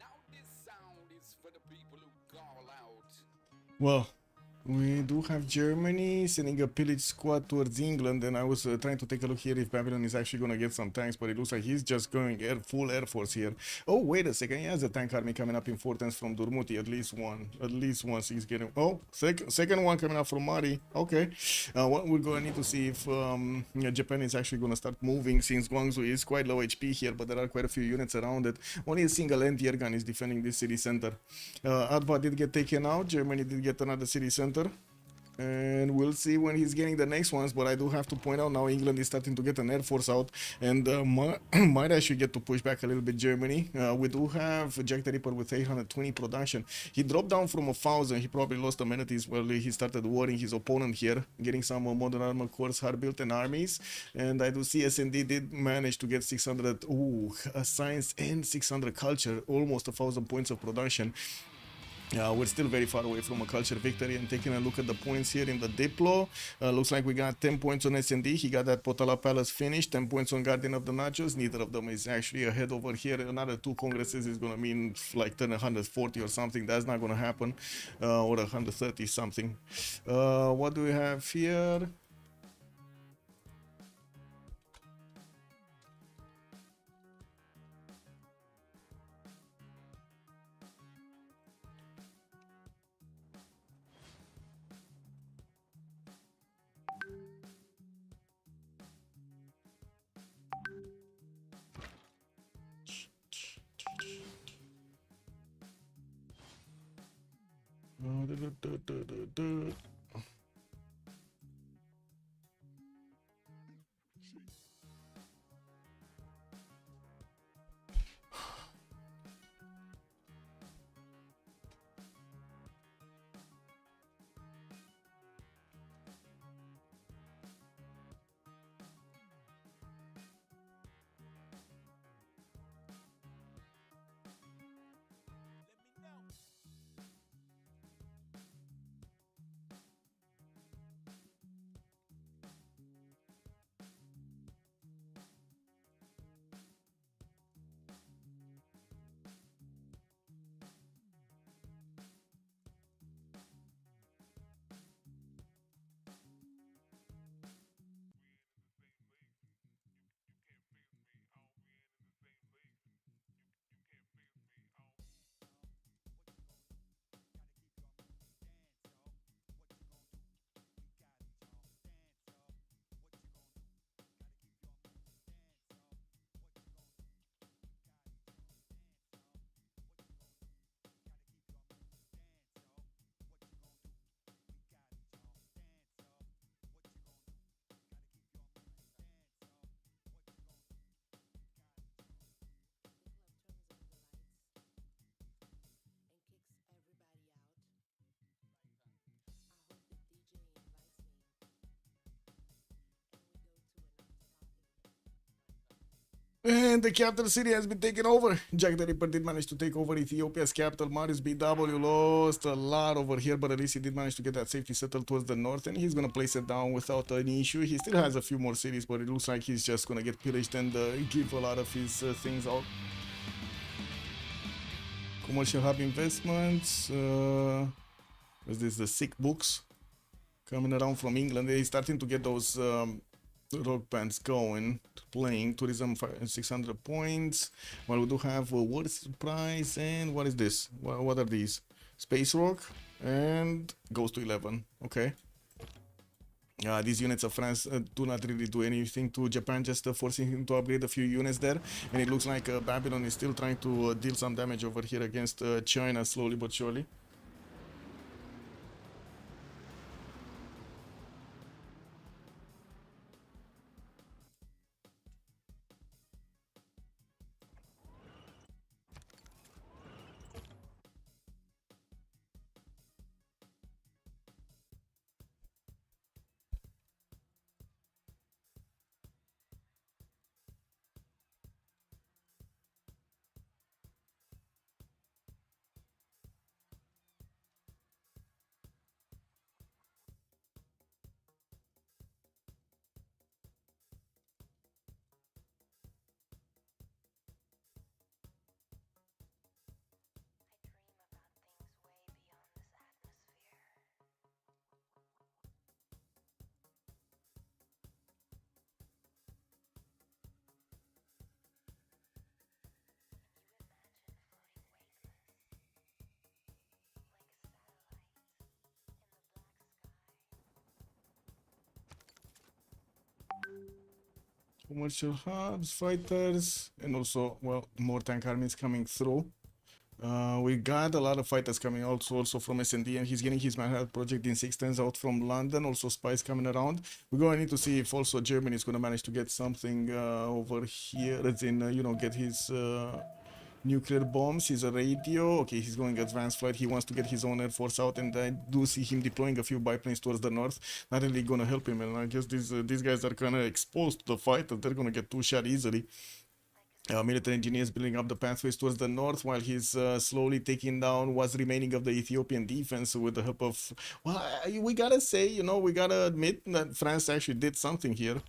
Now this sound is for the people who call out. Well, we do have Germany sending a pillage squad towards England, and I was trying to take a look here if Babylon is actually going to get some tanks, but it looks like he's just going full air force here. Oh, wait a second, he has a tank army coming up in Fortens from Durmuti, at least one he's getting. Oh, second one coming up from Mari. Okay, what we're going to need to see if Japan is actually going to start moving, since Guangzhou is quite low HP here, but there are quite a few units around it. Only a single anti-air gun is defending this city center. Adva did get taken out, Germany did get another city center. And we'll see when he's getting the next ones, but I do have to point out now England is starting to get an air force out, and might actually get to push back a little bit Germany. We do have Jack the Ripper with 820 production. He dropped down from 1,000. He probably lost amenities while he started warring his opponent here, getting some modern armor cores, hard built, and armies. And I do see SND did manage to get 600 science and 600 culture, almost 1,000 points of production. We're still very far away from a culture victory, and taking a look at the points here in the Diplo, looks like we got 10 points on SND. He got that Potala Palace finished, 10 points on Guardian of the Nachos. Neither of them is actually ahead over here. Another 2 congresses is going to mean like 140 or something. That's not going to happen, or 130 something. What do we have here? And the capital city has been taken over. Jack the Ripper did manage to take over Ethiopia's capital. Marius BW lost a lot over here, but at least he did manage to get that safety settled towards the north, and he's gonna place it down without any issue. He still has a few more cities, but it looks like he's just gonna get pillaged and give a lot of his things out. Commercial hub investments. Is this the sick books coming around from England? They're starting to get those rock bands going, playing. Tourism 600 points. Well, we do have a worst price, and what is this? What are these? Space rock and goes to 11. Okay. These units of France do not really do anything to Japan, just forcing him to upgrade a few units there. And it looks like Babylon is still trying to deal some damage over here against China, slowly but surely. Commercial hubs, fighters, and also, well, more tank armies coming through. We got a lot of fighters coming also from S&D, and he's getting his Manhattan project in 610s out from London. Also spies coming around. We're going to need to see if also Germany is going to manage to get something over here, as in, you know, get his nuclear bombs. He's a radio. Okay, he's going advanced flight. He wants to get his own air force out, and I do see him deploying a few biplanes towards the north. Not really going to help him, and I guess these guys are kind of exposed to the fight, and they're going to get two shot easily. Military engineers building up the pathways towards the north, while he's slowly taking down what's remaining of the Ethiopian defense with the help of, well, we gotta say, you know, we gotta admit that France actually did something here.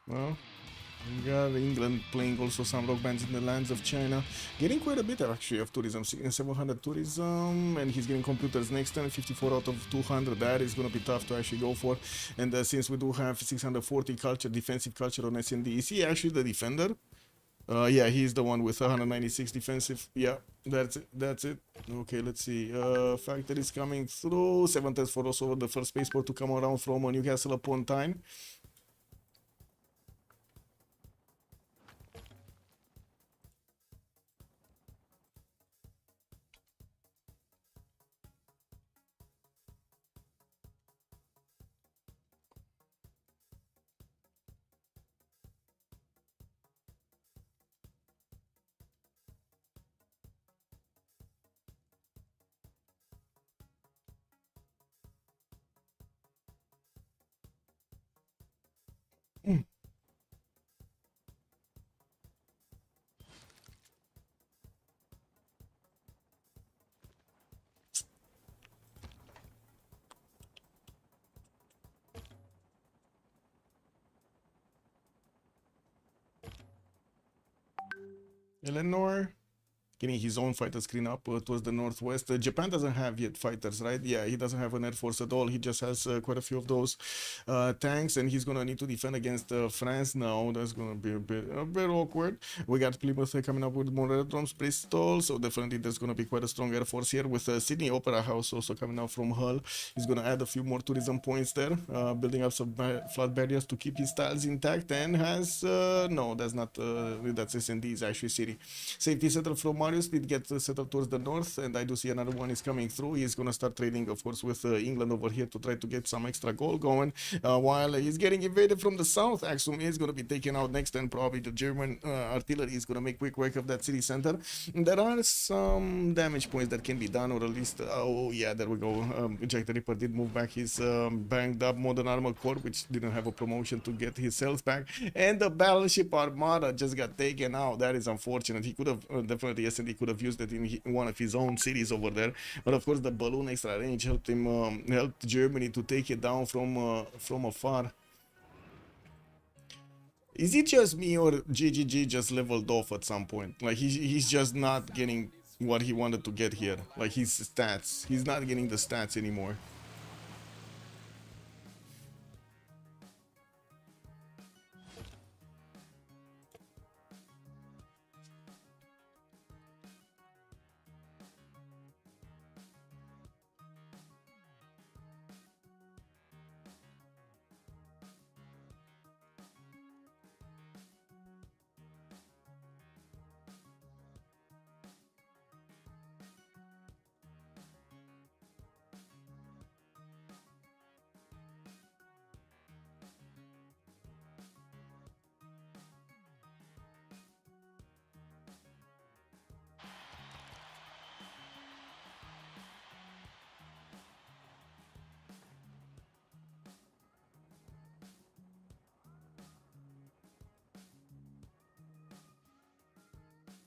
Well, we got England playing also some rock bands in the lands of China, getting quite a bit actually of tourism, 700 tourism, and he's getting computers next turn, 54 out of 200. That is going to be tough to actually go for. And since we do have 640 culture, defensive culture on S&D, is he actually the defender? Yeah, he's the one with 196 defensive. Yeah, that's it. Okay, let's see. Factories coming through. 7 tests for also the first spaceport to come around from Newcastle upon Tyne. Eleanor getting his own fighter screen up towards the northwest. Japan doesn't have yet fighters, right? Yeah, he doesn't have an air force at all. He just has quite a few of those tanks, and he's gonna need to defend against France now. That's gonna be a bit awkward. We got Plymouth coming up with more aerodromes, Bristol, so definitely there's gonna be quite a strong air force here with Sydney Opera House also coming out from Hull. He's gonna add a few more tourism points there, building up some flood barriers to keep his tiles intact, and has no, that's not that's SND's actually city. Safety settle from Marius did get settled towards the north, and I do see another one is coming through. He's gonna start trading, of course, with England over here to try to get some extra gold going, while he's getting invaded from the south. Axum is gonna be taken out next, and probably the German artillery is gonna make quick work of that city center. There are some damage points that can be done, or at least oh yeah, there we go. Jack the Ripper did move back his banged up modern armor core, which didn't have a promotion to get his health back, and the battleship Armada just got taken out. That is unfortunate. He could have definitely SND could have used it in one of his own cities over there, but of course the balloon extra range helped him helped Germany to take it down from afar. Is it just me, or GGG just leveled off at some point? Like he's just not getting what he wanted to get here, like his stats. He's not getting the stats anymore.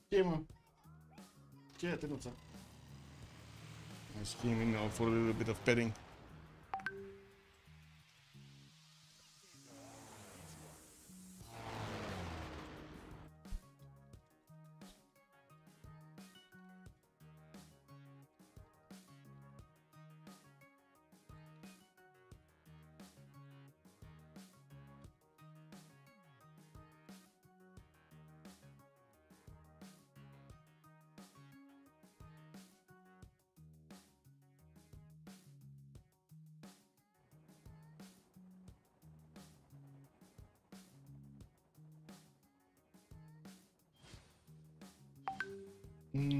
Ce mă? Ce e, Tenuța? I'm screaming now for a little bit of petting.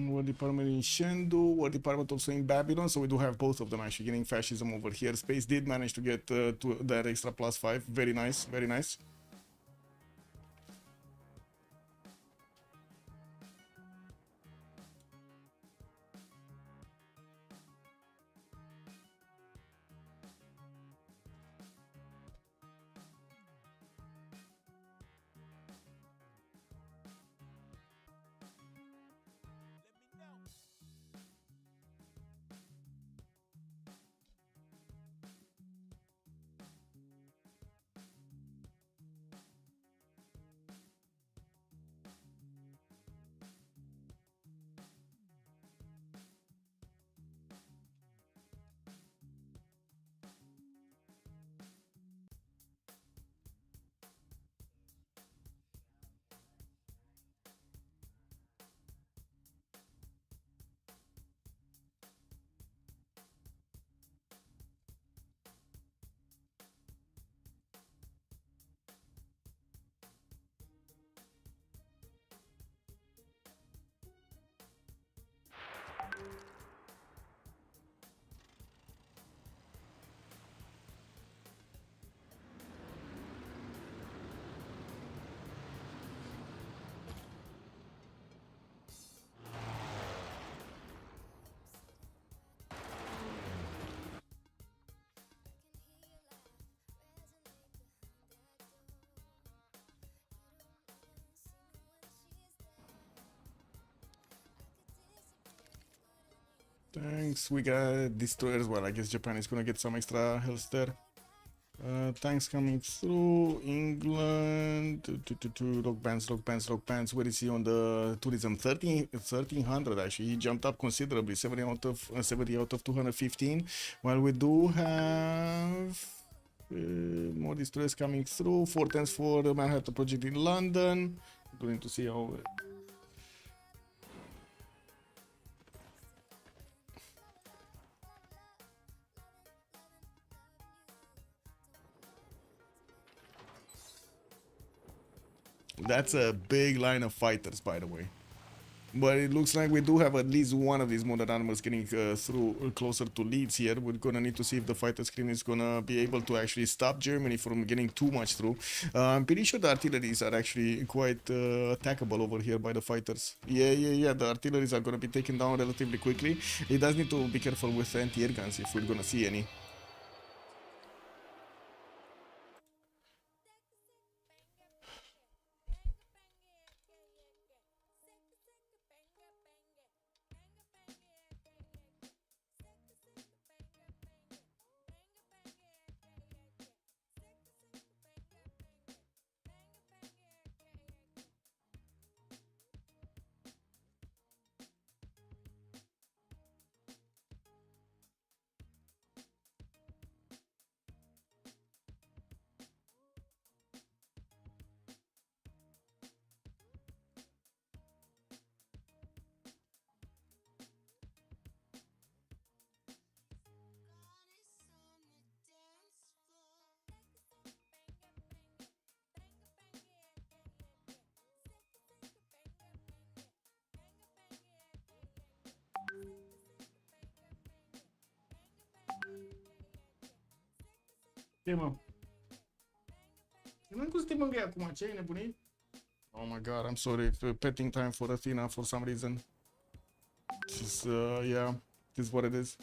War department in Shendu, war department also in Babylon, so we do have both of them actually getting fascism over here. Space did manage to get to that extra +5. Very nice, very nice. Thanks, we got destroyers. Well, I guess Japan is gonna get some extra health there. Tanks coming through. England. Rock bands, rock bands, rock bands. Where is he on the tourism? 1300 actually. He jumped up considerably. 70 out of 215. While we do have more destroyers coming through. 410s for the Manhattan Project in London. Going to see how. That's a big line of fighters, by the way. But it looks like we do have at least one of these modern animals getting through closer to Leeds here. We're gonna need to see if the fighter screen is gonna be able to actually stop Germany from getting too much through. I'm pretty sure the artilleries are actually quite attackable over here by the fighters. Yeah. The artilleries are gonna be taken down relatively quickly. It does need to be careful with anti-air guns if we're gonna see any. Oh my god, I'm sorry. Petting time for Athena for some reason. This is, yeah, this is what it is.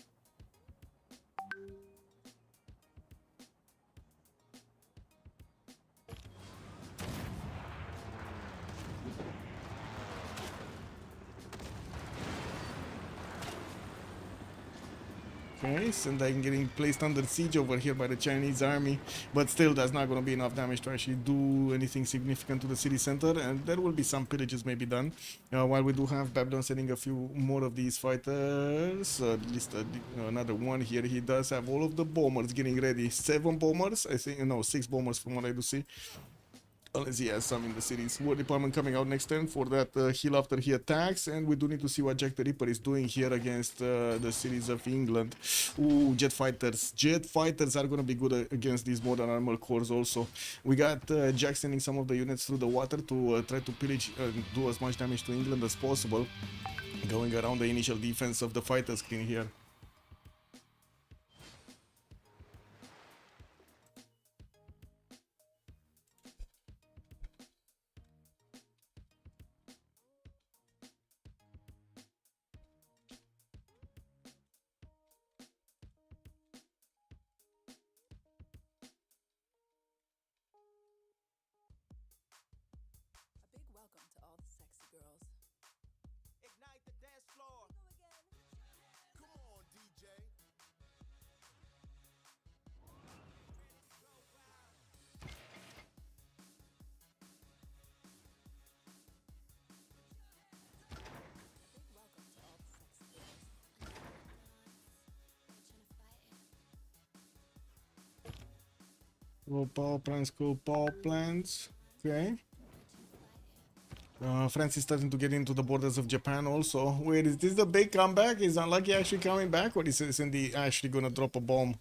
Okay, Sendai getting placed under siege over here by the Chinese army, but still that's not going to be enough damage to actually do anything significant to the city center, and there will be some pillages maybe done. While we do have Babylon sending a few more of these fighters, at least another one here. He does have all of the bombers getting ready. 7 bombers, I think, no, 6 bombers from what I do see. Unless he has some in the cities. War Department coming out next turn for that heal after he attacks. And we do need to see what Jack the Ripper is doing here against the cities of England. Ooh, jet fighters. Jet fighters are going to be good against these modern armor cores also. We got Jack sending some of the units through the water to try to pillage and do as much damage to England as possible. Going around the initial defense of the fighter screen here. Ignite the dance floor. Come on, DJ. Go power plants, go power plants. Okay. France is starting to get into the borders of Japan also. Wait, is this the big comeback? Is Unlucky actually coming back? Or is Cindy actually gonna drop a bomb?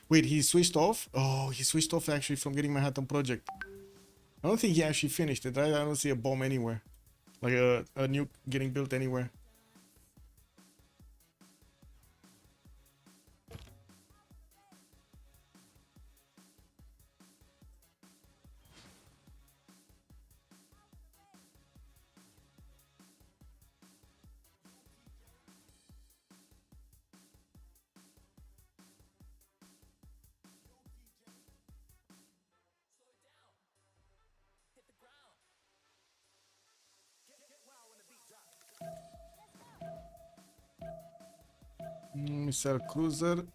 Wait, he switched off? Oh, he switched off actually from getting Manhattan Project. I don't think he actually finished it, right? I don't see a bomb anywhere. Like a nuke getting built anywhere. Missile cruiser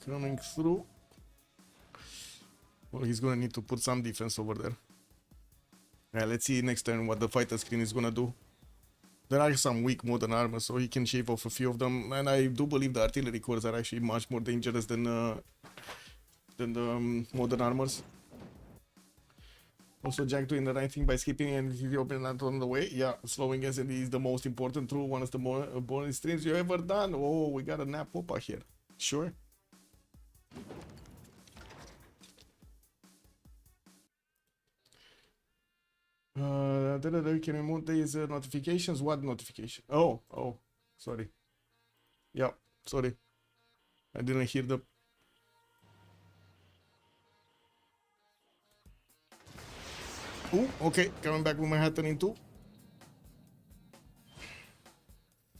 coming through. Well, he's gonna need to put some defense over there. Yeah, let's see next turn what the fighter screen is gonna do. There are some weak modern armor, so he can shave off a few of them, and I do believe the artillery cores are actually much more dangerous than the modern armors. Also, Jack doing the right thing by skipping and he open that on the way. Yeah, slowing S&D is the most important tool. One of the more bonus streams you ever done. Oh, we got a nap popa here. Sure. Can remove these notifications? What notification? Oh, sorry. Yeah, sorry. I didn't hear the... Oh, okay, coming back with my hat in two.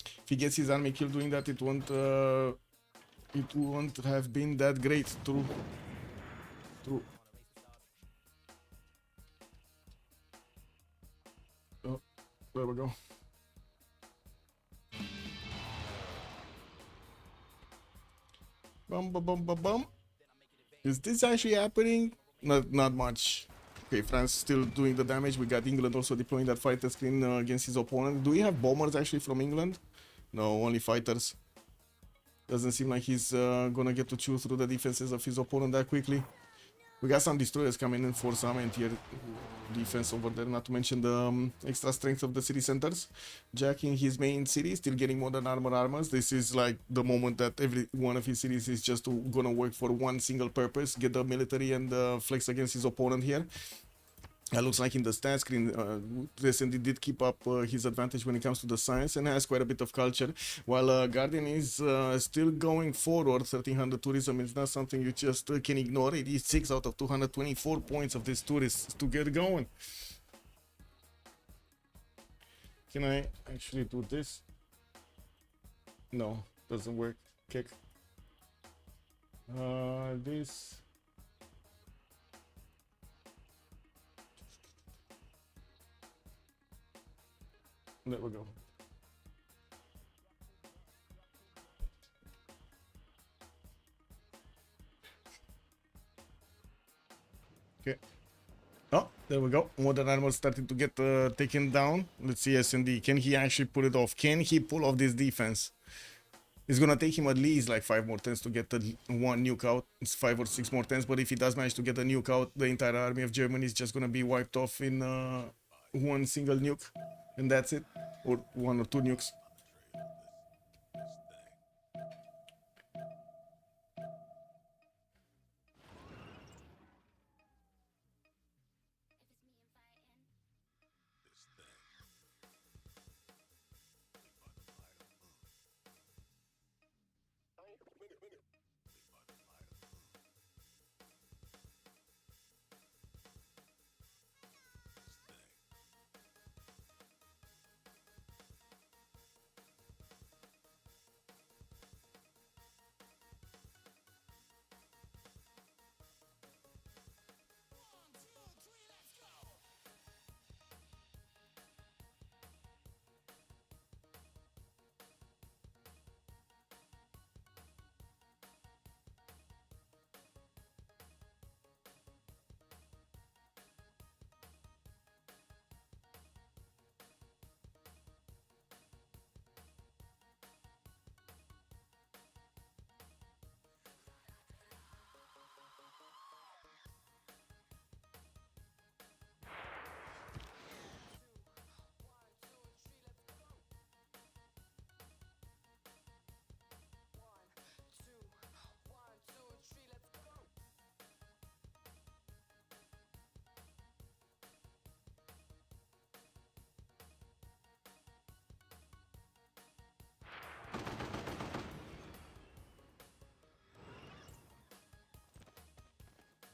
If he gets his army killed doing that, it won't have been that great. True. Oh, there we go. Bum. Is this actually happening? Not much. Okay, France still doing the damage. We got England also deploying that fighter screen against his opponent. Do we have bombers actually from England? No, only fighters. Doesn't seem like he's gonna get to chew through the defenses of his opponent that quickly. We got some destroyers coming in for some anti-air defense over there, not to mention the extra strength of the city centers. Jack in his main city, still getting modern armors. This is like the moment that every one of his cities is just gonna work for one single purpose, get the military and flex against his opponent here. It looks like in the stat screen, S&D did keep up his advantage when it comes to the science and has quite a bit of culture, while Guardian is still going forward. 1300 tourism is not something you just can ignore. It is 6 out of 224 points of this tourists to get going. Can I actually do this? No, doesn't work. Kick. This... There we go. Okay. Oh, there we go. Modern armor starting to get taken down. Let's see S&D. Can he actually pull it off? Can he pull off this defense? It's gonna take him at least like 5 more turns to get the one nuke out. It's 5 or 6 more turns, but if he does manage to get the nuke out, the entire army of Germany is just gonna be wiped off in one single nuke. And that's it, or 1 or 2 nukes.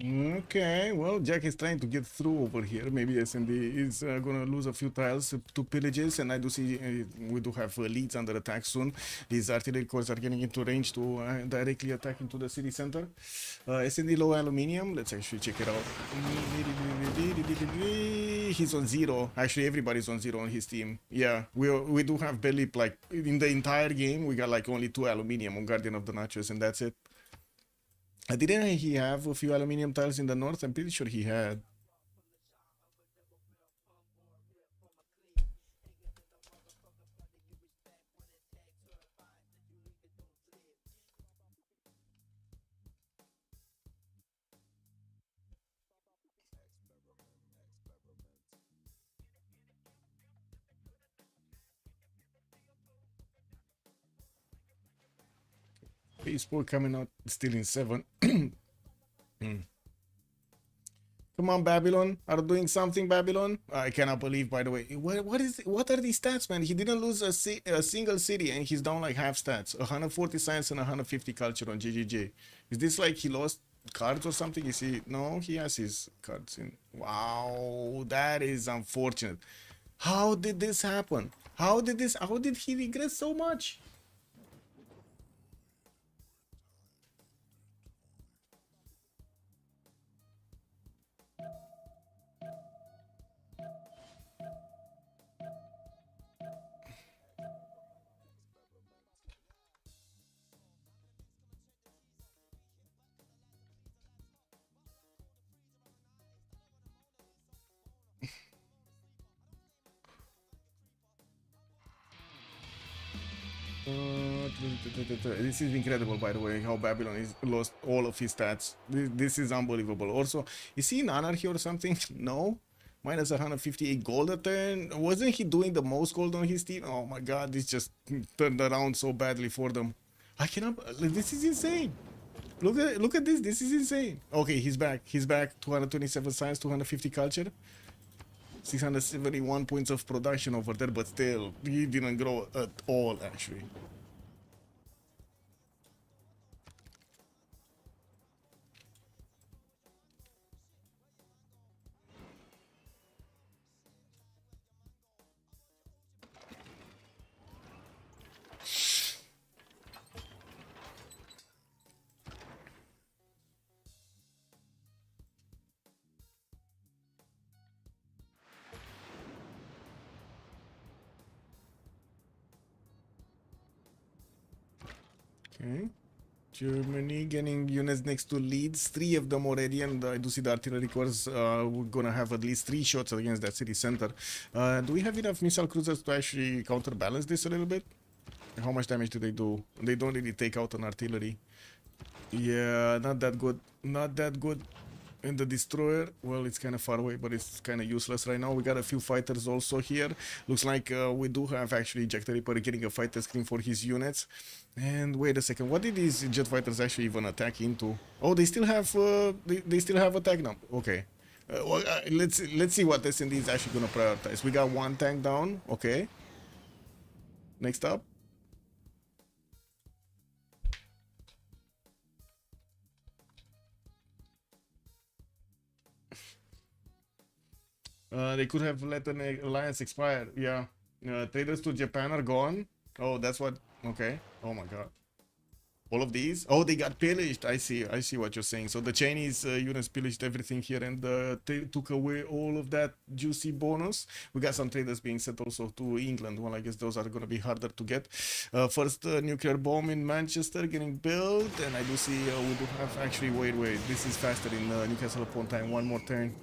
Okay, well, Jack is trying to get through over here. Maybe S&D is gonna lose a few tiles to pillages, and I do see we do have leads under attack soon. These artillery corps are getting into range to directly attack into the city center. S&D low aluminium. Let's actually check it out. He's on 0. Actually, everybody's on 0 on his team. Yeah, we do have barely, like, in the entire game, we got like only 2 aluminium on Guardian of the Nachos, and that's it. Didn't he have a few aluminium tiles in the north? I'm pretty sure he had. Baseball coming out still in 7. Come on, Babylon. Are doing something, Babylon? I cannot believe, by the way. What are these stats, man? He didn't lose a single city and he's down like half stats. 140 science and 150 culture on GGG. Is this like he lost cards or something? You see? No, he has his cards in. Wow, that is unfortunate. How did this happen? How did he regret so much? This is incredible, by the way, how Babylon is lost all of his stats. This is unbelievable. Also, is he in anarchy or something? No. Minus 158 gold a turn. Wasn't he doing the most gold on his team? Oh my god, this just turned around so badly for them. I cannot. This is insane. Look at this. This is insane. Okay, he's back. He's back. 227 science, 250 culture. 671 points of production over there, but still, he didn't grow at all, actually. Okay. Germany getting units next to Leeds, 3 of them already, and I do see the artillery corps. We're gonna have at least 3 shots against that city center. Do we have enough missile cruisers to actually counterbalance this a little bit? How much damage do they do? They don't really take out an artillery. Yeah, not that good. Not that good. And the destroyer, well, it's kind of far away, but it's kind of useless right now. We got a few fighters also here. Looks like we do have actually Jack the Ripper getting a fighter screen for his units. And wait a second, what did these jet fighters actually even attack into? Oh, they still have they still have attack now. Okay. Well, let's see what SND is actually gonna prioritize. We got 1 tank down. Okay. Next up. They could have let an alliance expire. Yeah. Traders to Japan are gone. Oh, that's what. Okay. Oh my god. All of these? Oh, they got pillaged. I see. I see what you're saying. So the Chinese units pillaged everything here and took away all of that juicy bonus. We got some traders being sent also to England. Well, I guess those are going to be harder to get. First nuclear bomb in Manchester getting built. And I do see we do have actually. Wait. This is faster in Newcastle upon time. One more turn.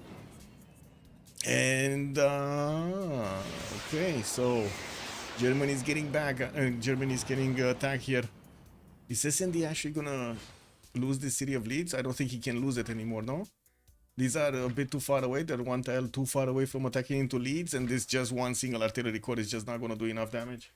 And okay, so Germany is getting back. Germany is getting attacked here. Is SND actually gonna lose the city of Leeds? I don't think he can lose it anymore. No, these are a bit too far away. They're 1 tile too far away from attacking into Leeds, and this just one single artillery core is just not gonna do enough damage.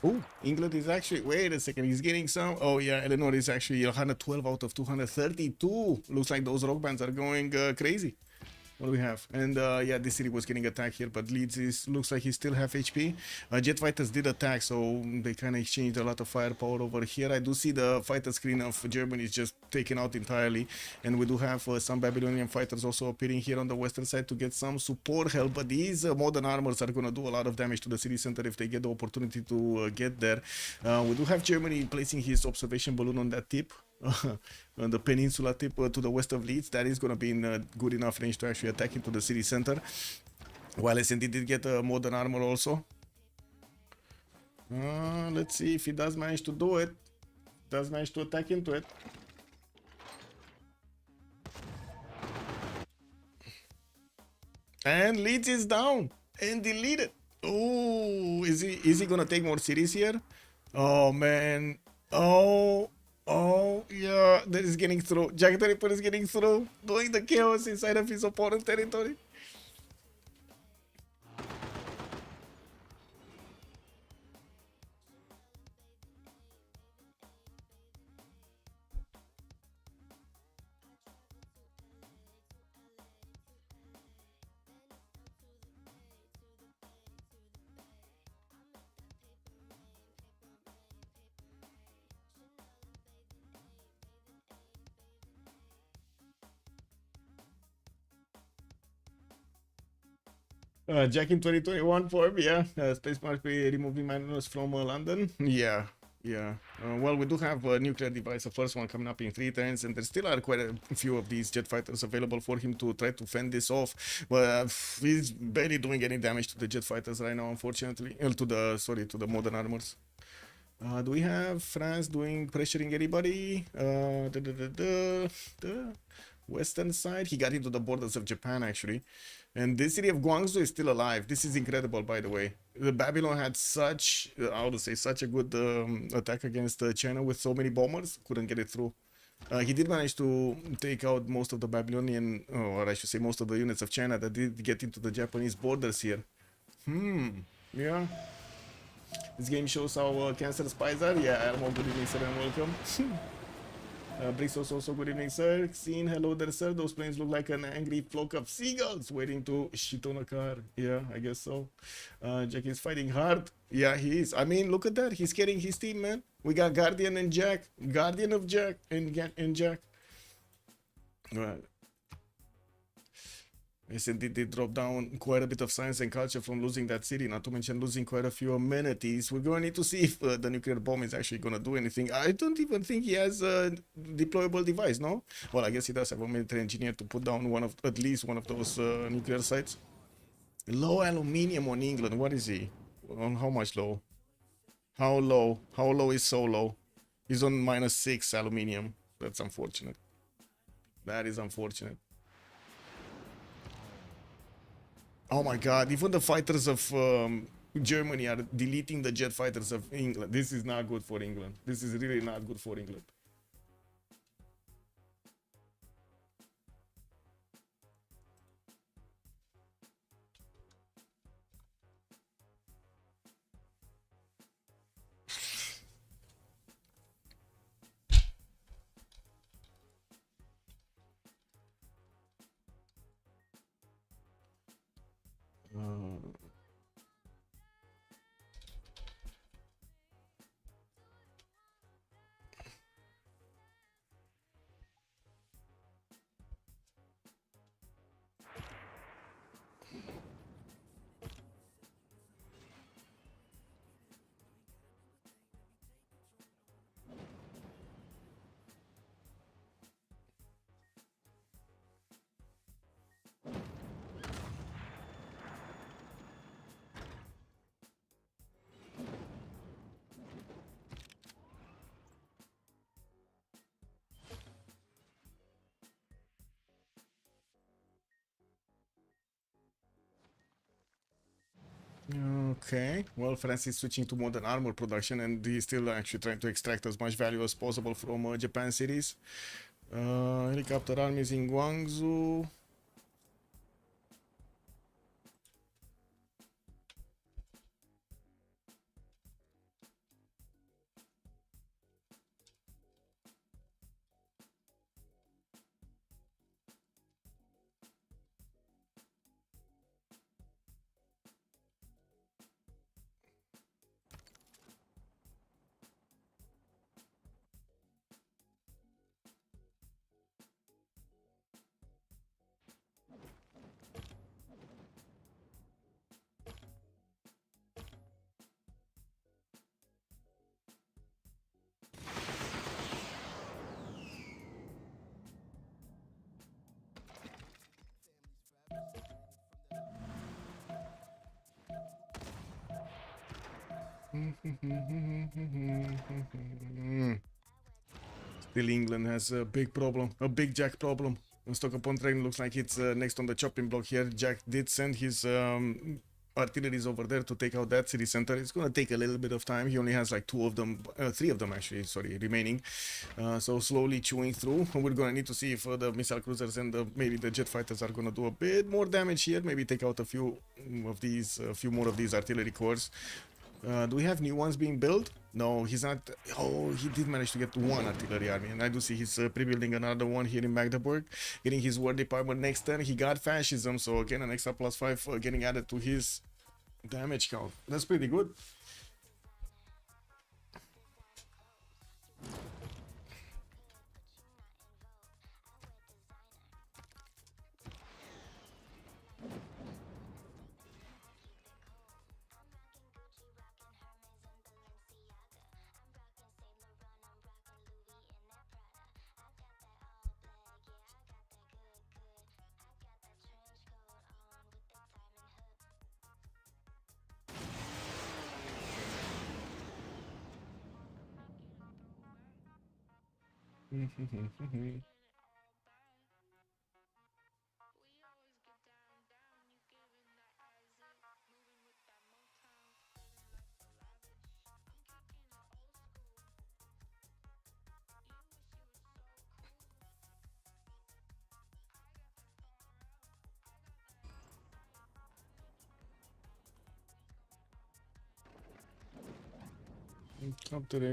Oh, England is actually, wait a second, he's getting some. Oh yeah, Eleanor is actually 112 out of 232. Looks like those rock bands are going crazy. What do we have? And yeah, this city was getting attacked here, but Leeds looks like he still have HP. Jet fighters did attack, so they kind of exchanged a lot of firepower over here. I do see the fighter screen of Germany is just taken out entirely, and we do have some Babylonian fighters also appearing here on the western side to get some support help. But these modern armors are gonna do a lot of damage to the city center if they get the opportunity to get there. We do have Germany placing his observation balloon on that tip. On the peninsula tip to the west of Leeds. That is going to be in good enough range to actually attack into the city center. While SND did get a modern armor also. Let's see if he does manage to do it. Does manage to attack into it. And Leeds is down and deleted. Oh, is he gonna take more cities here? Oh man. Oh, yeah, that is getting through. Jack the Ripper is getting through, doing the chaos inside of his opponent territory. Jack in 2021 form, yeah. Space must be removing miners from London. Yeah, yeah. Well, we do have a nuclear device, the first one coming up in 3 turns, and there still are quite a few of these jet fighters available for him to try to fend this off. But he's barely doing any damage to the jet fighters right now, unfortunately. To the modern armors. Do we have France doing pressuring anybody? The western side. He got into the borders of Japan actually. And this city of Guangzhou is still alive. This is incredible, by the way. The Babylon had such, I would say, such a good attack against China with so many bombers. Couldn't get it through. He did manage to take out most of the Babylonian, or I should say most of the units of China that did get into the Japanese borders here. Yeah. This game shows how cancer spies are. Yeah, Elmo, good evening, sir, and welcome. Brixos also, good evening, sir. Scene, hello there, sir. Those planes look like an angry flock of seagulls waiting to shit on a car. Yeah, I guess so. Jack is fighting hard. Yeah, he is. I mean, look at that. He's carrying his team, man. We got Guardian and Jack. Guardian of Jack and Jack. Right. Yes, indeed, they dropped down quite a bit of science and culture from losing that city, not to mention losing quite a few amenities. We're going to need to see if the nuclear bomb is actually going to do anything. I don't even think he has a deployable device, no? Well, I guess he does have a military engineer to put down at least one of those nuclear sites. Low aluminium on England. What is he? On how much low? How low? How low is so low? He's on -6 aluminium. That's unfortunate. That is unfortunate. Oh my god, even the fighters of Germany are deleting the jet fighters of England. This is not good for England. This is really not good for England. Okay, well, France is switching to modern armor production, and he's still actually trying to extract as much value as possible from Japan cities. Helicopter armies in Guangzhou. Still England has a big problem, a big Jack problem. Stock upon train looks like it's next on the chopping block here. Jack did send his artilleries over there to take out that city center. It's gonna take a little bit of time. He only has like three of them actually, sorry, remaining. So slowly chewing through. We're gonna need to see if the missile cruisers and maybe the jet fighters are gonna do a bit more damage here. Maybe take out a few more of these artillery cores. Do we have new ones being built? No, he's not. Oh, he did manage to get one artillery army, and I do see he's pre-building another one here in Magdeburg, getting his war department next turn. He got fascism, so again an extra +5 getting added to his damage count. That's pretty good.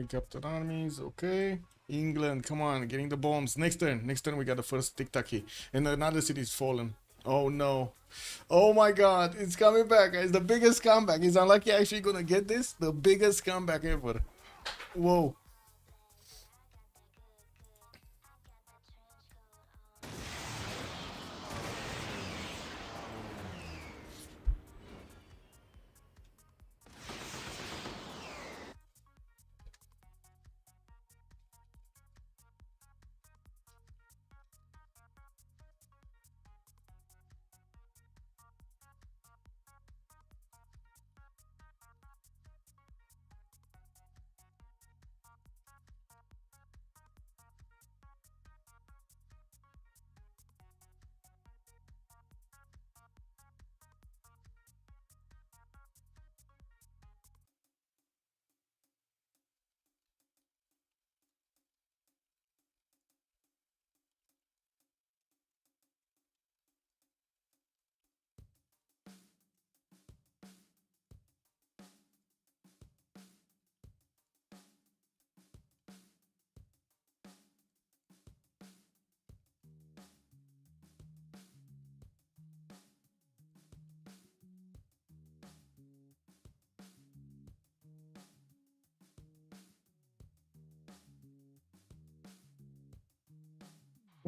Captain armies, okay. England, come on, getting the bombs. Next turn we got the first tic-tac-y. And another city's fallen. Oh no. Oh my god, it's coming back. It's the biggest comeback. Is Unlucky actually gonna get this? The biggest comeback ever. Whoa.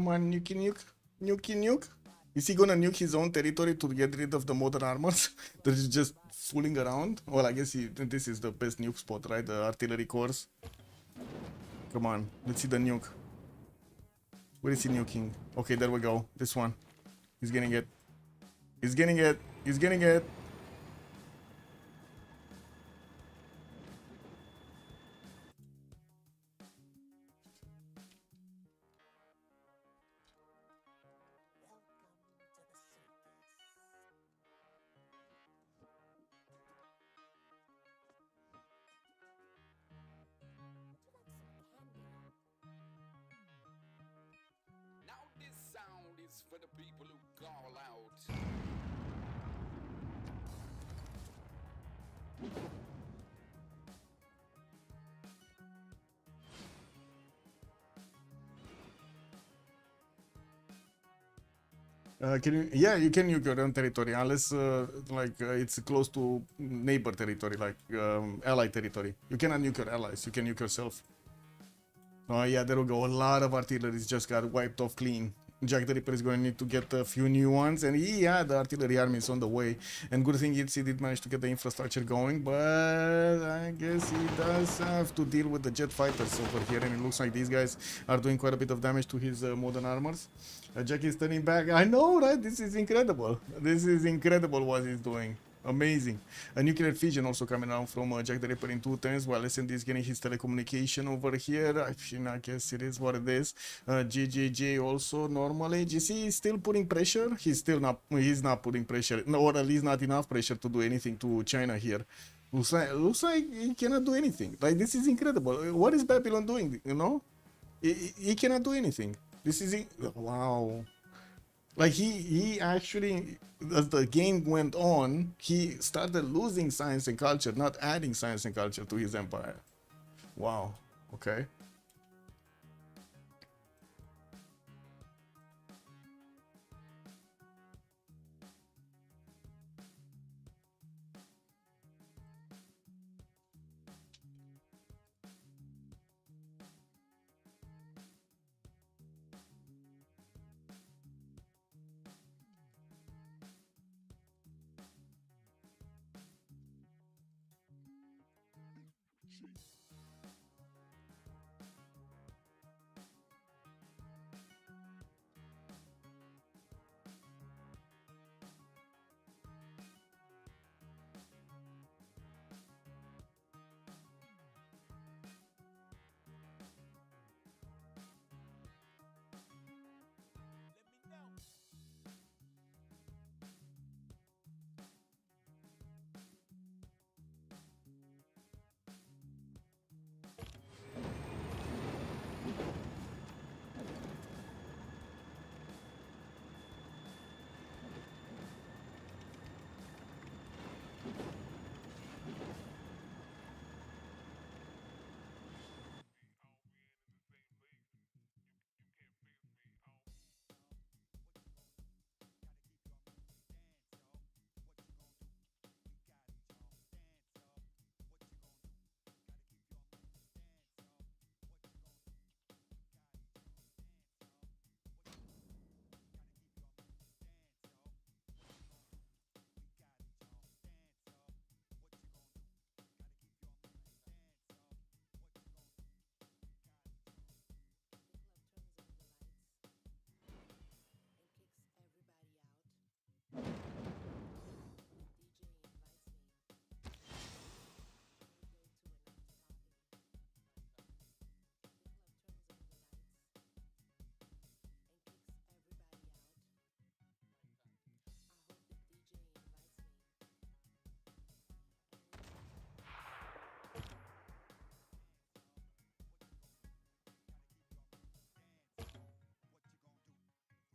Come on, nuke. Is he gonna nuke his own territory to get rid of the modern armors that is just fooling around? Well, I guess this is the best nuke spot, right? The artillery cores. Come on, let's see the nuke. Where is he nuking? Okay, there we go. This one. He's getting it. He's getting it. He's getting it. Now this sound is for the people who call out. Can you? Yeah, you can nuke your own territory unless it's close to neighbor territory, like ally territory. You cannot nuke your allies. You can nuke yourself. Oh yeah, there we go. A lot of artillery just got wiped off clean. Jack the Ripper is going to need to get a few new ones, and yeah, the artillery army is on the way. And good thing is he did manage to get the infrastructure going, but I guess he does have to deal with the jet fighters over here, and it looks like these guys are doing quite a bit of damage to his modern armors. Jack is turning back. I know, right? This is incredible. This is incredible what he's doing. Amazing. A nuclear fusion also coming out from Jack the Ripper in 2 turns while SND is getting his telecommunication over here. I guess it is what it is. JJJ also normally. GC is still putting pressure. He's not putting pressure. No, or at least not enough pressure to do anything to China here. Looks like he cannot do anything. Like, this is incredible. What is Babylon doing? You know? He cannot do anything. This is wow. Like he actually, as the game went on, he started losing science and culture, not adding science and culture to his empire. Wow. Okay.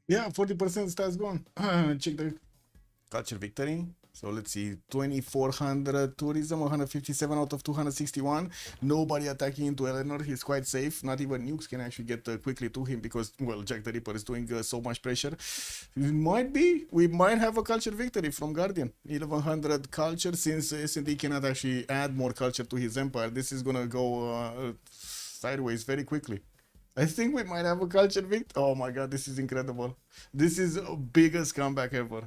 Yeah, 40% stats gone. Check the culture victory. So let's see, 2400 tourism, 157 out of 261. Nobody attacking into Eleanor. He's quite safe. Not even nukes can actually get quickly to him because, well, Jack the Ripper is doing so much pressure. We might have a culture victory from Guardian. 1100 culture, since S&D cannot actually add more culture to his empire. This is gonna go sideways very quickly. I think we might have a culture victory. Oh my god, this is incredible. This is the biggest comeback ever.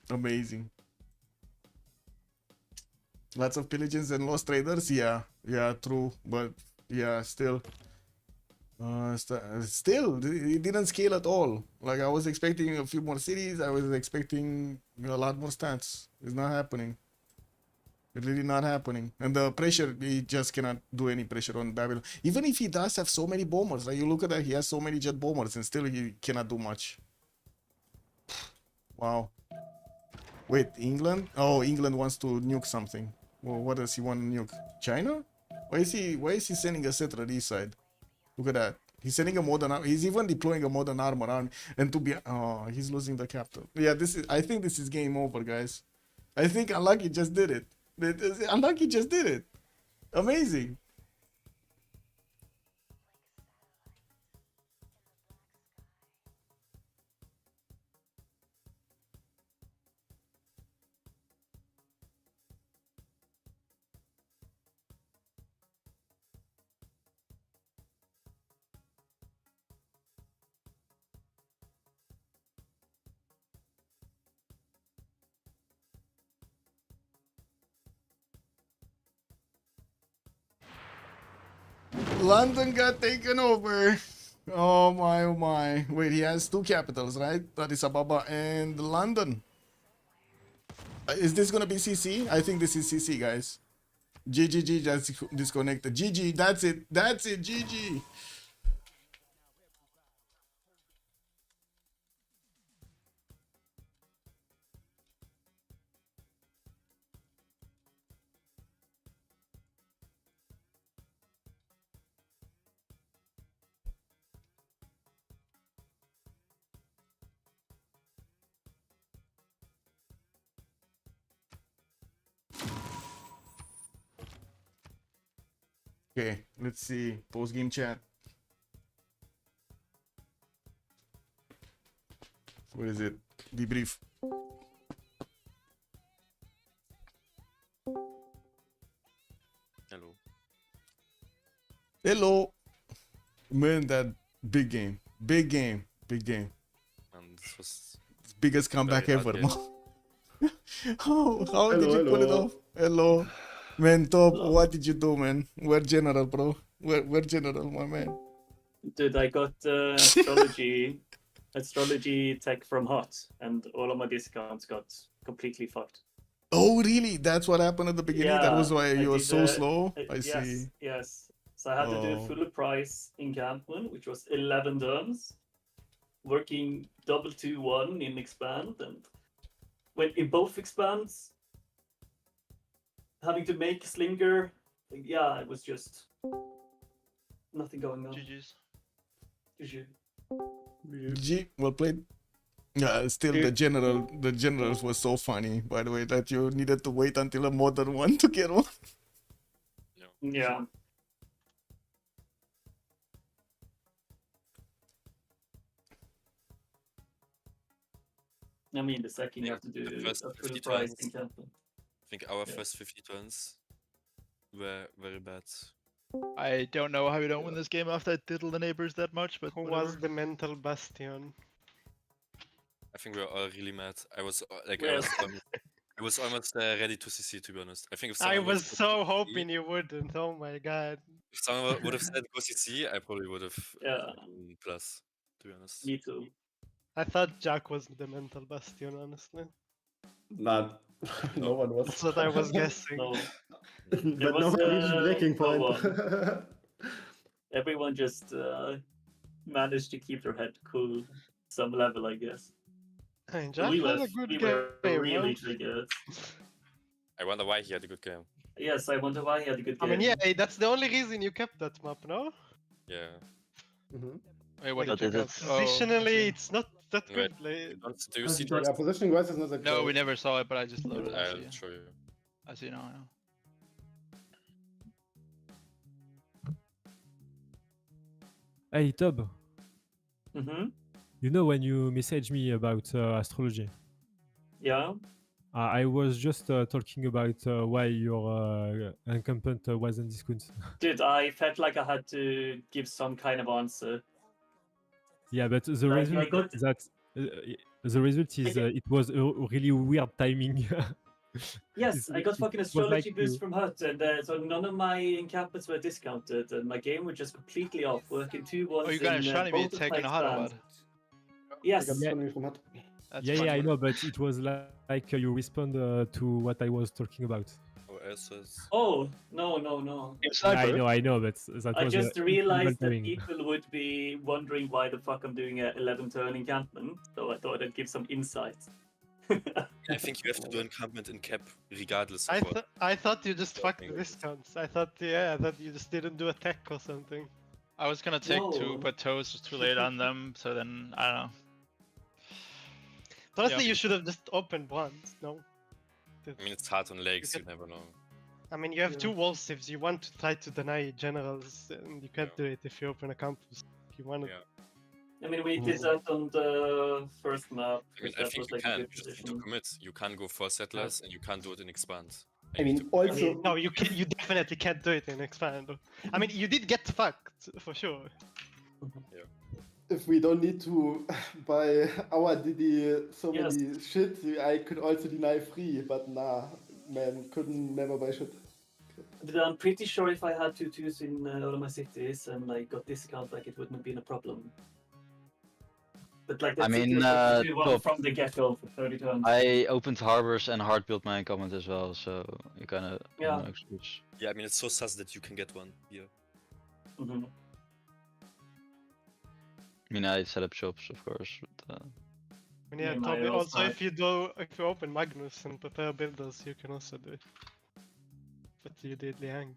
Amazing. Lots of pillages and lost traders. Yeah, true. But yeah, still, it didn't scale at all. Like, I was expecting a few more cities. I was expecting a lot more stats. It's not happening. It's really not happening. And the pressure, he just cannot do any pressure on Babylon. Even if he does have so many bombers, like, you look at that, he has so many jet bombers, and still he cannot do much. Wow. Wait, England? Oh, England wants to nuke something. Well, what does he want to nuke? China? Why is he sending a settler east side? Look at that. He's sending a modern. He's even deploying a modern armor army. And to be, he's losing the capital. Yeah, I think this is game over, guys. I think Unlucky just did it. Unlucky just did it. Amazing. London got taken over. Oh my, oh my. Wait, he has two capitals, right? Addis Ababa and London. Is this gonna be CC? I think this is CC, guys. GGG just disconnected. GG, that's it. That's it, GG. Okay, let's see. Post game chat. What is it? Debrief. Hello. Hello. Man, that big game. Big game. Big game. And this was It's biggest comeback very ever. hard game. How did you pull it off? Hello. Man, top. What did you do, man? We're general, bro. We're general, my man. Dude, I got astrology tech from Hot, and all of my discounts got completely fucked. Oh, really? That's what happened at the beginning? That was why you were so slow? I yes, see. Yes. So I had to do a Oh. full price encampment, which was 11 turns, working double 2-1 in expand, and when in both expands, having to make slinger, yeah, it was just nothing going on. GG's. GG. G, well played. Yeah, still the generals was so funny, by the way, that you needed to wait until a modern one to get one. Yeah. I mean, the second you have to do The first a full 50 price turns. encampment. I think our Yeah. first 50 turns were very bad. I don't know how we don't win this game after I diddle the neighbors that much, but Who whatever. was the mental bastion? I think we were all really mad. I was like, Well- I was almost ready to CC, to be honest. I think if I someone was would- so hoping you wouldn't. Oh my god. if someone would have said go CC, I probably would have Yeah. plus, to be honest. Me too. I thought Jack was the mental bastion, honestly. Not. No one was. That's what I was guessing. No. But It no was, one reached the breaking no point. one. Everyone just managed to keep their head cool some level, I guess. I mean, Jack we had a were, good we game. were really no? triggered. I wonder why he had a good game. Yes, I wonder why he had a good I game. mean, yeah, that's the only reason you kept that map, no? Yeah. Wait, what Like, did you have? Positionally, it's not that Wait, good. Like, Do you see Yeah, first? positioning wise is not that No, great. we never saw it, but I just loaded it. I see I'll it. show you. I see now. Hey, Tob. Mm-hmm. You know when you messaged me about astrology? Yeah. I was just talking about why your encampment wasn't discount. Dude, I felt like I had to give some kind of answer. Yeah, but the Like, result I got- that the result is it was a really weird timing. Yes, I got fucking it was astrology like boost you- from Hut, and so none of my encampments were discounted, and my game was just completely off, working 2-1s Oh, you guys in trying to be both of taking my a hot or expands. what? Yes. I got astronomy from Hut. That's yeah, funny. I know, but it was like you respond to what I was talking about. Oh, SS. Oh, no. I know, but that I was just a realized that timing. people would be wondering why the fuck I'm doing an 11-turn encampment, so I thought I'd give some insight. I think you have to do encampment in cap regardless I of what. I thought you just fucked the discounts. I thought you just didn't do a tech or something. I was gonna take two, No. but toes was too late on them, so then I don't know. Honestly, Yeah. you should have just opened once. No. I mean, it's hard on legs, you never know. I mean, you have two wall sieves. You want to try to deny generals, and you can't do it if you open a campus. You want to. I mean, we did that on the first map. I mean, because I that think was you like a can. good You just need to position. commit. You can't go for settlers, and you can't do it in expand. I mean, also, No, you can. You definitely can't do it in expand. I mean, you did get fucked for sure. if we don't need to buy our Didi so Yes. many shit, I could also deny free, but nah, man, couldn't never buy shit. I'm pretty sure if I had 2-2s in all of my cities and I got discount, like it wouldn't have been a problem. But like I that mean, city was 2-1 top. from the get-go for 30 turns. I opened harbors and hard built my incumbent as well, so you kind of Yeah. no excuse. Yeah, I mean, it's so sus that you can get one here. Mm-hmm. I mean, I set up shops, of course. But, And yeah, Yeah, Toby, I also also- if you open Magnus and prepare builders, you can also do it. But you did Liang.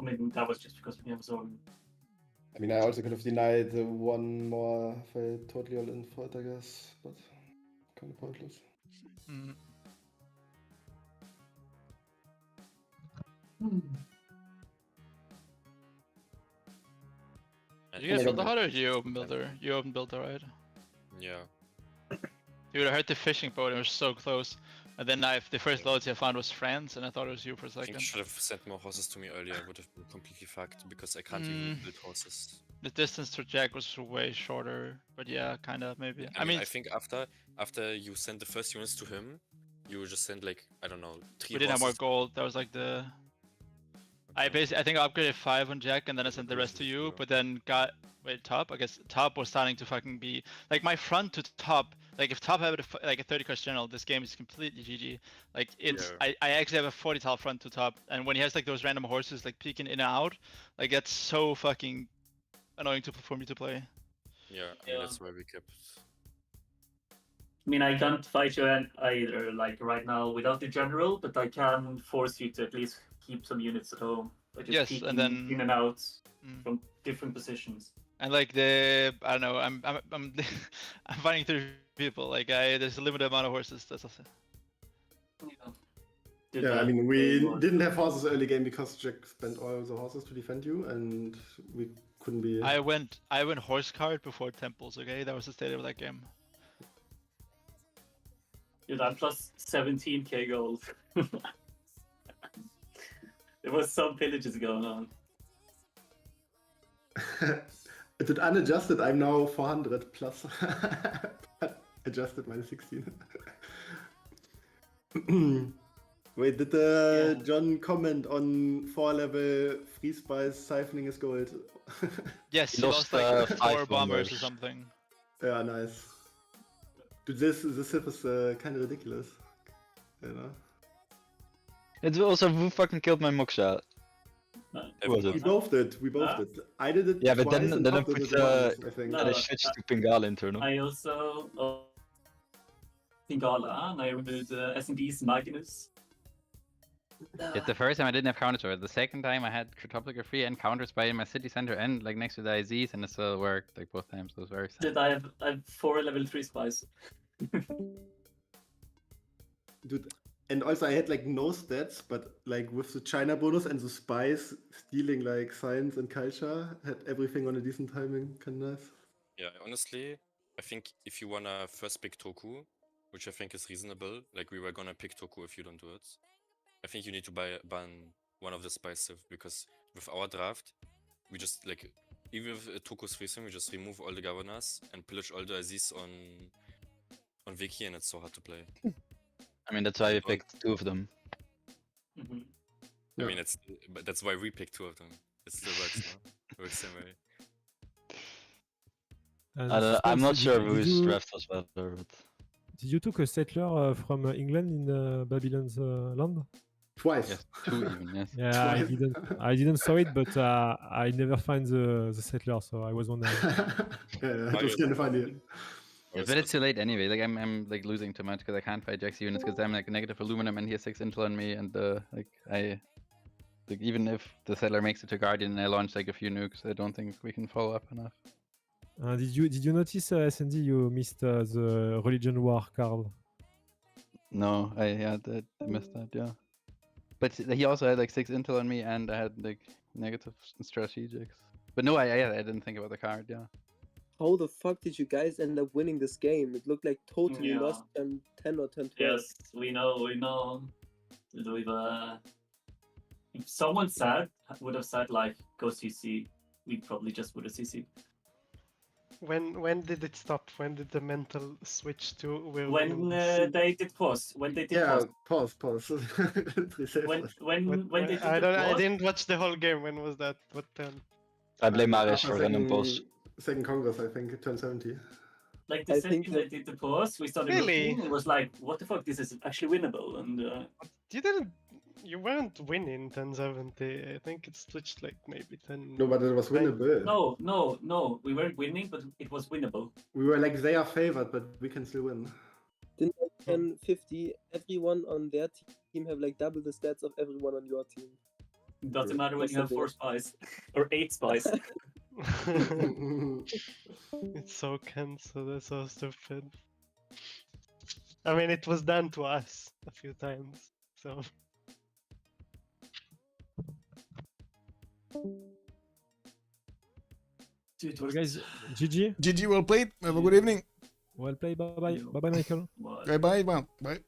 I mean, that was just because we have zone. I mean, I also could have denied one more if I totally all in for it, I guess, but kind of pointless. And you guys Yeah. build the hut or you open builder? You open builder, right? Yeah. Dude, I heard the fishing boat and it was so close. And then the first loads I found was France, and I thought it was you for a I think second. you should have sent more horses to me earlier. I would have been completely fucked because I can't even build horses. The distance to Jack was way shorter, but yeah, kinda maybe. Yeah, I mean, I think after you send the first units to him, you just send like, I don't know, 3 we didn't have more horses. gold. That was like the. I think I upgraded 5 on Jack, and then I sent the rest to you. But then top. I guess top was starting to fucking be like my front to top. Like if top had like a 30 cost general, this game is completely GG. Like it's Yeah. I actually have a 40 tile front to top, and when he has like those random horses like peeking in and out, like that's so fucking annoying for me to play. Yeah, I mean, that's why we kept. I mean, I can't fight you either, like right now without the general, but I can force you to at least keep some units at home. By just Yes, peeking and then- in and out from different positions. And like I don't know, I'm I'm fighting through people. Like there's a limited amount of horses. That's also. Yeah, I mean, we didn't have horses early game because Jack spent all the horses to defend you, and we couldn't be. I went horse card before temples. Okay, that was the state of that game. Dude, I'm plus 17k gold. There was some pillages going on. It unadjusted, I'm now 400 plus. Adjusted minus 16. Wait, did John comment on 4-level free spice siphoning his gold? Yes, He he lost, lost like 4 5 bombers bombers. or something. Yeah, nice. Dude, this Civ is kind of ridiculous. You know? It's also who fucking killed my mookshot. Who was We it? both did. We both did. I did it. Yeah, but twice then and I Top put did it once, I think. I switched to Pingal internal. I also Pingala, and I removed S&D's Magnus. It's the first time I didn't have counters for it. The second time I had cryptography and counters by my city center and like next to the IZs, and it still worked like both times. It was very sad. Did I have 4 level 3 spies? Dude, and also I had like no stats, but like with the China bonus and the spies stealing like science and culture, had everything on a decent timing, kind of nice. Yeah, honestly, I think if you wanna first pick Toku, which I think is reasonable, like we were gonna pick Toku if you don't do it, I think you need to ban one of the spies because with our draft, we just like, even if Toku's facing, we just remove all the governors and pillage all the IZs on Wiki, and it's so hard to play. I mean, that's why we picked 2 of them. I mean, but that's why we picked 2 of them. It still works, no? It works the same way. I'm not sure did whose you- draft was better, but Did you took a settler from England in Babylon's land? Twice. Yes, 2 even, yes. Yeah, I didn't saw it, but I never find the settler, so I was wondering. Yeah, it was kind of funny. Yeah, but it's too late anyway. Like I'm like losing too much because I can't fight Jack's units because I'm like negative aluminum and he has 6 intel on me, and like even if the settler makes it to Guardian and I launch like a few nukes, I don't think we can follow up enough. Did you notice, SND, you missed the religion war card? No, I missed that, yeah. But he also had like 6 intel on me, and I had like negative strategics. But no, I didn't think about the card, yeah. How the fuck did you guys end up winning this game? It looked like totally Yeah. lost and 10 or 10 12. Yes, we know. We've, if someone would have said like go CC, we probably just would have CC. When did it stop? When did the mental switch to we're When winning this? they did pause. When they did Yeah, pause. pause. Reset When first. when they did I the don't. I pause. didn't watch the whole game. When was that? What I blame Marius After for random post. second Congress, I think, turn 70. Like the I second think they did the pause, we started Really? looking and it was like, what the fuck? This is actually winnable. And You didn't. You weren't winning 1070. I think it switched like maybe 10. No, but it was winnable. no, we weren't winning, but it was winnable. We were like, they are favored, but we can still win. Didn't 1050 everyone on their team have like double the stats of everyone on your team? Doesn't matter when you have 4 spies or 8 spies. It's so cancelled. That's so stupid. I mean, it was done to us a few times. So. Dude, Well, guys, GG. GG, well played. Have a good evening. Well played. Bye bye. Bye bye, Michael. Bye bye, man. Bye.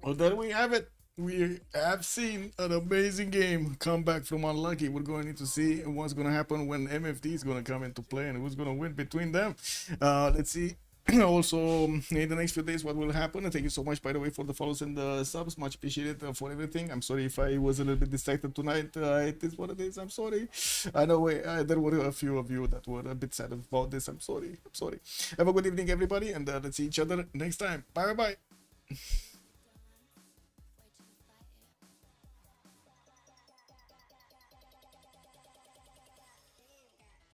Well, there we have it. We have seen an amazing game come back from unlucky. We're going to see what's going to happen when MFD is going to come into play and who's going to win between them. Let's see. Also, in the next few days, what will happen. And thank you so much, by the way, for the follows and the subs. Much appreciated for everything. I'm sorry if I was a little bit distracted tonight. It is what it is. I'm sorry. I know there were a few of you that were a bit sad about this. I'm sorry. Have a good evening, everybody, and let's see each other next time. Bye bye.